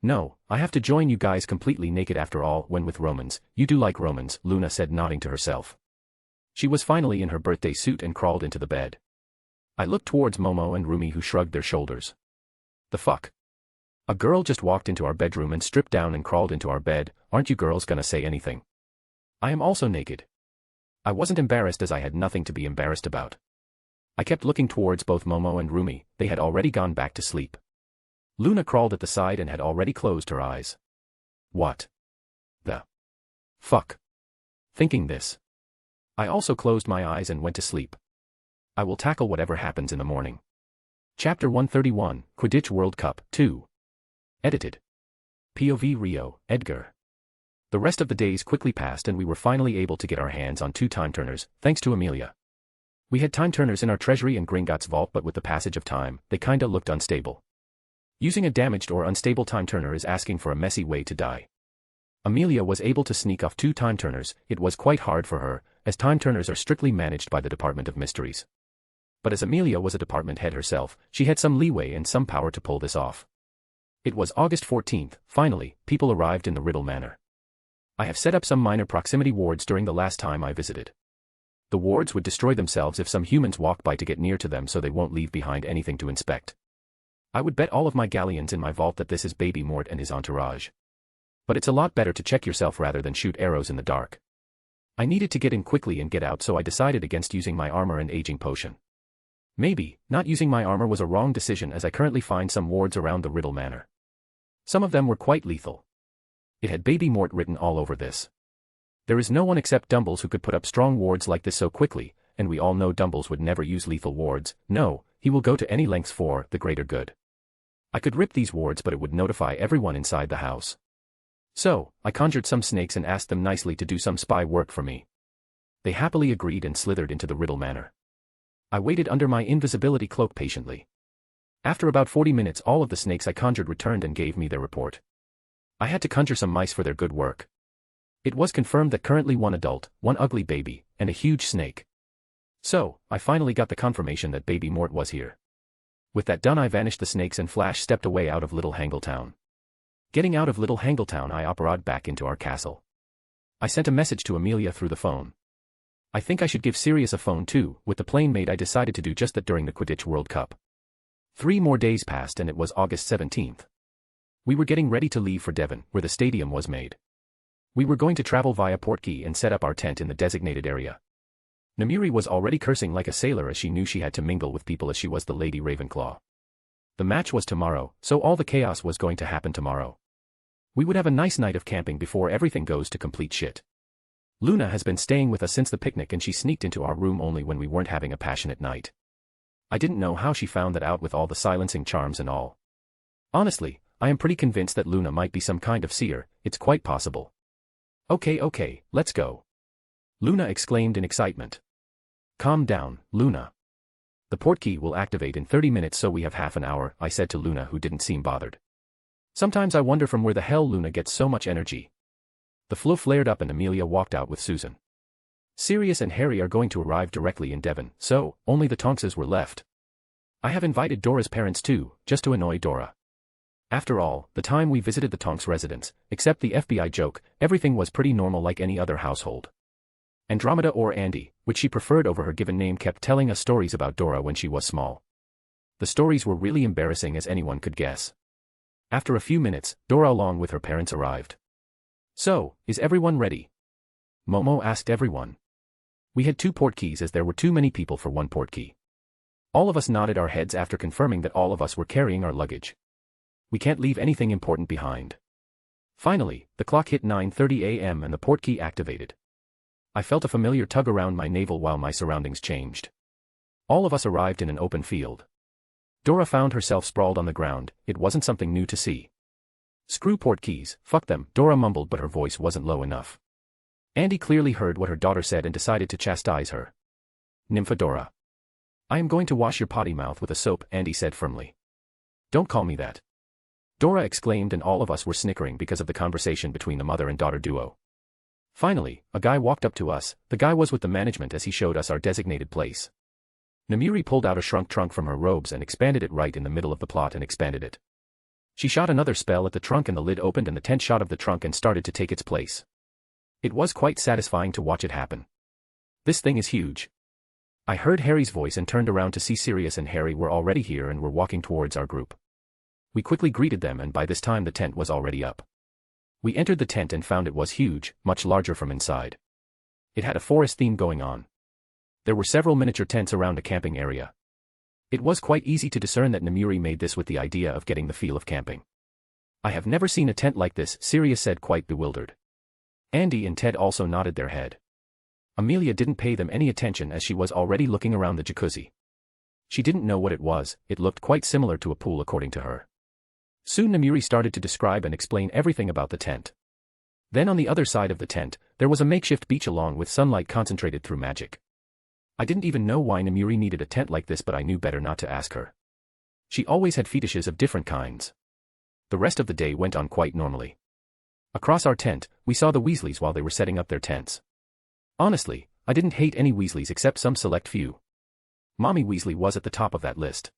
S2: No, I have to join you guys completely naked after all, when with Romans, you do like Romans, Luna said nodding to herself. She was finally in her birthday suit and crawled into the bed. I looked towards Momo and Rumi, who shrugged their shoulders. The fuck? A girl just walked into our bedroom and stripped down and crawled into our bed. Aren't you girls gonna say anything? I am also naked. I wasn't embarrassed, as I had nothing to be embarrassed about. I kept looking towards both Momo and Rumi. They had already gone back to sleep. Luna crawled at the side and had already closed her eyes. What the fuck? Thinking this, I also closed my eyes and went to sleep. I will tackle whatever happens in the morning. Chapter 131, Quidditch World Cup 2. Edited. POV Rio, Edgar. The rest of the days quickly passed and we were finally able to get our hands on 2 time turners, thanks to Amelia. We had time turners in our treasury and Gringotts vault, but with the passage of time, they kinda looked unstable. Using a damaged or unstable time turner is asking for a messy way to die. Amelia was able to sneak off 2 time turners. It was quite hard for her, as time turners are strictly managed by the Department of Mysteries. But as Amelia was a department head herself, she had some leeway and some power to pull this off. It was August 14th, finally, people arrived in the Riddle Manor. I have set up some minor proximity wards during the last time I visited. The wards would destroy themselves if some humans walked by to get near to them, so they won't leave behind anything to inspect. I would bet all of my galleons in my vault that this is Baby Mort and his entourage. But it's a lot better to check yourself rather than shoot arrows in the dark. I needed to get in quickly and get out, so I decided against using my armor and aging potion. Maybe, not using my armor was a wrong decision, as I currently find some wards around the Riddle Manor. Some of them were quite lethal. It had Baby Mort written all over this. There is no one except Dumbles who could put up strong wards like this so quickly, and we all know Dumbles would never use lethal wards. No, he will go to any lengths for the greater good. I could rip these wards, but it would notify everyone inside the house. So, I conjured some snakes and asked them nicely to do some spy work for me. They happily agreed and slithered into the Riddle Manor. I waited under my invisibility cloak patiently. After about 40 minutes, all of the snakes I conjured returned and gave me their report. I had to conjure some mice for their good work. It was confirmed that currently 1 adult, 1 ugly baby, and a huge snake. So, I finally got the confirmation that Baby Mort was here. With that done, I vanished the snakes and Flash stepped away out of Little Hangletown. Getting out of Little Hangletown, I operad back into our castle. I sent a message to Amelia through the phone. I think I should give Sirius a phone too. With the plane made, I decided to do just that during the Quidditch World Cup. 3 more days passed and it was August 17th. We were getting ready to leave for Devon, where the stadium was made. We were going to travel via Portkey and set up our tent in the designated area. Namiri was already cursing like a sailor, as she knew she had to mingle with people as she was the Lady Ravenclaw. The match was tomorrow, so all the chaos was going to happen tomorrow. We would have a nice night of camping before everything goes to complete shit. Luna has been staying with us since the picnic, and she sneaked into our room only when we weren't having a passionate night. I didn't know how she found that out with all the silencing charms and all. Honestly, I am pretty convinced that Luna might be some kind of seer. It's quite possible. Okay, let's go. Luna exclaimed in excitement. Calm down, Luna. The Portkey will activate in 30 minutes, so we have half an hour, I said to Luna, who didn't seem bothered. Sometimes I wonder from where the hell Luna gets so much energy. The flow flared up and Amelia walked out with Susan. Sirius and Harry are going to arrive directly in Devon, so only the Tonkses were left. I have invited Dora's parents too, just to annoy Dora. After all, the time we visited the Tonks residence, except the FBI joke, everything was pretty normal like any other household. Andromeda, or Andy, which she preferred over her given name, kept telling us stories about Dora when she was small. The stories were really embarrassing, as anyone could guess. After a few minutes, Dora along with her parents arrived. So, is everyone ready? Momo asked everyone. We had 2 Portkeys as there were too many people for 1 Portkey. All of us nodded our heads after confirming that all of us were carrying our luggage. We can't leave anything important behind. Finally, the clock hit 9:30 a.m. and the Portkey activated. I felt a familiar tug around my navel while my surroundings changed. All of us arrived in an open field. Dora found herself sprawled on the ground. It wasn't something new to see. Screw Portkeys, fuck them, Dora mumbled, but her voice wasn't low enough. Andy clearly heard what her daughter said and decided to chastise her. Nymphadora. I am going to wash your potty mouth with a soap, Andy said firmly. Don't call me that. Dora exclaimed, and all of us were snickering because of the conversation between the mother and daughter duo. Finally, a guy walked up to us. The guy was with the management as he showed us our designated place. Namiri pulled out a shrunk trunk from her robes and expanded it right in the middle of the plot and expanded it. She shot another spell at the trunk and the lid opened and the tent shot of the trunk and started to take its place. It was quite satisfying to watch it happen. This thing is huge. I heard Harry's voice and turned around to see Sirius and Harry were already here and were walking towards our group. We quickly greeted them and by this time the tent was already up. We entered the tent and found it was huge, much larger from inside. It had a forest theme going on. There were several miniature tents around a camping area. It was quite easy to discern that Namuri made this with the idea of getting the feel of camping. I have never seen a tent like this, Sirius said, quite bewildered. Andy and Ted also nodded their head. Amelia didn't pay them any attention as she was already looking around the jacuzzi. She didn't know what it was, it looked quite similar to a pool according to her. Soon Namuri started to describe and explain everything about the tent. Then on the other side of the tent, there was a makeshift beach along with sunlight concentrated through magic. I didn't even know why Namuri needed a tent like this, but I knew better not to ask her. She always had fetishes of different kinds. The rest of the day went on quite normally. Across our tent, we saw the Weasleys while they were setting up their tents. Honestly, I didn't hate any Weasleys except some select few. Mommy Weasley was at the top of that list.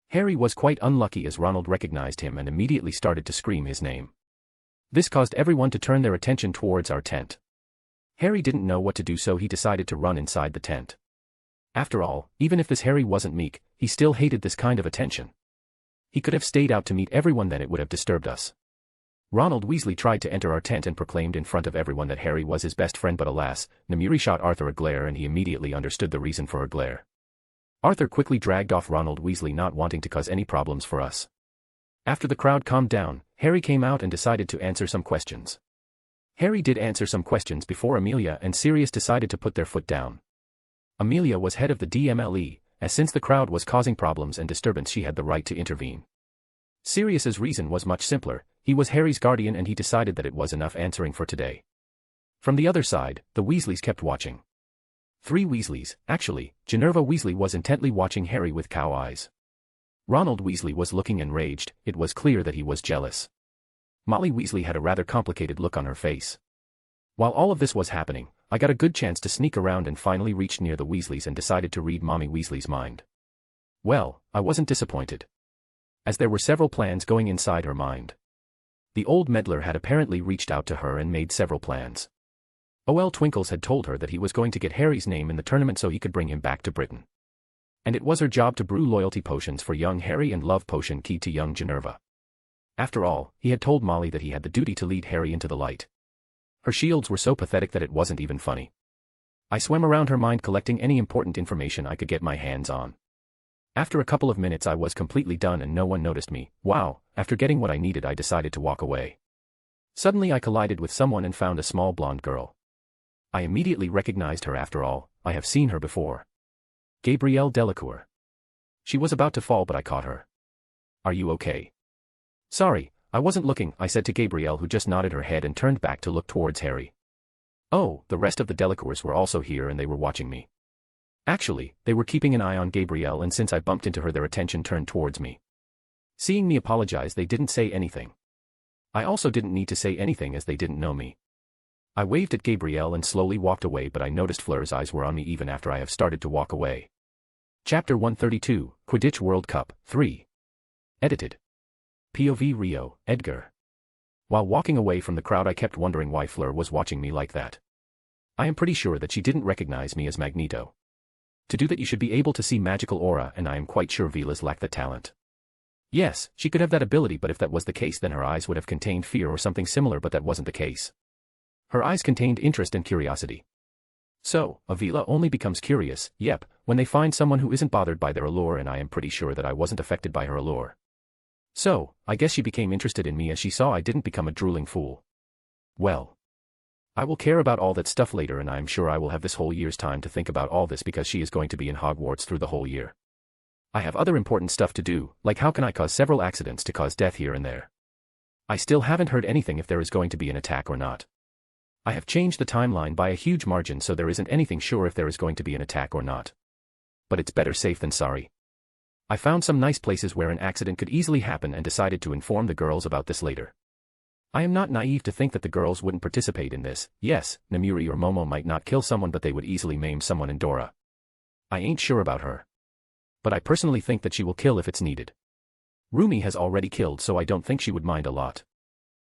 S2: Harry was quite unlucky as Ronald recognized him and immediately started to scream his name. This caused everyone to turn their attention towards our tent. Harry didn't know what to do, so he decided to run inside the tent. After all, even if this Harry wasn't meek, he still hated this kind of attention. He could have stayed out to meet everyone, then it would have disturbed us. Ronald Weasley tried to enter our tent and proclaimed in front of everyone that Harry was his best friend, but alas, Namuri shot Arthur a glare and he immediately understood the reason for her glare. Arthur quickly dragged off Ronald Weasley, not wanting to cause any problems for us. After the crowd calmed down, Harry came out and decided to answer some questions. Harry did answer some questions before Amelia and Sirius decided to put their foot down. Amelia was head of the DMLE, as since the crowd was causing problems and disturbance she had the right to intervene. Sirius's reason was much simpler, he was Harry's guardian and he decided that it was enough answering for today. From the other side, the Weasleys kept watching. 3 Weasleys, actually, Ginevra Weasley was intently watching Harry with cow eyes. Ronald Weasley was looking enraged, it was clear that he was jealous. Molly Weasley had a rather complicated look on her face. While all of this was happening, I got a good chance to sneak around and finally reached near the Weasleys and decided to read Mommy Weasley's mind. Well, I wasn't disappointed. As there were several plans going inside her mind. The old meddler had apparently reached out to her and made several plans. O.L. Twinkles had told her that he was going to get Harry's name in the tournament so he could bring him back to Britain. And it was her job to brew loyalty potions for young Harry and love potion key to young Ginevra. After all, he had told Molly that he had the duty to lead Harry into the light. Her shields were so pathetic that it wasn't even funny. I swam around her mind collecting any important information I could get my hands on. After a couple of minutes I was completely done and no one noticed me. Wow, after getting what I needed I decided to walk away. Suddenly I collided with someone and found a small blonde girl. I immediately recognized her. After all, I have seen her before. Gabrielle Delacour. She was about to fall but I caught her. Are you okay? Sorry, I wasn't looking, I said to Gabrielle, who just nodded her head and turned back to look towards Harry. Oh, the rest of the Delacours were also here and they were watching me. Actually, they were keeping an eye on Gabrielle and since I bumped into her their attention turned towards me. Seeing me apologize they didn't say anything. I also didn't need to say anything as they didn't know me. I waved at Gabrielle and slowly walked away but I noticed Fleur's eyes were on me even after I have started to walk away. Chapter 132, Quidditch World Cup, 3. Edited. POV Rio, Edgar. While walking away from the crowd I kept wondering why Fleur was watching me like that. I am pretty sure that she didn't recognize me as Magneto. To do that you should be able to see magical aura and I am quite sure Velas lacked the talent. Yes, she could have that ability but if that was the case then her eyes would have contained fear or something similar but that wasn't the case. Her eyes contained interest and curiosity. So, Avila only becomes curious, yep, when they find someone who isn't bothered by their allure and I am pretty sure that I wasn't affected by her allure. So, I guess she became interested in me as she saw I didn't become a drooling fool. Well. I will care about all that stuff later and I am sure I will have this whole year's time to think about all this because she is going to be in Hogwarts through the whole year. I have other important stuff to do, like how can I cause several accidents to cause death here and there. I still haven't heard anything if there is going to be an attack or not. I have changed the timeline by a huge margin so there isn't anything sure if there is going to be an attack or not. But it's better safe than sorry. I found some nice places where an accident could easily happen and decided to inform the girls about this later. I am not naive to think that the girls wouldn't participate in this. Yes, Namuri or Momo might not kill someone but they would easily maim someone in Dora. I ain't sure about her. But I personally think that she will kill if it's needed. Rumi has already killed so I don't think she would mind a lot.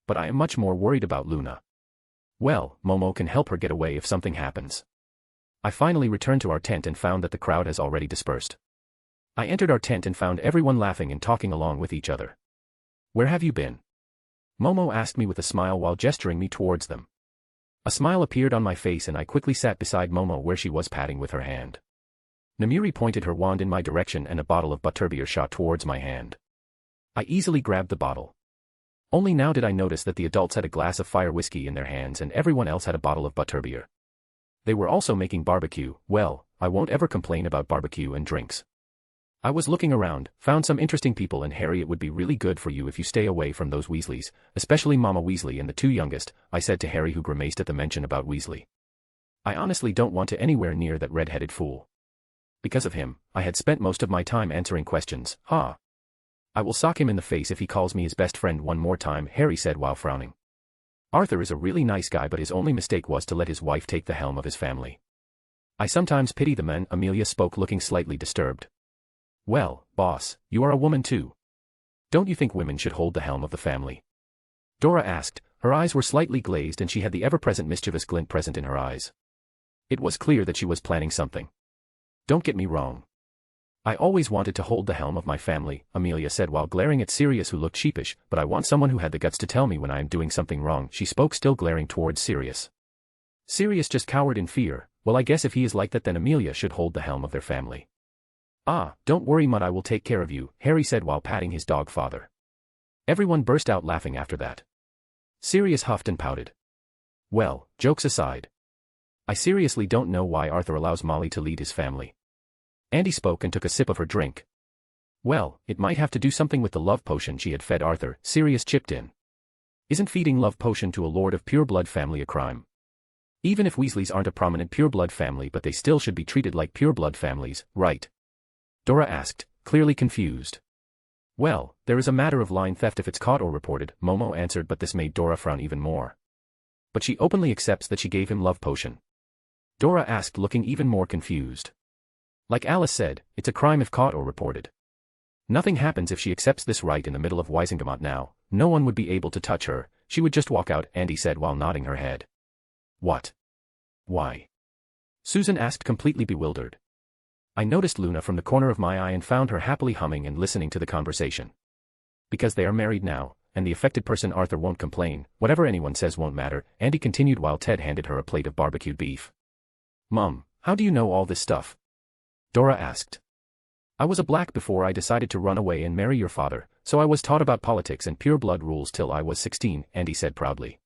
S2: But I am much more worried about Luna. Well, Momo can help her get away if something happens. I finally returned to our tent and found that the crowd has already dispersed. I entered our tent and found everyone laughing and talking along with each other. Where have you been? Momo asked me with a smile while gesturing me towards them. A smile appeared on my face and I quickly sat beside Momo where she was patting with her hand. Namiri pointed her wand in my direction and a bottle of butterbeer shot towards my hand. I easily grabbed the bottle. Only now did I notice that the adults had a glass of fire whiskey in their hands and everyone else had a bottle of butterbeer. They were also making barbecue. Well, I won't ever complain about barbecue and drinks. I was looking around, found some interesting people, and Harry, it would be really good for you if you stay away from those Weasleys, especially Mama Weasley and the two youngest, I said to Harry, who grimaced at the mention about Weasley. I honestly don't want to anywhere near that red-headed fool. Because of him, I had spent most of my time answering questions. I will sock him in the face if he calls me his best friend one more time, Harry said while frowning. Arthur is a really nice guy, but his only mistake was to let his wife take the helm of his family. I sometimes pity the men, Amelia spoke, looking slightly disturbed. Well, boss, you are a woman too. Don't you think women should hold the helm of the family? Dora asked. Her eyes were slightly glazed and she had the ever-present mischievous glint present in her eyes. It was clear that she was planning something. Don't get me wrong. I always wanted to hold the helm of my family, Amelia said while glaring at Sirius, who looked sheepish, but I want someone who had the guts to tell me when I am doing something wrong, she spoke, still glaring towards Sirius. Sirius just cowered in fear. Well, I guess if he is like that, then Amelia should hold the helm of their family. Don't worry, Mud, I will take care of you, Harry said while patting his dog father. Everyone burst out laughing after that. Sirius huffed and pouted. Well, jokes aside, I seriously don't know why Arthur allows Molly to lead his family. Andy spoke and took a sip of her drink. Well, it might have to do something with the love potion she had fed Arthur, Sirius chipped in. Isn't feeding love potion to a lord of pure blood family a crime? Even if Weasleys aren't a prominent pure blood family, but they still should be treated like pure blood families, right? Dora asked, clearly confused. Well, there is a matter of line theft if it's caught or reported, Momo answered, but this made Dora frown even more. But she openly accepts that she gave him love potion. Dora asked, looking even more confused. Like Alice said, it's a crime if caught or reported. Nothing happens if she accepts this right in the middle of Wisingamot now, no one would be able to touch her, she would just walk out, Andy said while nodding her head. What? Why? Susan asked, completely bewildered. I noticed Luna from the corner of my eye and found her happily humming and listening to the conversation. Because they are married now, and the affected person Arthur won't complain, whatever anyone says won't matter, Andy continued while Ted handed her a plate of barbecued beef. Mom, how do you know all this stuff? Dora asked. I was a black before I decided to run away and marry your father, so I was taught about politics and pure blood rules till I was 16, Andy said proudly.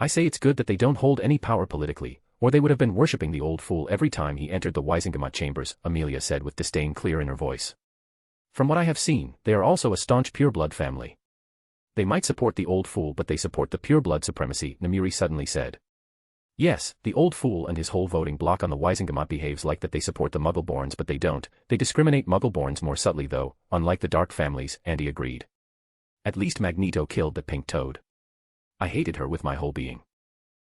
S2: I say it's good that they don't hold any power politically, or they would have been worshipping the old fool every time he entered the Wisingamot chambers, Amelia said with disdain clear in her voice. From what I have seen, they are also a staunch pure-blood family. They might support the old fool, but they support the pure-blood supremacy, Namiri suddenly said. Yes, the old fool and his whole voting bloc on the Wisingamot behaves like that they support the Muggleborns, but they don't. They discriminate Muggleborns more subtly though, unlike the Dark families, Andy agreed. At least Magneto killed the pink toad. I hated her with my whole being.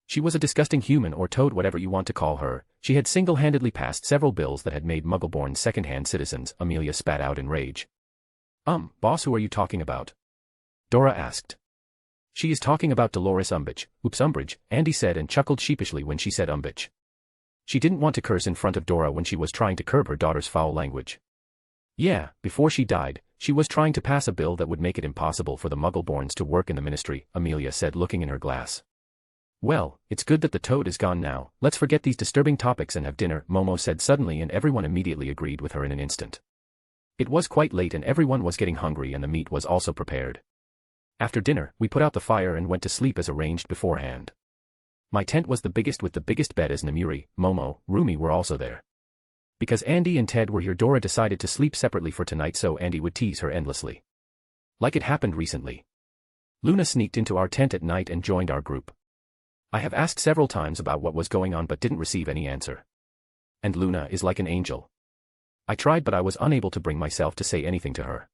S2: She was a disgusting human or toad, whatever you want to call her. She had single-handedly passed several bills that had made Muggleborns second-hand citizens, Amelia spat out in rage. Boss, who are you talking about? Dora asked. She is talking about Dolores Umbridge. Oops, Umbridge, Andy said and chuckled sheepishly when she said Umbridge. She didn't want to curse in front of Dora when she was trying to curb her daughter's foul language. Yeah, before she died, she was trying to pass a bill that would make it impossible for the Muggleborns to work in the ministry, Amelia said looking in her glass. Well, it's good that the toad is gone now, let's forget these disturbing topics and have dinner, Momo said suddenly, and everyone immediately agreed with her in an instant. It was quite late and everyone was getting hungry and the meat was also prepared. After dinner, we put out the fire and went to sleep as arranged beforehand. My tent was the biggest with the biggest bed, as Namiri, Momo, Rumi were also there. Because Andy and Ted were here, Dora decided to sleep separately for tonight so Andy would tease her endlessly. Like it happened recently. Luna sneaked into our tent at night and joined our group. I have asked several times about what was going on but didn't receive any answer. And Luna is like an angel. I tried but I was unable to bring myself to say anything to her.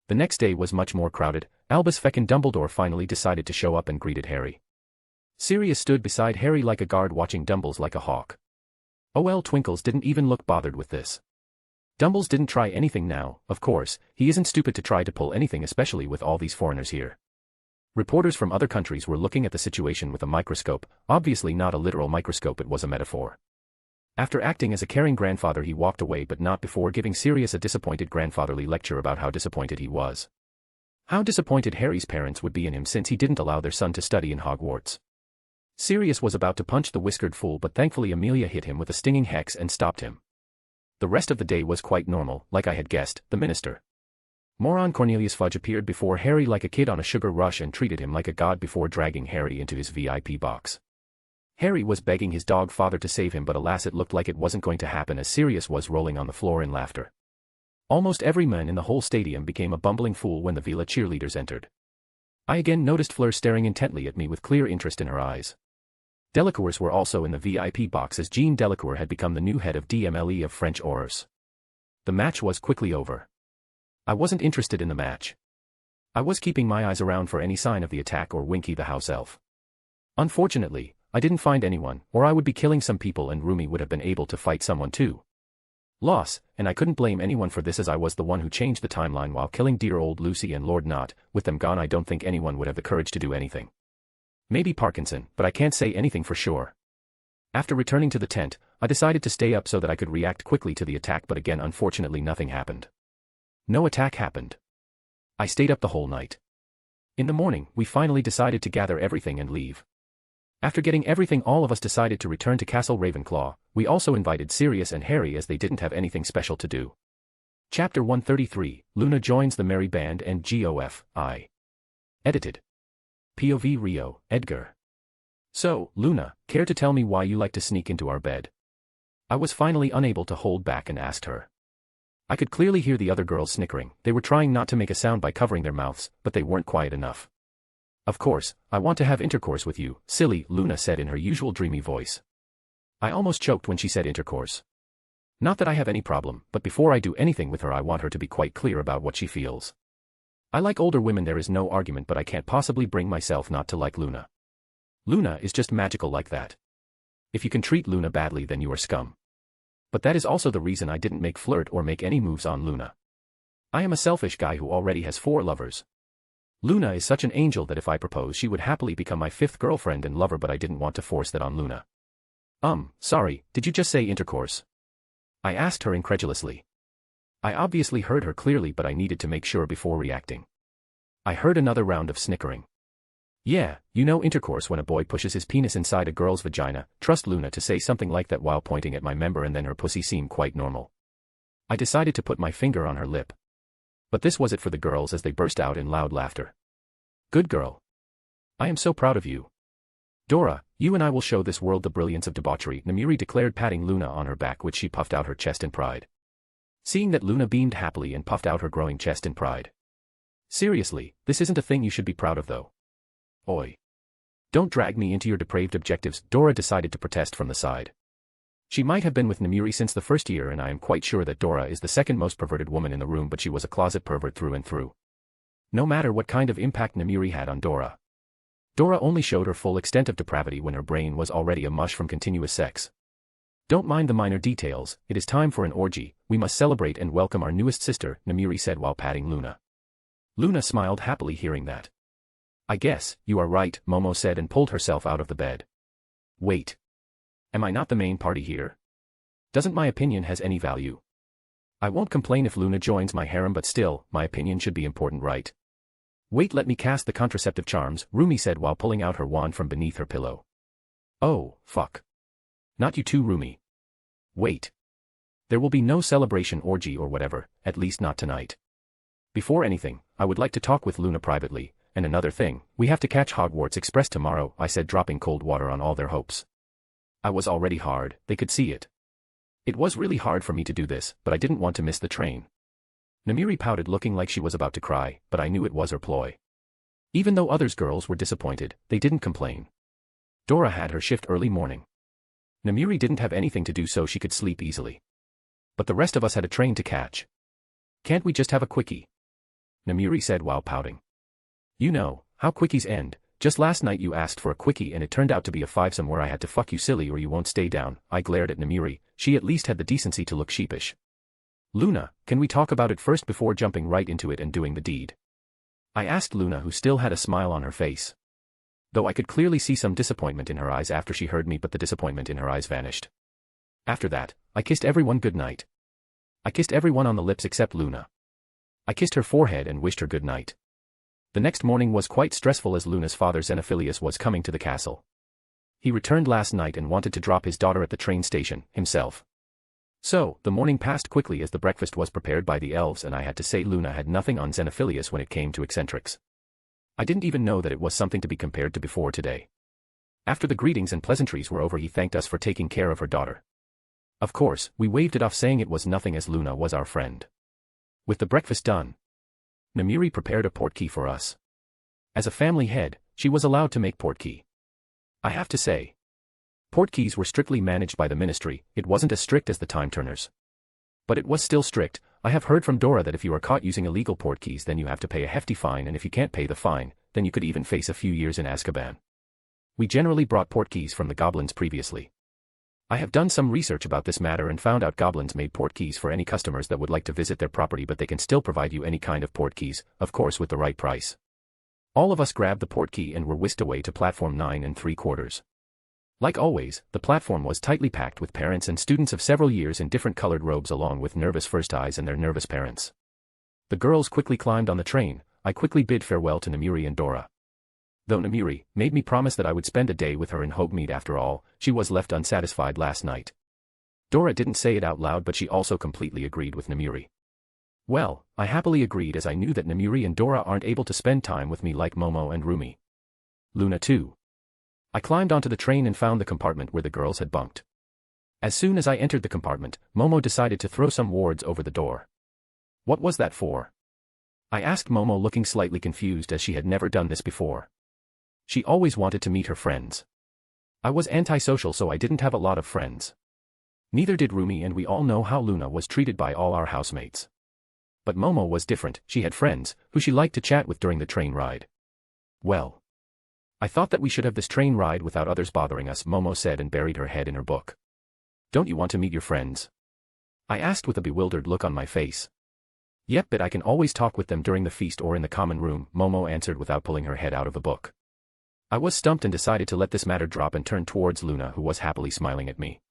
S2: The next day was much more crowded. Albus feckin' Dumbledore finally decided to show up and greeted Harry. Sirius stood beside Harry like a guard watching Dumbles like a hawk. OL Twinkles didn't even look bothered with this. Dumbles didn't try anything now, of course, he isn't stupid to try to pull anything, especially with all these foreigners here. Reporters from other countries were looking at the situation with a microscope, obviously not a literal microscope, it was a metaphor. After acting as a caring grandfather he walked away, but not before giving Sirius a disappointed grandfatherly lecture about how disappointed he was. How disappointed Harry's parents would be in him since he didn't allow their son to study in Hogwarts. Sirius was about to punch the whiskered fool, but thankfully Amelia hit him with a stinging hex and stopped him. The rest of the day was quite normal, like I had guessed. The minister, moron Cornelius Fudge, appeared before Harry like a kid on a sugar rush and treated him like a god before dragging Harry into his VIP box. Harry was begging his dog father to save him, but alas, it looked like it wasn't going to happen as Sirius was rolling on the floor in laughter. Almost every man in the whole stadium became a bumbling fool when the Vila cheerleaders entered. I again noticed Fleur staring intently at me with clear interest in her eyes. Delacours were also in the VIP box, as Jean Delacour had become the new head of DMLE of French Horrors. The match was quickly over. I wasn't interested in the match. I was keeping my eyes around for any sign of the attack or Winky the house elf. Unfortunately, I didn't find anyone, or I would be killing some people and Rumi would have been able to fight someone too. Loss, and I couldn't blame anyone for this as I was the one who changed the timeline while killing dear old Lucy and Lord Knot. With them gone, I don't think anyone would have the courage to do anything. Maybe Parkinson, but I can't say anything for sure. After returning to the tent, I decided to stay up so that I could react quickly to the attack, but again unfortunately nothing happened. No attack happened. I stayed up the whole night. In the morning, we finally decided to gather everything and leave. After getting everything, all of us decided to return to Castle Ravenclaw. We also invited Sirius and Harry as they didn't have anything special to do. Chapter 133, Luna joins the merry band and GOFI. Edited. POV Rio, Edgar. So, Luna, care to tell me why you like to sneak into our bed? I was finally unable to hold back and asked her. I could clearly hear the other girls snickering. They were trying not to make a sound by covering their mouths, but they weren't quiet enough. Of course, I want to have intercourse with you, silly, Luna said in her usual dreamy voice. I almost choked when she said intercourse. Not that I have any problem, but before I do anything with her I want her to be quite clear about what she feels. I like older women, there is no argument, but I can't possibly bring myself not to like Luna. Luna is just magical like that. If you can treat Luna badly then you are scum. But that is also the reason I didn't make flirt or make any moves on Luna. I am a selfish guy who already has 4 lovers. Luna is such an angel that if I propose she would happily become my 5th girlfriend and lover, but I didn't want to force that on Luna. Sorry, did you just say intercourse? I asked her incredulously. I obviously heard her clearly, but I needed to make sure before reacting. I heard another round of snickering. Yeah, you know intercourse when a boy pushes his penis inside a girl's vagina. Trust Luna to say something like that while pointing at my member, and then her pussy seemed quite normal. I decided to put my finger on her lip. But this was it for the girls as they burst out in loud laughter. Good girl. I am so proud of you. Dora, you and I will show this world the brilliance of debauchery, Namiri declared, patting Luna on her back, which she puffed out her chest in pride. Seeing that Luna beamed happily and puffed out her growing chest in pride. Seriously, this isn't a thing you should be proud of though. Oi. Don't drag me into your depraved objectives, Dora decided to protest from the side. She might have been with Namiri since the first year, and I am quite sure that Dora is the second most perverted woman in the room, but she was a closet pervert through and through. No matter what kind of impact Namiri had on Dora. Dora only showed her full extent of depravity when her brain was already a mush from continuous sex. Don't mind the minor details, it is time for an orgy, we must celebrate and welcome our newest sister, Namiri said while patting Luna. Luna smiled happily hearing that. I guess, you are right, Momo said and pulled herself out of the bed. Wait. Am I not the main party here? Doesn't my opinion has any value? I won't complain if Luna joins my harem, but still, my opinion should be important, right? Wait, let me cast the contraceptive charms, Rumi said while pulling out her wand from beneath her pillow. Oh, fuck. Not you too, Rumi. Wait. There will be no celebration orgy or whatever, at least not tonight. Before anything, I would like to talk with Luna privately, and another thing, we have to catch Hogwarts Express tomorrow, I said, dropping cold water on all their hopes. I was already hard, they could see it. It was really hard for me to do this, but I didn't want to miss the train. Namiri pouted, looking like she was about to cry, but I knew it was her ploy. Even though others girls were disappointed, they didn't complain. Dora had her shift early morning. Namiri didn't have anything to do, so she could sleep easily. But the rest of us had a train to catch. Can't we just have a quickie? Namiri said while pouting. You know how quickies end. Just last night you asked for a quickie and it turned out to be a fivesome where I had to fuck you silly or you won't stay down. I glared at Namiri. She at least had the decency to look sheepish. Luna, can we talk about it first before jumping right into it and doing the deed? I asked Luna, who still had a smile on her face. Though I could clearly see some disappointment in her eyes after she heard me, but the disappointment in her eyes vanished. After that, I kissed everyone good night. I kissed everyone on the lips except Luna. I kissed her forehead and wished her good night. The next morning was quite stressful as Luna's father Xenophilius was coming to the castle. He returned last night and wanted to drop his daughter at the train station, himself. So, the morning passed quickly as the breakfast was prepared by the elves and I had to say Luna had nothing on Xenophilius when it came to eccentrics. I didn't even know that it was something to be compared to before today. After the greetings and pleasantries were over he thanked us for taking care of her daughter. Of course, we waved it off saying it was nothing as Luna was our friend. With the breakfast done, Namiri prepared a portkey for us. As a family head, she was allowed to make portkey. I have to say, portkeys were strictly managed by the ministry. It wasn't as strict as the time turners. But it was still strict. I have heard from Dora that if you are caught using illegal portkeys then you have to pay a hefty fine, and if you can't pay the fine, then you could even face a few years in Azkaban. We generally brought portkeys from the goblins previously. I have done some research about this matter and found out goblins made portkeys for any customers that would like to visit their property, but they can still provide you any kind of portkeys, of course with the right price. All of us grabbed the portkey and were whisked away to platform 9 3/4. Like always, the platform was tightly packed with parents and students of several years in different colored robes along with nervous first eyes and their nervous parents. The girls quickly climbed on the train. I quickly bid farewell to Namiri and Dora. Though Namiri made me promise that I would spend a day with her in Hogsmeade after all, she was left unsatisfied last night. Dora didn't say it out loud but she also completely agreed with Namiri. Well, I happily agreed as I knew that Namiri and Dora aren't able to spend time with me like Momo and Rumi. Luna too. I climbed onto the train and found the compartment where the girls had bunked. As soon as I entered the compartment, Momo decided to throw some wards over the door. What was that for? I asked Momo, looking slightly confused as she had never done this before. She always wanted to meet her friends. I was antisocial so I didn't have a lot of friends. Neither did Rumi, and we all know how Luna was treated by all our housemates. But Momo was different. She had friends, who she liked to chat with during the train ride. Well, I thought that we should have this train ride without others bothering us, Momo said and buried her head in her book. Don't you want to meet your friends? I asked with a bewildered look on my face. Yep, but I can always talk with them during the feast or in the common room, Momo answered without pulling her head out of the book. I was stumped and decided to let this matter drop and turn towards Luna, who was happily smiling at me.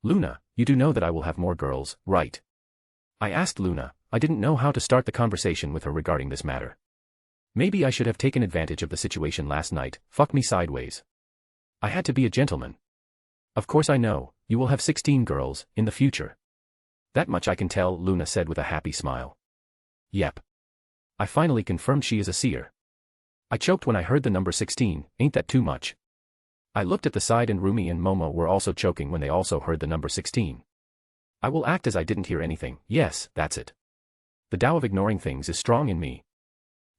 S2: Luna, you do know that I will have more girls, right? I asked Luna. I didn't know how to start the conversation with her regarding this matter. Maybe I should have taken advantage of the situation last night. Fuck me sideways. I had to be a gentleman. Of course I know, you will have 16 girls, in the future. That much I can tell, Luna said with a happy smile. Yep. I finally confirmed she is a seer. I choked when I heard the number 16, ain't that too much? I looked at the side and Rumi and Momo were also choking when they also heard the number 16. I will act as I didn't hear anything. Yes, that's it. The Tao of ignoring things is strong in me.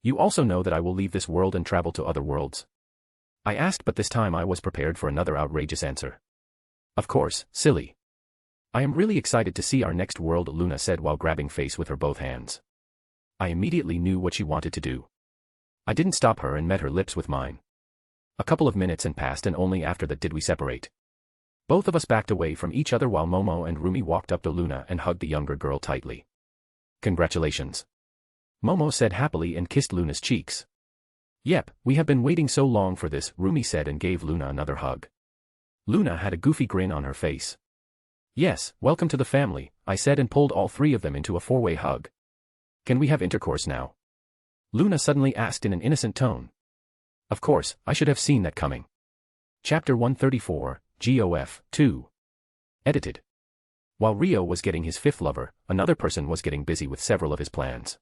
S2: You also know that I will leave this world and travel to other worlds. I asked, but this time I was prepared for another outrageous answer. Of course, silly. I am really excited to see our next world, Luna said while grabbing face with her both hands. I immediately knew what she wanted to do. I didn't stop her and met her lips with mine. A couple of minutes and passed and only after that did we separate. Both of us backed away from each other while Momo and Rumi walked up to Luna and hugged the younger girl tightly. Congratulations. Momo said happily and kissed Luna's cheeks. Yep, we have been waiting so long for this, Rumi said and gave Luna another hug. Luna had a goofy grin on her face. Yes, welcome to the family, I said and pulled all three of them into a four-way hug. Can we have intercourse now? Luna suddenly asked in an innocent tone. Of course, I should have seen that coming. Chapter 134, GOF, 2. Edited. While Rio was getting his fifth lover, another person was getting busy with several of his plans.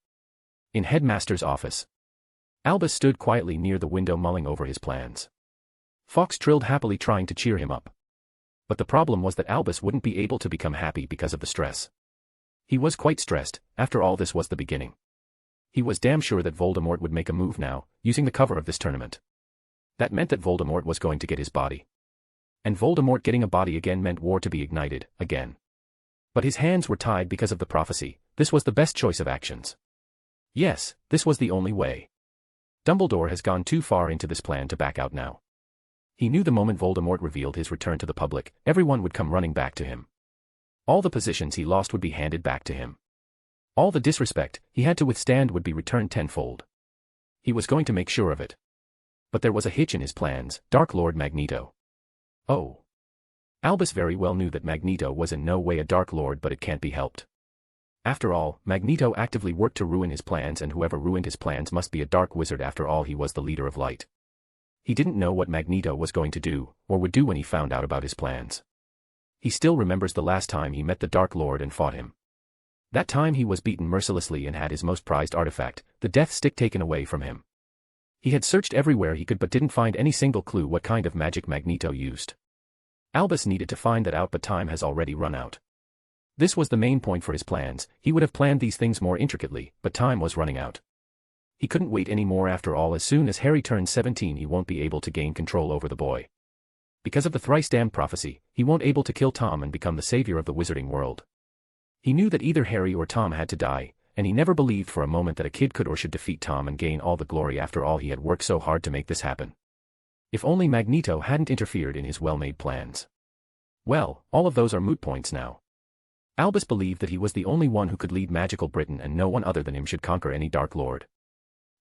S2: In Headmaster's office, Albus stood quietly near the window mulling over his plans. Fox trilled happily trying to cheer him up. But the problem was that Albus wouldn't be able to become happy because of the stress. He was quite stressed. After all, this was the beginning. He was damn sure that Voldemort would make a move now, using the cover of this tournament. That meant that Voldemort was going to get his body. And Voldemort getting a body again meant war to be ignited, again. But his hands were tied because of the prophecy. This was the best choice of actions. Yes, this was the only way. Dumbledore has gone too far into this plan to back out now. He knew the moment Voldemort revealed his return to the public, everyone would come running back to him. All the positions he lost would be handed back to him. All the disrespect he had to withstand would be returned tenfold. He was going to make sure of it. But there was a hitch in his plans, Dark Lord Magneto. Oh. Albus very well knew that Magneto was in no way a Dark Lord, but it can't be helped. After all, Magneto actively worked to ruin his plans, and whoever ruined his plans must be a dark wizard. After all, he was the leader of light. He didn't know what Magneto was going to do, or would do when he found out about his plans. He still remembers the last time he met the Dark Lord and fought him. That time he was beaten mercilessly and had his most prized artifact, the Death Stick, taken away from him. He had searched everywhere he could but didn't find any single clue what kind of magic Magneto used. Albus needed to find that out, but time has already run out. This was the main point for his plans. He would have planned these things more intricately, but time was running out. He couldn't wait anymore. After all, as soon as Harry turns 17 he won't be able to gain control over the boy. Because of the thrice-damned prophecy, he won't able to kill Tom and become the savior of the wizarding world. He knew that either Harry or Tom had to die, and he never believed for a moment that a kid could or should defeat Tom and gain all the glory. After all, he had worked so hard to make this happen. If only Magneto hadn't interfered in his well-made plans. Well, all of those are moot points now. Albus believed that he was the only one who could lead magical Britain, and no one other than him should conquer any Dark Lord.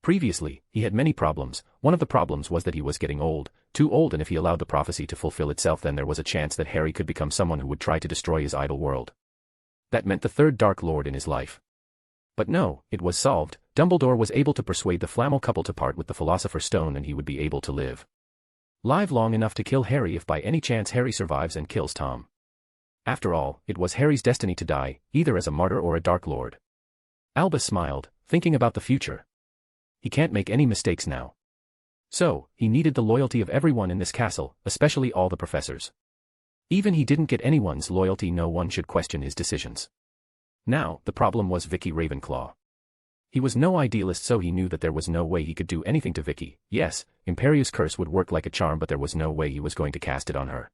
S2: Previously, he had many problems. One of the problems was that he was getting old, too old, and if he allowed the prophecy to fulfill itself, then there was a chance that Harry could become someone who would try to destroy his idle world. That meant the third Dark Lord in his life. But no, it was solved. Dumbledore was able to persuade the Flammel couple to part with the Philosopher's Stone, and he would be able to live long enough to kill Harry if by any chance Harry survives and kills Tom. After all, it was Harry's destiny to die, either as a martyr or a Dark Lord. Albus smiled, thinking about the future. He can't make any mistakes now. So, he needed the loyalty of everyone in this castle, especially all the professors. Even he didn't get anyone's loyalty, no one should question his decisions. Now, the problem was Vicky Ravenclaw. He was no idealist, so he knew that there was no way he could do anything to Vicky. Yes, Imperius Curse would work like a charm, but there was no way he was going to cast it on her.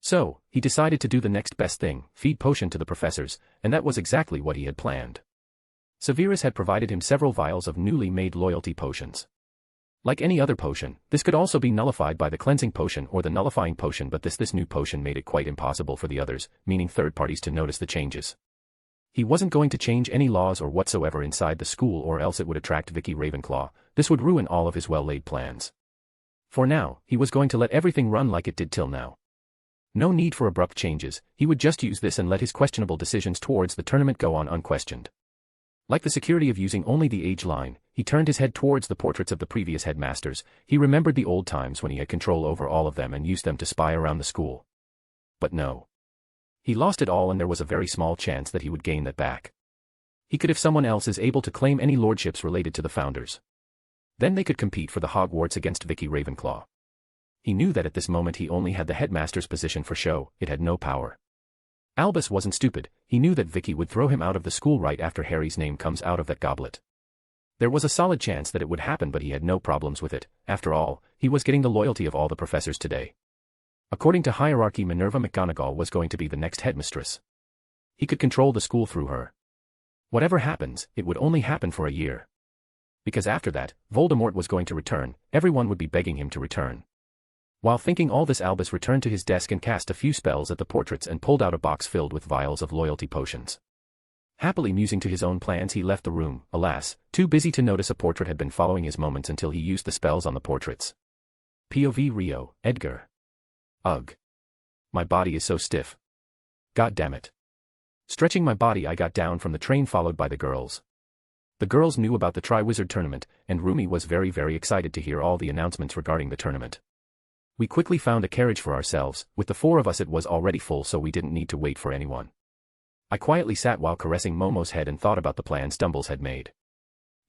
S2: So, he decided to do the next best thing, feed potion to the professors, and that was exactly what he had planned. Severus had provided him several vials of newly made loyalty potions. Like any other potion, this could also be nullified by the cleansing potion or the nullifying potion, but this new potion made it quite impossible for the others, meaning third parties, to notice the changes. He wasn't going to change any laws or whatsoever inside the school, or else it would attract Vicky Ravenclaw. This would ruin all of his well-laid plans. For now, he was going to let everything run like it did till now. No need for abrupt changes. He would just use this and let his questionable decisions towards the tournament go on unquestioned. Like the security of using only the age line, he turned his head towards the portraits of the previous headmasters. He remembered the old times when he had control over all of them and used them to spy around the school. But no. He lost it all, and there was a very small chance that he would gain that back. He could if someone else is able to claim any lordships related to the founders. Then they could compete for the Hogwarts against Vicky Ravenclaw. He knew that at this moment he only had the headmaster's position for show, it had no power. Albus wasn't stupid. He knew that Vicky would throw him out of the school right after Harry's name comes out of that goblet. There was a solid chance that it would happen, but he had no problems with it. After all, he was getting the loyalty of all the professors today. According to hierarchy, Minerva McGonagall was going to be the next headmistress. He could control the school through her. Whatever happens, it would only happen for a year. Because after that, Voldemort was going to return, everyone would be begging him to return. While thinking all this, Albus returned to his desk and cast a few spells at the portraits and pulled out a box filled with vials of loyalty potions. Happily musing to his own plans, he left the room, alas, too busy to notice a portrait had been following his moments until he used the spells on the portraits. POV Rio, Edgar. Ugh. My body is so stiff. God damn it. Stretching my body, I got down from the train, followed by the girls. The girls knew about the Triwizard Tournament, and Rumi was very excited to hear all the announcements regarding the tournament. We quickly found a carriage for ourselves. With the four of us it was already full, so we didn't need to wait for anyone. I quietly sat while caressing Momo's head and thought about the plans Dumbles had made.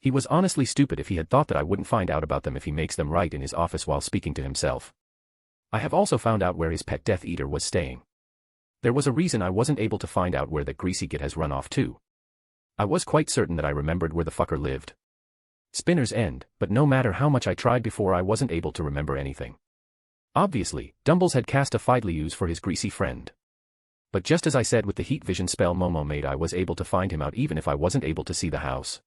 S2: He was honestly stupid if he had thought that I wouldn't find out about them if he makes them right in his office while speaking to himself. I have also found out where his pet Death Eater was staying. There was a reason I wasn't able to find out where that greasy git has run off to. I was quite certain that I remembered where the fucker lived. Spinner's End, but no matter how much I tried before, I wasn't able to remember anything. Obviously, Dumbles had cast a Fidelius for his greasy friend. But just as I said with the heat vision spell Momo made, I was able to find him out even if I wasn't able to see the house.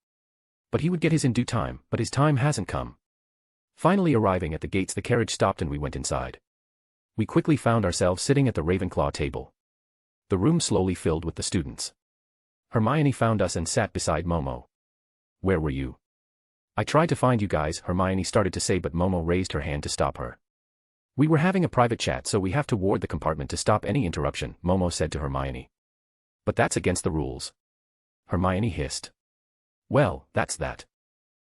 S2: But he would get his in due time, but his time hasn't come. Finally arriving at the gates, the carriage stopped and we went inside. We quickly found ourselves sitting at the Ravenclaw table. The room slowly filled with the students. Hermione found us and sat beside Momo. Where were you? I tried to find you guys, Hermione started to say, but Momo raised her hand to stop her. We were having a private chat, so we have to ward the compartment to stop any interruption, Momo said to Hermione. But that's against the rules. Hermione hissed. Well, that's that.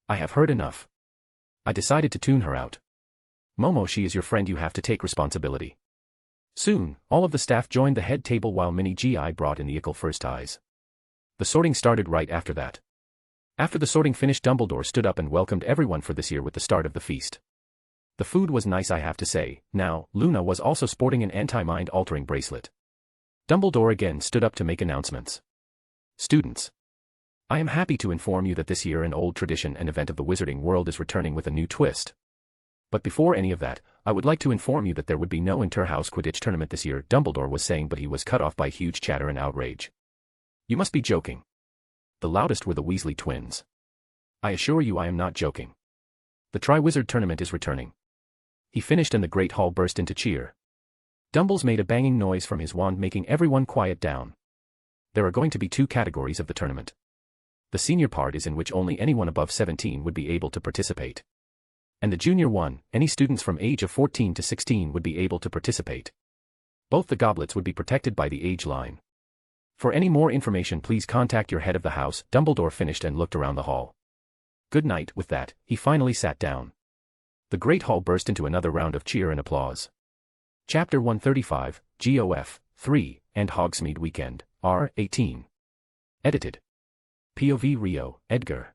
S2: I have heard enough. I decided to tune her out. Momo, she is your friend, you have to take responsibility. Soon, all of the staff joined the head table while Mini Gi brought in the ickle first eyes. The sorting started right after that. After the sorting finished, Dumbledore stood up and welcomed everyone for this year with the start of the feast. The food was nice, I have to say. Now, Luna was also sporting an anti-mind altering bracelet. Dumbledore again stood up to make announcements. Students, I am happy to inform you that this year an old tradition and event of the wizarding world is returning with a new twist. But before any of that, I would like to inform you that there would be no inter-house Quidditch tournament this year, Dumbledore was saying, but he was cut off by huge chatter and outrage. You must be joking. The loudest were the Weasley twins. I assure you I am not joking. The Triwizard tournament is returning. He finished and the Great Hall burst into cheer. Dumbles made a banging noise from his wand, making everyone quiet down. There are going to be two categories of the tournament. The senior part is in which only anyone above 17 would be able to participate. And the junior one, any students from age of 14 to 16 would be able to participate. Both the goblets would be protected by the age line. For any more information, please contact your head of the house. Dumbledore finished and looked around the hall. Good night. With that, he finally sat down. The Great Hall burst into another round of cheer and applause. Chapter 135, GOF, 3, and Hogsmeade Weekend, R18. Edited. POV Rio, Edgar.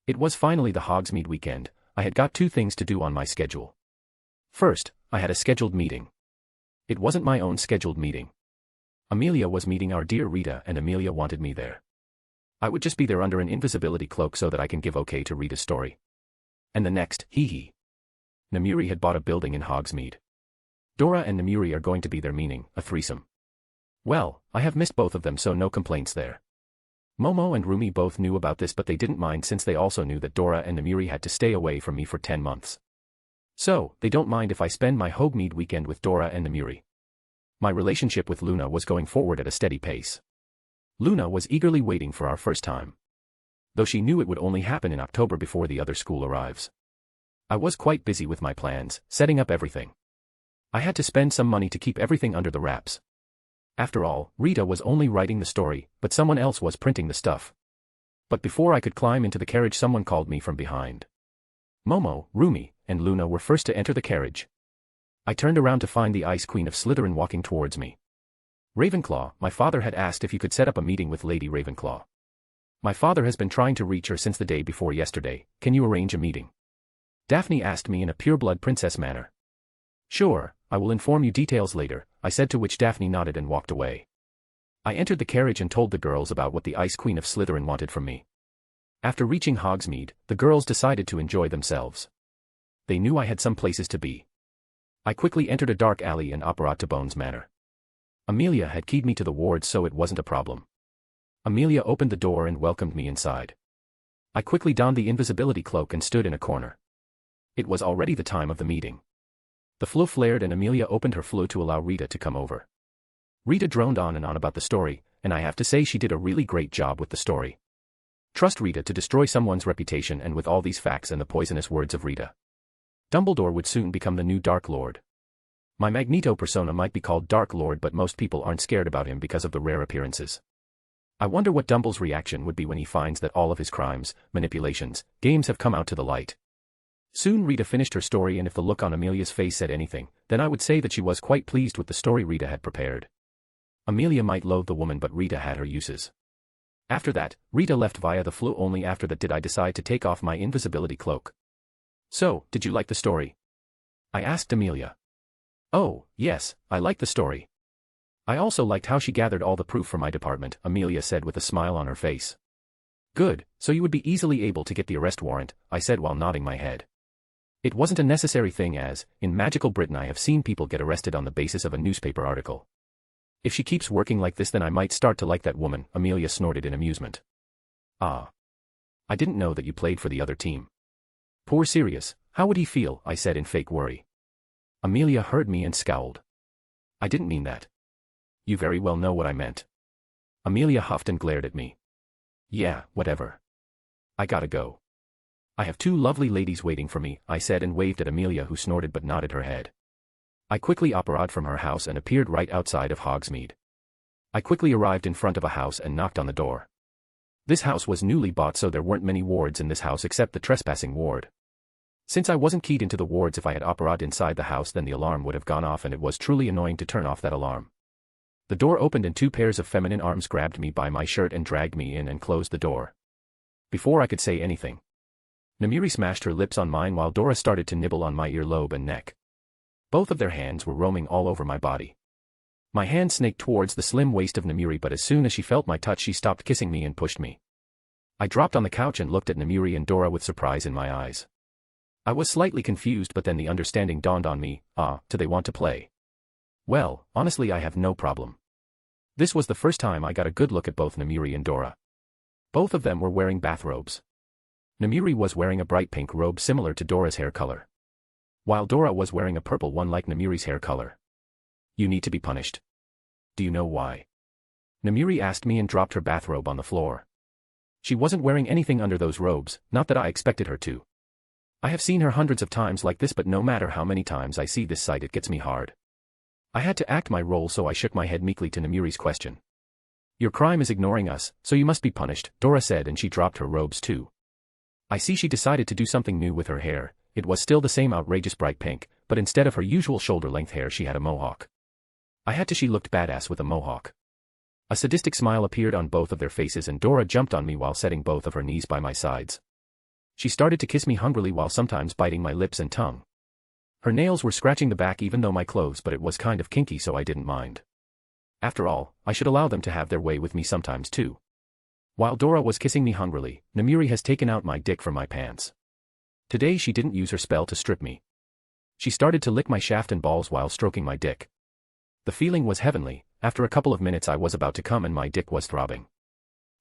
S2: It was finally the Hogsmeade Weekend. I had got two things to do on my schedule. First, I had a scheduled meeting. It wasn't my own scheduled meeting. Amelia was meeting our dear Rita, and Amelia wanted me there. I would just be there under an invisibility cloak so that I can give okay to Rita's story. And the next, hee. Nemuri had bought a building in Hogsmeade. Dora and Nemuri are going to be there, meaning a threesome. Well, I have missed both of them, so no complaints there. Momo and Rumi both knew about this, but they didn't mind since they also knew that Dora and Nemuri had to stay away from me for 10 months. So, they don't mind if I spend my Hogsmeade weekend with Dora and Nemuri. My relationship with Luna was going forward at a steady pace. Luna was eagerly waiting for our first time. Though she knew it would only happen in October before the other school arrives. I was quite busy with my plans, setting up everything. I had to spend some money to keep everything under the wraps. After all, Rita was only writing the story, but someone else was printing the stuff. But before I could climb into the carriage, someone called me from behind. Momo, Rumi, and Luna were first to enter the carriage. I turned around to find the Ice Queen of Slytherin walking towards me. Ravenclaw, my father had asked if you could set up a meeting with Lady Ravenclaw. My father has been trying to reach her since the day before yesterday. Can you arrange a meeting? Daphne asked me in a pureblood princess manner. Sure, I will inform you details later, I said, to which Daphne nodded and walked away. I entered the carriage and told the girls about what the Ice Queen of Slytherin wanted from me. After reaching Hogsmeade, the girls decided to enjoy themselves. They knew I had some places to be. I quickly entered a dark alley in Opera to Bones Manor. Amelia had keyed me to the wards, so it wasn't a problem. Amelia opened the door and welcomed me inside. I quickly donned the invisibility cloak and stood in a corner. It was already the time of the meeting. The flue flared and Amelia opened her flue to allow Rita to come over. Rita droned on and on about the story, and I have to say she did a really great job with the story. Trust Rita to destroy someone's reputation, and with all these facts and the poisonous words of Rita, Dumbledore would soon become the new Dark Lord. My Magneto persona might be called Dark Lord, but most people aren't scared about him because of the rare appearances. I wonder what Dumble's reaction would be when he finds that all of his crimes, manipulations, games have come out to the light. Soon Rita finished her story, and if the look on Amelia's face said anything, then I would say that she was quite pleased with the story Rita had prepared. Amelia might loathe the woman, but Rita had her uses. After that, Rita left via the flue. Only after that did I decide to take off my invisibility cloak. So, did you like the story? I asked Amelia. Oh, yes, I liked the story. I also liked how she gathered all the proof for my department, Amelia said with a smile on her face. Good, so you would be easily able to get the arrest warrant, I said while nodding my head. It wasn't a necessary thing, as, in magical Britain, I have seen people get arrested on the basis of a newspaper article. If she keeps working like this, then I might start to like that woman, Amelia snorted in amusement. Ah. I didn't know that you played for the other team. Poor Sirius, how would he feel, I said in fake worry. Amelia heard me and scowled. I didn't mean that. You very well know what I meant. Amelia huffed and glared at me. Yeah, whatever. I gotta go. I have two lovely ladies waiting for me, I said and waved at Amelia, who snorted but nodded her head. I quickly operated from her house and appeared right outside of Hogsmeade. I quickly arrived in front of a house and knocked on the door. This house was newly bought, so there weren't many wards in this house except the trespassing ward. Since I wasn't keyed into the wards, if I had operated inside the house then the alarm would have gone off, and it was truly annoying to turn off that alarm. The door opened and two pairs of feminine arms grabbed me by my shirt and dragged me in and closed the door. Before I could say anything, Namiri smashed her lips on mine while Dora started to nibble on my earlobe and neck. Both of their hands were roaming all over my body. My hand snaked towards the slim waist of Namiri, but as soon as she felt my touch she stopped kissing me and pushed me. I dropped on the couch and looked at Namiri and Dora with surprise in my eyes. I was slightly confused, but then the understanding dawned on me. Do they want to play? Well, honestly I have no problem. This was the first time I got a good look at both Namiri and Dora. Both of them were wearing bathrobes. Namiri was wearing a bright pink robe similar to Dora's hair color, while Dora was wearing a purple one like Namiri's hair color. You need to be punished. Do you know why? Namiri asked me and dropped her bathrobe on the floor. She wasn't wearing anything under those robes, not that I expected her to. I have seen her hundreds of times like this, but no matter how many times I see this sight it gets me hard. I had to act my role, so I shook my head meekly to Namiri's question. Your crime is ignoring us, so you must be punished, Dora said, and she dropped her robes too. I see she decided to do something new with her hair. It was still the same outrageous bright pink, but instead of her usual shoulder-length hair she had a mohawk. She looked badass with a mohawk. A sadistic smile appeared on both of their faces and Dora jumped on me while setting both of her knees by my sides. She started to kiss me hungrily while sometimes biting my lips and tongue. Her nails were scratching the back even though my clothes, but it was kind of kinky so I didn't mind. After all, I should allow them to have their way with me sometimes too. While Dora was kissing me hungrily, Namiri has taken out my dick from my pants. Today she didn't use her spell to strip me. She started to lick my shaft and balls while stroking my dick. The feeling was heavenly. After a couple of minutes I was about to come and my dick was throbbing.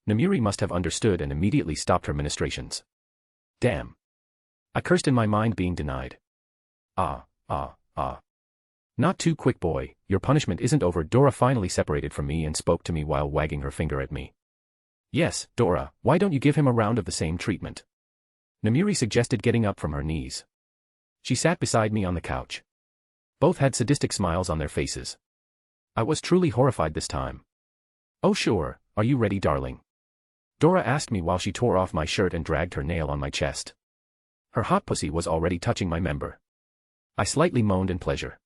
S2: Namiri must have understood and immediately stopped her ministrations. Damn. I cursed in my mind, being denied. Not too quick, boy, your punishment isn't over. Dora finally separated from me and spoke to me while wagging her finger at me. Yes, Dora, why don't you give him a round of the same treatment? Namiri suggested, getting up from her knees. She sat beside me on the couch. Both had sadistic smiles on their faces. I was truly horrified this time. Oh sure, are you ready, darling? Dora asked me while she tore off my shirt and dragged her nail on my chest. Her hot pussy was already touching my member. I slightly moaned in pleasure.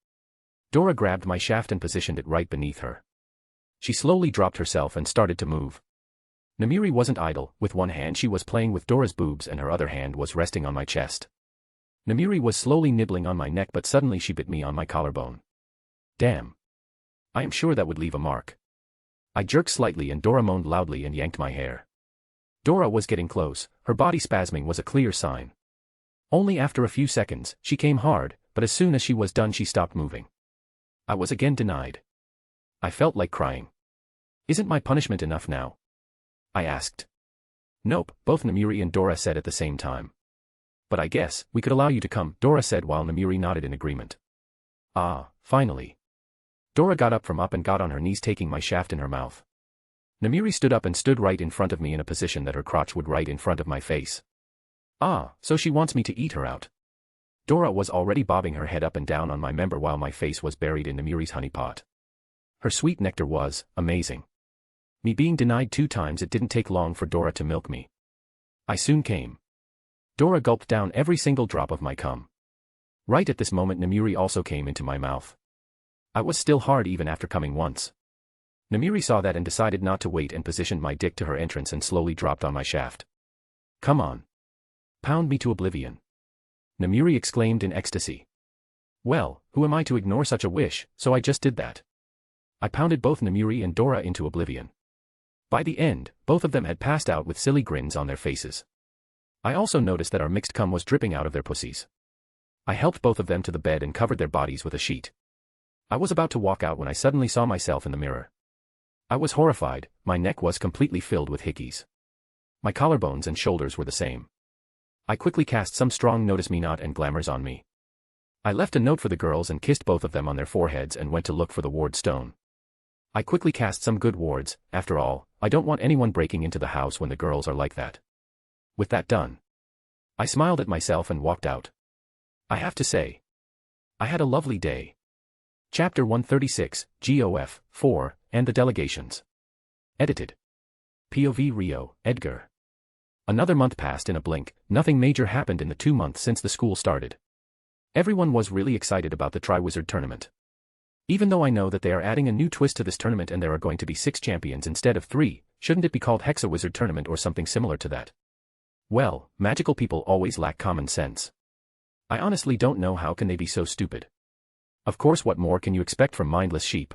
S2: Dora grabbed my shaft and positioned it right beneath her. She slowly dropped herself and started to move. Namiri wasn't idle. With one hand she was playing with Dora's boobs and her other hand was resting on my chest. Namiri was slowly nibbling on my neck, but suddenly she bit me on my collarbone. Damn. I am sure that would leave a mark. I jerked slightly and Dora moaned loudly and yanked my hair. Dora was getting close. Her body spasming was a clear sign. Only after a few seconds, she came hard, but as soon as she was done she stopped moving. I was again denied. I felt like crying. Isn't my punishment enough now? I asked. Nope, both Namiri and Dora said at the same time. But I guess we could allow you to come, Dora said while Namiri nodded in agreement. Finally. Dora got up and got on her knees, taking my shaft in her mouth. Namiri stood up and stood right in front of me in a position that her crotch would right in front of my face. So she wants me to eat her out. Dora was already bobbing her head up and down on my member while my face was buried in Namiri's honey pot. Her sweet nectar was amazing. Me being denied 2 times, it didn't take long for Dora to milk me. I soon came. Dora gulped down every single drop of my cum. Right at this moment Namiri also came into my mouth. I was still hard even after coming once. Namiri saw that and decided not to wait and positioned my dick to her entrance and slowly dropped on my shaft. Come on. Pound me to oblivion. Namiri exclaimed in ecstasy. Well, who am I to ignore such a wish, so I just did that. I pounded both Namiri and Dora into oblivion. By the end, both of them had passed out with silly grins on their faces. I also noticed that our mixed cum was dripping out of their pussies. I helped both of them to the bed and covered their bodies with a sheet. I was about to walk out when I suddenly saw myself in the mirror. I was horrified. My neck was completely filled with hickeys. My collarbones and shoulders were the same. I quickly cast some strong notice me not and glamours on me. I left a note for the girls and kissed both of them on their foreheads and went to look for the ward stone. I quickly cast some good wards. After all, I don't want anyone breaking into the house when the girls are like that. With that done, I smiled at myself and walked out. I have to say, I had a lovely day. Chapter 136, GOF, 4, and the Delegations. Edited. POV Rio, Edgar. Another month passed in a blink. Nothing major happened in the 2 months since the school started. Everyone was really excited about the Triwizard Tournament. Even though I know that they are adding a new twist to this tournament and there are going to be 6 champions instead of 3, shouldn't it be called Hexawizard Tournament or something similar to that? Well, magical people always lack common sense. I honestly don't know how can they be so stupid. Of course, what more can you expect from mindless sheep?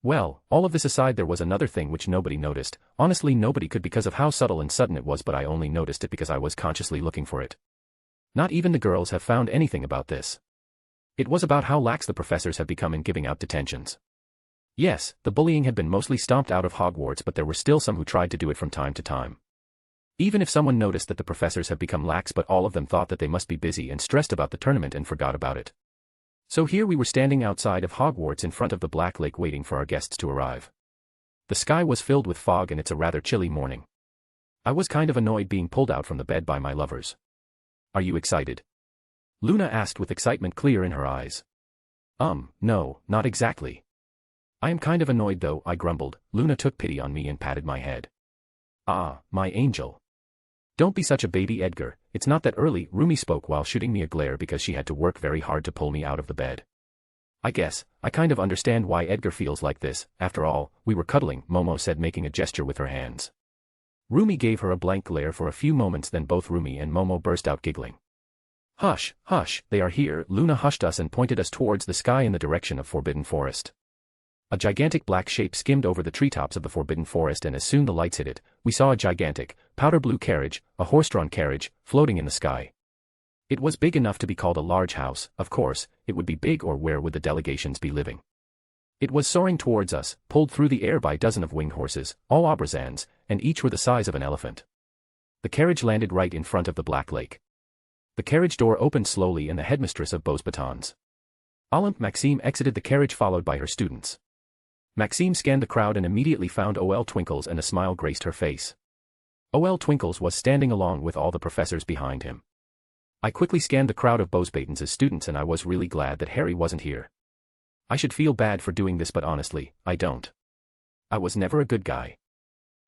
S2: Well, all of this aside, there was another thing which nobody noticed. Honestly, nobody could because of how subtle and sudden it was, but I only noticed it because I was consciously looking for it. Not even the girls have found anything about this. It was about how lax the professors have become in giving out detentions. Yes, the bullying had been mostly stomped out of Hogwarts, but there were still some who tried to do it from time to time. Even if someone noticed that the professors have become lax, but all of them thought that they must be busy and stressed about the tournament and forgot about it. So here we were standing outside of Hogwarts in front of the Black Lake waiting for our guests to arrive. The sky was filled with fog and it's a rather chilly morning. I was kind of annoyed being pulled out from the bed by my lovers. Are you excited? Luna asked with excitement clear in her eyes. No, not exactly. I am kind of annoyed though, I grumbled. Luna took pity on me and patted my head. Ah, my angel. Don't be such a baby, Edgar. It's not that early, Rumi spoke while shooting me a glare because she had to work very hard to pull me out of the bed. I guess, I kind of understand why Edgar feels like this. After all, we were cuddling, Momo said, making a gesture with her hands. Rumi gave her a blank glare for a few moments, then both Rumi and Momo burst out giggling. Hush, hush, they are here. Luna hushed us and pointed us towards the sky in the direction of Forbidden Forest. A gigantic black shape skimmed over the treetops of the Forbidden Forest, and as soon the lights hit it, we saw a gigantic, powder blue carriage, a horse-drawn carriage, floating in the sky. It was big enough to be called a large house. Of course, it would be big, or where would the delegations be living? It was soaring towards us, pulled through the air by a dozen of winged horses, all Abrazans, and each were the size of an elephant. The carriage landed right in front of the Black Lake. The carriage door opened slowly and the headmistress of Beau's Batons, Olympe Maxime, exited the carriage followed by her students. Maxime scanned the crowd and immediately found OL Twinkles, and a smile graced her face. OL Twinkles was standing along with all the professors behind him. I quickly scanned the crowd of Beau's Batons' students and I was really glad that Harry wasn't here. I should feel bad for doing this, but honestly, I don't. I was never a good guy.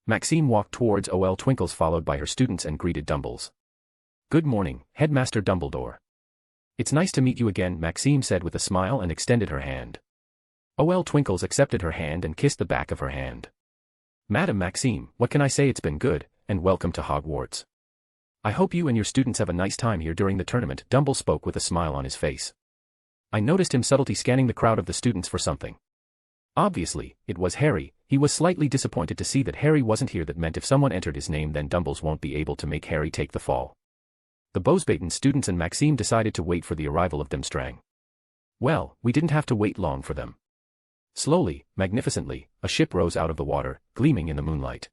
S2: Maxime walked towards OL Twinkles followed by her students and greeted Dumbles. Good morning, Headmaster Dumbledore. It's nice to meet you again, Maxime said with a smile and extended her hand. OL Twinkles accepted her hand and kissed the back of her hand. Madam Maxime, what can I say? It's been good, and welcome to Hogwarts. I hope you and your students have a nice time here during the tournament, Dumble spoke with a smile on his face. I noticed him subtly scanning the crowd of the students for something. Obviously, it was Harry. He was slightly disappointed to see that Harry wasn't here. That meant if someone entered his name, then Dumbles won't be able to make Harry take the fall. The Beau's Baton students and Maxime decided to wait for the arrival of Durmstrang. Well, we didn't have to wait long for them. Slowly, magnificently, a ship rose out of the water, gleaming in the moonlight.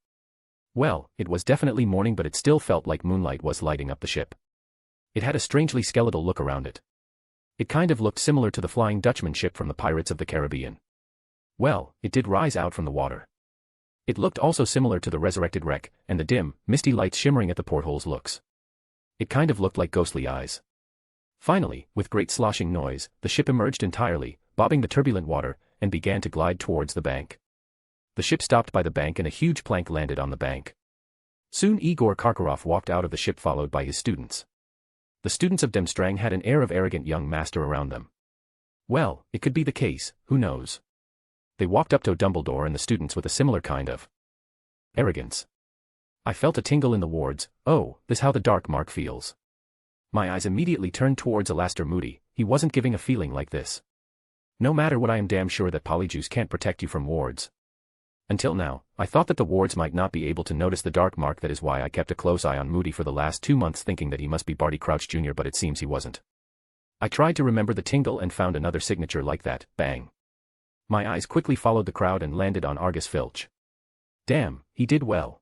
S2: Well, it was definitely morning, but it still felt like moonlight was lighting up the ship. It had a strangely skeletal look around it. It kind of looked similar to the Flying Dutchman ship from the Pirates of the Caribbean. Well, it did rise out from the water. It looked also similar to the resurrected wreck, and the dim, misty lights shimmering at the portholes looks. It kind of looked like ghostly eyes. Finally, with great sloshing noise, the ship emerged entirely, bobbing the turbulent water, and began to glide towards the bank. The ship stopped by the bank and a huge plank landed on the bank. Soon Igor Karkaroff walked out of the ship followed by his students. The students of Durmstrang had an air of arrogant young master around them. Well, it could be the case, who knows? They walked up to Dumbledore and the students with a similar kind of arrogance. I felt a tingle in the wards. Oh, this how the dark mark feels. My eyes immediately turned towards Alastair Moody. He wasn't giving a feeling like this. No matter what, I am damn sure that Polyjuice can't protect you from wards. Until now, I thought that the wards might not be able to notice the dark mark. That is why I kept a close eye on Moody for the last 2 months, thinking that he must be Barty Crouch Jr., but it seems he wasn't. I tried to remember the tingle and found another signature like that. Bang. My eyes quickly followed the crowd and landed on Argus Filch. Damn, he did well.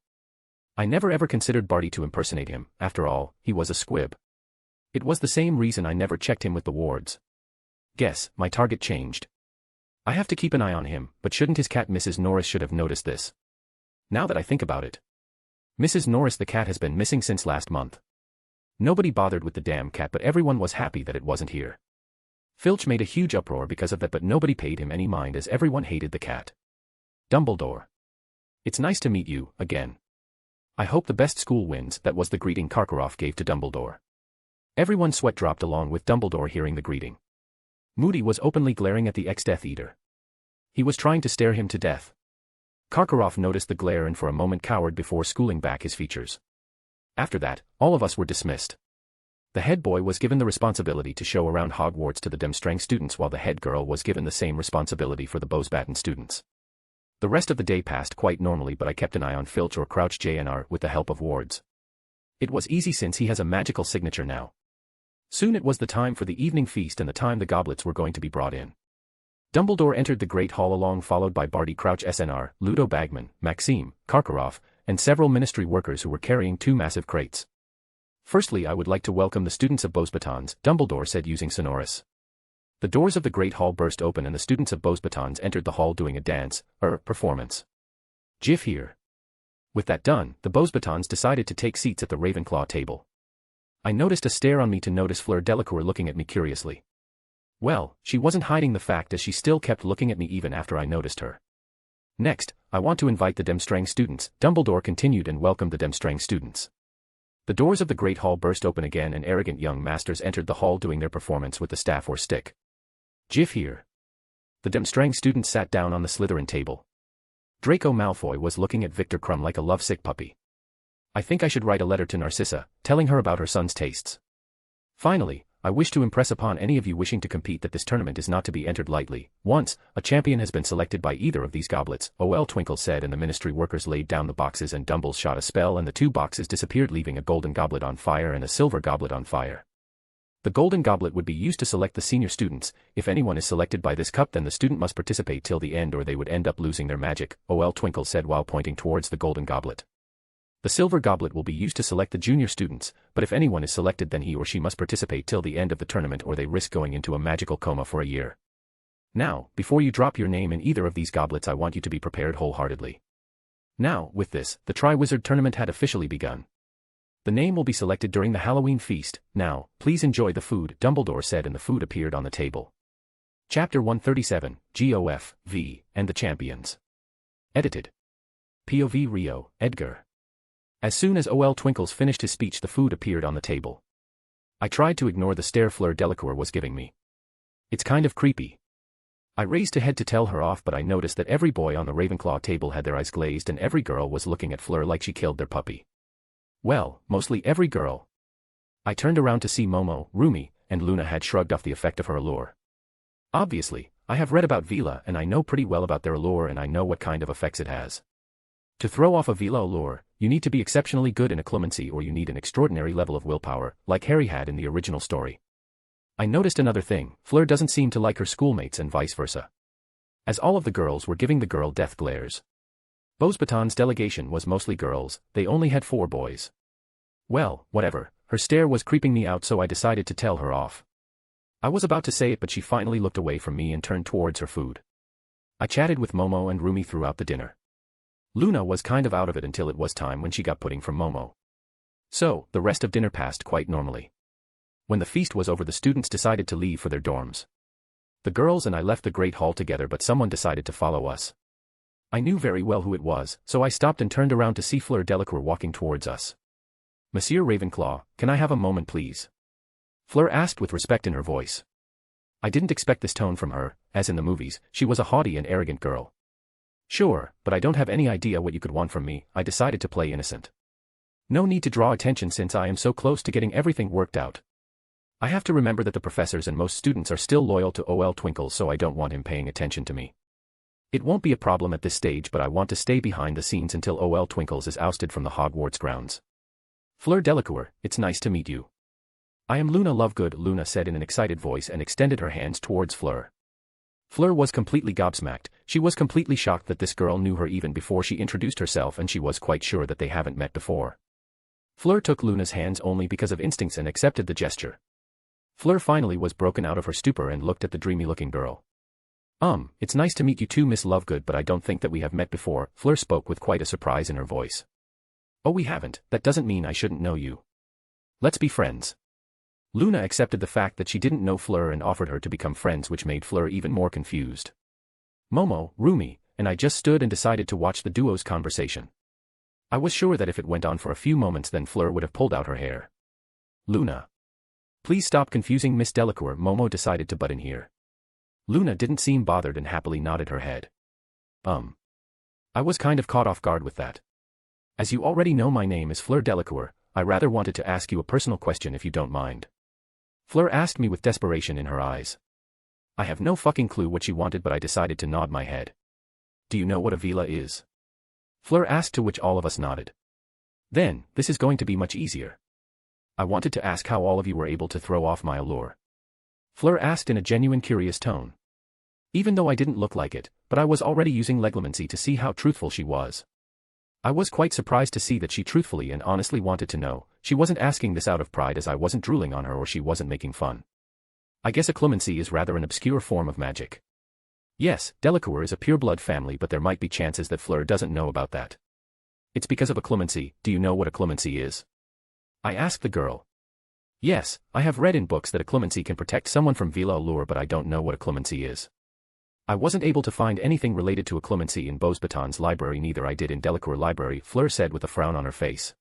S2: I never ever considered Barty to impersonate him. After all, he was a squib. It was the same reason I never checked him with the wards. Guess, my target changed. I have to keep an eye on him, but shouldn't his cat Mrs. Norris should have noticed this? Now that I think about it. Mrs. Norris the cat has been missing since last month. Nobody bothered with the damn cat, but everyone was happy that it wasn't here. Filch made a huge uproar because of that, but nobody paid him any mind as everyone hated the cat. Dumbledore. It's nice to meet you, again. I hope the best school wins, that was the greeting Karkaroff gave to Dumbledore. Everyone's sweat dropped along with Dumbledore hearing the greeting. Moody was openly glaring at the ex-Death Eater. He was trying to stare him to death. Karkaroff noticed the glare and for a moment cowered before schooling back his features. After that, all of us were dismissed. The head boy was given the responsibility to show around Hogwarts to the Durmstrang students while the head girl was given the same responsibility for the Bosbaton students. The rest of the day passed quite normally, but I kept an eye on Filch or Crouch Jr. with the help of wards. It was easy since he has a magical signature now. Soon it was the time for the evening feast and the time the goblets were going to be brought in. Dumbledore entered the Great Hall along followed by Barty Crouch Snr, Ludo Bagman, Maxime, Karkaroff, and several ministry workers who were carrying 2 massive crates. Firstly, I would like to welcome the students of Bosbatons, Dumbledore said using Sonorous. The doors of the Great Hall burst open and the students of Bosbatons entered the hall doing a dance, performance. Jiff here. With that done, the Bosbatons decided to take seats at the Ravenclaw table. I noticed a stare on me to notice Fleur Delacour looking at me curiously. Well, she wasn't hiding the fact as she still kept looking at me even after I noticed her. Next, I want to invite the Durmstrang students, Dumbledore continued and welcomed the Durmstrang students. The doors of the Great Hall burst open again and arrogant young masters entered the hall doing their performance with the staff or stick. Jiff here. The Durmstrang students sat down on the Slytherin table. Draco Malfoy was looking at Victor Crumb like a lovesick puppy. I think I should write a letter to Narcissa, telling her about her son's tastes. Finally, I wish to impress upon any of you wishing to compete that this tournament is not to be entered lightly. Once a champion has been selected by either of these goblets, O.L. Twinkle said, and the ministry workers laid down the boxes and Dumbles shot a spell and the 2 boxes disappeared, leaving a golden goblet on fire and a silver goblet on fire. The golden goblet would be used to select the senior students. If anyone is selected by this cup, then the student must participate till the end or they would end up losing their magic, O.L. Twinkle said while pointing towards the golden goblet. The silver goblet will be used to select the junior students, but if anyone is selected then he or she must participate till the end of the tournament or they risk going into a magical coma for a year. Now, before you drop your name in either of these goblets, I want you to be prepared wholeheartedly. Now, with this, the Triwizard Tournament had officially begun. The name will be selected during the Halloween feast. Now, please enjoy the food, Dumbledore said, and the food appeared on the table. Chapter 137, GOF, V, and the Champions. Edited. POV Rio, Edgar. As soon as O.L. Twinkles finished his speech, the food appeared on the table. I tried to ignore the stare Fleur Delacour was giving me. It's kind of creepy. I raised a head to tell her off, but I noticed that every boy on the Ravenclaw table had their eyes glazed and every girl was looking at Fleur like she killed their puppy. Well, mostly every girl. I turned around to see Momo, Rumi, and Luna had shrugged off the effect of her allure. Obviously, I have read about Vila and I know pretty well about their allure and I know what kind of effects it has. To throw off a Vila allure, you need to be exceptionally good in occlumency or you need an extraordinary level of willpower, like Harry had in the original story. I noticed another thing, Fleur doesn't seem to like her schoolmates and vice versa. As all of the girls were giving the girl death glares. Bosbaton's delegation was mostly girls, they only had 4 boys. Well, whatever, her stare was creeping me out so I decided to tell her off. I was about to say it but she finally looked away from me and turned towards her food. I chatted with Momo and Rumi throughout the dinner. Luna was kind of out of it until it was time when she got pudding from Momo. So, the rest of dinner passed quite normally. When the feast was over, the students decided to leave for their dorms. The girls and I left the Great Hall together, but someone decided to follow us. I knew very well who it was, so I stopped and turned around to see Fleur Delacour walking towards us. Monsieur Ravenclaw, can I have a moment please? Fleur asked with respect in her voice. I didn't expect this tone from her, as in the movies, she was a haughty and arrogant girl. Sure, but I don't have any idea what you could want from me, I decided to play innocent. No need to draw attention since I am so close to getting everything worked out. I have to remember that the professors and most students are still loyal to O.L. Twinkle, so I don't want him paying attention to me. It won't be a problem at this stage, but I want to stay behind the scenes until O.L. Twinkles is ousted from the Hogwarts grounds. Fleur Delacour, it's nice to meet you. I am Luna Lovegood, Luna said in an excited voice and extended her hands towards Fleur. Fleur was completely gobsmacked, she was completely shocked that this girl knew her even before she introduced herself, and she was quite sure that they haven't met before. Fleur took Luna's hands only because of instincts and accepted the gesture. Fleur finally was broken out of her stupor and looked at the dreamy-looking girl. It's nice to meet you too, Miss Lovegood, but I don't think that we have met before, Fleur spoke with quite a surprise in her voice. Oh, we haven't, that doesn't mean I shouldn't know you. Let's be friends. Luna accepted the fact that she didn't know Fleur and offered her to become friends, which made Fleur even more confused. Momo, Rumi, and I just stood and decided to watch the duo's conversation. I was sure that if it went on for a few moments then Fleur would have pulled out her hair. Luna. Please stop confusing Miss Delacour. Momo decided to butt in here. Luna didn't seem bothered and happily nodded her head. I was kind of caught off guard with that. As you already know, my name is Fleur Delacour. I rather wanted to ask you a personal question if you don't mind. Fleur asked me with desperation in her eyes. I have no fucking clue what she wanted, but I decided to nod my head. Do you know what a villa is? Fleur asked, to which all of us nodded. Then, this is going to be much easier. I wanted to ask how all of you were able to throw off my allure. Fleur asked in a genuine curious tone. Even though I didn't look like it, but I was already using legilimency to see how truthful she was. I was quite surprised to see that she truthfully and honestly wanted to know. She wasn't asking this out of pride, as I wasn't drooling on her or she wasn't making fun. I guess occlumency is rather an obscure form of magic. Yes, Delacour is a pureblood family, but there might be chances that Fleur doesn't know about that. It's because of occlumency. Do you know what occlumency is? I asked the girl. Yes, I have read in books that occlumency can protect someone from villa allure, but I don't know what occlumency is. I wasn't able to find anything related to occlumency in Beauxbatons library, neither I did in Delacour library, Fleur said with a frown on her face.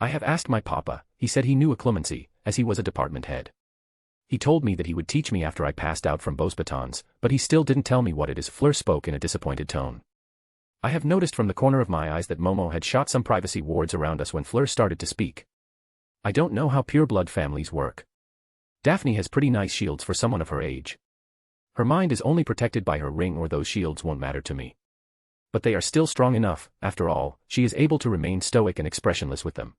S2: I have asked my papa. He said he knew occlumency, as he was a department head. He told me that he would teach me after I passed out from Beauxbatons, but he still didn't tell me what it is. Fleur spoke in a disappointed tone. I have noticed from the corner of my eyes that Momo had shot some privacy wards around us when Fleur started to speak. I don't know how pureblood families work. Daphne has pretty nice shields for someone of her age. Her mind is only protected by her ring, or those shields won't matter to me. But they are still strong enough. After all, she is able to remain stoic and expressionless with them.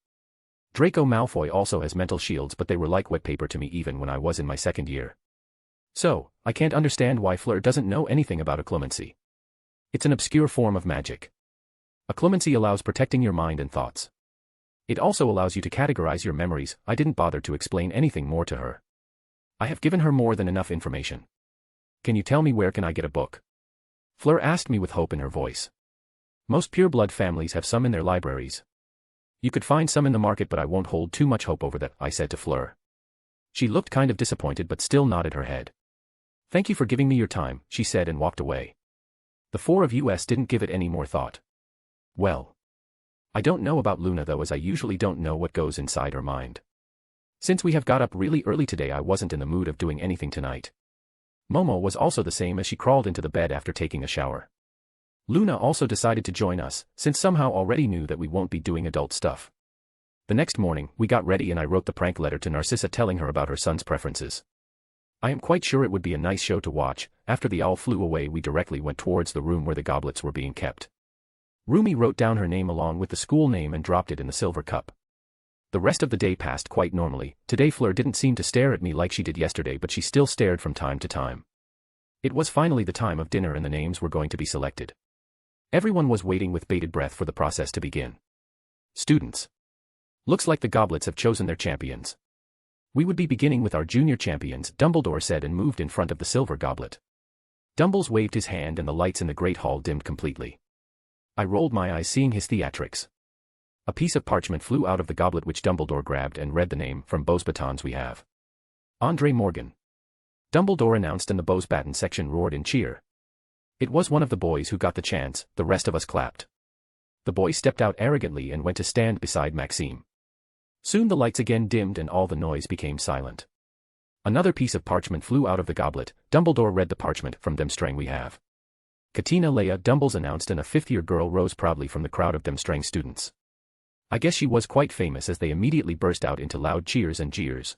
S2: Draco Malfoy also has mental shields, but they were like wet paper to me even when I was in my second year. So, I can't understand why Fleur doesn't know anything about occlumency. It's an obscure form of magic. Occlumency allows protecting your mind and thoughts. It also allows you to categorize your memories. I didn't bother to explain anything more to her. I have given her more than enough information. Can you tell me where can I get a book? Fleur asked me with hope in her voice. Most pureblood families have some in their libraries. You could find some in the market, but I won't hold too much hope over that, I said to Fleur. She looked kind of disappointed but still nodded her head. Thank you for giving me your time, she said and walked away. The four of us didn't give it any more thought. Well. I don't know about Luna though, as I usually don't know what goes inside her mind. Since we have got up really early today, I wasn't in the mood of doing anything tonight. Momo was also the same, as she crawled into the bed after taking a shower. Luna also decided to join us, since somehow already knew that we won't be doing adult stuff. The next morning, we got ready and I wrote the prank letter to Narcissa telling her about her son's preferences. I am quite sure it would be a nice show to watch. After the owl flew away, we directly went towards the room where the goblets were being kept. Rumi wrote down her name along with the school name and dropped it in the silver cup. The rest of the day passed quite normally. Today Fleur didn't seem to stare at me like she did yesterday, but she still stared from time to time. It was finally the time of dinner and the names were going to be selected. Everyone was waiting with bated breath for the process to begin. Students. Looks like the goblets have chosen their champions. We would be beginning with our junior champions, Dumbledore said and moved in front of the silver goblet. Dumbles waved his hand and the lights in the great hall dimmed completely. I rolled my eyes seeing his theatrics. A piece of parchment flew out of the goblet which Dumbledore grabbed and read the name. From Beauxbatons we have Andre Morgan. Dumbledore announced and the Beauxbaton section roared in cheer. It was one of the boys who got the chance, the rest of us clapped. The boy stepped out arrogantly and went to stand beside Maxime. Soon the lights again dimmed and all the noise became silent. Another piece of parchment flew out of the goblet. Dumbledore read the parchment. From Demstrang we have Katina Leia, Dumbles announced, and a fifth-year girl rose proudly from the crowd of Demstrang students. I guess she was quite famous, as they immediately burst out into loud cheers and jeers.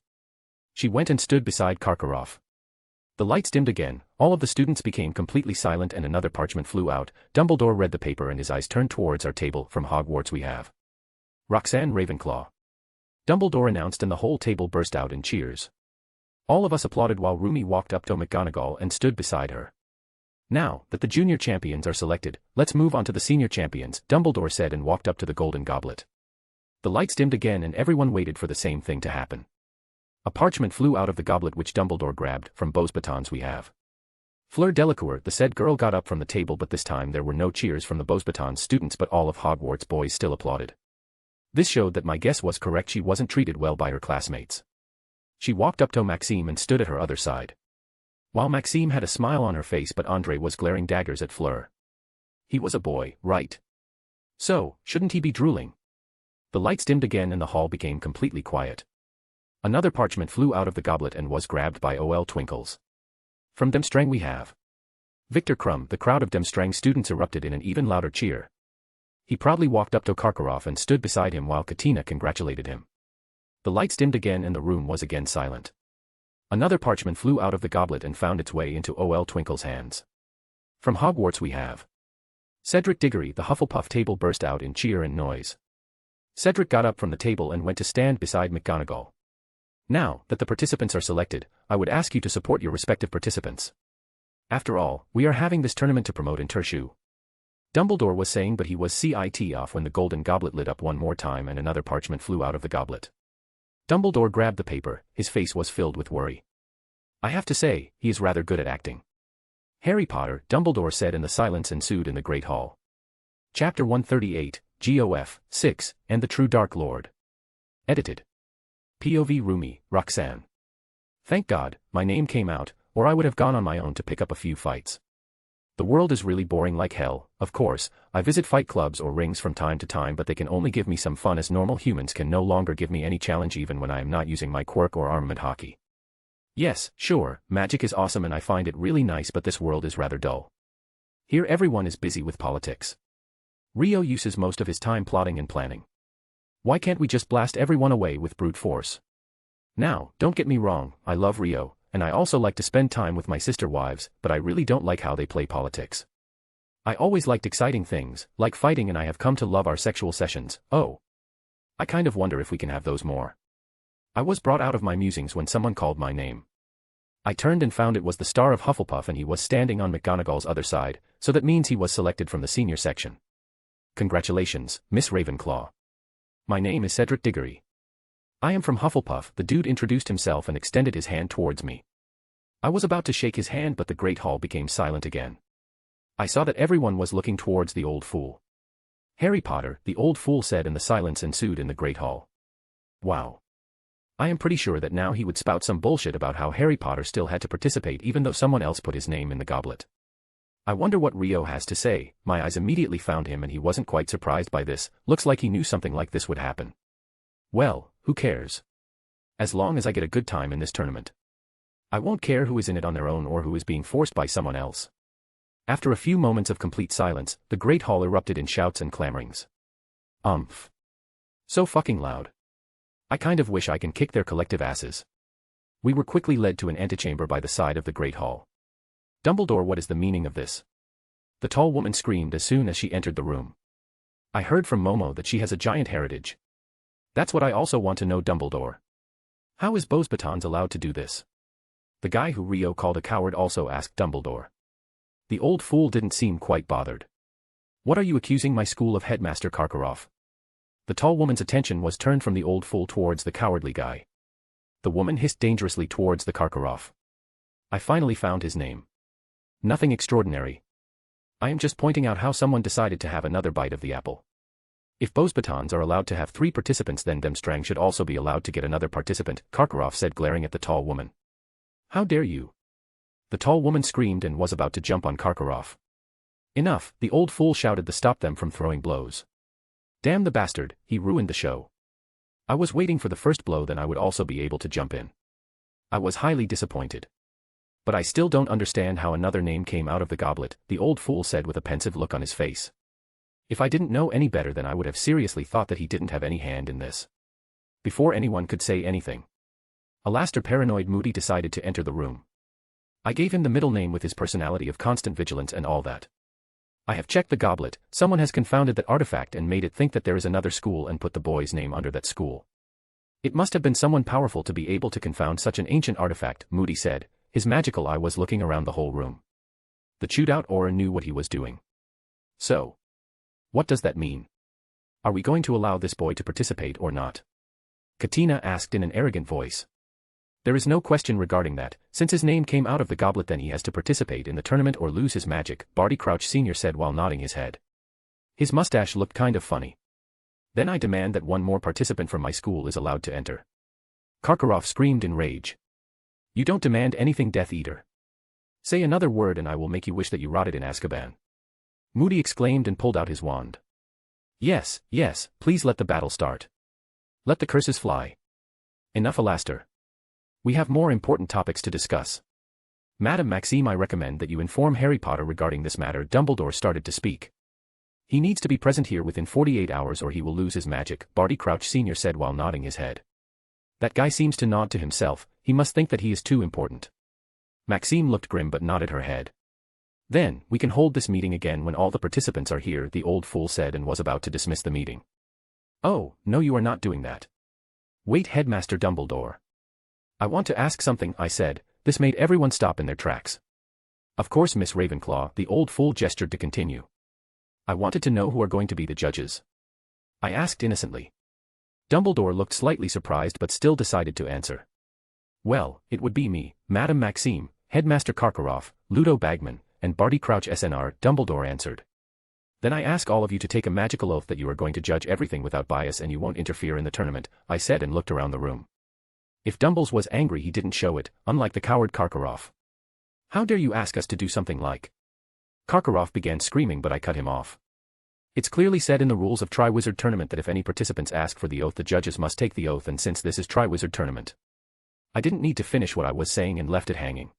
S2: She went and stood beside Karkaroff. The lights dimmed again, all of the students became completely silent and another parchment flew out. Dumbledore read the paper and his eyes turned towards our table. From Hogwarts we have Roxanne Ravenclaw. Dumbledore announced and the whole table burst out in cheers. All of us applauded while Rumi walked up to McGonagall and stood beside her. Now that the junior champions are selected, let's move on to the senior champions, Dumbledore said and walked up to the golden goblet. The lights dimmed again and everyone waited for the same thing to happen. A parchment flew out of the goblet which Dumbledore grabbed. From Beauxbatons we have Fleur Delacour. The said girl got up from the table, but this time there were no cheers from the Beauxbatons students, but all of Hogwarts boys still applauded. This showed that my guess was correct. She wasn't treated well by her classmates. She walked up to Maxime and stood at her other side. While Maxime had a smile on her face, but Andre was glaring daggers at Fleur. He was a boy, right? So, shouldn't he be drooling? The lights dimmed again and the hall became completely quiet. Another parchment flew out of the goblet and was grabbed by Ol Twinkles. From Demstrang we have Victor Crumb. The crowd of Demstrang students erupted in an even louder cheer. He proudly walked up to Karkaroff and stood beside him while Katina congratulated him. The lights dimmed again and the room was again silent. Another parchment flew out of the goblet and found its way into Ol Twinkle's hands. From Hogwarts we have Cedric Diggory. The Hufflepuff table burst out in cheer and noise. Cedric got up from the table and went to stand beside McGonagall. Now that the participants are selected, I would ask you to support your respective participants. After all, we are having this tournament to promote in Tertiu. Dumbledore was saying, but he was CIT off when the golden goblet lit up one more time and another parchment flew out of the goblet. Dumbledore grabbed the paper, his face was filled with worry. I have to say, he is rather good at acting. Harry Potter, Dumbledore said, and the silence ensued in the Great Hall. Chapter 138, GOF, 6, and the True Dark Lord. Edited. POV Rumi, Roxanne. Thank God, my name came out, or I would have gone on my own to pick up a few fights. The world is really boring like hell. Of course, I visit fight clubs or rings from time to time, but they can only give me some fun, as normal humans can no longer give me any challenge even when I am not using my quirk or armament hockey. Yes, sure, magic is awesome and I find it really nice, but this world is rather dull. Here everyone is busy with politics. Rio uses most of his time plotting and planning. Why can't we just blast everyone away with brute force? Now, don't get me wrong, I love Rio, and I also like to spend time with my sister wives, but I really don't like how they play politics. I always liked exciting things, like fighting, and I have come to love our sexual sessions. Oh. I kind of wonder if we can have those more. I was brought out of my musings when someone called my name. I turned and found it was the star of Hufflepuff, and he was standing on McGonagall's other side, so that means he was selected from the senior section. Congratulations, Miss Ravenclaw. My name is Cedric Diggory. I am from Hufflepuff. The dude introduced himself and extended his hand towards me. I was about to shake his hand, but the Great Hall became silent again. I saw that everyone was looking towards the old fool. Harry Potter, the old fool said, and the silence ensued in the Great Hall. Wow. I am pretty sure that now he would spout some bullshit about how Harry Potter still had to participate even though someone else put his name in the goblet. I wonder what Rio has to say. My eyes immediately found him and he wasn't quite surprised by this. Looks like he knew something like this would happen. Well, who cares? As long as I get a good time in this tournament. I won't care who is in it on their own or who is being forced by someone else. After a few moments of complete silence, the Great Hall erupted in shouts and clamorings. So fucking loud. I kind of wish I can kick their collective asses. We were quickly led to an antechamber by the side of the Great Hall. Dumbledore, what is the meaning of this? The tall woman screamed as soon as she entered the room. I heard from Momo that she has a giant heritage. That's what I also want to know, Dumbledore. How is Beauxbatons allowed to do this? The guy who Rio called a coward also asked Dumbledore. The old fool didn't seem quite bothered. What are you accusing my school of, Headmaster Karkaroff? The tall woman's attention was turned from the old fool towards the cowardly guy. The woman hissed dangerously towards the Karkaroff. I finally found his name. Nothing extraordinary. I am just pointing out how someone decided to have another bite of the apple. If Beauxbatons are allowed to have 3 participants, then Demstrang should also be allowed to get another participant, Karkaroff said, glaring at the tall woman. How dare you? The tall woman screamed and was about to jump on Karkaroff. Enough, the old fool shouted to stop them from throwing blows. Damn the bastard, he ruined the show. I was waiting for the first blow, then I would also be able to jump in. I was highly disappointed. But I still don't understand how another name came out of the goblet, the old fool said with a pensive look on his face. If I didn't know any better, then I would have seriously thought that he didn't have any hand in this. Before anyone could say anything, Alastair Paranoid Moody decided to enter the room. I gave him the middle name with his personality of constant vigilance and all that. I have checked the goblet, someone has confounded that artifact and made it think that there is another school and put the boy's name under that school. It must have been someone powerful to be able to confound such an ancient artifact, Moody said, his magical eye was looking around the whole room. The chewed-out aura knew what he was doing. So, what does that mean? Are we going to allow this boy to participate or not? Katina asked in an arrogant voice. There is no question regarding that. Since his name came out of the goblet, then he has to participate in the tournament or lose his magic, Barty Crouch Sr. said while nodding his head. His mustache looked kind of funny. Then I demand that one more participant from my school is allowed to enter. Karkaroff screamed in rage. You don't demand anything, Death Eater. Say another word and I will make you wish that you rotted in Azkaban. Moody exclaimed and pulled out his wand. Yes, yes, please let the battle start. Let the curses fly. Enough, Alastair. We have more important topics to discuss. Madam Maxime, I recommend that you inform Harry Potter regarding this matter. Dumbledore started to speak. He needs to be present here within 48 hours or he will lose his magic, Barty Crouch Sr. said while nodding his head. That guy seems to nod to himself, he must think that he is too important. Maxime looked grim but nodded her head. Then, we can hold this meeting again when all the participants are here, the old fool said and was about to dismiss the meeting. Oh, no, you are not doing that. Wait, Headmaster Dumbledore. I want to ask something, I said. This made everyone stop in their tracks. Of course, Miss Ravenclaw, the old fool gestured to continue. I wanted to know who are going to be the judges. I asked innocently. Dumbledore looked slightly surprised but still decided to answer. Well, it would be me, Madam Maxime, Headmaster Karkaroff, Ludo Bagman, and Barty Crouch SNR, Dumbledore answered. Then I ask all of you to take a magical oath that you are going to judge everything without bias and you won't interfere in the tournament, I said and looked around the room. If Dumbles was angry he didn't show it, unlike the coward Karkaroff. How dare you ask us to do something like... Karkaroff began screaming but I cut him off. It's clearly said in the rules of Triwizard Tournament that if any participants ask for the oath the judges must take the oath, and since this is Triwizard Tournament. I didn't need to finish what I was saying and left it hanging.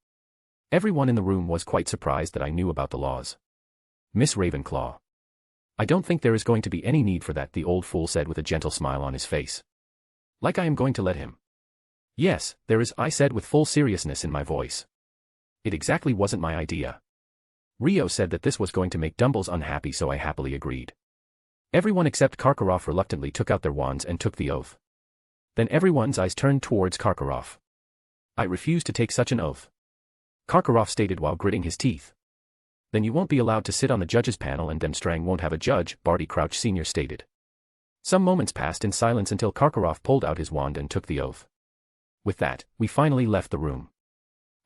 S2: Everyone in the room was quite surprised that I knew about the laws. Miss Ravenclaw. I don't think there is going to be any need for that, the old fool said with a gentle smile on his face. Like I am going to let him. Yes, there is, I said with full seriousness in my voice. It exactly wasn't my idea. Rio said that this was going to make Dumbles unhappy, so I happily agreed. Everyone except Karkaroff reluctantly took out their wands and took the oath. Then everyone's eyes turned towards Karkaroff. I refuse to take such an oath. Karkaroff stated while gritting his teeth. Then you won't be allowed to sit on the judges' panel and Demstrang won't have a judge, Barty Crouch Sr. stated. Some moments passed in silence until Karkaroff pulled out his wand and took the oath. With that, we finally left the room.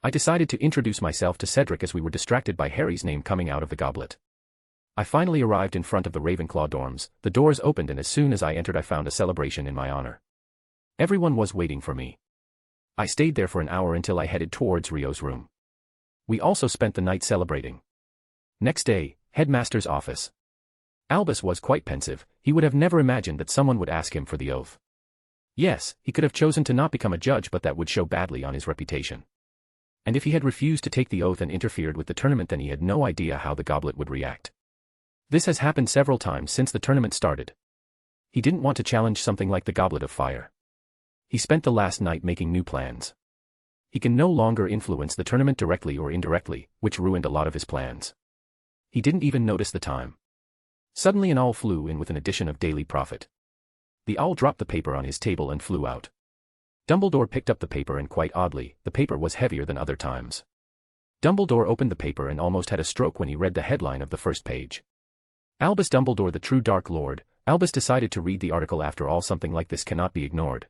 S2: I decided to introduce myself to Cedric as we were distracted by Harry's name coming out of the goblet. I finally arrived in front of the Ravenclaw dorms, the doors opened and as soon as I entered I found a celebration in my honor. Everyone was waiting for me. I stayed there for an hour until I headed towards Rio's room. We also spent the night celebrating. Next day, Headmaster's office. Albus was quite pensive, he would have never imagined that someone would ask him for the oath. Yes, he could have chosen to not become a judge but that would show badly on his reputation. And if he had refused to take the oath and interfered with the tournament then he had no idea how the goblet would react. This has happened several times since the tournament started. He didn't want to challenge something like the Goblet of Fire. He spent the last night making new plans. He can no longer influence the tournament directly or indirectly, which ruined a lot of his plans. He didn't even notice the time. Suddenly an owl flew in with an addition of Daily Prophet. The owl dropped the paper on his table and flew out. Dumbledore picked up the paper and quite oddly, the paper was heavier than other times. Dumbledore opened the paper and almost had a stroke when he read the headline of the first page. Albus Dumbledore, the true Dark Lord. Albus decided to read the article. After all, something like this cannot be ignored.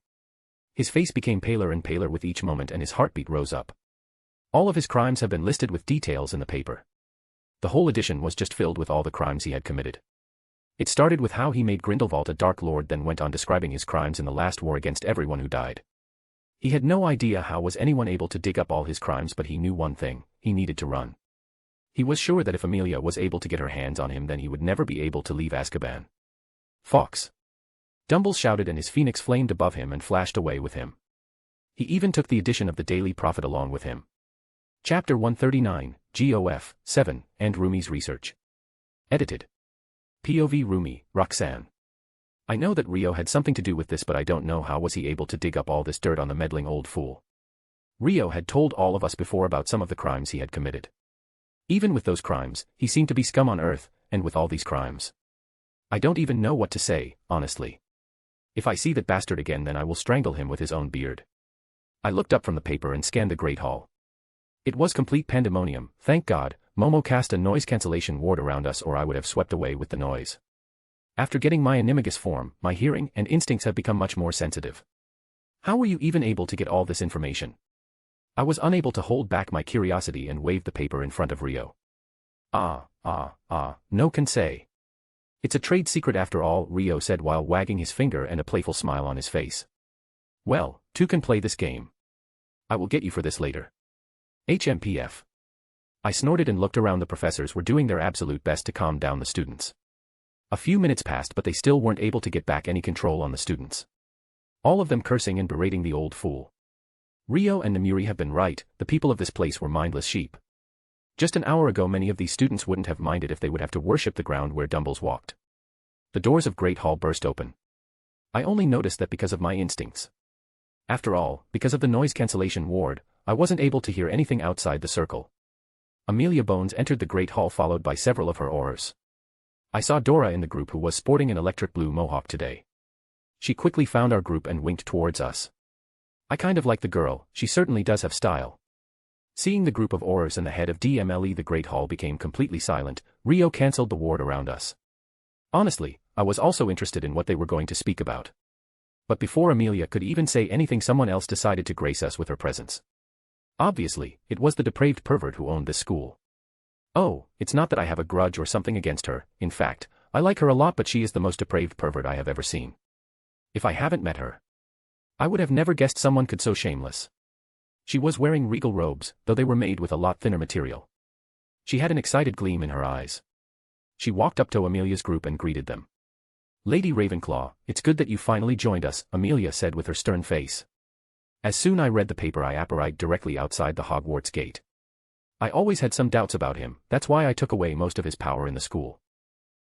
S2: His face became paler and paler with each moment and his heartbeat rose up. All of his crimes have been listed with details in the paper. The whole edition was just filled with all the crimes he had committed. It started with how he made Grindelwald a Dark Lord, then went on describing his crimes in the last war against everyone who died. He had no idea how was anyone able to dig up all his crimes, but he knew one thing, he needed to run. He was sure that if Amelia was able to get her hands on him then he would never be able to leave Azkaban. Fox! Dumbles shouted and his phoenix flamed above him and flashed away with him. He even took the edition of the Daily Prophet along with him. Chapter 139, GOF, 7, and Rumi's Research. Edited. POV Rumi, Roxanne. I know that Rio had something to do with this, but I don't know how was he able to dig up all this dirt on the meddling old fool. Rio had told all of us before about some of the crimes he had committed. Even with those crimes, he seemed to be scum on earth, and with all these crimes. I don't even know what to say, honestly. If I see that bastard again then I will strangle him with his own beard. I looked up from the paper and scanned the Great Hall. It was complete pandemonium, thank God. Momo cast a noise cancellation ward around us or I would have swept away with the noise. After getting my animagus form, my hearing and instincts have become much more sensitive. How were you even able to get all this information? I was unable to hold back my curiosity and waved the paper in front of Rio. No can say. It's a trade secret after all, Rio said while wagging his finger and a playful smile on his face. Well, two can play this game. I will get you for this later. HMPF. I snorted and looked around. The professors were doing their absolute best to calm down the students. A few minutes passed but they still weren't able to get back any control on the students. All of them cursing and berating the old fool. Rio and Namuri have been right, the people of this place were mindless sheep. Just an hour ago many of these students wouldn't have minded if they would have to worship the ground where Dumbles walked. The doors of Great Hall burst open. I only noticed that because of my instincts. After all, because of the noise cancellation ward, I wasn't able to hear anything outside the circle. Amelia Bones entered the Great Hall followed by several of her aurors. I saw Dora in the group who was sporting an electric blue mohawk today. She quickly found our group and winked towards us. I kind of like the girl, she certainly does have style. Seeing the group of aurors and the head of DMLE, the Great Hall became completely silent. Rio cancelled the ward around us. Honestly, I was also interested in what they were going to speak about. But before Amelia could even say anything, someone else decided to grace us with her presence. Obviously, it was the depraved pervert who owned this school. Oh, it's not that I have a grudge or something against her, in fact, I like her a lot, but she is the most depraved pervert I have ever seen. If I haven't met her, I would have never guessed someone could so shameless. She was wearing regal robes, though they were made with a lot thinner material. She had an excited gleam in her eyes. She walked up to Amelia's group and greeted them. Lady Ravenclaw, it's good that you finally joined us, Amelia said with her stern face. As soon as I read the paper I apparayed directly outside the Hogwarts gate. I always had some doubts about him, that's why I took away most of his power in the school.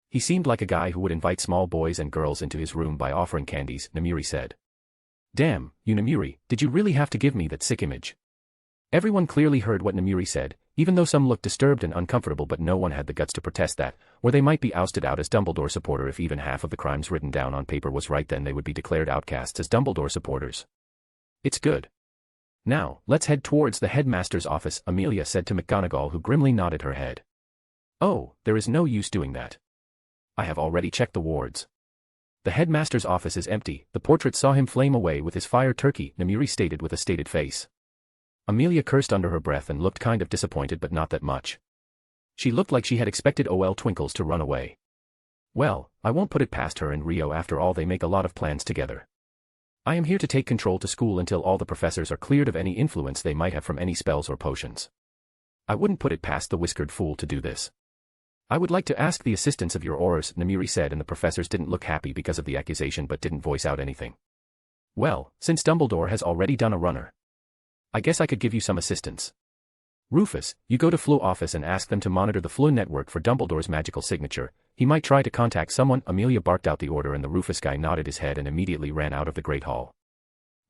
S2: He seemed like a guy who would invite small boys and girls into his room by offering candies, Namuri said. Damn, you Namuri, did you really have to give me that sick image? Everyone clearly heard what Namuri said, even though some looked disturbed and uncomfortable, but no one had the guts to protest that, or they might be ousted out as Dumbledore supporter. If even half of the crimes written down on paper was right, then they would be declared outcasts as Dumbledore supporters. It's good. Now, let's head towards the headmaster's office, Amelia said to McGonagall, who grimly nodded her head. Oh, there is no use doing that. I have already checked the wards. The headmaster's office is empty. The portrait saw him flame away with his fire turkey, Namuri stated with a stated face. Amelia cursed under her breath and looked kind of disappointed, but not that much. She looked like she had expected OL Twinkles to run away. Well, I won't put it past her and Rio, after all they make a lot of plans together. I am here to take control to school until all the professors are cleared of any influence they might have from any spells or potions. I wouldn't put it past the whiskered fool to do this. I would like to ask the assistance of your aurors, Namuri said, and the professors didn't look happy because of the accusation but didn't voice out anything. Well, since Dumbledore has already done a runner, I guess I could give you some assistance. Rufus, you go to Flo office and ask them to monitor the Flo network for Dumbledore's magical signature. He might try to contact someone. Amelia barked out the order and the Rufus guy nodded his head and immediately ran out of the Great Hall.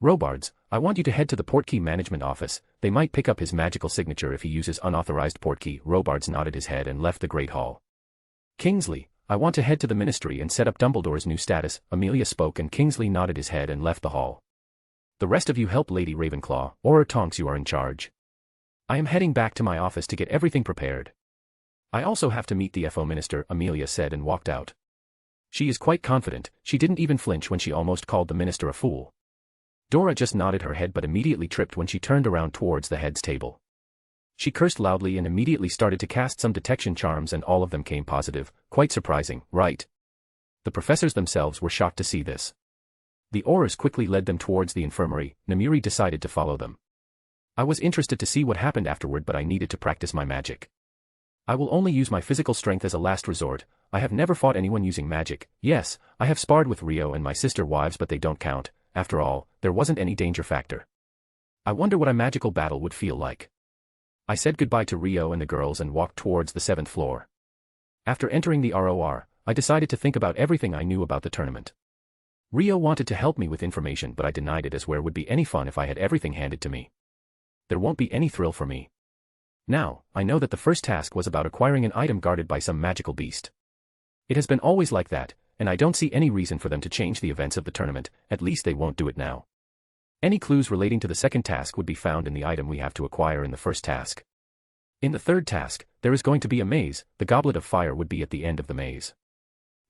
S2: Robards, I want you to head to the Portkey Management Office. They might pick up his magical signature if he uses unauthorized portkey. Robards nodded his head and left the Great Hall. Kingsley, I want to head to the Ministry and set up Dumbledore's new status. Amelia spoke and Kingsley nodded his head and left the hall. The rest of you help Lady Ravenclaw, or Tonks, you are in charge. I am heading back to my office to get everything prepared. I also have to meet the FO Minister, Amelia said and walked out. She is quite confident, she didn't even flinch when she almost called the minister a fool. Dora just nodded her head but immediately tripped when she turned around towards the head's table. She cursed loudly and immediately started to cast some detection charms and all of them came positive. Quite surprising, right? The professors themselves were shocked to see this. The aurors quickly led them towards the infirmary. Namuri decided to follow them. I was interested to see what happened afterward, but I needed to practice my magic. I will only use my physical strength as a last resort. I have never fought anyone using magic. Yes, I have sparred with Rio and my sister wives, but they don't count. After all, there wasn't any danger factor. I wonder what a magical battle would feel like. I said goodbye to Rio and the girls and walked towards the 7th floor. After entering the ROR, I decided to think about everything I knew about the tournament. Rio wanted to help me with information, but I denied it, as where would be any fun if I had everything handed to me? There won't be any thrill for me. Now, I know that the first task was about acquiring an item guarded by some magical beast. It has been always like that, and I don't see any reason for them to change the events of the tournament. At least they won't do it now. Any clues relating to the second task would be found in the item we have to acquire in the first task. In the third task, there is going to be a maze. The Goblet of Fire would be at the end of the maze.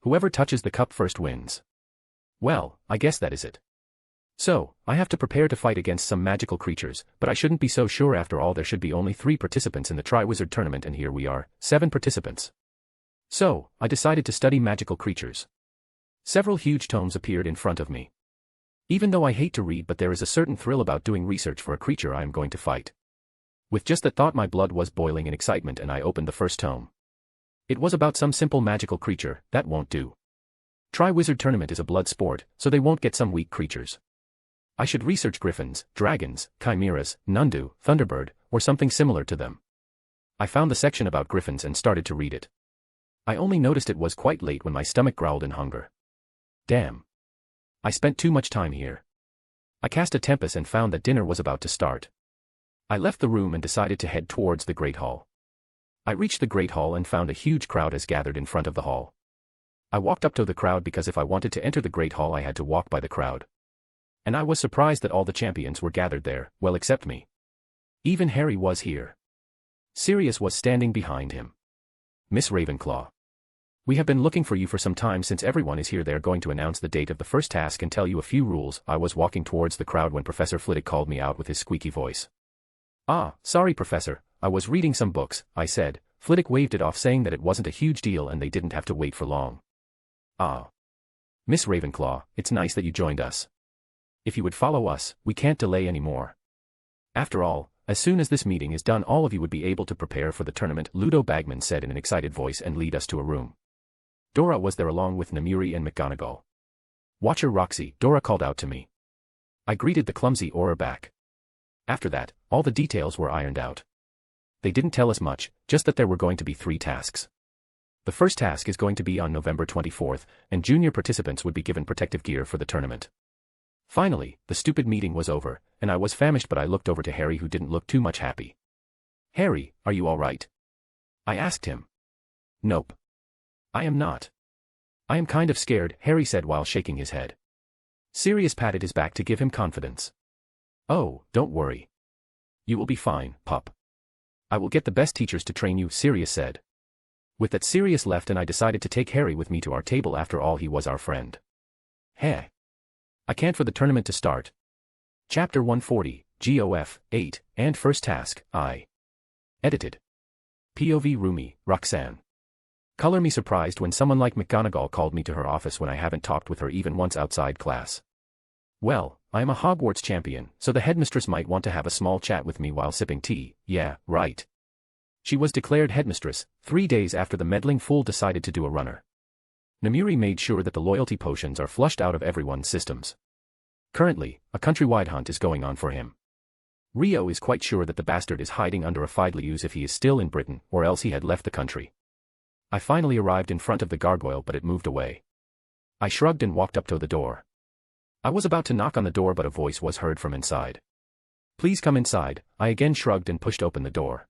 S2: Whoever touches the cup first wins. Well, I guess that is it. So, I have to prepare to fight against some magical creatures, but I shouldn't be so sure. After all, there should be only 3 participants in the Triwizard Tournament and here we are, 7 participants. So, I decided to study magical creatures. Several huge tomes appeared in front of me. Even though I hate to read, but there is a certain thrill about doing research for a creature I am going to fight. With just that thought, my blood was boiling in excitement and I opened the first tome. It was about some simple magical creature. That won't do. Tri-Wizard Tournament is a blood sport, so they won't get some weak creatures. I should research griffins, dragons, chimeras, nundu, thunderbird, or something similar to them. I found the section about griffins and started to read it. I only noticed it was quite late when my stomach growled in hunger. Damn. I spent too much time here. I cast a tempest and found that dinner was about to start. I left the room and decided to head towards the Great Hall. I reached the Great Hall and found a huge crowd has gathered in front of the hall. I walked up to the crowd because if I wanted to enter the Great Hall I had to walk by the crowd. And I was surprised that all the champions were gathered there, well except me. Even Harry was here. Sirius was standing behind him. Miss Ravenclaw. We have been looking for you for some time. Since everyone is here, they're going to announce the date of the first task and tell you a few rules. I was walking towards the crowd when Professor Flitwick called me out with his squeaky voice. Ah, sorry Professor, I was reading some books, I said. Flitwick waved it off saying that it wasn't a huge deal and they didn't have to wait for long. Ah. Miss Ravenclaw, it's nice that you joined us. If you would follow us, we can't delay anymore. After all, as soon as this meeting is done all of you would be able to prepare for the tournament, Ludo Bagman said in an excited voice and lead us to a room. Dora was there along with Namuri and McGonagall. Watcher Roxy, Dora called out to me. I greeted the clumsy Auror back. After that, all the details were ironed out. They didn't tell us much, just that there were going to be 3 tasks. The first task is going to be on November 24th, and junior participants would be given protective gear for the tournament. Finally, the stupid meeting was over, and I was famished, but I looked over to Harry who didn't look too much happy. Harry, are you all right? I asked him. Nope. I am not. I am kind of scared, Harry said while shaking his head. Sirius patted his back to give him confidence. Oh, don't worry. You will be fine, pup. I will get the best teachers to train you, Sirius said. With that, Sirius left and I decided to take Harry with me to our table. After all, he was our friend. Heh. I can't for the tournament to start. Chapter 140, GOF, 8, and First Task, I. Edited. POV Rumi, Roxanne. Color me surprised when someone like McGonagall called me to her office when I haven't talked with her even once outside class. Well, I am a Hogwarts champion, so the headmistress might want to have a small chat with me while sipping tea, yeah, right. She was declared headmistress 3 days after the meddling fool decided to do a runner. Namuri made sure that the loyalty potions are flushed out of everyone's systems. Currently, a countrywide hunt is going on for him. Rio is quite sure that the bastard is hiding under a Fidelius if he is still in Britain, or else he had left the country. I finally arrived in front of the gargoyle, but it moved away. I shrugged and walked up to the door. I was about to knock on the door, but a voice was heard from inside. Please come inside. I again shrugged and pushed open the door.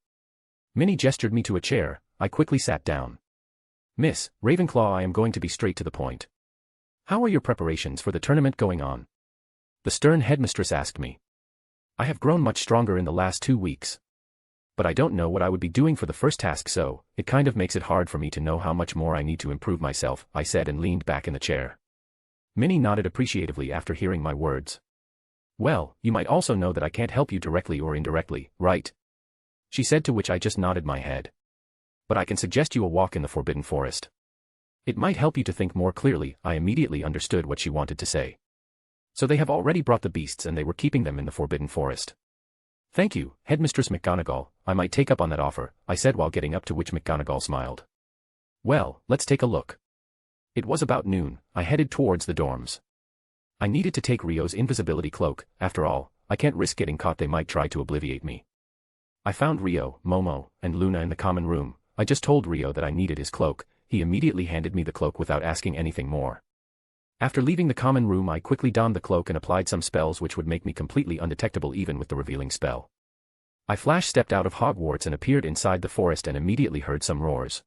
S2: Minnie gestured me to a chair. I quickly sat down. Miss Ravenclaw, I am going to be straight to the point. How are your preparations for the tournament going on? The stern headmistress asked me. I have grown much stronger in the last 2 weeks. But I don't know what I would be doing for the first task, so it kind of makes it hard for me to know how much more I need to improve myself, I said and leaned back in the chair. Minnie nodded appreciatively after hearing my words. Well, you might also know that I can't help you directly or indirectly, right? She said, to which I just nodded my head. But I can suggest you a walk in the Forbidden Forest. It might help you to think more clearly. I immediately understood what she wanted to say. So they have already brought the beasts and they were keeping them in the Forbidden Forest. Thank you, Headmistress McGonagall, I might take up on that offer, I said while getting up, to which McGonagall smiled. Well, let's take a look. It was about noon. I headed towards the dorms. I needed to take Rio's invisibility cloak. After all, I can't risk getting caught. They might try to obliviate me. I found Rio, Momo, and Luna in the common room. I just told Rio that I needed his cloak. He immediately handed me the cloak without asking anything more. After leaving the common room, I quickly donned the cloak and applied some spells which would make me completely undetectable even with the revealing spell. I flash stepped out of Hogwarts and appeared inside the forest and immediately heard some roars.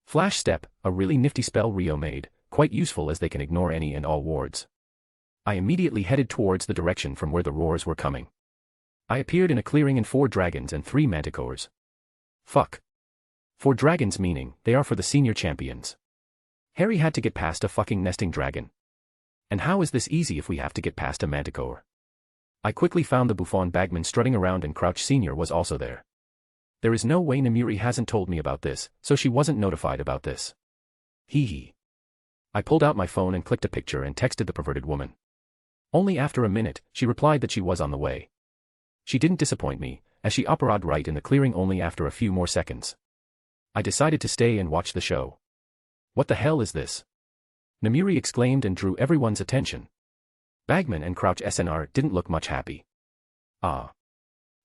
S2: Flash step, a really nifty spell Rio made, quite useful as they can ignore any and all wards. I immediately headed towards the direction from where the roars were coming. I appeared in a clearing and 4 dragons and 3 manticores. Fuck. 4 dragons meaning they are for the senior champions. Harry had to get past a fucking nesting dragon. And how is this easy if we have to get past a manticore? I quickly found the Buffon Bagman strutting around, and Crouch Senior was also there. There is no way Namuri hasn't told me about this, so she wasn't notified about this. Hee hee. I pulled out my phone and clicked a picture and texted the perverted woman. Only after a minute, she replied that she was on the way. She didn't disappoint me, as she operated right in the clearing only after a few more seconds. I decided to stay and watch the show. What the hell is this? Namiri exclaimed and drew everyone's attention. Bagman and Crouch SNR didn't look much happy. Ah.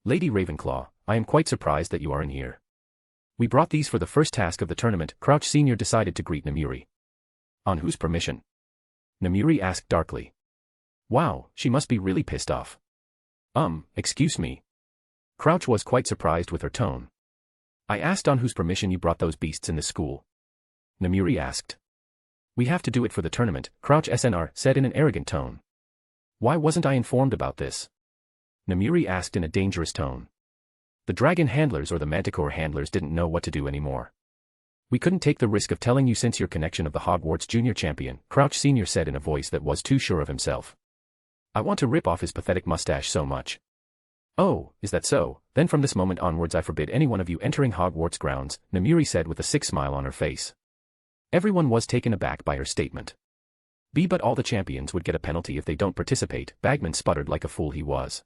S2: Lady Ravenclaw, I am quite surprised that you are in here. We brought these for the first task of the tournament. Crouch Sr. decided to greet Namiri. On whose permission? Namiri asked darkly. Wow, she must be really pissed off. Excuse me. Crouch was quite surprised with her tone. I asked on whose permission you brought those beasts in this school. Namiri asked. We have to do it for the tournament, Crouch SNR said in an arrogant tone. Why wasn't I informed about this? Namiri asked in a dangerous tone. The dragon handlers or the manticore handlers didn't know what to do anymore. We couldn't take the risk of telling you since your connection of the Hogwarts junior champion, Crouch Sr. said in a voice that was too sure of himself. I want to rip off his pathetic mustache so much. Oh, is that so? Then from this moment onwards I forbid any one of you entering Hogwarts grounds, Namiri said with a sick smile on her face. Everyone was taken aback by her statement. But all the champions would get a penalty if they don't participate, Bagman sputtered like a fool he was.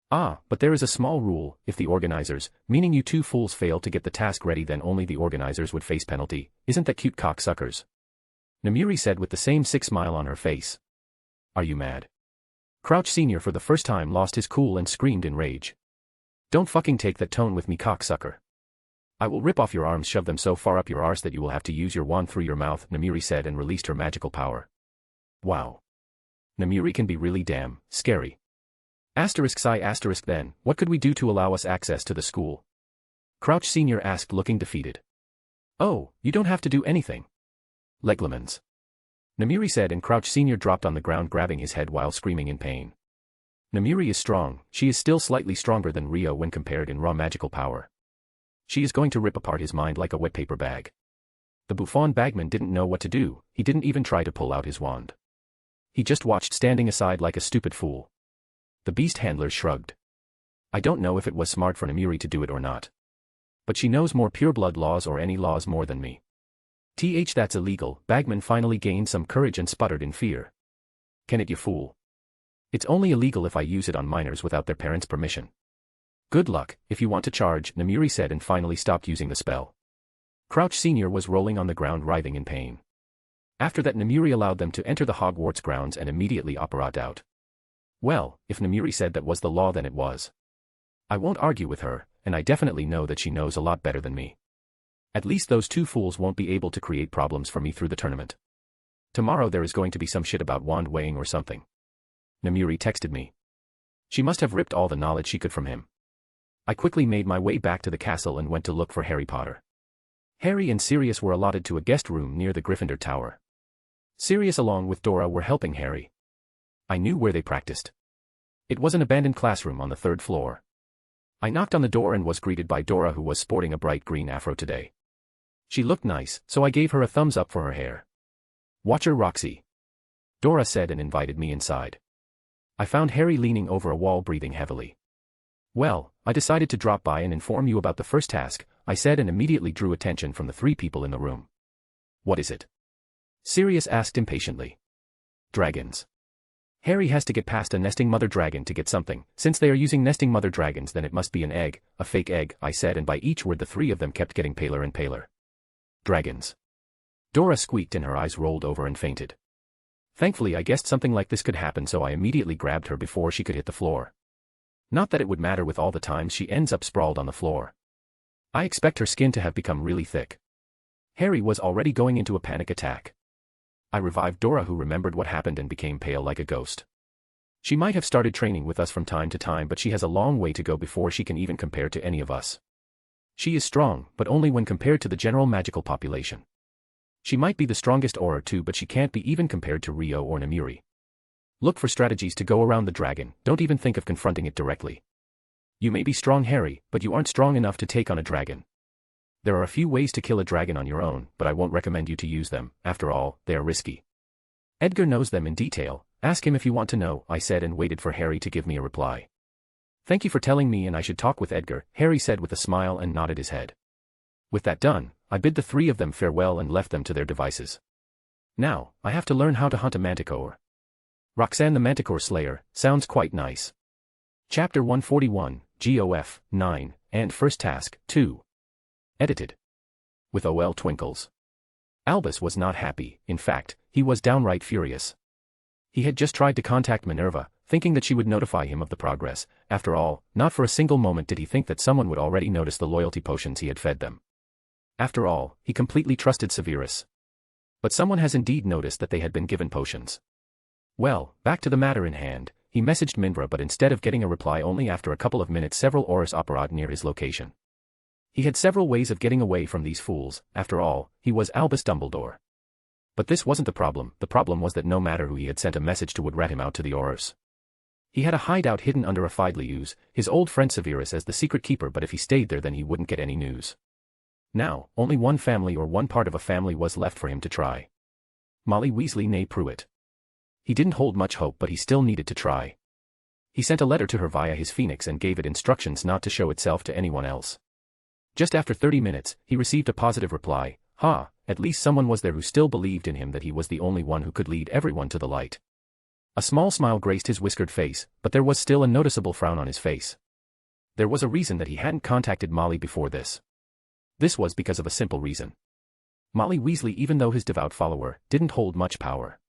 S2: Ah, but there is a small rule, if the organizers, meaning you two fools fail to get the task ready then only the organizers would face penalty, isn't that cute cocksuckers? Namiri said with the same sick smile on her face. Are you mad? Crouch Sr. for the first time lost his cool and screamed in rage. Don't fucking take that tone with me cocksucker. I will rip off your arms, shove them so far up your arse that you will have to use your wand through your mouth, Namiri said and released her magical power. Wow. Namiri can be really damn scary. Then, what could we do to allow us access to the school? Crouch Sr. asked looking defeated. Oh, you don't have to do anything. Leglemans. Namiri said and Crouch Sr. dropped on the ground grabbing his head while screaming in pain. Namiri is strong, she is still slightly stronger than Rio when compared in raw magical power. She is going to rip apart his mind like a wet paper bag. The bouffon Bagman didn't know what to do, he didn't even try to pull out his wand. He just watched standing aside like a stupid fool. The beast handler shrugged. I don't know if it was smart for Namiri to do it or not. But she knows more pureblood laws or any laws more than me. That's illegal, Bagman finally gained some courage and sputtered in fear. Can it, you fool? It's only illegal if I use it on minors without their parents' permission. Good luck, if you want to charge, Namiri said and finally stopped using the spell. Crouch Sr. was rolling on the ground writhing in pain. After that Namiri allowed them to enter the Hogwarts grounds and immediately operated out. Well, if Namiri said that was the law then it was. I won't argue with her, and I definitely know that she knows a lot better than me. At least those two fools won't be able to create problems for me through the tournament. Tomorrow there is going to be some shit about wand weighing or something. Namiri texted me. She must have ripped all the knowledge she could from him. I quickly made my way back to the castle and went to look for Harry Potter. Harry and Sirius were allotted to a guest room near the Gryffindor Tower. Sirius along with Dora were helping Harry. I knew where they practiced. It was an abandoned classroom on the 3rd floor. I knocked on the door and was greeted by Dora, who was sporting a bright green afro today. She looked nice, so I gave her a thumbs up for her hair. Watch her, Roxy, Dora said and invited me inside. I found Harry leaning over a wall breathing heavily. Well, I decided to drop by and inform you about the first task, I said and immediately drew attention from the 3 people in the room. What is it? Sirius asked impatiently. Dragons. Harry has to get past a nesting mother dragon to get something. Since they are using nesting mother dragons then it must be an egg, a fake egg, I said, and by each word the 3 of them kept getting paler and paler. Dragons. Dora squeaked and her eyes rolled over and fainted. Thankfully I guessed something like this could happen, so I immediately grabbed her before she could hit the floor. Not that it would matter with all the times she ends up sprawled on the floor. I expect her skin to have become really thick. Harry was already going into a panic attack. I revived Dora, who remembered what happened and became pale like a ghost. She might have started training with us from time to time, but she has a long way to go before she can even compare to any of us. She is strong, but only when compared to the general magical population. She might be the strongest or two, but she can't be even compared to Rio or Namiri. Look for strategies to go around the dragon, don't even think of confronting it directly. You may be strong, Harry, but you aren't strong enough to take on a dragon. There are a few ways to kill a dragon on your own, but I won't recommend you to use them, after all, they are risky. Edgar knows them in detail, ask him if you want to know, I said and waited for Harry to give me a reply. Thank you for telling me, and I should talk with Edgar, Harry said with a smile and nodded his head. With that done, I bid the 3 of them farewell and left them to their devices. Now, I have to learn how to hunt a manticore. Roxanne the Manticore Slayer, sounds quite nice. Chapter 141, GOF, 9, and First Task, 2. Edited. With OL Twinkles. Albus was not happy, in fact, he was downright furious. He had just tried to contact Minerva, thinking that she would notify him of the progress. After all, not for a single moment did he think that someone would already notice the loyalty potions he had fed them. After all, he completely trusted Severus. But someone has indeed noticed that they had been given potions. Well, back to the matter in hand, he messaged Minerva, but instead of getting a reply only after a couple of minutes, several Aurus apparad near his location. He had several ways of getting away from these fools. After all, he was Albus Dumbledore. But this wasn't the problem was that no matter who he had sent a message to would rat him out to the Aurus. He had a hideout hidden under a Fidelius, his old friend Severus as the secret keeper, but if he stayed there then he wouldn't get any news. Now, only one family or one part of a family was left for him to try. Molly Weasley née Pruitt. He didn't hold much hope, but he still needed to try. He sent a letter to her via his phoenix and gave it instructions not to show itself to anyone else. Just after 30 minutes, he received a positive reply. At least someone was there who still believed in him, that he was the only one who could lead everyone to the light. A small smile graced his whiskered face, but there was still a noticeable frown on his face. There was a reason that he hadn't contacted Molly before this. This was because of a simple reason. Molly Weasley, even though his devout follower, didn't hold much power.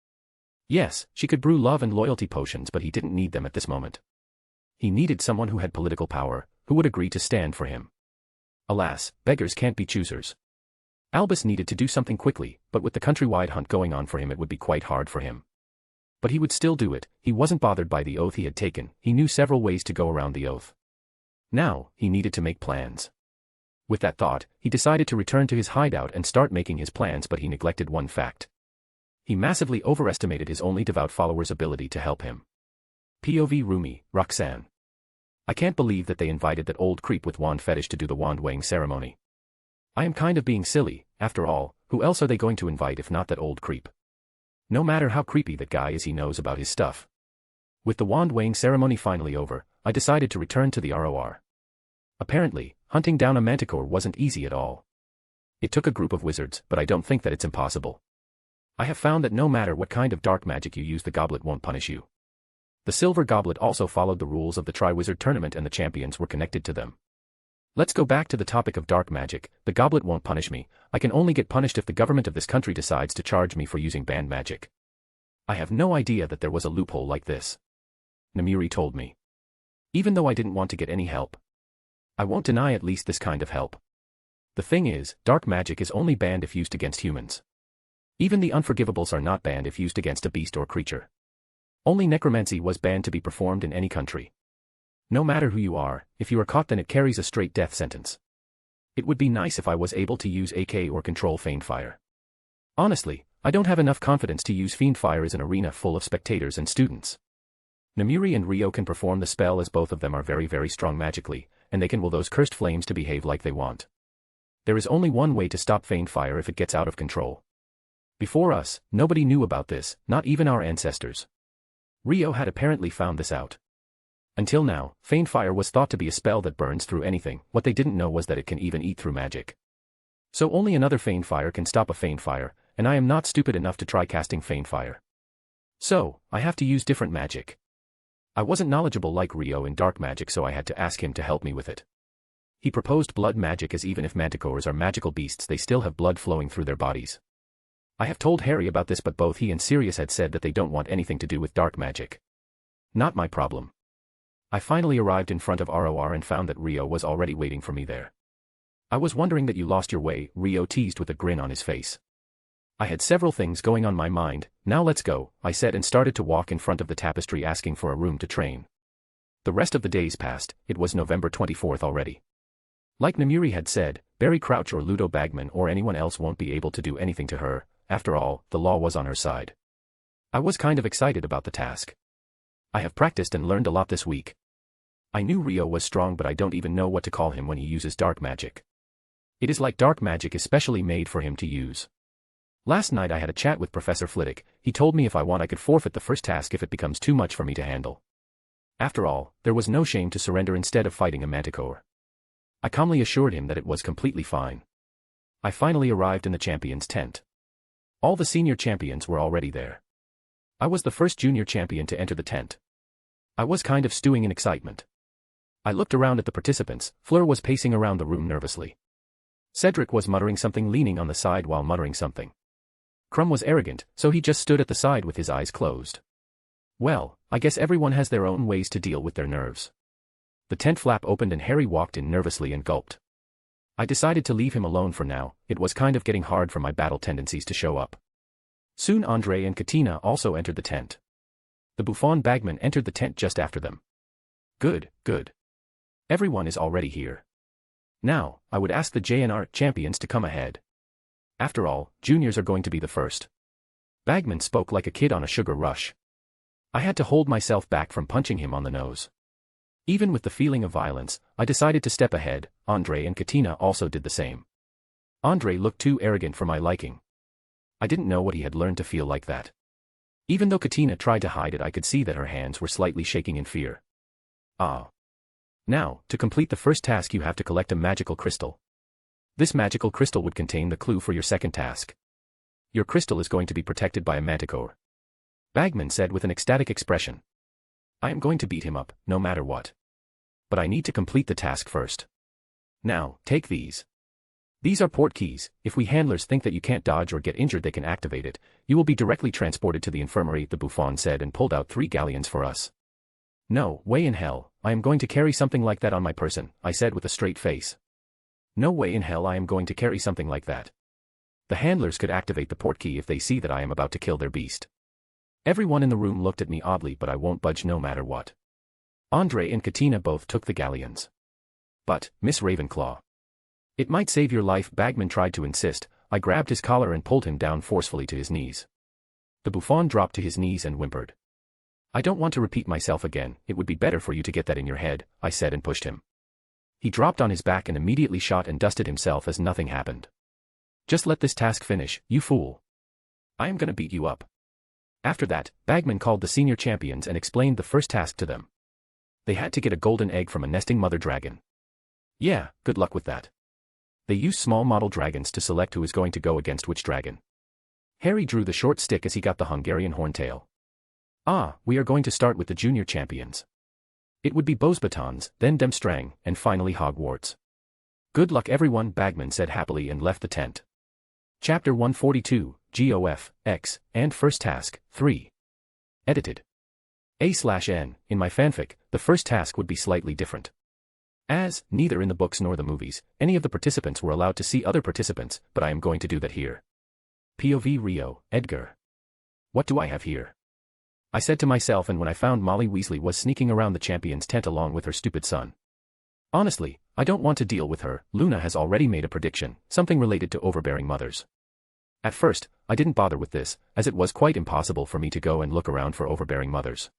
S2: Yes, she could brew love and loyalty potions, but he didn't need them at this moment. He needed someone who had political power, who would agree to stand for him. Alas, beggars can't be choosers. Albus needed to do something quickly, but with the countrywide hunt going on for him it would be quite hard for him. But he would still do it. He wasn't bothered by the oath he had taken. He knew several ways to go around the oath. Now, he needed to make plans. With that thought, he decided to return to his hideout and start making his plans, but he neglected one fact. He massively overestimated his only devout follower's ability to help him. POV Rumi, Roxanne. I can't believe that they invited that old creep with wand fetish to do the wand weighing ceremony. I am kind of being silly. After all, who else are they going to invite if not that old creep? No matter how creepy that guy is, he knows about his stuff. With the wand weighing ceremony finally over, I decided to return to the ROR. Apparently, hunting down a manticore wasn't easy at all. It took a group of wizards, but I don't think that it's impossible. I have found that no matter what kind of dark magic you use, the goblet won't punish you. The silver goblet also followed the rules of the Triwizard Tournament and the champions were connected to them. Let's go back to the topic of dark magic. The goblet won't punish me. I can only get punished if the government of this country decides to charge me for using banned magic. I have no idea that there was a loophole like this. Namiri told me. Even though I didn't want to get any help. I won't deny at least this kind of help. The thing is, dark magic is only banned if used against humans. Even the unforgivables are not banned if used against a beast or creature. Only necromancy was banned to be performed in any country. No matter who you are, if you are caught then it carries a straight death sentence. It would be nice if I was able to use AK or control Fiend Fire. Honestly, I don't have enough confidence to use Fiend Fire as an arena full of spectators and students. Namiri and Rio can perform the spell as both of them are very very strong magically, and they can will those cursed flames to behave like they want. There is only one way to stop Fiend Fire if it gets out of control. Before us, nobody knew about this, not even our ancestors. Rio had apparently found this out. Until now, Fiend Fire was thought to be a spell that burns through anything. What they didn't know was that it can even eat through magic. So only another Fiend Fire can stop a Fiend Fire, and I am not stupid enough to try casting Fiend Fire. So, I have to use different magic. I wasn't knowledgeable like Rio in dark magic, so I had to ask him to help me with it. He proposed blood magic, as even if manticores are magical beasts they still have blood flowing through their bodies. I have told Harry about this, but both he and Sirius had said that they don't want anything to do with dark magic. Not my problem. I finally arrived in front of ROR and found that Rio was already waiting for me there. I was wondering that you lost your way, Rio teased with a grin on his face. I had several things going on my mind. Now let's go, I said and started to walk in front of the tapestry asking for a room to train. The rest of the days passed. It was November 24th already. Like Namiri had said, Barry Crouch or Ludo Bagman or anyone else won't be able to do anything to her. After all, the law was on her side. I was kind of excited about the task. I have practiced and learned a lot this week. I knew Rio was strong, but I don't even know what to call him when he uses dark magic. It is like dark magic is specially made for him to use. Last night I had a chat with Professor Flitwick. He told me if I want I could forfeit the first task if it becomes too much for me to handle. After all, there was no shame to surrender instead of fighting a manticore. I calmly assured him that it was completely fine. I finally arrived in the champions' tent. All the senior champions were already there. I was the first junior champion to enter the tent. I was kind of stewing in excitement. I looked around at the participants. Fleur was pacing around the room nervously. Cedric was muttering something, leaning on the side while muttering something. Crumb was arrogant, so he just stood at the side with his eyes closed. Well, I guess everyone has their own ways to deal with their nerves. The tent flap opened and Harry walked in nervously and gulped. I decided to leave him alone for now. It was kind of getting hard for my battle tendencies to show up. Soon Andre and Katina also entered the tent. The bouffant bagman entered the tent just after them. Good, good. Everyone is already here. Now, I would ask the JNR champions to come ahead. After all, juniors are going to be the first. Bagman spoke like a kid on a sugar rush. I had to hold myself back from punching him on the nose. Even with the feeling of violence, I decided to step ahead. Andre and Katina also did the same. Andre looked too arrogant for my liking. I didn't know what he had learned to feel like that. Even though Katina tried to hide it, I could see that her hands were slightly shaking in fear. Ah. Now, to complete the first task you have to collect a magical crystal. This magical crystal would contain the clue for your second task. Your crystal is going to be protected by a manticore. Bagman said with an ecstatic expression. I am going to beat him up, no matter what. But I need to complete the task first. Now, take these. These are port keys. If we handlers think that you can't dodge or get injured, they can activate it. You will be directly transported to the infirmary, the bouffant said, and pulled out 3 galleons for us. No way in hell, I am going to carry something like that on my person, I said with a straight face. No way in hell I am going to carry something like that. The handlers could activate the port key if they see that I am about to kill their beast. Everyone in the room looked at me oddly, but I won't budge no matter what. Andre and Katina both took the galleons. But, Miss Ravenclaw. It might save your life, Bagman tried to insist. I grabbed his collar and pulled him down forcefully to his knees. The bouffant dropped to his knees and whimpered. I don't want to repeat myself again, it would be better for you to get that in your head, I said and pushed him. He dropped on his back and immediately shot and dusted himself as nothing happened. Just let this task finish, you fool. I am gonna beat you up. After that, Bagman called the senior champions and explained the first task to them. They had to get a golden egg from a nesting mother dragon. Yeah, good luck with that. They used small model dragons to select who is going to go against which dragon. Harry drew the short stick as he got the Hungarian horntail. Ah, we are going to start with the junior champions. It would be Beauxbatons, then Demstrang, and finally Hogwarts. Good luck everyone, Bagman said happily and left the tent. Chapter 142, GOF, X, and First Task, 3. Edited. A/N, in my fanfic, the first task would be slightly different. As, neither in the books nor the movies, any of the participants were allowed to see other participants, but I am going to do that here. POV Rio, Edgar. What do I have here? I said to myself, and when I found Molly Weasley was sneaking around the champion's tent along with her stupid son. Honestly, I don't want to deal with her. Luna has already made a prediction, something related to overbearing mothers. At first, I didn't bother with this, as it was quite impossible for me to go and look around for overbearing mothers.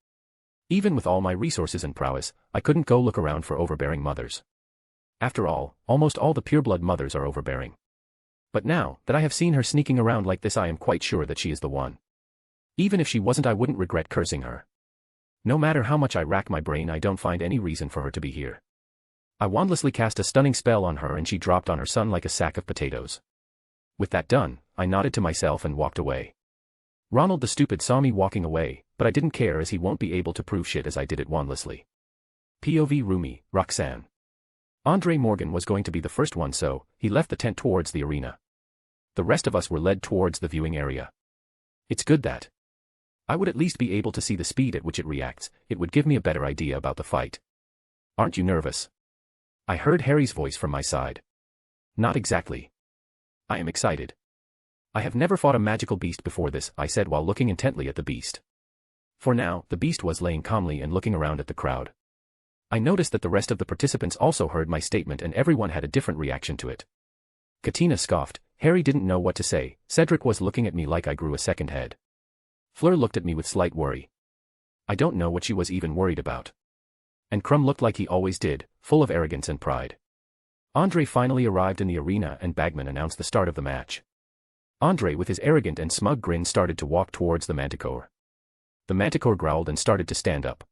S2: Even with all my resources and prowess, I couldn't go look around for overbearing mothers. After all, almost all the pureblood mothers are overbearing. But now that I have seen her sneaking around like this, I am quite sure that she is the one. Even if she wasn't, I wouldn't regret cursing her. No matter how much I rack my brain, I don't find any reason for her to be here. I wandlessly cast a stunning spell on her and she dropped on her son like a sack of potatoes. With that done, I nodded to myself and walked away. Ronald the stupid saw me walking away, but I didn't care as he won't be able to prove shit as I did it wandlessly. POV Rumi, Roxanne. Andre Morgan was going to be the first one, so he left the tent towards the arena. The rest of us were led towards the viewing area. It's good that I would at least be able to see the speed at which it reacts. It would give me a better idea about the fight. Aren't you nervous? I heard Harry's voice from my side. Not exactly. I am excited. I have never fought a magical beast before this, I said while looking intently at the beast. For now, the beast was laying calmly and looking around at the crowd. I noticed that the rest of the participants also heard my statement and everyone had a different reaction to it. Katina scoffed, Harry didn't know what to say, Cedric was looking at me like I grew a second head. Fleur looked at me with slight worry. I don't know what she was even worried about. And Crumb looked like he always did, full of arrogance and pride. Andre finally arrived in the arena and Bagman announced the start of the match. Andre with his arrogant and smug grin started to walk towards the manticore. The manticore growled and started to stand up.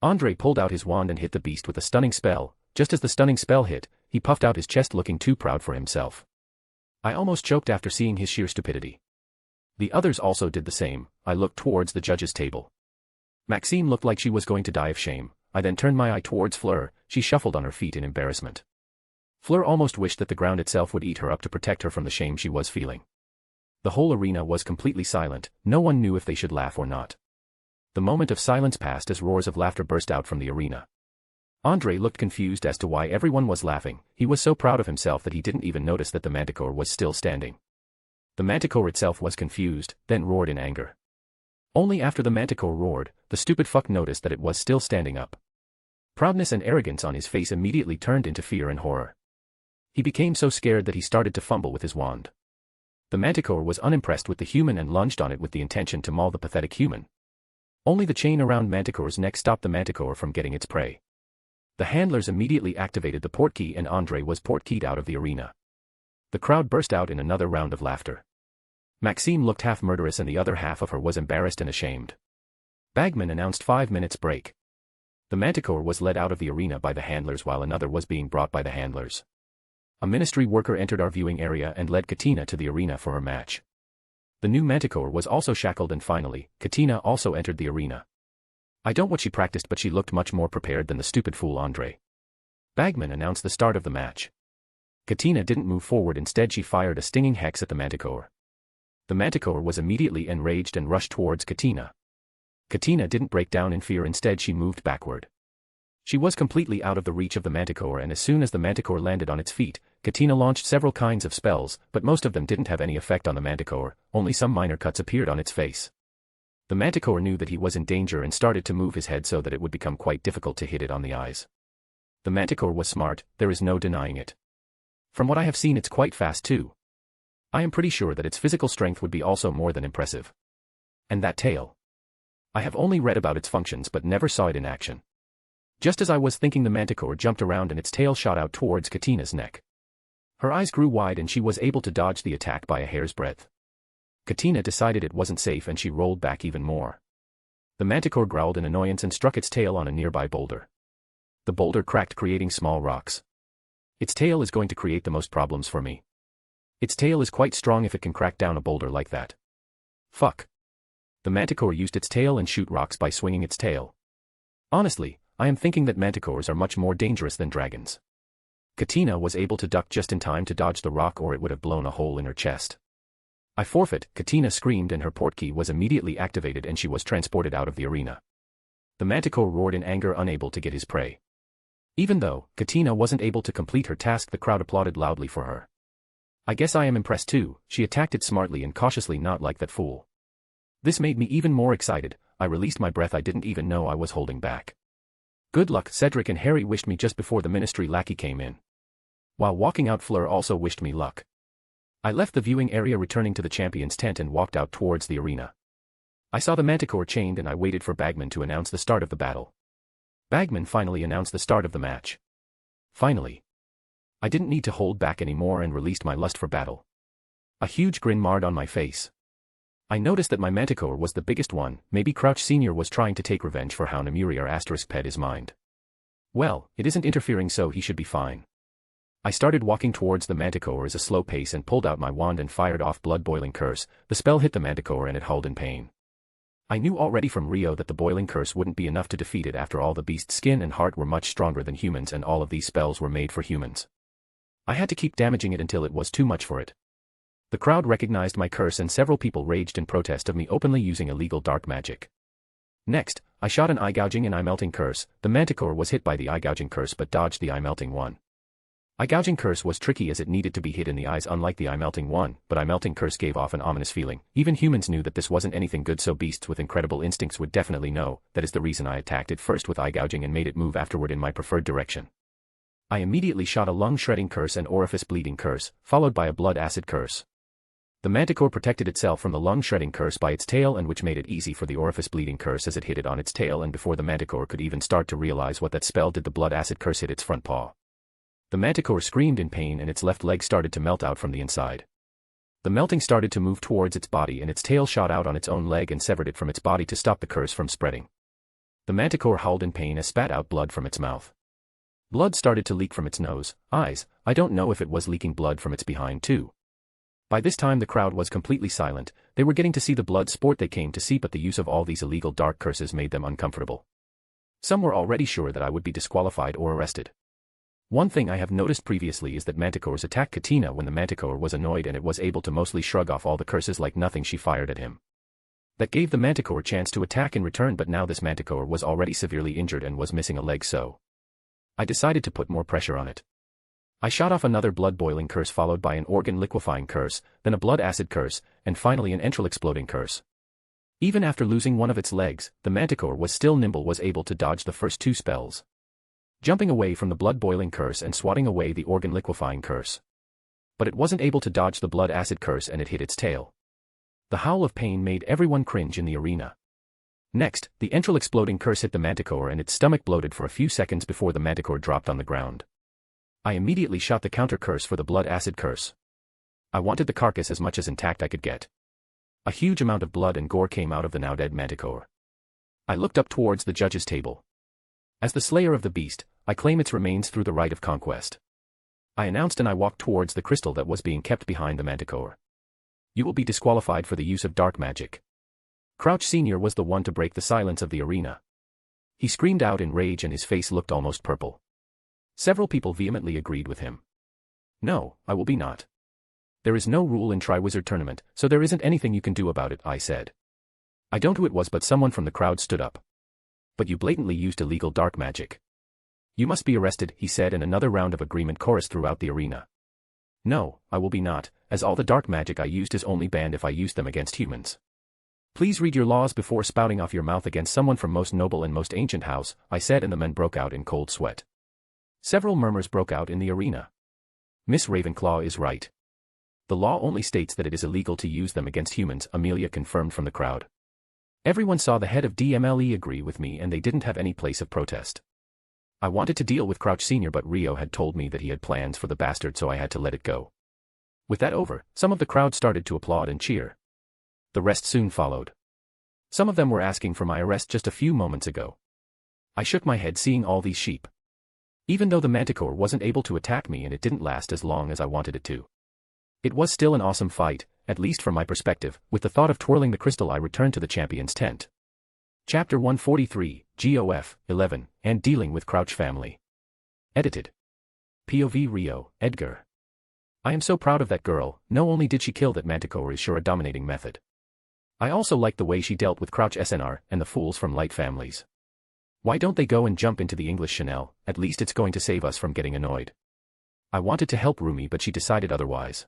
S2: Andre pulled out his wand and hit the beast with a stunning spell. Just as the stunning spell hit, he puffed out his chest looking too proud for himself. I almost choked after seeing his sheer stupidity. The others also did the same. I looked towards the judge's table. Maxime looked like she was going to die of shame. I then turned my eye towards Fleur. She shuffled on her feet in embarrassment. Fleur almost wished that the ground itself would eat her up to protect her from the shame she was feeling. The whole arena was completely silent. No one knew if they should laugh or not. The moment of silence passed as roars of laughter burst out from the arena. Andre looked confused as to why everyone was laughing. He was so proud of himself that he didn't even notice that the manticore was still standing. The manticore itself was confused, then roared in anger. Only after the manticore roared, the stupid fuck noticed that it was still standing up. Proudness and arrogance on his face immediately turned into fear and horror. He became so scared that he started to fumble with his wand. The manticore was unimpressed with the human and lunged on it with the intention to maul the pathetic human. Only the chain around Manticore's neck stopped the manticore from getting its prey. The handlers immediately activated the portkey and Andre was portkeyed out of the arena. The crowd burst out in another round of laughter. Maxime looked half murderous and the other half of her was embarrassed and ashamed. Bagman announced 5 minutes break. The manticore was led out of the arena by the handlers while another was being brought by the handlers. A ministry worker entered our viewing area and led Katina to the arena for her match. The new manticore was also shackled and finally, Katina also entered the arena. I don't know what she practiced but she looked much more prepared than the stupid fool Andre. Bagman announced the start of the match. Katina didn't move forward, instead she fired a stinging hex at the manticore. The manticore was immediately enraged and rushed towards Katina. Katina didn't break down in fear, instead she moved backward. She was completely out of the reach of the manticore and as soon as the manticore landed on its feet, Katina launched several kinds of spells, but most of them didn't have any effect on the manticore, only some minor cuts appeared on its face. The manticore knew that he was in danger and started to move his head so that it would become quite difficult to hit it on the eyes. The manticore was smart, there is no denying it. From what I have seen, it's quite fast too. I am pretty sure that its physical strength would be also more than impressive. And that tail. I have only read about its functions but never saw it in action. Just as I was thinking, the manticore jumped around and its tail shot out towards Katina's neck. Her eyes grew wide and she was able to dodge the attack by a hair's breadth. Katina decided it wasn't safe and she rolled back even more. The manticore growled in annoyance and struck its tail on a nearby boulder. The boulder cracked, creating small rocks. Its tail is going to create the most problems for me. Its tail is quite strong if it can crack down a boulder like that. Fuck. The manticore used its tail and shoot rocks by swinging its tail. Honestly, I am thinking that manticores are much more dangerous than dragons. Katina was able to duck just in time to dodge the rock or it would have blown a hole in her chest. I forfeit, Katina screamed and her portkey was immediately activated and she was transported out of the arena. The manticore roared in anger, unable to get his prey. Even though Katina wasn't able to complete her task, the crowd applauded loudly for her. I guess I am impressed too, she attacked it smartly and cautiously, not like that fool. This made me even more excited. I released my breath, I didn't even know I was holding back. Good luck, Cedric and Harry wished me just before the ministry lackey came in. While walking out, Fleur also wished me luck. I left the viewing area, returning to the champion's tent and walked out towards the arena. I saw the manticore chained and I waited for Bagman to announce the start of the battle. Bagman finally announced the start of the match. Finally. I didn't need to hold back anymore and released my lust for battle. A huge grin marred on my face. I noticed that my manticore was the biggest one. Maybe Crouch Sr. was trying to take revenge for how Namiri or *pet his mind. Well, it isn't interfering, so he should be fine. I started walking towards the manticore at a slow pace and pulled out my wand and fired off blood-boiling curse. The spell hit the manticore and it howled in pain. I knew already from Rio that the boiling curse wouldn't be enough to defeat it. After all, the beast's skin and heart were much stronger than humans and all of these spells were made for humans. I had to keep damaging it until it was too much for it. The crowd recognized my curse and several people raged in protest of me openly using illegal dark magic. Next, I shot an eye-gouging and eye-melting curse. The manticore was hit by the eye-gouging curse but dodged the eye-melting one. Eye-gouging curse was tricky as it needed to be hit in the eyes, unlike the eye-melting one, but eye-melting curse gave off an ominous feeling. Even humans knew that this wasn't anything good, so beasts with incredible instincts would definitely know. That is the reason I attacked it first with eye-gouging and made it move afterward in my preferred direction. I immediately shot a lung-shredding curse and orifice-bleeding curse, followed by a blood-acid curse. The manticore protected itself from the lung-shredding curse by its tail, and which made it easy for the orifice-bleeding curse as it hit it on its tail, and before the manticore could even start to realize what that spell did, the blood-acid curse hit its front paw. The manticore screamed in pain and its left leg started to melt out from the inside. The melting started to move towards its body and its tail shot out on its own leg and severed it from its body to stop the curse from spreading. The manticore howled in pain as spat out blood from its mouth. Blood started to leak from its nose, eyes. I don't know if it was leaking blood from its behind too. By this time the crowd was completely silent, they were getting to see the blood sport they came to see, but the use of all these illegal dark curses made them uncomfortable. Some were already sure that I would be disqualified or arrested. One thing I have noticed previously is that manticores attacked Katina when the manticore was annoyed, and it was able to mostly shrug off all the curses like nothing she fired at him. That gave the manticore a chance to attack in return, but now this manticore was already severely injured and was missing a leg, so I decided to put more pressure on it. I shot off another blood-boiling curse followed by an organ-liquefying curse, then a blood-acid curse, and finally an entrail-exploding curse. Even after losing one of its legs, the manticore was still nimble, was able to dodge the first two spells, jumping away from the blood-boiling curse and swatting away the organ-liquefying curse. But it wasn't able to dodge the blood-acid curse, and it hit its tail. The howl of pain made everyone cringe in the arena. Next, the entrail-exploding curse hit the manticore and its stomach bloated for a few seconds before the manticore dropped on the ground. I immediately shot the counter curse for the blood-acid curse. I wanted the carcass as much as intact I could get. A huge amount of blood and gore came out of the now dead manticore. I looked up towards the judge's table. As the slayer of the beast, I claim its remains through the right of conquest, I announced, and I walked towards the crystal that was being kept behind the manticore. You will be disqualified for the use of dark magic. Crouch Sr. was the one to break the silence of the arena. He screamed out in rage and his face looked almost purple. Several people vehemently agreed with him. No, I will be not. There is no rule in Triwizard Tournament, so there isn't anything you can do about it, I said. I don't know who it was, but someone from the crowd stood up. But you blatantly used illegal dark magic. You must be arrested, he said, and another round of agreement chorused throughout the arena. No, I will be not, as all the dark magic I used is only banned if I use them against humans. Please read your laws before spouting off your mouth against someone from most noble and most ancient house, I said, and the men broke out in cold sweat. Several murmurs broke out in the arena. Miss Ravenclaw is right. The law only states that it is illegal to use them against humans, Amelia confirmed from the crowd. Everyone saw the head of DMLE agree with me, and they didn't have any place of protest. I wanted to deal with Crouch Sr., but Rio had told me that he had plans for the bastard, so I had to let it go. With that over, some of the crowd started to applaud and cheer. The rest soon followed. Some of them were asking for my arrest just a few moments ago. I shook my head seeing all these sheep. Even though the manticore wasn't able to attack me and it didn't last as long as I wanted it to, it was still an awesome fight, at least from my perspective. With the thought of twirling the crystal, I returned to the champion's tent. Chapter 143, GOF, 11, and Dealing with Crouch Family. Edited. POV Rio, Edgar. I am so proud of that girl. Not only did she kill that manticore, is sure a dominating method. I also like the way she dealt with Crouch SNR and the fools from light families. Why don't they go and jump into the English Chanel? At least it's going to save us from getting annoyed. I wanted to help Rumi, but she decided otherwise.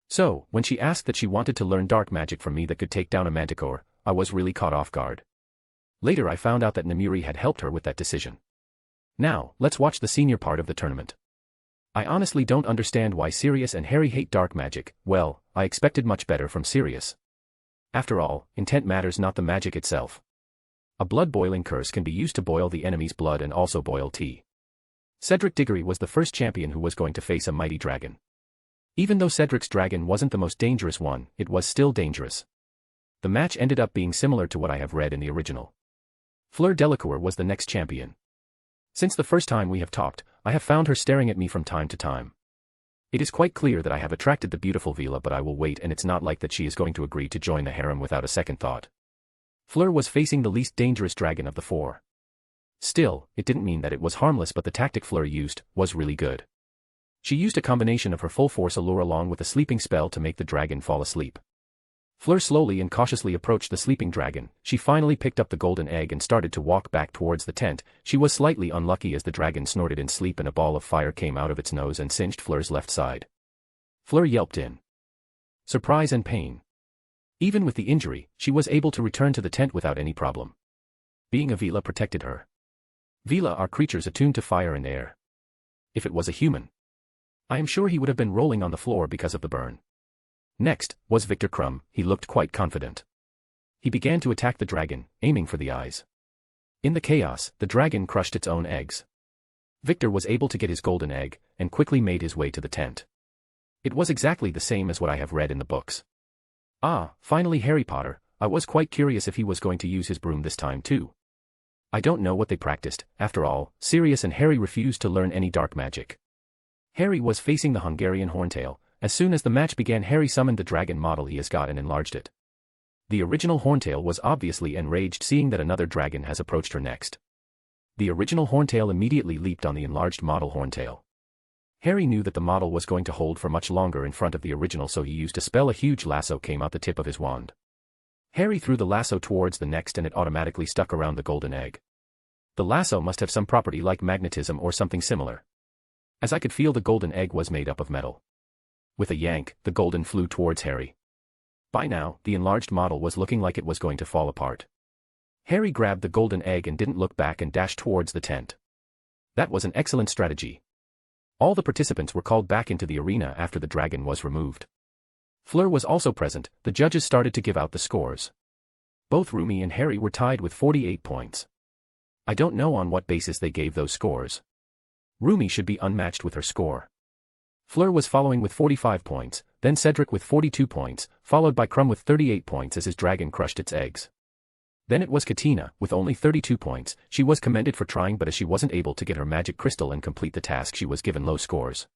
S2: So, when she asked that she wanted to learn dark magic from me that could take down a manticore, I was really caught off guard. Later I found out that Namiri had helped her with that decision. Now, let's watch the senior part of the tournament. I honestly don't understand why Sirius and Harry hate dark magic. Well, I expected much better from Sirius. After all, intent matters, not the magic itself. A blood-boiling curse can be used to boil the enemy's blood and also boil tea. Cedric Diggory was the first champion who was going to face a mighty dragon. Even though Cedric's dragon wasn't the most dangerous one, it was still dangerous. The match ended up being similar to what I have read in the original. Fleur Delacour was the next champion. Since the first time we have talked, I have found her staring at me from time to time. It is quite clear that I have attracted the beautiful Vila, but I will wait, and it's not like that she is going to agree to join the harem without a second thought. Fleur was facing the least dangerous dragon of the four. Still, it didn't mean that it was harmless, but the tactic Fleur used was really good. She used a combination of her full force allure along with a sleeping spell to make the dragon fall asleep. Fleur slowly and cautiously approached the sleeping dragon. She finally picked up the golden egg and started to walk back towards the tent. She was slightly unlucky as the dragon snorted in sleep and a ball of fire came out of its nose and singed Fleur's left side. Fleur yelped in surprise and pain. Even with the injury, she was able to return to the tent without any problem. Being a Vila protected her. Vila are creatures attuned to fire and air. If it was a human, I am sure he would have been rolling on the floor because of the burn. Next was Victor Crumb. He looked quite confident. He began to attack the dragon, aiming for the eyes. In the chaos, the dragon crushed its own eggs. Victor was able to get his golden egg, and quickly made his way to the tent. It was exactly the same as what I have read in the books. Ah, finally Harry Potter. I was quite curious if he was going to use his broom this time too. I don't know what they practiced. After all, Sirius and Harry refused to learn any dark magic. Harry was facing the Hungarian Horntail, As soon as the match began, Harry summoned the dragon model he has got and enlarged it. The original Horntail was obviously enraged seeing that another dragon has approached her next. The original Horntail immediately leaped on the enlarged model Horntail. Harry knew that the model was going to hold for much longer in front of the original, so he used a spell. A huge lasso came out the tip of his wand. Harry threw the lasso towards the next and it automatically stuck around the golden egg. The lasso must have some property like magnetism or something similar, as I could feel the golden egg was made up of metal. With a yank, the golden flew towards Harry. By now, the enlarged model was looking like it was going to fall apart. Harry grabbed the golden egg and didn't look back and dashed towards the tent. That was an excellent strategy. All the participants were called back into the arena after the dragon was removed. Fleur was also present. The judges started to give out the scores. Both Rumi and Harry were tied with 48 points. I don't know on what basis they gave those scores. Rumi should be unmatched with her score. Fleur was following with 45 points, then Cedric with 42 points, followed by Crumb with 38 points as his dragon crushed its eggs. Then it was Katina, with only 32 points. She was commended for trying, but as she wasn't able to get her magic crystal and complete the task, she was given low scores.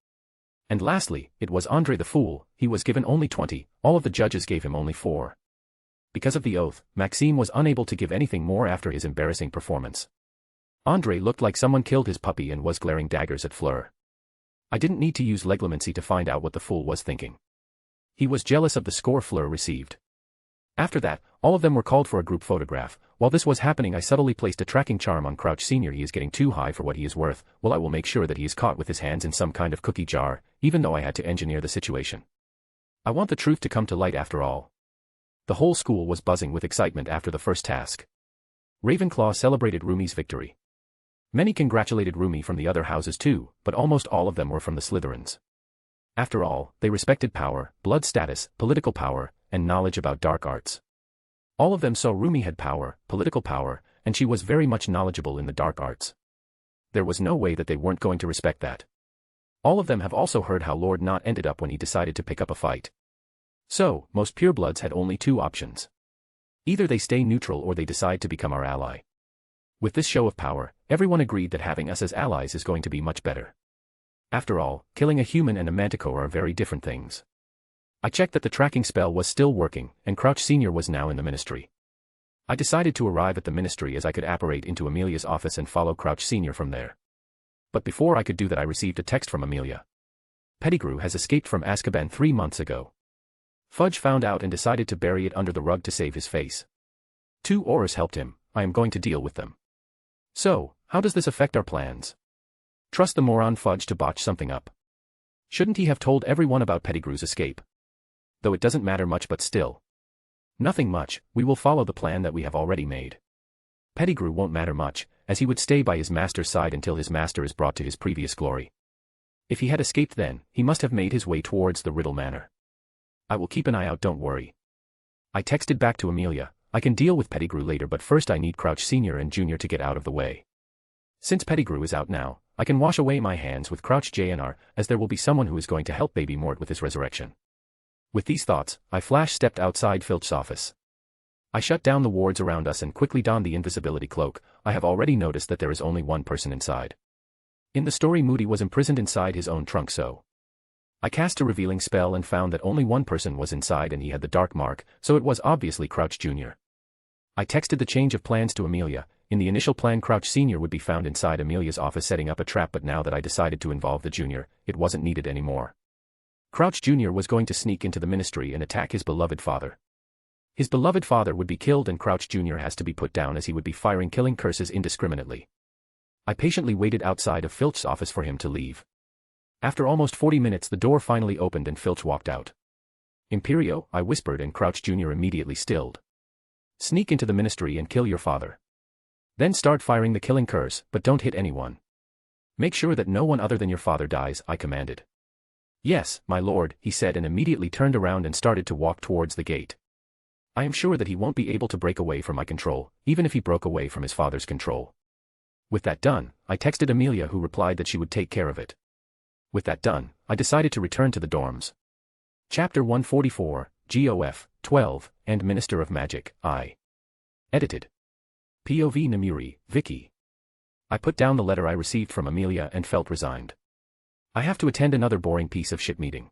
S2: And lastly, it was Andre the Fool. He was given only 20, all of the judges gave him only 4. Because of the oath, Maxime was unable to give anything more after his embarrassing performance. Andre looked like someone killed his puppy and was glaring daggers at Fleur. I didn't need to use leglomancy to find out what the fool was thinking. He was jealous of the score Fleur received. After that, all of them were called for a group photograph. While this was happening, I subtly placed a tracking charm on Crouch Sr. He is getting too high for what he is worth. Well, I will make sure that he is caught with his hands in some kind of cookie jar, even though I had to engineer the situation. I want the truth to come to light after all. The whole school was buzzing with excitement after the first task. Ravenclaw celebrated Rumi's victory. Many congratulated Rumi from the other houses too, but almost all of them were from the Slytherins. After all, they respected power, blood status, political power, and knowledge about dark arts. All of them saw Rumi had power, political power, and she was very much knowledgeable in the dark arts. There was no way that they weren't going to respect that. All of them have also heard how Lord Knot ended up when he decided to pick up a fight. So, most purebloods had only 2 options. Either they stay neutral or they decide to become our ally. With this show of power, everyone agreed that having us as allies is going to be much better. After all, killing a human and a manticore are very different things. I checked that the tracking spell was still working, and Crouch Sr. was now in the ministry. I decided to arrive at the ministry as I could apparate into Amelia's office and follow Crouch Sr. from there. But before I could do that, I received a text from Amelia. Pettigrew has escaped from Azkaban 3 months ago. Fudge found out and decided to bury it under the rug to save his face. 2 Aurors helped him. I am going to deal with them. So, how does this affect our plans? Trust the moron Fudge to botch something up. Shouldn't he have told everyone about Pettigrew's escape? Though it doesn't matter much, but still. Nothing much. We will follow the plan that we have already made. Pettigrew won't matter much, as he would stay by his master's side until his master is brought to his previous glory. If he had escaped then, he must have made his way towards the Riddle Manor. I will keep an eye out, don't worry. I texted back to Amelia, I can deal with Pettigrew later, but first I need Crouch Sr. and Jr. to get out of the way. Since Pettigrew is out now, I can wash away my hands with Crouch Jr., as there will be someone who is going to help Baby Mort with his resurrection. With these thoughts, I flash-stepped outside Filch's office. I shut down the wards around us and quickly donned the invisibility cloak. I have already noticed that there is only one person inside. In the story, Moody was imprisoned inside his own trunk, so I cast a revealing spell and found that only one person was inside and he had the dark mark, so it was obviously Crouch Jr. I texted the change of plans to Amelia. In the initial plan, Crouch Sr. would be found inside Amelia's office setting up a trap, but now that I decided to involve the Junior, it wasn't needed anymore. Crouch Jr. was going to sneak into the ministry and attack his beloved father. His beloved father would be killed and Crouch Jr. has to be put down as he would be firing killing curses indiscriminately. I patiently waited outside of Filch's office for him to leave. After almost 40 minutes the door finally opened and Filch walked out. Imperio, I whispered, and Crouch Jr. immediately stilled. Sneak into the ministry and kill your father. Then start firing the killing curse, but don't hit anyone. Make sure that no one other than your father dies, I commanded. Yes, my lord, he said, and immediately turned around and started to walk towards the gate. I am sure that he won't be able to break away from my control, even if he broke away from his father's control. With that done, I texted Amelia, who replied that she would take care of it. With that done, I decided to return to the dorms. Chapter 144, GOF, 12, and Minister of Magic, I. Edited. POV Namiri, Vicky. I put down the letter I received from Amelia and felt resigned. I have to attend another boring piece of shit meeting.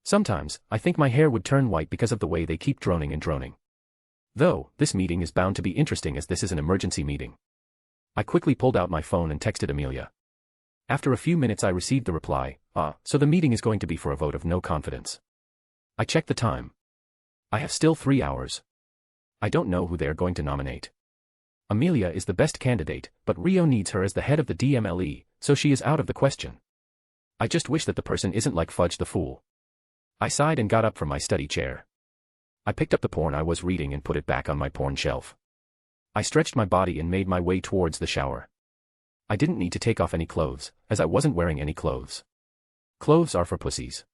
S2: Sometimes, I think my hair would turn white because of the way they keep droning and droning. Though, this meeting is bound to be interesting as this is an emergency meeting. I quickly pulled out my phone and texted Amelia. After a few minutes I received the reply, so the meeting is going to be for a vote of no confidence. I checked the time. I have still 3 hours. I don't know who they are going to nominate. Amelia is the best candidate, but Rio needs her as the head of the DMLE, so she is out of the question. I just wish that the person isn't like Fudge the Fool. I sighed and got up from my study chair. I picked up the porn I was reading and put it back on my porn shelf. I stretched my body and made my way towards the shower. I didn't need to take off any clothes, as I wasn't wearing any clothes. Clothes are for pussies.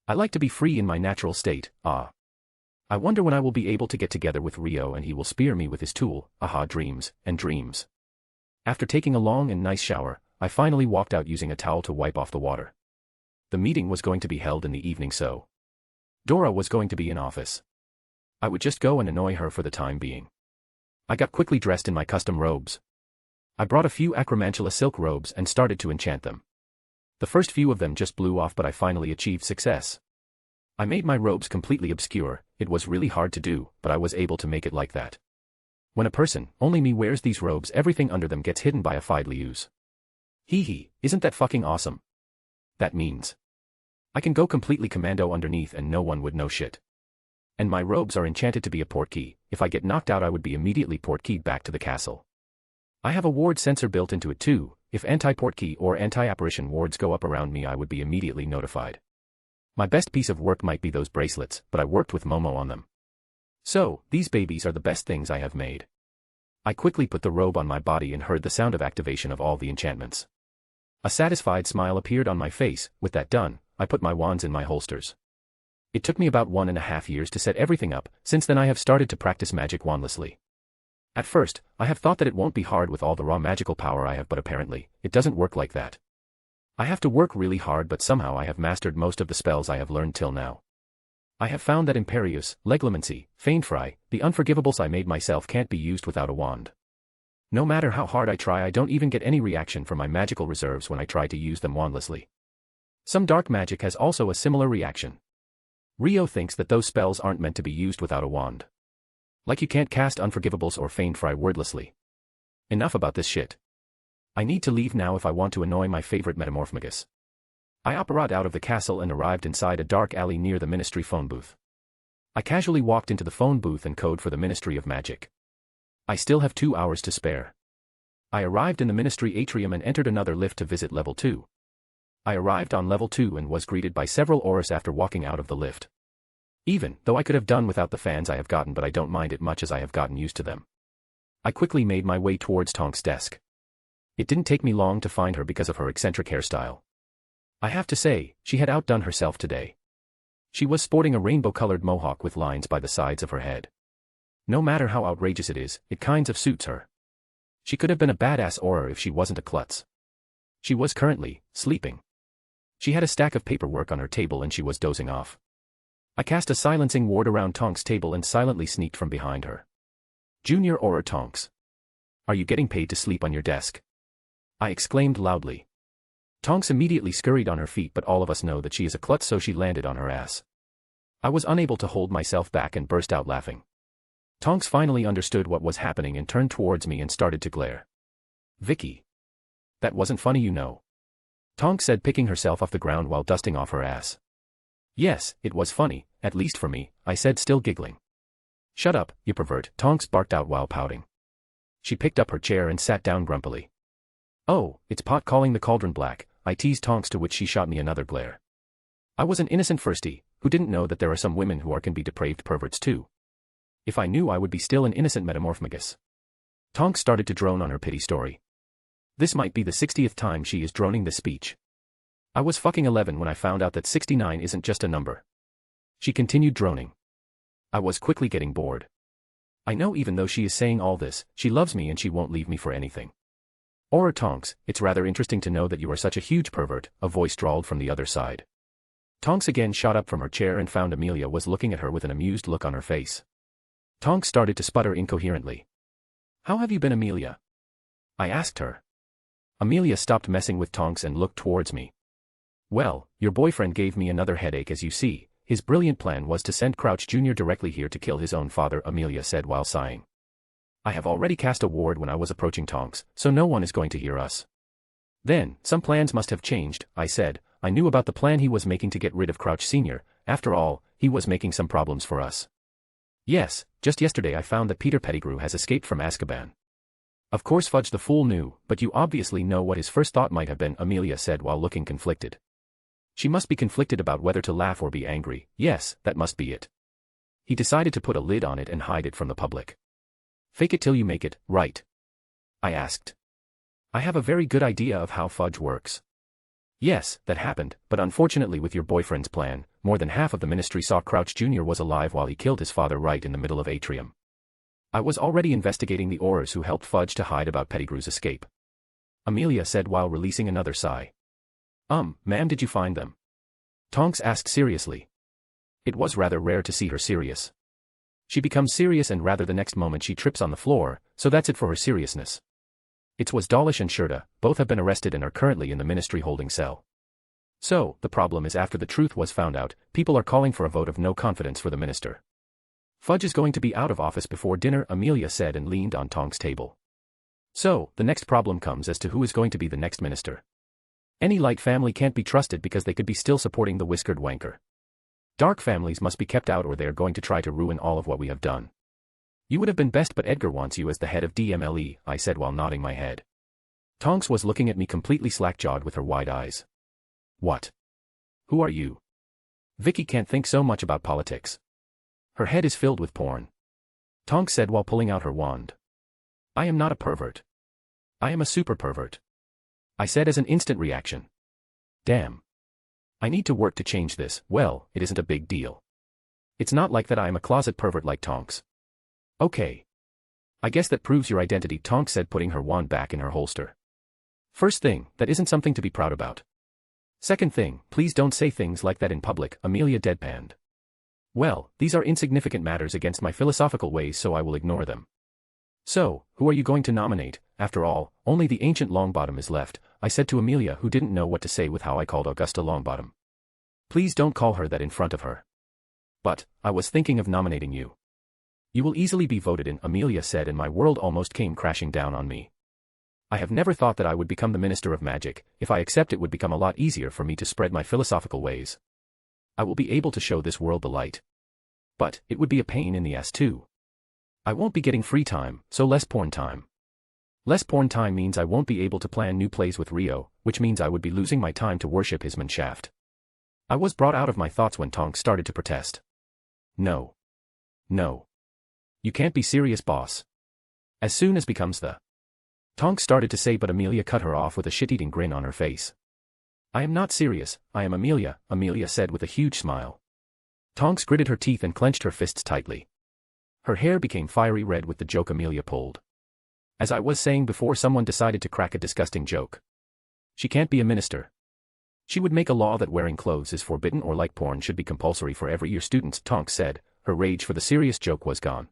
S2: I like to be free in my natural state, I wonder when I will be able to get together with Rio and he will spear me with his tool, dreams, and dreams. After taking a long and nice shower, I finally walked out using a towel to wipe off the water. The meeting was going to be held in the evening so Dora was going to be in office. I would just go and annoy her for the time being. I got quickly dressed in my custom robes. I brought a few acromantula silk robes and started to enchant them. The first few of them just blew off but I finally achieved success. I made my robes completely obscure. It was really hard to do, but I was able to make it like that. When a person, only me, wears these robes, everything under them gets hidden by a fiddly. Hee hee, isn't that fucking awesome? That means I can go completely commando underneath and no one would know shit. And my robes are enchanted to be a portkey. If I get knocked out I would be immediately portkeyed back to the castle. I have a ward sensor built into it too. If anti-portkey or anti-apparition wards go up around me I would be immediately notified. My best piece of work might be those bracelets, but I worked with Momo on them. So, these babies are the best things I have made. I quickly put the robe on my body and heard the sound of activation of all the enchantments. A satisfied smile appeared on my face. With that done, I put my wands in my holsters. It took me about 1.5 years to set everything up. Since then I have started to practice magic wandlessly. At first, I have thought that it won't be hard with all the raw magical power I have, but apparently, it doesn't work like that. I have to work really hard, but somehow I have mastered most of the spells I have learned till now. I have found that Imperius, Leglomancy, Feinfry, the unforgivables I made myself can't be used without a wand. No matter how hard I try I don't even get any reaction from my magical reserves when I try to use them wandlessly. Some dark magic has also a similar reaction. Rio thinks that those spells aren't meant to be used without a wand. Like you can't cast unforgivables or Feinfry wordlessly. Enough about this shit. I need to leave now if I want to annoy my favorite metamorphmagus. I operated out of the castle and arrived inside a dark alley near the ministry phone booth. I casually walked into the phone booth and code for the Ministry of Magic. I still have 2 hours to spare. I arrived in the ministry atrium and entered another lift to visit level 2. I arrived on level 2 and was greeted by several auras after walking out of the lift. Even though I could have done without the fans I have gotten, but I don't mind it much as I have gotten used to them. I quickly made my way towards Tonk's desk. It didn't take me long to find her because of her eccentric hairstyle. I have to say, she had outdone herself today. She was sporting a rainbow-colored mohawk with lines by the sides of her head. No matter how outrageous it is, it kinds of suits her. She could have been a badass aura if she wasn't a klutz. She was currently sleeping. She had a stack of paperwork on her table and she was dozing off. I cast a silencing ward around Tonk's table and silently sneaked from behind her. Junior Aura Tonks. Are you getting paid to sleep on your desk? I exclaimed loudly. Tonks immediately scurried on her feet, but all of us know that she is a klutz, so she landed on her ass. I was unable to hold myself back and burst out laughing. Tonks finally understood what was happening and turned towards me and started to glare. Vicky. That wasn't funny, you know. Tonks said, picking herself off the ground while dusting off her ass. Yes, it was funny, at least for me, I said, still giggling. Shut up, you pervert, Tonks barked out while pouting. She picked up her chair and sat down grumpily. Oh, it's pot calling the cauldron black, I teased Tonks, to which she shot me another glare. I was an innocent firstie, who didn't know that there are some women who can be depraved perverts too. If I knew, I would be still an innocent metamorphmagus. Tonks started to drone on her pity story. This might be the 60th time she is droning this speech. I was fucking 11 when I found out that 69 isn't just a number. She continued droning. I was quickly getting bored. I know even though she is saying all this, she loves me and she won't leave me for anything. Aura Tonks, it's rather interesting to know that you are such a huge pervert, a voice drawled from the other side. Tonks again shot up from her chair and found Amelia was looking at her with an amused look on her face. Tonks started to sputter incoherently. How have you been, Amelia? I asked her. Amelia stopped messing with Tonks and looked towards me. Well, your boyfriend gave me another headache as you see. His brilliant plan was to send Crouch Jr. directly here to kill his own father, Amelia said while sighing. I have already cast a ward when I was approaching Tonks, so no one is going to hear us. Then, some plans must have changed, I said. I knew about the plan he was making to get rid of Crouch Sr. After all, he was making some problems for us. Yes, just yesterday I found that Peter Pettigrew has escaped from Azkaban. Of course Fudge the Fool knew, but you obviously know what his first thought might have been, Amelia said while looking conflicted. She must be conflicted about whether to laugh or be angry. Yes, that must be it. He decided to put a lid on it and hide it from the public. Fake it till you make it, right? I asked. I have a very good idea of how Fudge works. Yes, that happened, but unfortunately with your boyfriend's plan, more than half of the ministry saw Crouch Jr. was alive while he killed his father right in the middle of Atrium. I was already investigating the Aurors who helped Fudge to hide about Pettigrew's escape. Amelia said while releasing another sigh. Ma'am, did you find them? Tonks asked seriously. It was rather rare to see her serious. She becomes serious and rather the next moment she trips on the floor, so that's it for her seriousness. It was Dawlish and Shurta, both have been arrested and are currently in the ministry holding cell. So, the problem is after the truth was found out, people are calling for a vote of no confidence for the minister. Fudge is going to be out of office before dinner, Amelia said and leaned on Tonks' table. So, the next problem comes as to who is going to be the next minister. Any light family can't be trusted because they could be still supporting the whiskered wanker. Dark families must be kept out or they are going to try to ruin all of what we have done. You would have been best but Edgar wants you as the head of DMLE, I said while nodding my head. Tonks was looking at me completely slack-jawed with her wide eyes. What? Who are you? Vicky can't think so much about politics. Her head is filled with porn. Tonks said while pulling out her wand. I am not a pervert. I am a super pervert. I said as an instant reaction. Damn. I need to work to change this. Well, it isn't a big deal. It's not like that I am a closet pervert like Tonks. Okay. I guess that proves your identity, Tonks said putting her wand back in her holster. First thing, that isn't something to be proud about. Second thing, please don't say things like that in public, Amelia deadpanned. Well, these are insignificant matters against my philosophical ways so I will ignore them. So, who are you going to nominate? After all, only the ancient Longbottom is left, I said to Amelia who didn't know what to say with how I called Augusta Longbottom. Please don't call her that in front of her. But, I was thinking of nominating you. You will easily be voted in, Amelia said and my world almost came crashing down on me. I have never thought that I would become the Minister of Magic. If I accept it would become a lot easier for me to spread my philosophical ways. I will be able to show this world the light. But, it would be a pain in the ass too. I won't be getting free time, so less porn time. Less porn time means I won't be able to plan new plays with Rio, which means I would be losing my time to worship his manshaft. I was brought out of my thoughts when Tonks started to protest. No. No. You can't be serious, boss. As soon as becomes the... Tonks started to say but Amelia cut her off with a shit-eating grin on her face. I am not serious, I am Amelia, Amelia said with a huge smile. Tonks gritted her teeth and clenched her fists tightly. Her hair became fiery red with the joke Amelia pulled. As I was saying before, someone decided to crack a disgusting joke. She can't be a minister. She would make a law that wearing clothes is forbidden or like porn should be compulsory for every year students, Tonks said. Her rage for the serious joke was gone.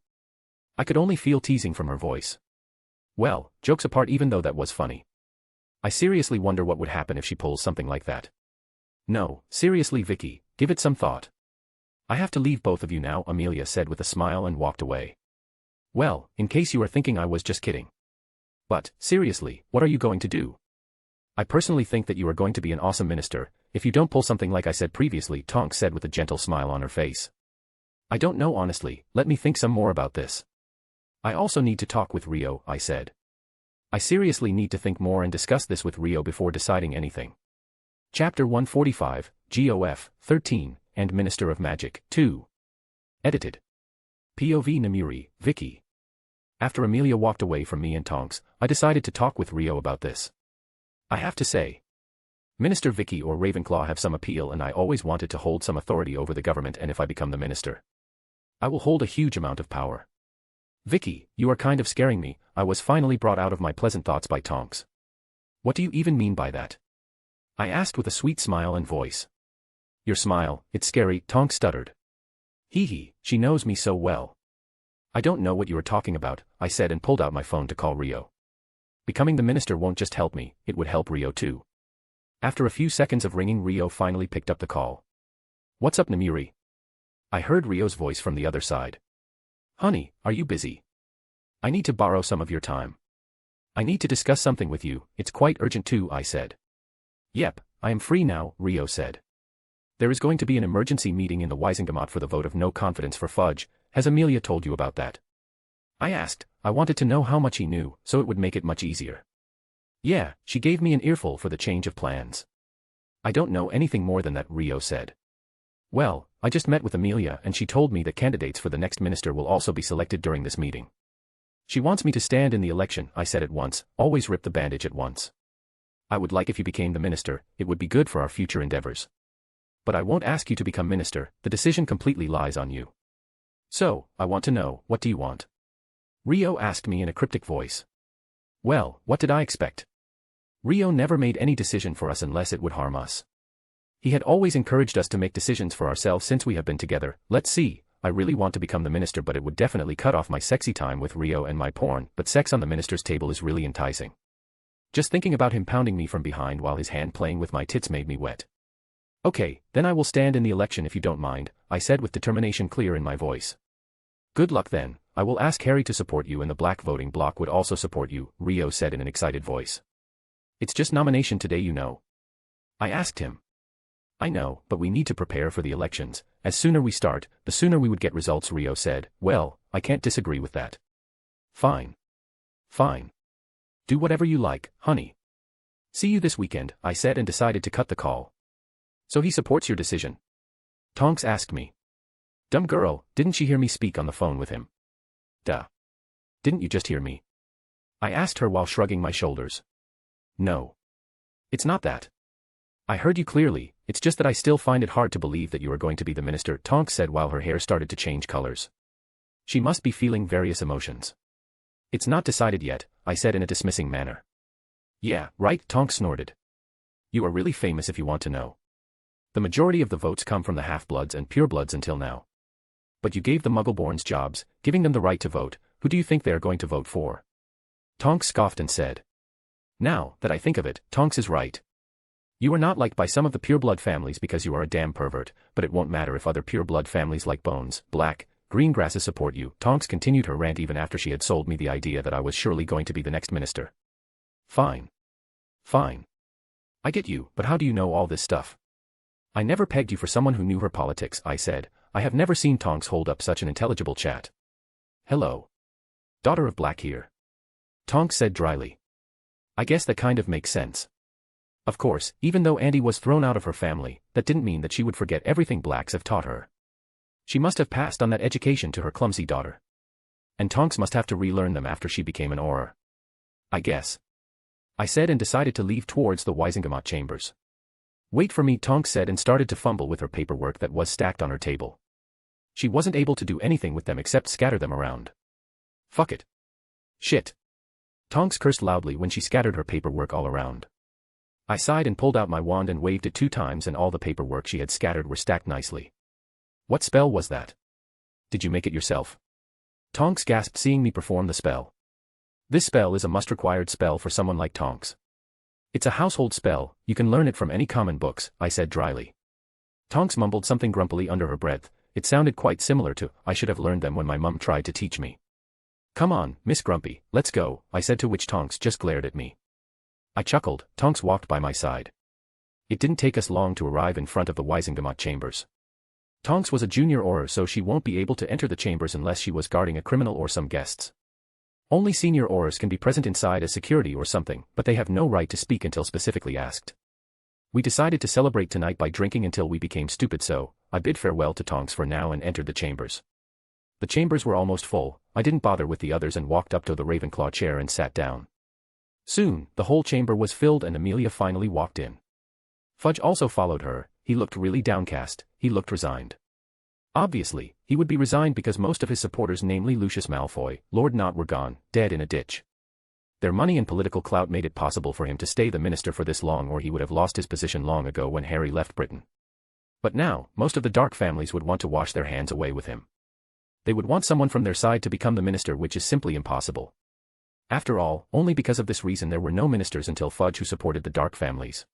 S2: I could only feel teasing from her voice. Well, jokes apart, even though that was funny. I seriously wonder what would happen if she pulls something like that. No, seriously Vicky, give it some thought. I have to leave both of you now, Amelia said with a smile and walked away. Well, in case you are thinking I was just kidding. But, seriously, what are you going to do? I personally think that you are going to be an awesome minister, if you don't pull something like I said previously, Tonks said with a gentle smile on her face. I don't know honestly, let me think some more about this. I also need to talk with Rio, I said. I seriously need to think more and discuss this with Rio before deciding anything. Chapter 145, GOF, 13, and Minister of Magic, 2. Edited. POV Namiri, Vicky. After Amelia walked away from me and Tonks, I decided to talk with Rio about this. I have to say, Minister Vicky or Ravenclaw have some appeal and I always wanted to hold some authority over the government, and if I become the minister, I will hold a huge amount of power. Vicky, you are kind of scaring me, I was finally brought out of my pleasant thoughts by Tonks. What do you even mean by that? I asked with a sweet smile and voice. Your smile, it's scary, Tonks stuttered. Hee hee, she knows me so well. I don't know what you are talking about, I said and pulled out my phone to call Rio. Becoming the minister won't just help me, it would help Rio too. After a few seconds of ringing, Rio finally picked up the call. "What's up, Namiri?" I heard Rio's voice from the other side. "Honey, are you busy? I need to borrow some of your time. I need to discuss something with you, it's quite urgent too," I said. "Yep, I am free now," Rio said. "There is going to be an emergency meeting in the Wisengamot for the vote of no confidence for Fudge. Has Amelia told you about that?" I asked. I wanted to know how much he knew, so it would make it much easier. "Yeah, she gave me an earful for the change of plans." "I don't know anything more than that," Rio said. "Well, I just met with Amelia and she told me that candidates for the next minister will also be selected during this meeting. She wants me to stand in the election," I said at once. Always rip the bandage at once. "I would like if you became the minister, it would be good for our future endeavors. But I won't ask you to become minister, the decision completely lies on you. So, I want to know, what do you want?" Rio asked me in a cryptic voice. Well, what did I expect? Rio never made any decision for us unless it would harm us. He had always encouraged us to make decisions for ourselves since we have been together. Let's see, I really want to become the minister, but it would definitely cut off my sexy time with Rio and my porn, but sex on the minister's table is really enticing. Just thinking about him pounding me from behind while his hand playing with my tits made me wet. "Okay, then I will stand in the election if you don't mind," I said with determination clear in my voice. "Good luck then, I will ask Harry to support you and the black voting bloc would also support you," Rio said in an excited voice. "It's just nomination today, you know." I asked him. "I know, but we need to prepare for the elections. As sooner we start, the sooner we would get results," Rio said. "Well, I can't disagree with that." "Fine. Fine. Do whatever you like, honey. See you this weekend," I said and decided to cut the call. "So he supports your decision?" Tonks asked me. Dumb girl, didn't she hear me speak on the phone with him? Duh. Didn't you just hear me? I asked her while shrugging my shoulders. No. It's not that. I heard you clearly, it's just that I still find it hard to believe that you are going to be the minister, Tonks said while her hair started to change colors. She must be feeling various emotions. "It's not decided yet," I said in a dismissing manner. "Yeah, right," Tonks snorted. "You are really famous if you want to know. The majority of the votes come from the half-bloods and purebloods until now. But you gave the Muggleborns jobs, giving them the right to vote. Who do you think they are going to vote for?" Tonks scoffed and said. "Now that I think of it, Tonks is right. You are not liked by some of the pureblood families because you are a damn pervert, but it won't matter if other pureblood families like Bones, Black, Green grasses support you." Tonks continued her rant even after she had sold me the idea that I was surely going to be the next minister. Fine. Fine. I get you, but how do you know all this stuff? "I never pegged you for someone who knew her politics," I said. I have never seen Tonks hold up such an intelligible chat. "Hello. Daughter of Black here," Tonks said dryly. "I guess that kind of makes sense. Of course, even though Andy was thrown out of her family, that didn't mean that she would forget everything Blacks have taught her. She must have passed on that education to her clumsy daughter. And Tonks must have to relearn them after she became an Auror. I guess," I said and decided to leave towards the Wisengamot chambers. "Wait for me," Tonks said and started to fumble with her paperwork that was stacked on her table. She wasn't able to do anything with them except scatter them around. Fuck it. Shit. Tonks cursed loudly when she scattered her paperwork all around. I sighed and pulled out my wand and waved it 2 times and all the paperwork she had scattered were stacked nicely. "What spell was that? Did you make it yourself?" Tonks gasped seeing me perform the spell. "This spell is a must-required spell for someone like Tonks. It's a household spell, you can learn it from any common books," I said dryly. Tonks mumbled something grumpily under her breath. It sounded quite similar to, "I should have learned them when my mum tried to teach me." "Come on, Miss Grumpy, let's go," I said, to which Tonks just glared at me. I chuckled. Tonks walked by my side. It didn't take us long to arrive in front of the Wisengamot chambers. Tonks was a junior Auror, so she won't be able to enter the chambers unless she was guarding a criminal or some guests. Only senior Aurors can be present inside as security or something, but they have no right to speak until specifically asked. We decided to celebrate tonight by drinking until we became stupid, so I bid farewell to Tonks for now and entered the chambers. The chambers were almost full. I didn't bother with the others and walked up to the Ravenclaw chair and sat down. Soon, the whole chamber was filled and Amelia finally walked in. Fudge also followed her. He looked really downcast, he looked resigned. Obviously, he would be resigned because most of his supporters, namely Lucius Malfoy, Lord Nott, were gone, dead in a ditch. Their money and political clout made it possible for him to stay the minister for this long, or he would have lost his position long ago when Harry left Britain. But now, most of the dark families would want to wash their hands away with him. They would want someone from their side to become the minister, which is simply impossible. After all, only because of this reason there were no ministers until Fudge, who supported the dark families.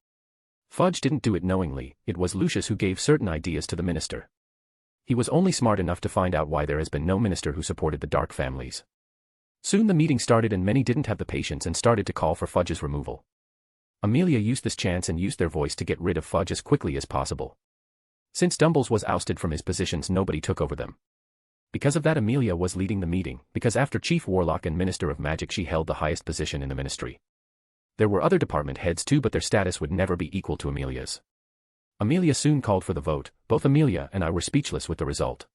S2: Fudge didn't do it knowingly, it was Lucius who gave certain ideas to the minister. He was only smart enough to find out why there has been no minister who supported the Dark families. Soon the meeting started and many didn't have the patience and started to call for Fudge's removal. Amelia used this chance and used their voice to get rid of Fudge as quickly as possible. Since Dumbles was ousted from his positions, nobody took over them. Because of that, Amelia was leading the meeting, because after Chief Warlock and Minister of Magic she held the highest position in the ministry. There were other department heads too, but their status would never be equal to Amelia's. Amelia soon called for the vote. Both Amelia and I were speechless with the result.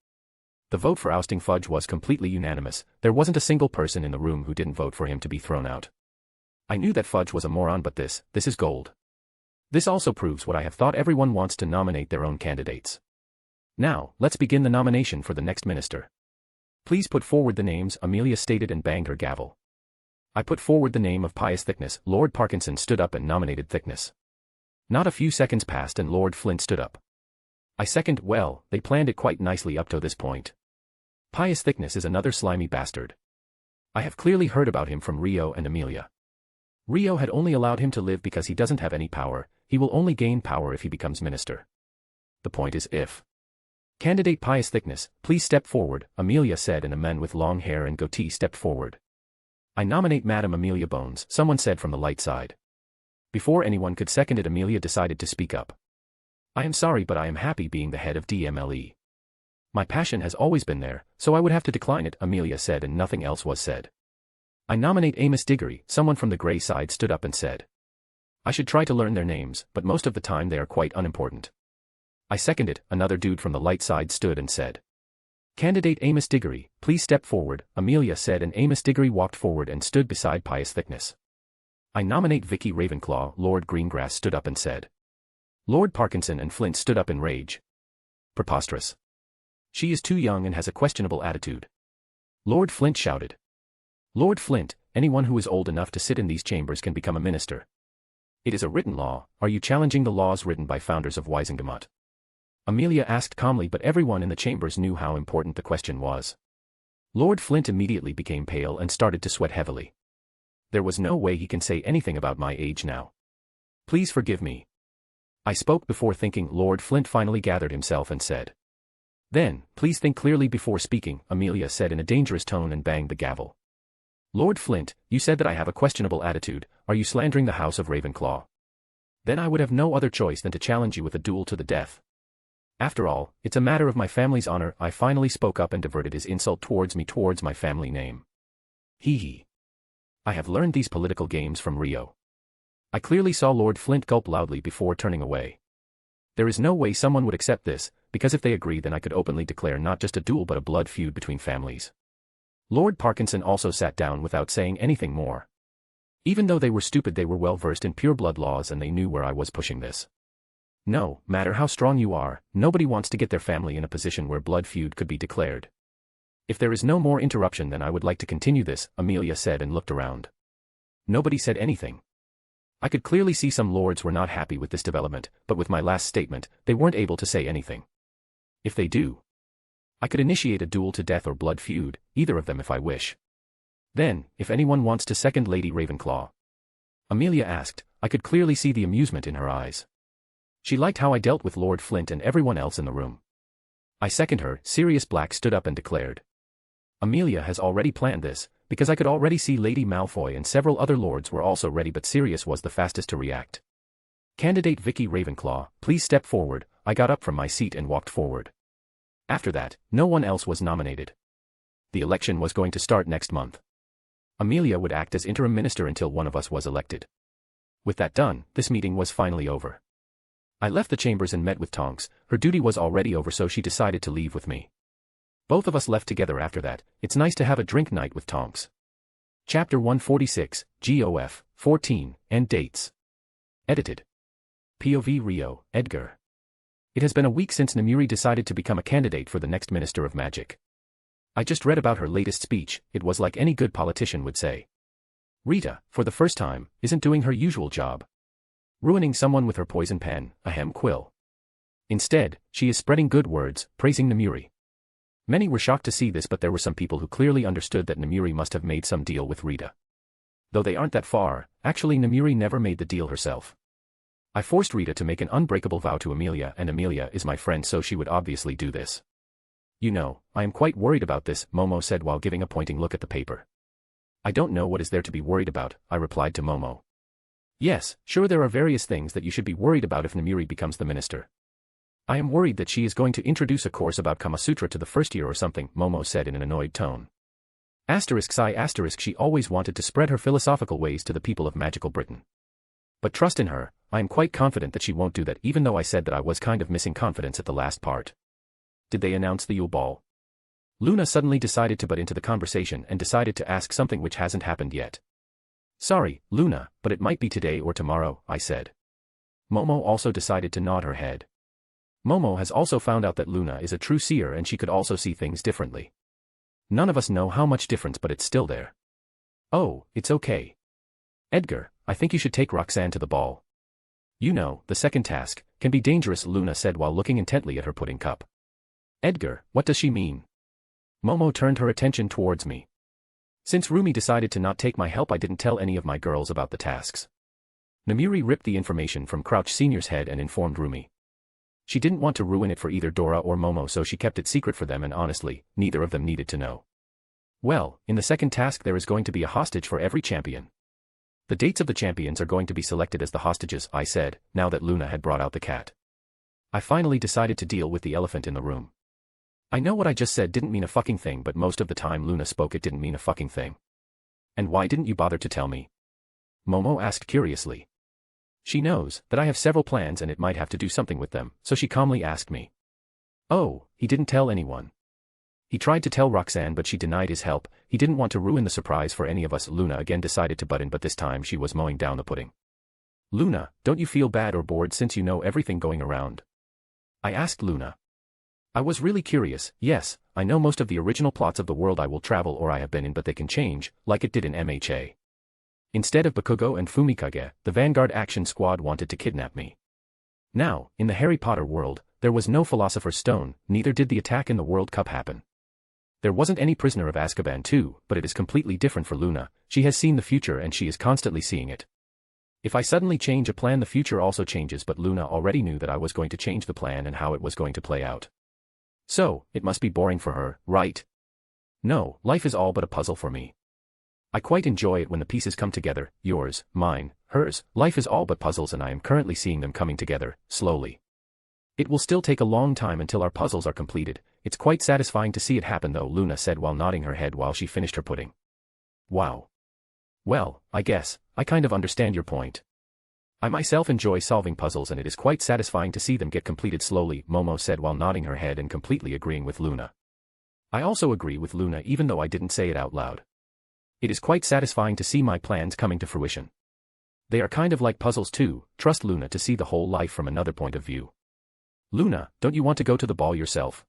S2: The vote for ousting Fudge was completely unanimous. There wasn't a single person in the room who didn't vote for him to be thrown out. I knew that Fudge was a moron, but this is gold. This also proves what I have thought: everyone wants to nominate their own candidates. Now, let's begin the nomination for the next minister. Please put forward the names, Amelia stated and banged her gavel. I put forward the name of Pious Thickness. Lord Parkinson stood up and nominated Thickness. Not a few seconds passed and Lord Flint stood up. I second. Well, they planned it quite nicely up to this point. Pious Thickness is another slimy bastard. I have clearly heard about him from Rio and Amelia. Rio had only allowed him to live because he doesn't have any power. He will only gain power if he becomes minister. The point is if. Candidate Pious Thickness, please step forward, Amelia said, and a man with long hair and goatee stepped forward. I nominate Madam Amelia Bones, someone said from the light side. Before anyone could second it, Amelia decided to speak up. I am sorry, but I am happy being the head of DMLE. My passion has always been there, so I would have to decline it, Amelia said, and nothing else was said. I nominate Amos Diggory, someone from the grey side stood up and said. I should try to learn their names, but most of the time they are quite unimportant. I second it, another dude from the light side stood and said. Candidate Amos Diggory, please step forward, Amelia said, and Amos Diggory walked forward and stood beside Pious Thickness. I nominate Vicky Ravenclaw, Lord Greengrass stood up and said. Lord Parkinson and Flint stood up in rage. Preposterous. She is too young and has a questionable attitude. Lord Flint shouted. Lord Flint, anyone who is old enough to sit in these chambers can become a minister. It is a written law. Are you challenging the laws written by founders of Wisengamot? Amelia asked calmly, but everyone in the chambers knew how important the question was. Lord Flint immediately became pale and started to sweat heavily. There was no way he can say anything about my age now. Please forgive me. I spoke before thinking. Lord Flint finally gathered himself and said. Then, please think clearly before speaking, Amelia said in a dangerous tone and banged the gavel. Lord Flint, you said that I have a questionable attitude. Are you slandering the House of Ravenclaw? Then I would have no other choice than to challenge you with a duel to the death. After all, it's a matter of my family's honor. I finally spoke up and diverted his insult towards me, towards my family name. Hee hee. I have learned these political games from Rio. I clearly saw Lord Flint gulp loudly before turning away. There is no way someone would accept this, because if they agree then I could openly declare not just a duel but a blood feud between families. Lord Parkinson also sat down without saying anything more. Even though they were stupid, they were well versed in pure blood laws and they knew where I was pushing this. No matter how strong you are, nobody wants to get their family in a position where blood feud could be declared. If there is no more interruption, then I would like to continue this, Amelia said and looked around. Nobody said anything. I could clearly see some lords were not happy with this development, but with my last statement, they weren't able to say anything. If they do, I could initiate a duel to death or blood feud, either of them if I wish. Then, if anyone wants to second Lady Ravenclaw? Amelia asked. I could clearly see the amusement in her eyes. She liked how I dealt with Lord Flint and everyone else in the room. I second her. Sirius Black stood up and declared. Amelia has already planned this, because I could already see Lady Malfoy and several other lords were also ready, but Sirius was the fastest to react. Candidate Vicky Ravenclaw, please step forward. I got up from my seat and walked forward. After that, no one else was nominated. The election was going to start next month. Amelia would act as interim minister until one of us was elected. With that done, this meeting was finally over. I left the chambers and met with Tonks. Her duty was already over, so she decided to leave with me. Both of us left together after that. It's nice to have a drink night with Tonks. Chapter 146, GOF, 14, End Dates. Edited. POV Rio, Edgar. It has been a week since Namuri decided to become a candidate for the next Minister of Magic. I just read about her latest speech. It was like any good politician would say. Rita, for the first time, isn't doing her usual job. Ruining someone with her poison pen, a hem quill. Instead, she is spreading good words, praising Namuri. Many were shocked to see this, but there were some people who clearly understood that Namuri must have made some deal with Rita. Though they aren't that far, actually Namuri never made the deal herself. I forced Rita to make an unbreakable vow to Amelia, and Amelia is my friend, so she would obviously do this. You know, I am quite worried about this, Momo said while giving a pointing look at the paper. I don't know what is there to be worried about, I replied to Momo. Yes, sure, there are various things that you should be worried about if Namiri becomes the minister. I am worried that she is going to introduce a course about Kama Sutra to the first year or something, Momo said in an annoyed tone. She always wanted to spread her philosophical ways to the people of magical Britain. But trust in her, I am quite confident that she won't do that, even though I said that I was kind of missing confidence at the last part. Did they announce the Yule Ball? Luna suddenly decided to butt into the conversation and decided to ask something which hasn't happened yet. Sorry, Luna, but it might be today or tomorrow, I said. Momo also decided to nod her head. Momo has also found out that Luna is a true seer and she could also see things differently. None of us know how much difference, but it's still there. Oh, it's okay. Edgar, I think you should take Roxanne to the ball. You know, the second task can be dangerous, Luna said while looking intently at her pudding cup. Edgar, what does she mean? Momo turned her attention towards me. Since Rumi decided to not take my help, I didn't tell any of my girls about the tasks. Namiri ripped the information from Crouch Sr.'s head and informed Rumi. She didn't want to ruin it for either Dora or Momo, so she kept it secret for them, and honestly, neither of them needed to know. Well, in the second task there is going to be a hostage for every champion. The dates of the champions are going to be selected as the hostages, I said, now that Luna had brought out the cat. I finally decided to deal with the elephant in the room. I know what I just said didn't mean a fucking thing, but most of the time Luna spoke it didn't mean a fucking thing. And why didn't you bother to tell me? Momo asked curiously. She knows that I have several plans and it might have to do something with them, so she calmly asked me. Oh, he didn't tell anyone. He tried to tell Roxanne, but she denied his help. He didn't want to ruin the surprise for any of us. Luna again decided to butt in, but this time she was mowing down the pudding. Luna, don't you feel bad or bored since you know everything going around? I asked Luna. I was really curious. Yes, I know most of the original plots of the world I will travel or I have been in, but they can change, like it did in MHA. Instead of Bakugo and Fumikage, the Vanguard Action Squad wanted to kidnap me. Now, in the Harry Potter world, there was no Philosopher's Stone, neither did the attack in the World Cup happen. There wasn't any Prisoner of Azkaban too, but it is completely different for Luna. She has seen the future and she is constantly seeing it. If I suddenly change a plan, the future also changes, but Luna already knew that I was going to change the plan and how it was going to play out. So, it must be boring for her, right? No, life is all but a puzzle for me. I quite enjoy it when the pieces come together, yours, mine, hers. Life is all but puzzles and I am currently seeing them coming together, slowly. It will still take a long time until our puzzles are completed. It's quite satisfying to see it happen though, Luna said while nodding her head while she finished her pudding. Wow. Well, I guess, I kind of understand your point. I myself enjoy solving puzzles and it is quite satisfying to see them get completed slowly, Momo said while nodding her head and completely agreeing with Luna. I also agree with Luna even though I didn't say it out loud. It is quite satisfying to see my plans coming to fruition. They are kind of like puzzles too. Trust Luna to see the whole life from another point of view. Luna, don't you want to go to the ball yourself?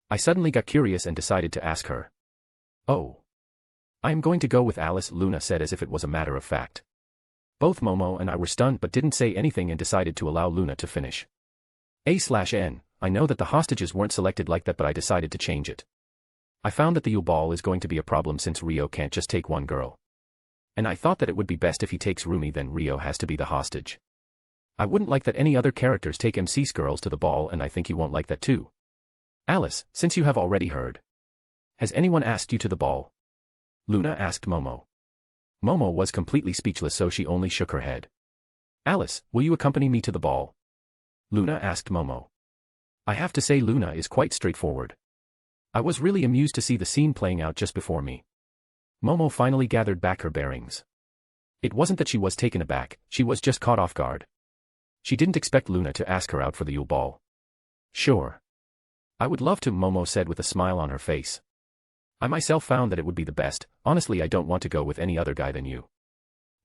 S2: I suddenly got curious and decided to ask her. Oh. I am going to go with Alice, Luna said as if it was a matter of fact. Both Momo and I were stunned but didn't say anything and decided to allow Luna to finish. A/N, I know that the hostages weren't selected like that, but I decided to change it. I found that the Yule Ball is going to be a problem since Rio can't just take one girl. And I thought that it would be best if he takes Rumi, then Rio has to be the hostage. I wouldn't like that any other characters take MC's girls to the ball, and I think you won't like that too. Alice, since you have already heard. Has anyone asked you to the ball? Luna asked Momo. Momo was completely speechless, so she only shook her head. Alice, will you accompany me to the ball? Luna asked Momo. I have to say Luna is quite straightforward. I was really amused to see the scene playing out just before me. Momo finally gathered back her bearings. It wasn't that she was taken aback, she was just caught off guard. She didn't expect Luna to ask her out for the Yule Ball. Sure. I would love to, Momo said with a smile on her face. I myself found that it would be the best. Honestly, I don't want to go with any other guy than you.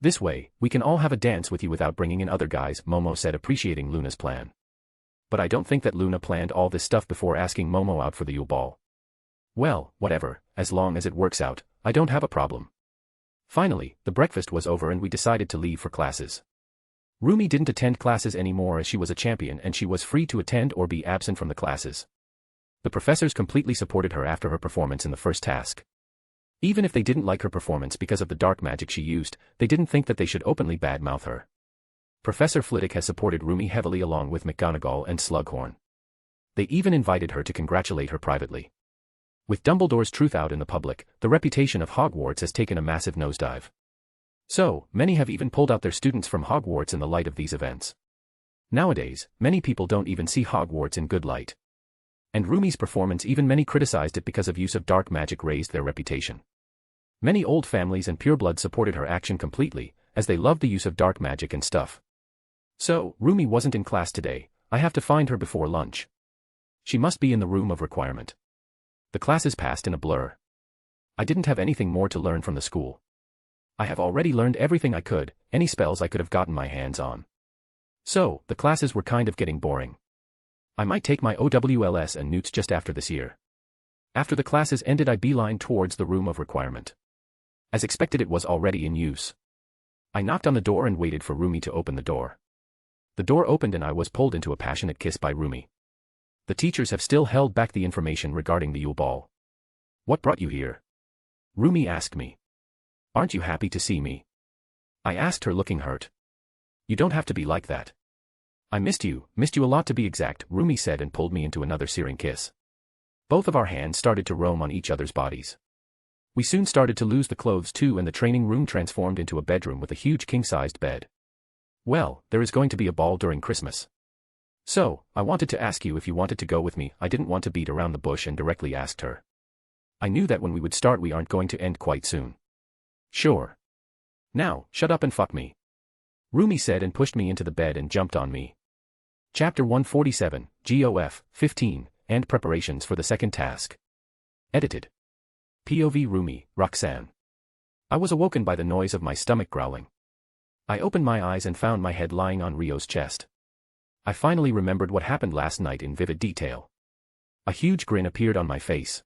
S2: This way, we can all have a dance with you without bringing in other guys, Momo said, appreciating Luna's plan. But I don't think that Luna planned all this stuff before asking Momo out for the Yule Ball. Well, whatever, as long as it works out, I don't have a problem. Finally, the breakfast was over and we decided to leave for classes. Rumi didn't attend classes anymore as she was a champion and she was free to attend or be absent from the classes. The professors completely supported her after her performance in the first task. Even if they didn't like her performance because of the dark magic she used, they didn't think that they should openly badmouth her. Professor Flitwick has supported Rumi heavily along with McGonagall and Slughorn. They even invited her to congratulate her privately. With Dumbledore's truth out in the public, the reputation of Hogwarts has taken a massive nosedive. So, many have even pulled out their students from Hogwarts in the light of these events. Nowadays, many people don't even see Hogwarts in good light. And Rumi's performance, even many criticized it because of use of dark magic, raised their reputation. Many old families and purebloods supported her action completely, as they loved the use of dark magic and stuff. So, Rumi wasn't in class today. I have to find her before lunch. She must be in the room of requirement. The classes passed in a blur. I didn't have anything more to learn from the school. I have already learned everything I could, any spells I could have gotten my hands on. So, the classes were kind of getting boring. I might take my OWLS and newts just after this year. After the classes ended, I beelined towards the room of requirement. As expected, it was already in use. I knocked on the door and waited for Rumi to open the door. The door opened and I was pulled into a passionate kiss by Rumi. The teachers have still held back the information regarding the Yule Ball. What brought you here? Rumi asked me. Aren't you happy to see me? I asked her, looking hurt. You don't have to be like that. I missed you a lot to be exact, Rumi said and pulled me into another searing kiss. Both of our hands started to roam on each other's bodies. We soon started to lose the clothes too, and the training room transformed into a bedroom with a huge king-sized bed. Well, there is going to be a ball during Christmas. So, I wanted to ask you if you wanted to go with me. I didn't want to beat around the bush and directly asked her. I knew that when we would start we aren't going to end quite soon. Sure. Now, shut up and fuck me. Rumi said and pushed me into the bed and jumped on me. Chapter 147, GOF, 15, and Preparations for the Second Task. Edited. POV Rumi, Roxanne. I was awoken by the noise of my stomach growling. I opened my eyes and found my head lying on Rio's chest. I finally remembered what happened last night in vivid detail. A huge grin appeared on my face.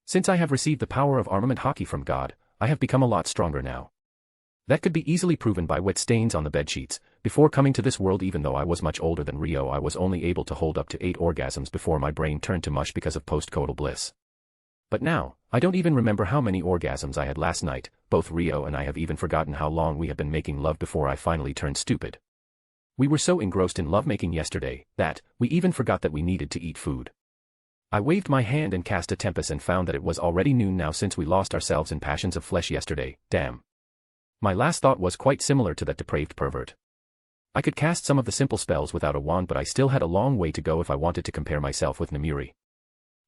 S2: Since I have received the power of armament hockey from God, I have become a lot stronger now. That could be easily proven by wet stains on the bedsheets. Before coming to this world, even though I was much older than Rio, I was only able to hold up to 8 orgasms before my brain turned to mush because of postcoital bliss. But now, I don't even remember how many orgasms I had last night. Both Rio and I have even forgotten how long we have been making love before I finally turned stupid. We were so engrossed in lovemaking yesterday that we even forgot that we needed to eat food. I waved my hand and cast a tempest and found that it was already noon now since we lost ourselves in passions of flesh yesterday. Damn. My last thought was quite similar to that depraved pervert. I could cast some of the simple spells without a wand, but I still had a long way to go if I wanted to compare myself with Namiri.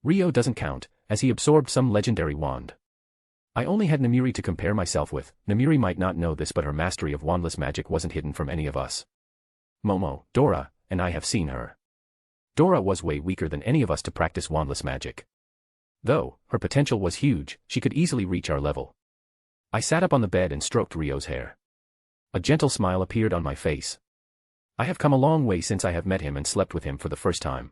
S2: Rio doesn't count, as he absorbed some legendary wand. I only had Namiri to compare myself with. Namiri might not know this, but her mastery of wandless magic wasn't hidden from any of us. Momo, Dora, and I have seen her. Dora was way weaker than any of us to practice wandless magic. Though, her potential was huge, she could easily reach our level. I sat up on the bed and stroked Rio's hair. A gentle smile appeared on my face. I have come a long way since I have met him and slept with him for the first time.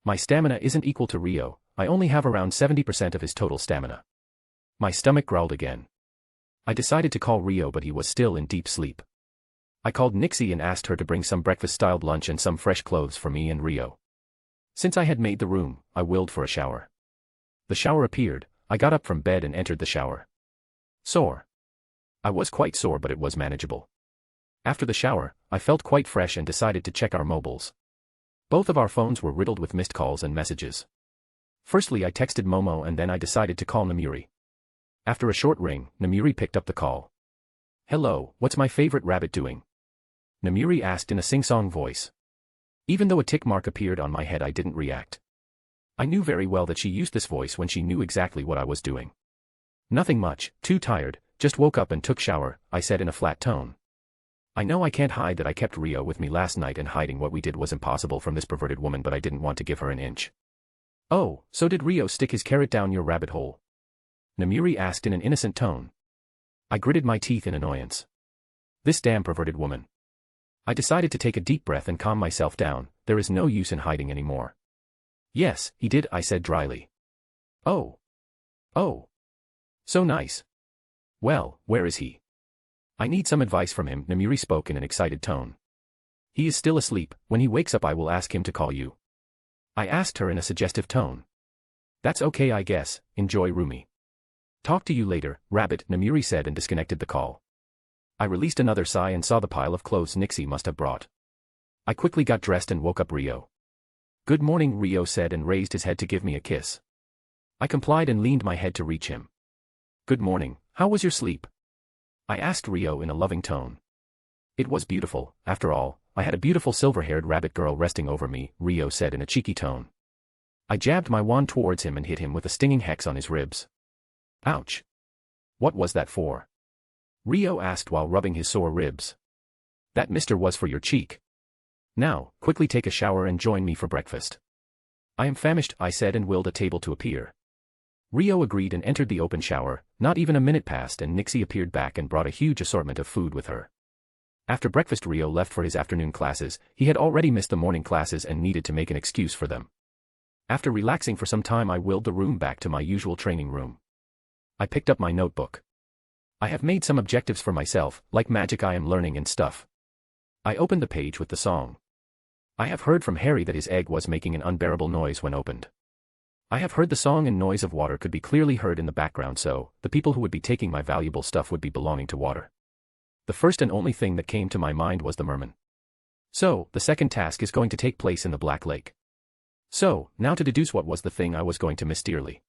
S2: My stamina isn't equal to Rio. I only have around 70% of his total stamina. My stomach growled again. I decided to call Rio, but he was still in deep sleep. I called Nixie and asked her to bring some breakfast-styled lunch and some fresh clothes for me and Rio. Since I had made the room, I willed for a shower. The shower appeared. I got up from bed and entered the shower. Sore. I was quite sore, but it was manageable. After the shower, I felt quite fresh and decided to check our mobiles. Both of our phones were riddled with missed calls and messages. Firstly, I texted Momo and then I decided to call Namiri. After a short ring, Namiri picked up the call. Hello, what's my favorite rabbit doing? Namiri asked in a sing-song voice. Even though a tick mark appeared on my head, I didn't react. I knew very well that she used this voice when she knew exactly what I was doing. Nothing much, too tired, just woke up and took shower, I said in a flat tone. I know I can't hide that I kept Rio with me last night, and hiding what we did was impossible from this perverted woman, but I didn't want to give her an inch. Oh, so did Rio stick his carrot down your rabbit hole? Namiri asked in an innocent tone. I gritted my teeth in annoyance. This damn perverted woman. I decided to take a deep breath and calm myself down. There is no use in hiding anymore. Yes, he did, I said dryly. Oh. Oh. So nice. Well, where is he? I need some advice from him, Namiri spoke in an excited tone. He is still asleep. When he wakes up I will ask him to call you. I asked her in a suggestive tone. That's okay, I guess. Enjoy, Rumi. Talk to you later, Rabbit, Namiri said and disconnected the call. I released another sigh and saw the pile of clothes Nixie must have brought. I quickly got dressed and woke up Rio. "Good morning," Rio said and raised his head to give me a kiss. I complied and leaned my head to reach him. "Good morning, how was your sleep?" I asked Rio in a loving tone. "It was beautiful, after all, I had a beautiful silver-haired rabbit girl resting over me," Rio said in a cheeky tone. I jabbed my wand towards him and hit him with a stinging hex on his ribs. "Ouch. What was that for?" Rio asked while rubbing his sore ribs. "That mister was for your cheek. Now, quickly take a shower and join me for breakfast." "I am famished," I said and willed a table to appear. Rio agreed and entered the open shower. Not even a minute passed and Nixie appeared back and brought a huge assortment of food with her. After breakfast Rio left for his afternoon classes. He had already missed the morning classes and needed to make an excuse for them. After relaxing for some time I willed the room back to my usual training room. I picked up my notebook. I have made some objectives for myself, like magic I am learning and stuff. I opened the page with the song. I have heard from Harry that his egg was making an unbearable noise when opened. I have heard the song and noise of water could be clearly heard in the background, so the people who would be taking my valuable stuff would be belonging to water. The first and only thing that came to my mind was the merman. So, the second task is going to take place in the Black Lake. So, now to deduce what was the thing I was going to miss dearly.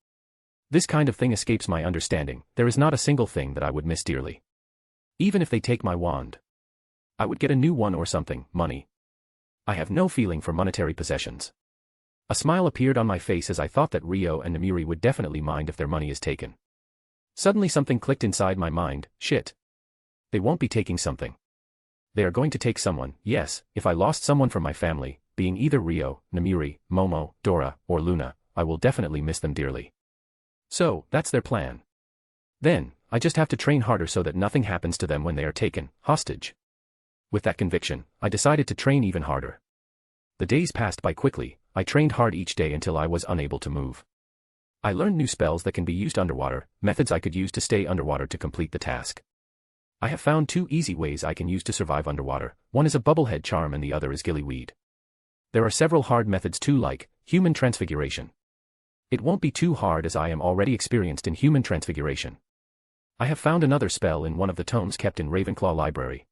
S2: This kind of thing escapes my understanding. There is not a single thing that I would miss dearly. Even if they take my wand, I would get a new one or something. Money. I have no feeling for monetary possessions. A smile appeared on my face as I thought that Rio and Namiri would definitely mind if their money is taken. Suddenly something clicked inside my mind. Shit. They won't be taking something. They are going to take someone. Yes, if I lost someone from my family, being either Rio, Namiri, Momo, Dora, or Luna, I will definitely miss them dearly. So, that's their plan. Then, I just have to train harder so that nothing happens to them when they are taken hostage. With that conviction, I decided to train even harder. The days passed by quickly. I trained hard each day until I was unable to move. I learned new spells that can be used underwater, methods I could use to stay underwater to complete the task. I have found 2 easy ways I can use to survive underwater. One is a bubblehead charm and the other is gillyweed. There are several hard methods too, like human transfiguration. It won't be too hard as I am already experienced in human transfiguration. I have found another spell in one of the tomes kept in Ravenclaw Library.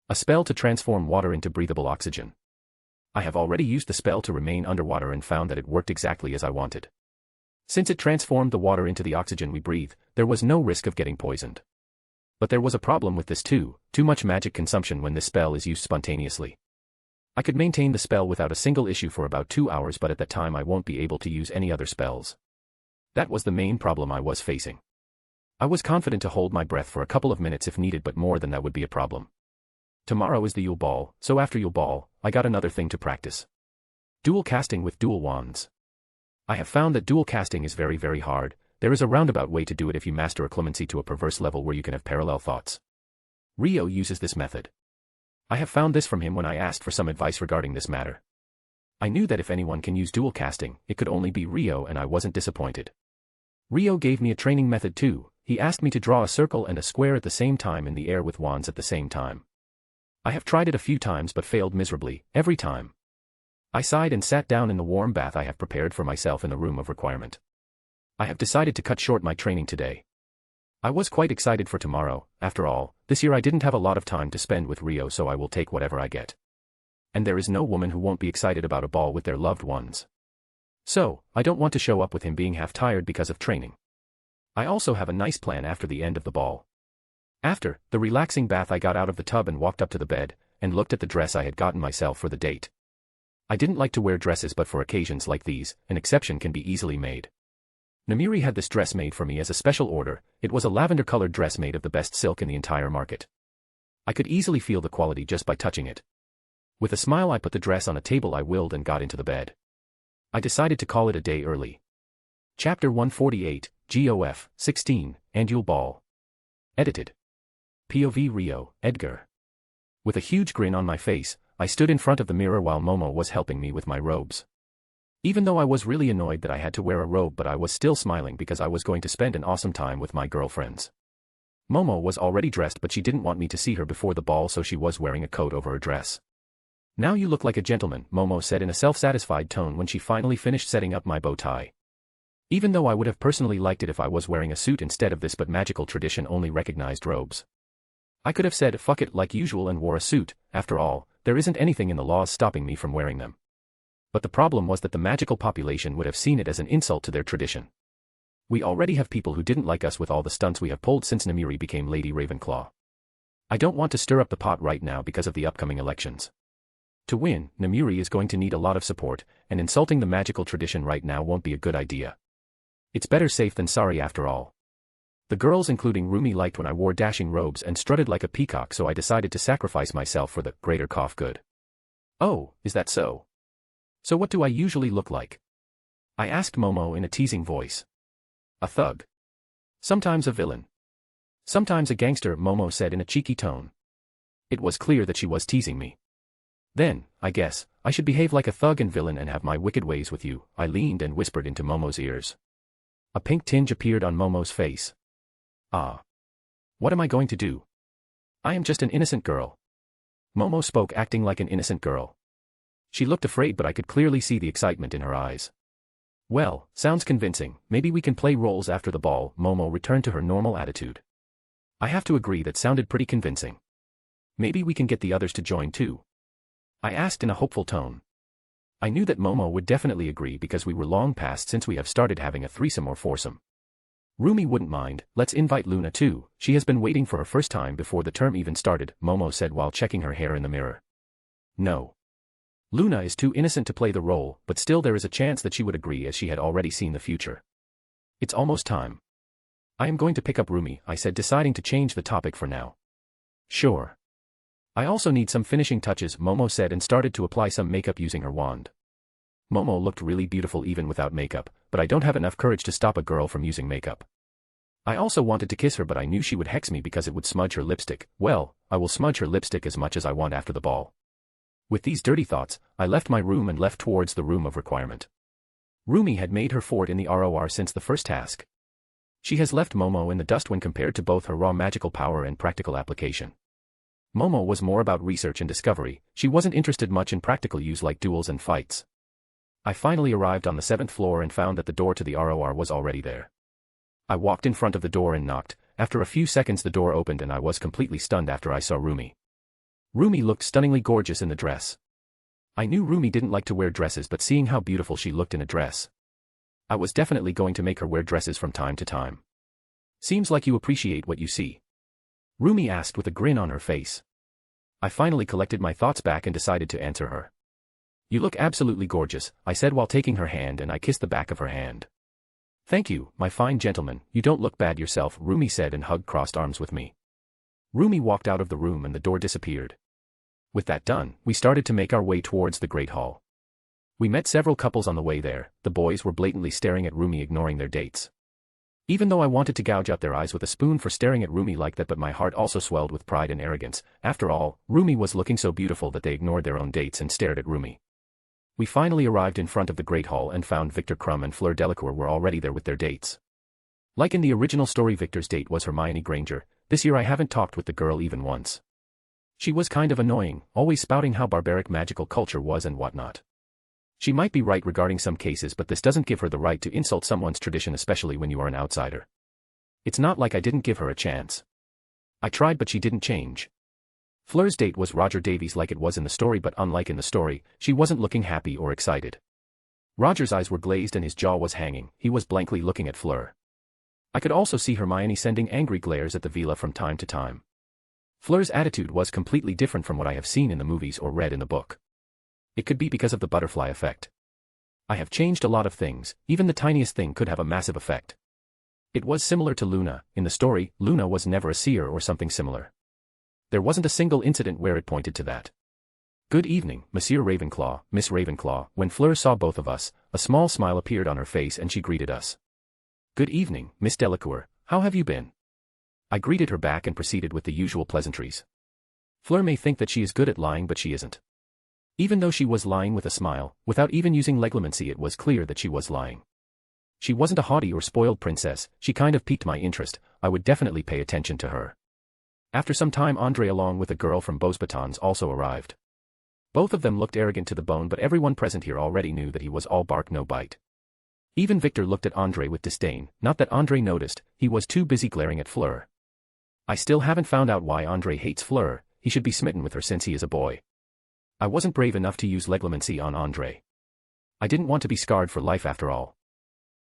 S2: A spell to transform water into breathable oxygen. I have already used the spell to remain underwater and found that it worked exactly as I wanted. Since it transformed the water into the oxygen we breathe, there was no risk of getting poisoned. But there was a problem with this too much magic consumption when this spell is used spontaneously. I could maintain the spell without a single issue for about 2 hours, but at that time I won't be able to use any other spells. That was the main problem I was facing. I was confident to hold my breath for a couple of minutes if needed, but more than that would be a problem. Tomorrow is the Yule Ball, so after Yule Ball, I got another thing to practice. Dual casting with dual wands. I have found that dual casting is very, very hard. There is a roundabout way to do it if you master a clemency to a perverse level where you can have parallel thoughts. Rio uses this method. I have found this from him when I asked for some advice regarding this matter. I knew that if anyone can use dual casting, it could only be Rio, and I wasn't disappointed. Rio gave me a training method too. He asked me to draw a circle and a square at the same time in the air with wands at the same time. I have tried it a few times but failed miserably, every time. I sighed and sat down in the warm bath I have prepared for myself in the room of requirement. I have decided to cut short my training today. I was quite excited for tomorrow. After all, this year I didn't have a lot of time to spend with Rio, so I will take whatever I get. And there is no woman who won't be excited about a ball with their loved ones. So, I don't want to show up with him being half tired because of training. I also have a nice plan after the end of the ball. After the relaxing bath I got out of the tub and walked up to the bed, and looked at the dress I had gotten myself for the date. I didn't like to wear dresses, but for occasions like these, an exception can be easily made. Namiri had this dress made for me as a special order. It was a lavender-colored dress made of the best silk in the entire market. I could easily feel the quality just by touching it. With a smile I put the dress on a table I willed and got into the bed. I decided to call it a day early. Chapter 148, GOF, 16, Annual Ball. Edited. POV Rio, Edgar. With a huge grin on my face, I stood in front of the mirror while Momo was helping me with my robes. Even though I was really annoyed that I had to wear a robe, but I was still smiling because I was going to spend an awesome time with my girlfriends. Momo was already dressed, but she didn't want me to see her before the ball, so she was wearing a coat over her dress. "Now you look like a gentleman," Momo said in a self-satisfied tone when she finally finished setting up my bow tie. Even though I would have personally liked it if I was wearing a suit instead of this, but magical tradition only recognized robes. I could have said fuck it like usual and wore a suit. After all, there isn't anything in the laws stopping me from wearing them. But the problem was that the magical population would have seen it as an insult to their tradition. We already have people who didn't like us with all the stunts we have pulled since Namiri became Lady Ravenclaw. I don't want to stir up the pot right now because of the upcoming elections. To win, Namiri is going to need a lot of support, and insulting the magical tradition right now won't be a good idea. It's better safe than sorry after all. The girls including Rumi liked when I wore dashing robes and strutted like a peacock, so I decided to sacrifice myself for the greater good. Oh, is that so? So what do I usually look like? I asked Momo in a teasing voice. A thug. Sometimes a villain. Sometimes a gangster, Momo said in a cheeky tone. It was clear that she was teasing me. Then, I guess, I should behave like a thug and villain and have my wicked ways with you, I leaned and whispered into Momo's ears. A pink tinge appeared on Momo's face. Ah. What am I going to do? I am just an innocent girl. Momo spoke acting like an innocent girl. She looked afraid, but I could clearly see the excitement in her eyes. Well, sounds convincing. Maybe we can play roles after the ball. Momo returned to her normal attitude. I have to agree, that sounded pretty convincing. Maybe we can get the others to join too. I asked in a hopeful tone. I knew that Momo would definitely agree because we were long past since we have started having a threesome or foursome. Rumi wouldn't mind. Let's invite Luna too. She has been waiting for her first time before the term even started, Momo said while checking her hair in the mirror. No. Luna is too innocent to play the role, but still there is a chance that she would agree as she had already seen the future. It's almost time. I am going to pick up Rumi, I said, deciding to change the topic for now. Sure. I also need some finishing touches, Momo said and started to apply some makeup using her wand. Momo looked really beautiful even without makeup, but I don't have enough courage to stop a girl from using makeup. I also wanted to kiss her, but I knew she would hex me because it would smudge her lipstick. Well, I will smudge her lipstick as much as I want after the ball. With these dirty thoughts, I left my room and left towards the room of requirement. Rumi had made her fort in the ROR since the first task. She has left Momo in the dust when compared to both her raw magical power and practical application. Momo was more about research and discovery. She wasn't interested much in practical use like duels and fights. I finally arrived on the 7th floor and found that the door to the ROR was already there. I walked in front of the door and knocked. After a few seconds the door opened and I was completely stunned after I saw Rumi. Rumi looked stunningly gorgeous in the dress. I knew Rumi didn't like to wear dresses, but seeing how beautiful she looked in a dress, I was definitely going to make her wear dresses from time to time. Seems like you appreciate what you see. Rumi asked with a grin on her face. I finally collected my thoughts back and decided to answer her. You look absolutely gorgeous, I said while taking her hand, and I kissed the back of her hand. Thank you, my fine gentleman, you don't look bad yourself, Rumi said and hugged crossed arms with me. Rumi walked out of the room and the door disappeared. With that done, we started to make our way towards the Great Hall. We met several couples on the way there. The boys were blatantly staring at Rumi, ignoring their dates. Even though I wanted to gouge out their eyes with a spoon for staring at Rumi like that, but my heart also swelled with pride and arrogance. After all, Rumi was looking so beautiful that they ignored their own dates and stared at Rumi. We finally arrived in front of the Great Hall and found Victor Crumb and Fleur Delacour were already there with their dates. Like in the original story, Victor's date was Hermione Granger. This year I haven't talked with the girl even once. She was kind of annoying, always spouting how barbaric magical culture was and whatnot. She might be right regarding some cases, but this doesn't give her the right to insult someone's tradition, especially when you are an outsider. It's not like I didn't give her a chance. I tried, but she didn't change. Fleur's date was Roger Davies like it was in the story, but unlike in the story, she wasn't looking happy or excited. Roger's eyes were glazed and his jaw was hanging. He was blankly looking at Fleur. I could also see Hermione sending angry glares at the villa from time to time. Fleur's attitude was completely different from what I have seen in the movies or read in the book. It could be because of the butterfly effect. I have changed a lot of things, even the tiniest thing could have a massive effect. It was similar to Luna. In the story, Luna was never a seer or something similar. There wasn't a single incident where it pointed to that. Good evening, Monsieur Ravenclaw, Miss Ravenclaw. When Fleur saw both of us, a small smile appeared on her face and she greeted us. Good evening, Miss Delacour, how have you been? I greeted her back and proceeded with the usual pleasantries. Fleur may think that she is good at lying, but she isn't. Even though she was lying with a smile, without even using legilimency, it was clear that she was lying. She wasn't a haughty or spoiled princess. She kind of piqued my interest. I would definitely pay attention to her. After some time, Andre along with a girl from Beauxbatons also arrived. Both of them looked arrogant to the bone, but everyone present here already knew that he was all bark no bite. Even Victor looked at Andre with disdain, not that Andre noticed, he was too busy glaring at Fleur. I still haven't found out why Andre hates Fleur. He should be smitten with her since he is a boy. I wasn't brave enough to use leglemency on Andre. I didn't want to be scarred for life after all.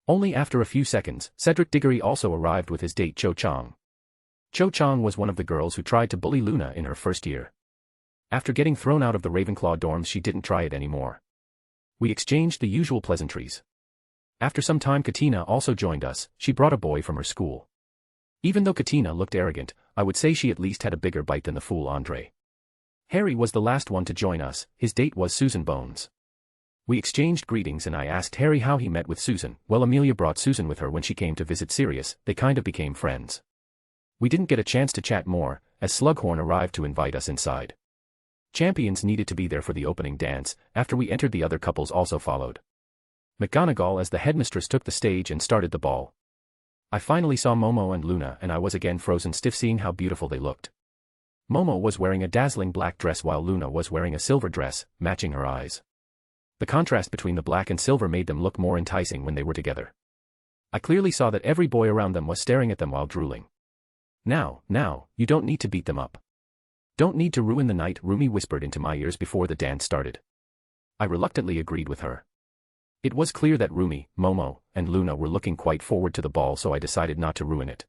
S2: Only after a few seconds, Cedric Diggory also arrived with his date Cho Chang. Cho Chang was one of the girls who tried to bully Luna in her first year. After getting thrown out of the Ravenclaw dorms, she didn't try it anymore. We exchanged the usual pleasantries. After some time, Katina also joined us. She brought a boy from her school. Even though Katina looked arrogant, I would say she at least had a bigger bite than the fool Andre. Harry was the last one to join us. His date was Susan Bones. We exchanged greetings and I asked Harry how he met with Susan. Well, Amelia brought Susan with her when she came to visit Sirius. They kind of became friends. We didn't get a chance to chat more, as Slughorn arrived to invite us inside. Champions needed to be there for the opening dance. After we entered, the other couples also followed. McGonagall as the headmistress took the stage and started the ball. I finally saw Momo and Luna and I was again frozen stiff seeing how beautiful they looked. Momo was wearing a dazzling black dress while Luna was wearing a silver dress, matching her eyes. The contrast between the black and silver made them look more enticing when they were together. I clearly saw that every boy around them was staring at them while drooling. Now, you don't need to beat them up. Don't need to ruin the night, Rumi whispered into my ears before the dance started. I reluctantly agreed with her. It was clear that Rumi, Momo, and Luna were looking quite forward to the ball, so I decided not to ruin it.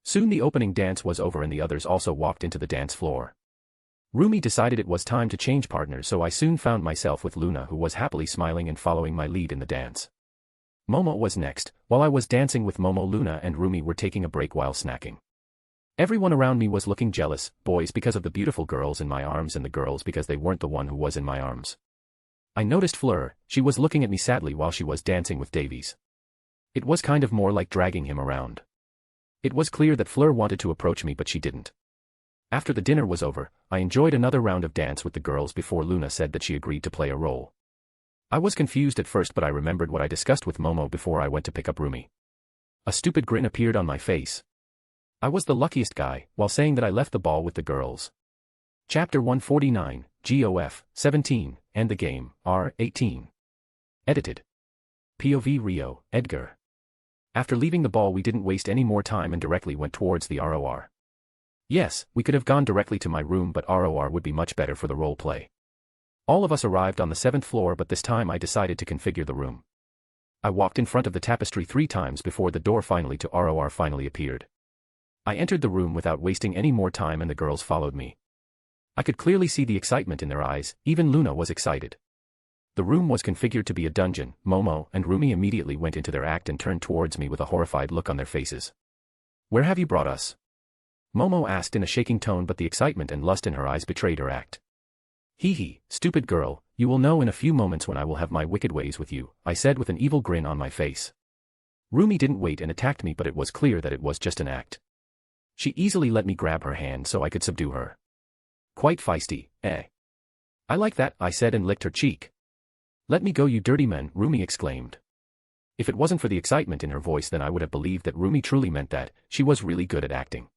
S2: Soon the opening dance was over and the others also walked into the dance floor. Rumi decided it was time to change partners, so I soon found myself with Luna, who was happily smiling and following my lead in the dance. Momo was next. While I was dancing with Momo, Luna and Rumi were taking a break while snacking. Everyone around me was looking jealous, boys because of the beautiful girls in my arms and the girls because they weren't the one who was in my arms. I noticed Fleur. She was looking at me sadly while she was dancing with Davies. It was kind of more like dragging him around. It was clear that Fleur wanted to approach me but she didn't. After the dinner was over, I enjoyed another round of dance with the girls before Luna said that she agreed to play a role. I was confused at first but I remembered what I discussed with Momo before I went to pick up Rumi. A stupid grin appeared on my face. I was the luckiest guy, while saying that I left the ball with the girls. Chapter 149, GOF, 17, and the game, R, 18. Edited. POV Rio, Edgar. After leaving the ball we didn't waste any more time and directly went towards the ROR. Yes, we could have gone directly to my room but ROR would be much better for the role play. All of us arrived on the 7th floor but this time I decided to configure the room. I walked in front of the tapestry 3 times before the door finally to ROR finally appeared. I entered the room without wasting any more time and the girls followed me. I could clearly see the excitement in their eyes, even Luna was excited. The room was configured to be a dungeon. Momo and Rumi immediately went into their act and turned towards me with a horrified look on their faces. "Where have you brought us?" Momo asked in a shaking tone but the excitement and lust in her eyes betrayed her act. "Hee, stupid girl, you will know in a few moments when I will have my wicked ways with you," I said with an evil grin on my face. Rumi didn't wait and attacked me but it was clear that it was just an act. She easily let me grab her hand so I could subdue her. "Quite feisty, eh?" "I like that," I said and licked her cheek. "Let me go, you dirty man," Rumi exclaimed. If it wasn't for the excitement in her voice then I would have believed that Rumi truly meant that. She was really good at acting.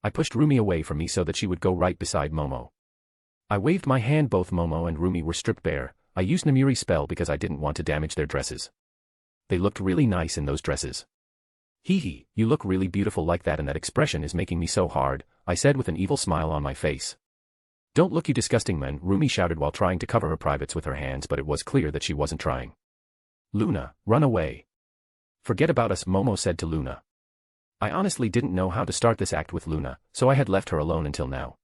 S2: I pushed Rumi away from me so that she would go right beside Momo. I waved my hand. Both Momo and Rumi were stripped bare. I used Namiri's spell because I didn't want to damage their dresses. They looked really nice in those dresses. "Hee, you look really beautiful like that and that expression is making me so hard," I said with an evil smile on my face. "Don't look, you disgusting man," Rumi shouted while trying to cover her privates with her hands but it was clear that she wasn't trying. "Luna, run away." "Forget about us," Momo said to Luna. I honestly didn't know how to start this act with Luna, so I had left her alone until now.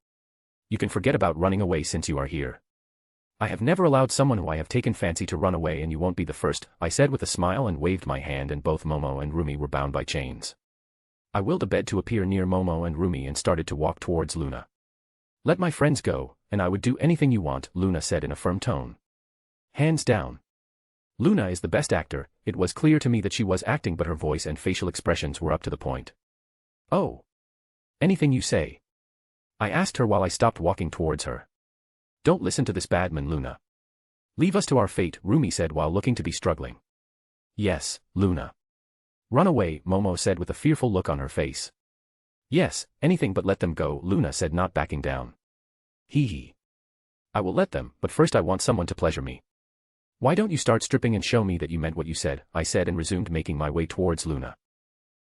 S2: "You can forget about running away since you are here. I have never allowed someone who I have taken fancy to run away and you won't be the first," I said with a smile and waved my hand and both Momo and Rumi were bound by chains. I willed a bed to appear near Momo and Rumi and started to walk towards Luna. "Let my friends go, and I would do anything you want," Luna said in a firm tone. "Hands down. Luna is the best actor." It was clear to me that she was acting but her voice and facial expressions were up to the point. "Oh. Anything you say." I asked her while I stopped walking towards her. "Don't listen to this badman, Luna. Leave us to our fate," Rumi said while looking to be struggling. "Yes, Luna. Run away," Momo said with a fearful look on her face. "Yes, anything but let them go," Luna said, not backing down. "Hee. I will let them, but first I want someone to pleasure me." "Why don't you start stripping and show me that you meant what you said," I said and resumed making my way towards Luna.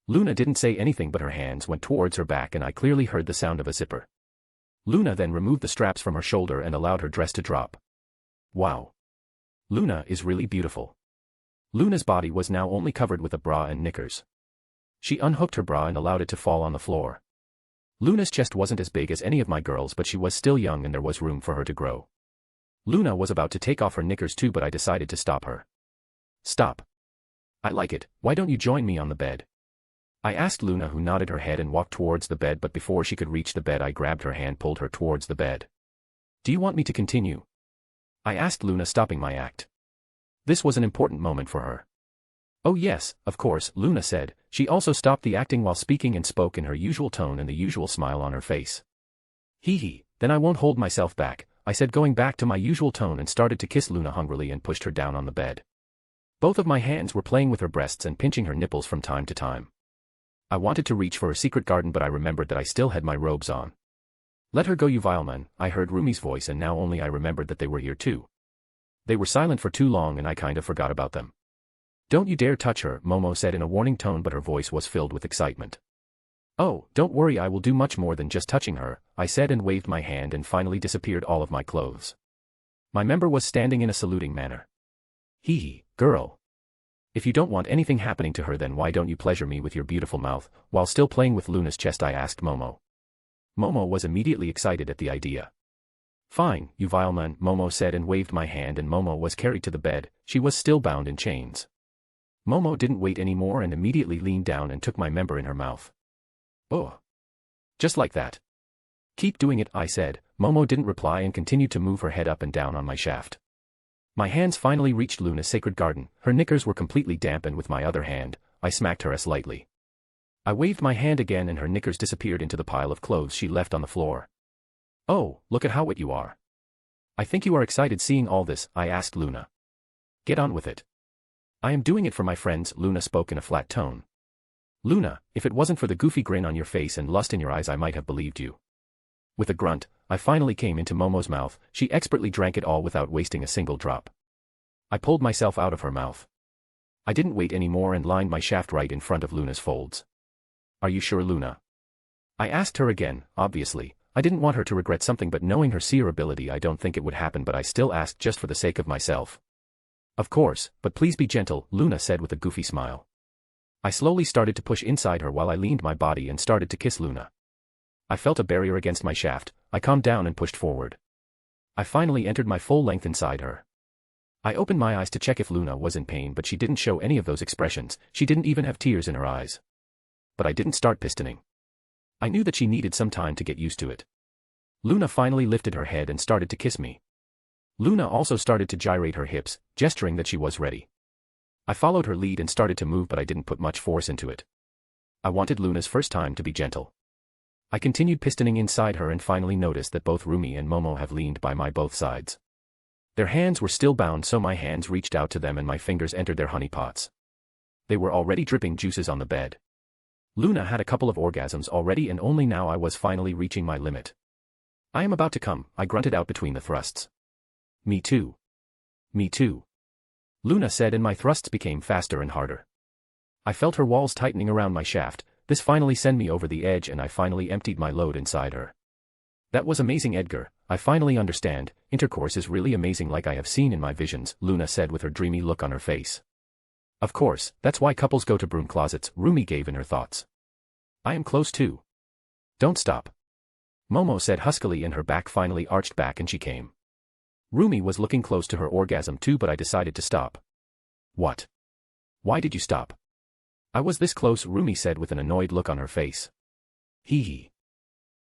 S2: Luna didn't say anything but her hands went towards her back and I clearly heard the sound of a zipper. Luna then removed the straps from her shoulder and allowed her dress to drop. Wow. Luna is really beautiful. Luna's body was now only covered with a bra and knickers. She unhooked her bra and allowed it to fall on the floor. Luna's chest wasn't as big as any of my girls, but she was still young and there was room for her to grow. Luna was about to take off her knickers too, but I decided to stop her. Stop. I like it, why don't you join me on the bed? I asked Luna, who nodded her head and walked towards the bed, but before she could reach the bed I grabbed her hand, pulled her towards the bed. Do you want me to continue? I asked Luna, stopping my act. This was an important moment for her. Oh yes, of course, Luna said. She also stopped the acting while speaking and spoke in her usual tone and the usual smile on her face. Hee hee, then I won't hold myself back, I said, going back to my usual tone, and started to kiss Luna hungrily and pushed her down on the bed. Both of my hands were playing with her breasts and pinching her nipples from time to time. I wanted to reach for a secret garden, but I remembered that I still had my robes on. Let her go, you vile man, I heard Rumi's voice, and now only I remembered that they were here too. They were silent for too long and I kind of forgot about them. Don't you dare touch her, Momo said in a warning tone, but her voice was filled with excitement. Oh, don't worry, I will do much more than just touching her, I said and waved my hand and finally disappeared all of my clothes. My member was standing in a saluting manner. Hee hee, girl. If you don't want anything happening to her, then why don't you pleasure me with your beautiful mouth? While still playing with Luna's chest I asked Momo. Momo was immediately excited at the idea. Fine, you vile man, Momo said and waved my hand, and Momo was carried to the bed. She was still bound in chains. Momo didn't wait anymore and immediately leaned down and took my member in her mouth. Oh. Just like that. Keep doing it, I said. Momo didn't reply and continued to move her head up and down on my shaft. My hands finally reached Luna's sacred garden. Her knickers were completely damp and with my other hand, I smacked her ass lightly. I waved my hand again and her knickers disappeared into the pile of clothes she left on the floor. Oh, look at how wet you are. I think you are excited seeing all this, I asked Luna. Get on with it. I am doing it for my friends, Luna spoke in a flat tone. Luna, if it wasn't for the goofy grin on your face and lust in your eyes I might have believed you. With a grunt, I finally came into Momo's mouth. She expertly drank it all without wasting a single drop. I pulled myself out of her mouth. I didn't wait anymore and lined my shaft right in front of Luna's folds. Are you sure, Luna? I asked her again. Obviously, I didn't want her to regret something, but knowing her seer ability I don't think it would happen, but I still asked just for the sake of myself. Of course, but please be gentle, Luna said with a goofy smile. I slowly started to push inside her while I leaned my body and started to kiss Luna. I felt a barrier against my shaft. I calmed down and pushed forward. I finally entered my full length inside her. I opened my eyes to check if Luna was in pain, but she didn't show any of those expressions. She didn't even have tears in her eyes. But I didn't start pistoning. I knew that she needed some time to get used to it. Luna finally lifted her head and started to kiss me. Luna also started to gyrate her hips, gesturing that she was ready. I followed her lead and started to move, but I didn't put much force into it. I wanted Luna's first time to be gentle. I continued pistoning inside her and finally noticed that both Rumi and Momo have leaned by my both sides. Their hands were still bound, so my hands reached out to them and my fingers entered their honey pots. They were already dripping juices on the bed. Luna had a couple of orgasms already and only now I was finally reaching my limit. I am about to come, I grunted out between the thrusts. Me too. Me too. Luna said, and my thrusts became faster and harder. I felt her walls tightening around my shaft. This finally sent me over the edge and I finally emptied my load inside her. That was amazing, Edgar. I finally understand. Intercourse is really amazing, like I have seen in my visions, Luna said with her dreamy look on her face. Of course, that's why couples go to broom closets, Rumi gave in her thoughts. I am close too. Don't stop. Momo said huskily and her back finally arched back and she came. Rumi was looking close to her orgasm too, but I decided to stop. What? Why did you stop? I was this close, Rumi said with an annoyed look on her face. Hee hee.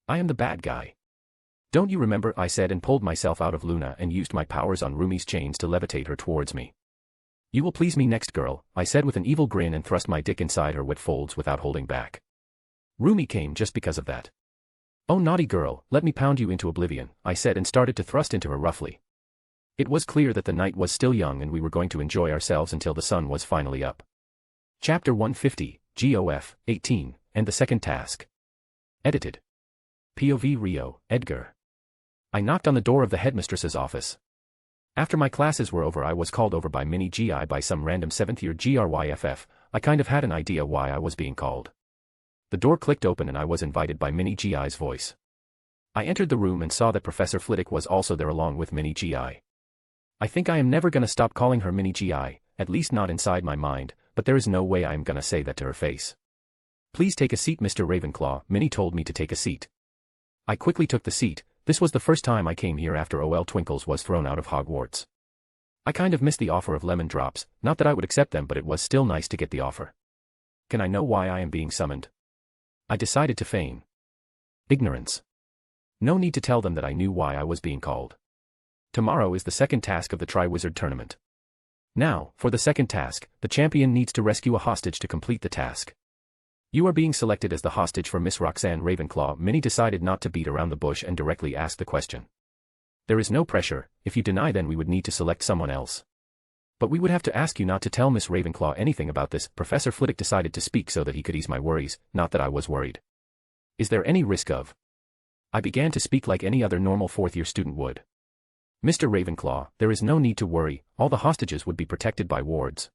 S2: I am the bad guy. Don't you remember, I said and pulled myself out of Luna and used my powers on Rumi's chains to levitate her towards me. You will please me next, girl, I said with an evil grin and thrust my dick inside her wet folds without holding back. Rumi came just because of that. Oh naughty girl, let me pound you into oblivion, I said and started to thrust into her roughly. It was clear that the night was still young and we were going to enjoy ourselves until the sun was finally up. Chapter 150, GOF, 18, and the second task. Edited. POV Rio, Edgar. I knocked on the door of the headmistress's office. After my classes were over I was called over by Mini GI by some random 7th year GRYFF. I kind of had an idea why I was being called. The door clicked open and I was invited by Mini GI's voice. I entered the room and saw that Professor Flitwick was also there along with Mini GI. I think I am never gonna stop calling her Mini GI, at least not inside my mind, but there is no way I am gonna say that to her face. Please take a seat, Mr. Ravenclaw. Minnie told me to take a seat. I quickly took the seat. This was the first time I came here after OL Twinkles was thrown out of Hogwarts. I kind of missed the offer of lemon drops, not that I would accept them, but it was still nice to get the offer. Can I know why I am being summoned? I decided to feign ignorance. No need to tell them that I knew why I was being called. Tomorrow is the second task of the Triwizard Tournament. Now, for the second task, the champion needs to rescue a hostage to complete the task. You are being selected as the hostage for Miss Roxanne Ravenclaw. Minnie decided not to beat around the bush and directly asked the question. There is no pressure. If you deny, then we would need to select someone else. But we would have to ask you not to tell Miss Ravenclaw anything about this. Professor Flitwick decided to speak so that he could ease my worries, not that I was worried. Is there any risk of? I began to speak like any other normal fourth-year student would. Mr. Ravenclaw, there is no need to worry. All the hostages would be protected by wards.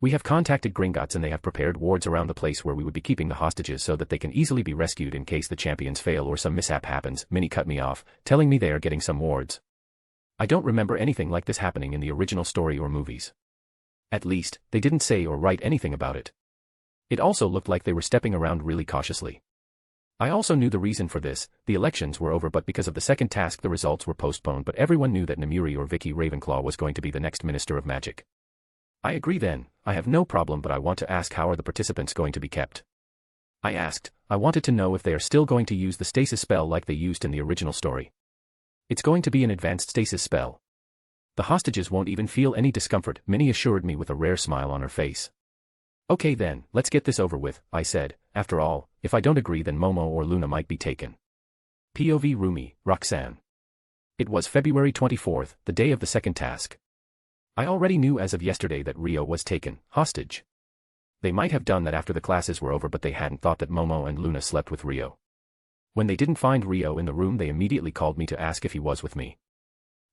S2: We have contacted Gringotts and they have prepared wards around the place where we would be keeping the hostages so that they can easily be rescued in case the champions fail or some mishap happens. Minnie cut me off, telling me they are getting some wards. I don't remember anything like this happening in the original story or movies. At least, they didn't say or write anything about it. It also looked like they were stepping around really cautiously. I also knew the reason for this. The elections were over, but because of the second task the results were postponed, but everyone knew that Namiri or Vicky Ravenclaw was going to be the next Minister of Magic. I agree then. I have no problem, but I want to ask, how are the participants going to be kept? I asked. I wanted to know if they are still going to use the stasis spell like they used in the original story. It's going to be an advanced stasis spell. The hostages won't even feel any discomfort, Minnie assured me with a rare smile on her face. Okay then, let's get this over with, I said. After all, if I don't agree then Momo or Luna might be taken. POV Rumi, Roxanne. It was February 24th, the day of the second task. I already knew as of yesterday that Rio was taken hostage. They might have done that after the classes were over, but they hadn't thought that Momo and Luna slept with Rio. When they didn't find Rio in the room, they immediately called me to ask if he was with me.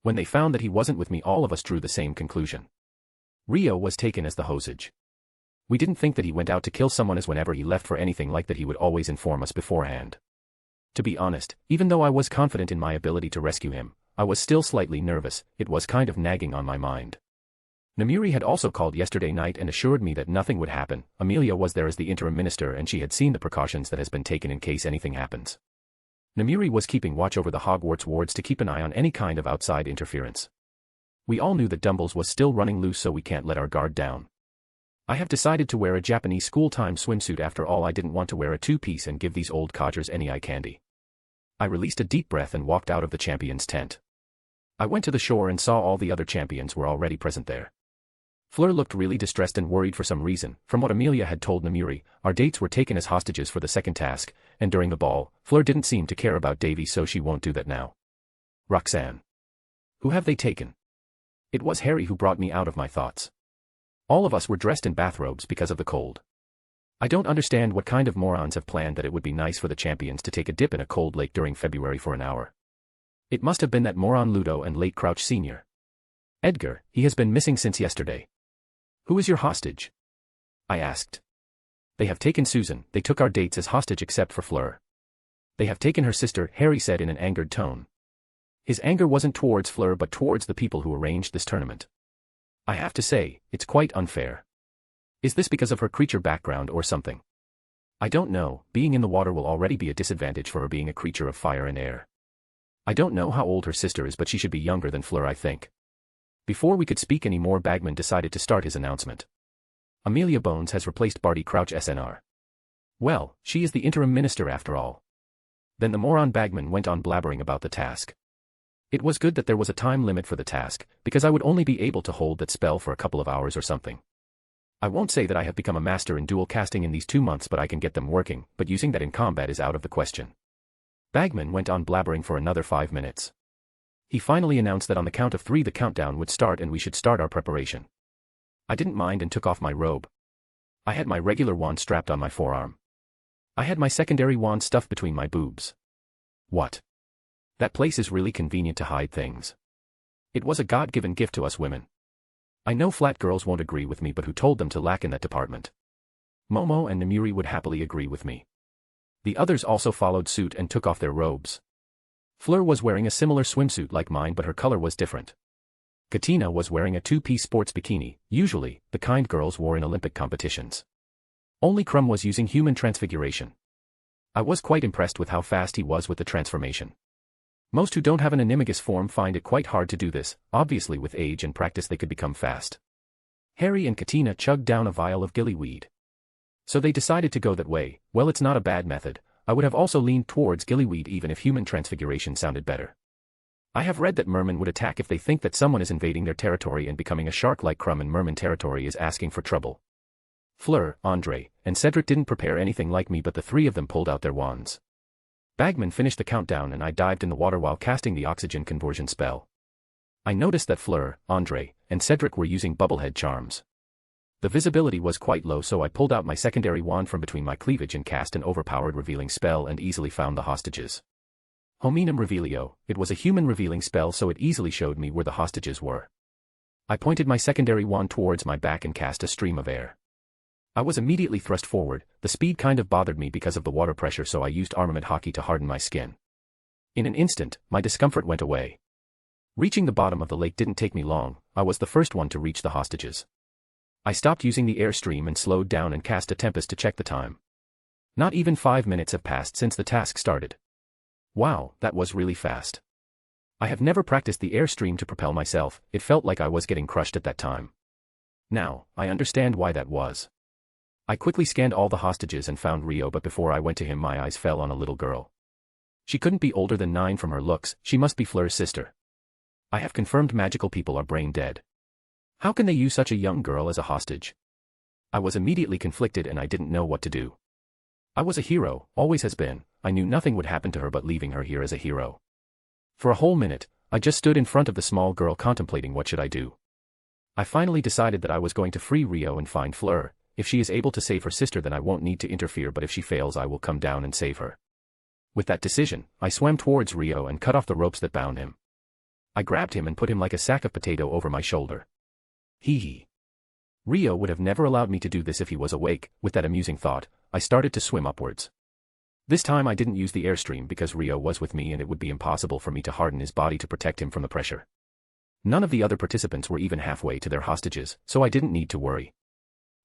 S2: When they found that he wasn't with me, all of us drew the same conclusion. Rio was taken as the hostage. We didn't think that he went out to kill someone, as whenever he left for anything like that he would always inform us beforehand. To be honest, even though I was confident in my ability to rescue him, I was still slightly nervous. It was kind of nagging on my mind. Namiri had also called yesterday night and assured me that nothing would happen. Amelia was there as the interim minister and she had seen the precautions that has been taken in case anything happens. Namiri was keeping watch over the Hogwarts wards to keep an eye on any kind of outside interference. We all knew that Dumbles was still running loose, so we can't let our guard down. I have decided to wear a Japanese school-time swimsuit. After all, I didn't want to wear a two-piece and give these old codgers any eye candy. I released a deep breath and walked out of the champion's tent. I went to the shore and saw all the other champions were already present there. Fleur looked really distressed and worried for some reason. From what Amelia had told Namiri, our dates were taken as hostages for the second task, and during the ball, Fleur didn't seem to care about Davy, so she won't do that now. Roxanne. Who have they taken? It was Harry who brought me out of my thoughts. All of us were dressed in bathrobes because of the cold. I don't understand what kind of morons have planned that it would be nice for the champions to take a dip in a cold lake during February for an hour. It must have been that moron Ludo and late Crouch Sr. Edgar, he has been missing since yesterday. Who is your hostage? I asked. They have taken Susan. They took our dates as hostage except for Fleur. They have taken her sister, Harry said in an angered tone. His anger wasn't towards Fleur but towards the people who arranged this tournament. I have to say, it's quite unfair. Is this because of her creature background or something? I don't know. Being in the water will already be a disadvantage for her, being a creature of fire and air. I don't know how old her sister is, but she should be younger than Fleur, I think. Before we could speak any more, Bagman decided to start his announcement. Amelia Bones has replaced Barty Crouch SNR. Well, she is the interim minister after all. Then the moron Bagman went on blabbering about the task. It was good that there was a time limit for the task, because I would only be able to hold that spell for a couple of hours or something. I won't say that I have become a master in dual casting in these 2 months, but I can get them working, but using that in combat is out of the question. Bagman went on blabbering for another 5 minutes. He finally announced that on the count of 3 the countdown would start and we should start our preparation. I didn't mind and took off my robe. I had my regular wand strapped on my forearm. I had my secondary wand stuffed between my boobs. What? That place is really convenient to hide things. It was a God-given gift to us women. I know flat girls won't agree with me, but who told them to lack in that department? Momo and Namiri would happily agree with me. The others also followed suit and took off their robes. Fleur was wearing a similar swimsuit like mine, but her color was different. Katina was wearing a two-piece sports bikini, usually the kind girls wore in Olympic competitions. Only Crumb was using human transfiguration. I was quite impressed with how fast he was with the transformation. Most who don't have an animagus form find it quite hard to do this. Obviously with age and practice they could become fast. Harry and Katina chugged down a vial of gillyweed. So they decided to go that way. Well, it's not a bad method. I would have also leaned towards gillyweed even if human transfiguration sounded better. I have read that mermen would attack if they think that someone is invading their territory and becoming a shark like Crumb, and merman territory is asking for trouble. Fleur, Andre, and Cedric didn't prepare anything like me, but the three of them pulled out their wands. Bagman finished the countdown and I dived in the water while casting the oxygen conversion spell. I noticed that Fleur, Andre, and Cedric were using bubblehead charms. The visibility was quite low, so I pulled out my secondary wand from between my cleavage and cast an overpowered revealing spell and easily found the hostages. Hominum Revelio, it was a human revealing spell, so it easily showed me where the hostages were. I pointed my secondary wand towards my back and cast a stream of air. I was immediately thrust forward. The speed kind of bothered me because of the water pressure, so I used armament hockey to harden my skin. In an instant, my discomfort went away. Reaching the bottom of the lake didn't take me long. I was the first one to reach the hostages. I stopped using the airstream and slowed down and cast a tempest to check the time. Not even 5 minutes have passed since the task started. Wow, that was really fast. I have never practiced the airstream to propel myself. It felt like I was getting crushed at that time. Now, I understand why that was. I quickly scanned all the hostages and found Rio, but before I went to him my eyes fell on a little girl. She couldn't be older than 9 from her looks. She must be Fleur's sister. I have confirmed magical people are brain dead. How can they use such a young girl as a hostage? I was immediately conflicted and I didn't know what to do. I was a hero, always has been. I knew nothing would happen to her but leaving her here as a hero. For a whole minute, I just stood in front of the small girl contemplating what should I do. I finally decided that I was going to free Rio and find Fleur. If she is able to save her sister, then I won't need to interfere, but if she fails I will come down and save her. With that decision, I swam towards Rio and cut off the ropes that bound him. I grabbed him and put him like a sack of potato over my shoulder. Hee hee. Rio would have never allowed me to do this if he was awake. With that amusing thought, I started to swim upwards. This time I didn't use the airstream because Rio was with me and it would be impossible for me to harden his body to protect him from the pressure. None of the other participants were even halfway to their hostages, so I didn't need to worry.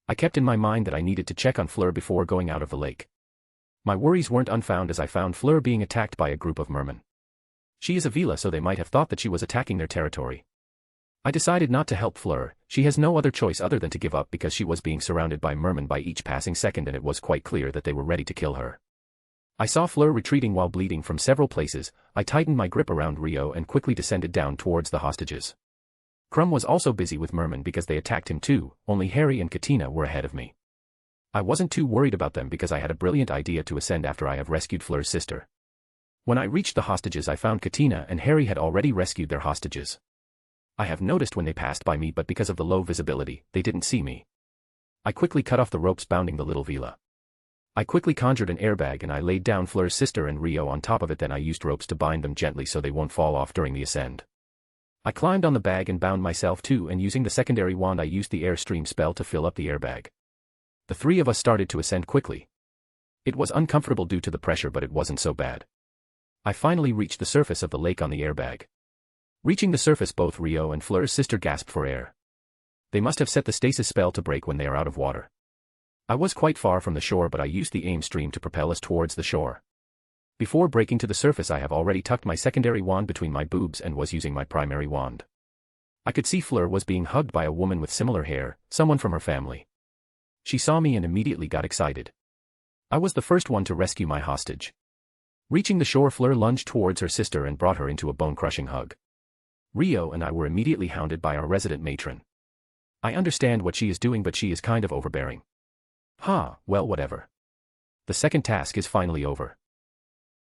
S2: I kept in my mind that I needed to check on Fleur before going out of the lake. My worries weren't unfounded as I found Fleur being attacked by a group of mermen. She is a Vila, so they might have thought that she was attacking their territory. I decided not to help Fleur. She has no other choice other than to give up because she was being surrounded by mermen by each passing second and it was quite clear that they were ready to kill her. I saw Fleur retreating while bleeding from several places. I tightened my grip around Rio and quickly descended down towards the hostages. Crumb was also busy with mermen because they attacked him too. Only Harry and Katina were ahead of me. I wasn't too worried about them because I had a brilliant idea to ascend after I have rescued Fleur's sister. When I reached the hostages I found Katina and Harry had already rescued their hostages. I have noticed when they passed by me, but because of the low visibility, they didn't see me. I quickly cut off the ropes bounding the little Vila. I quickly conjured an airbag and I laid down Fleur's sister and Rio on top of it, then I used ropes to bind them gently so they won't fall off during the ascend. I climbed on the bag and bound myself too, and using the secondary wand I used the airstream spell to fill up the airbag. The three of us started to ascend quickly. It was uncomfortable due to the pressure, but it wasn't so bad. I finally reached the surface of the lake on the airbag. Reaching the surface, both Rio and Fleur's sister gasped for air. They must have set the stasis spell to break when they are out of water. I was quite far from the shore, but I used the aim stream to propel us towards the shore. Before breaking to the surface I have already tucked my secondary wand between my boobs and was using my primary wand. I could see Fleur was being hugged by a woman with similar hair, someone from her family. She saw me and immediately got excited. I was the first one to rescue my hostage. Reaching the shore, Fleur lunged towards her sister and brought her into a bone-crushing hug. Rio and I were immediately hounded by our resident matron. I understand what she is doing, but she is kind of overbearing. Well, whatever. The second task is finally over.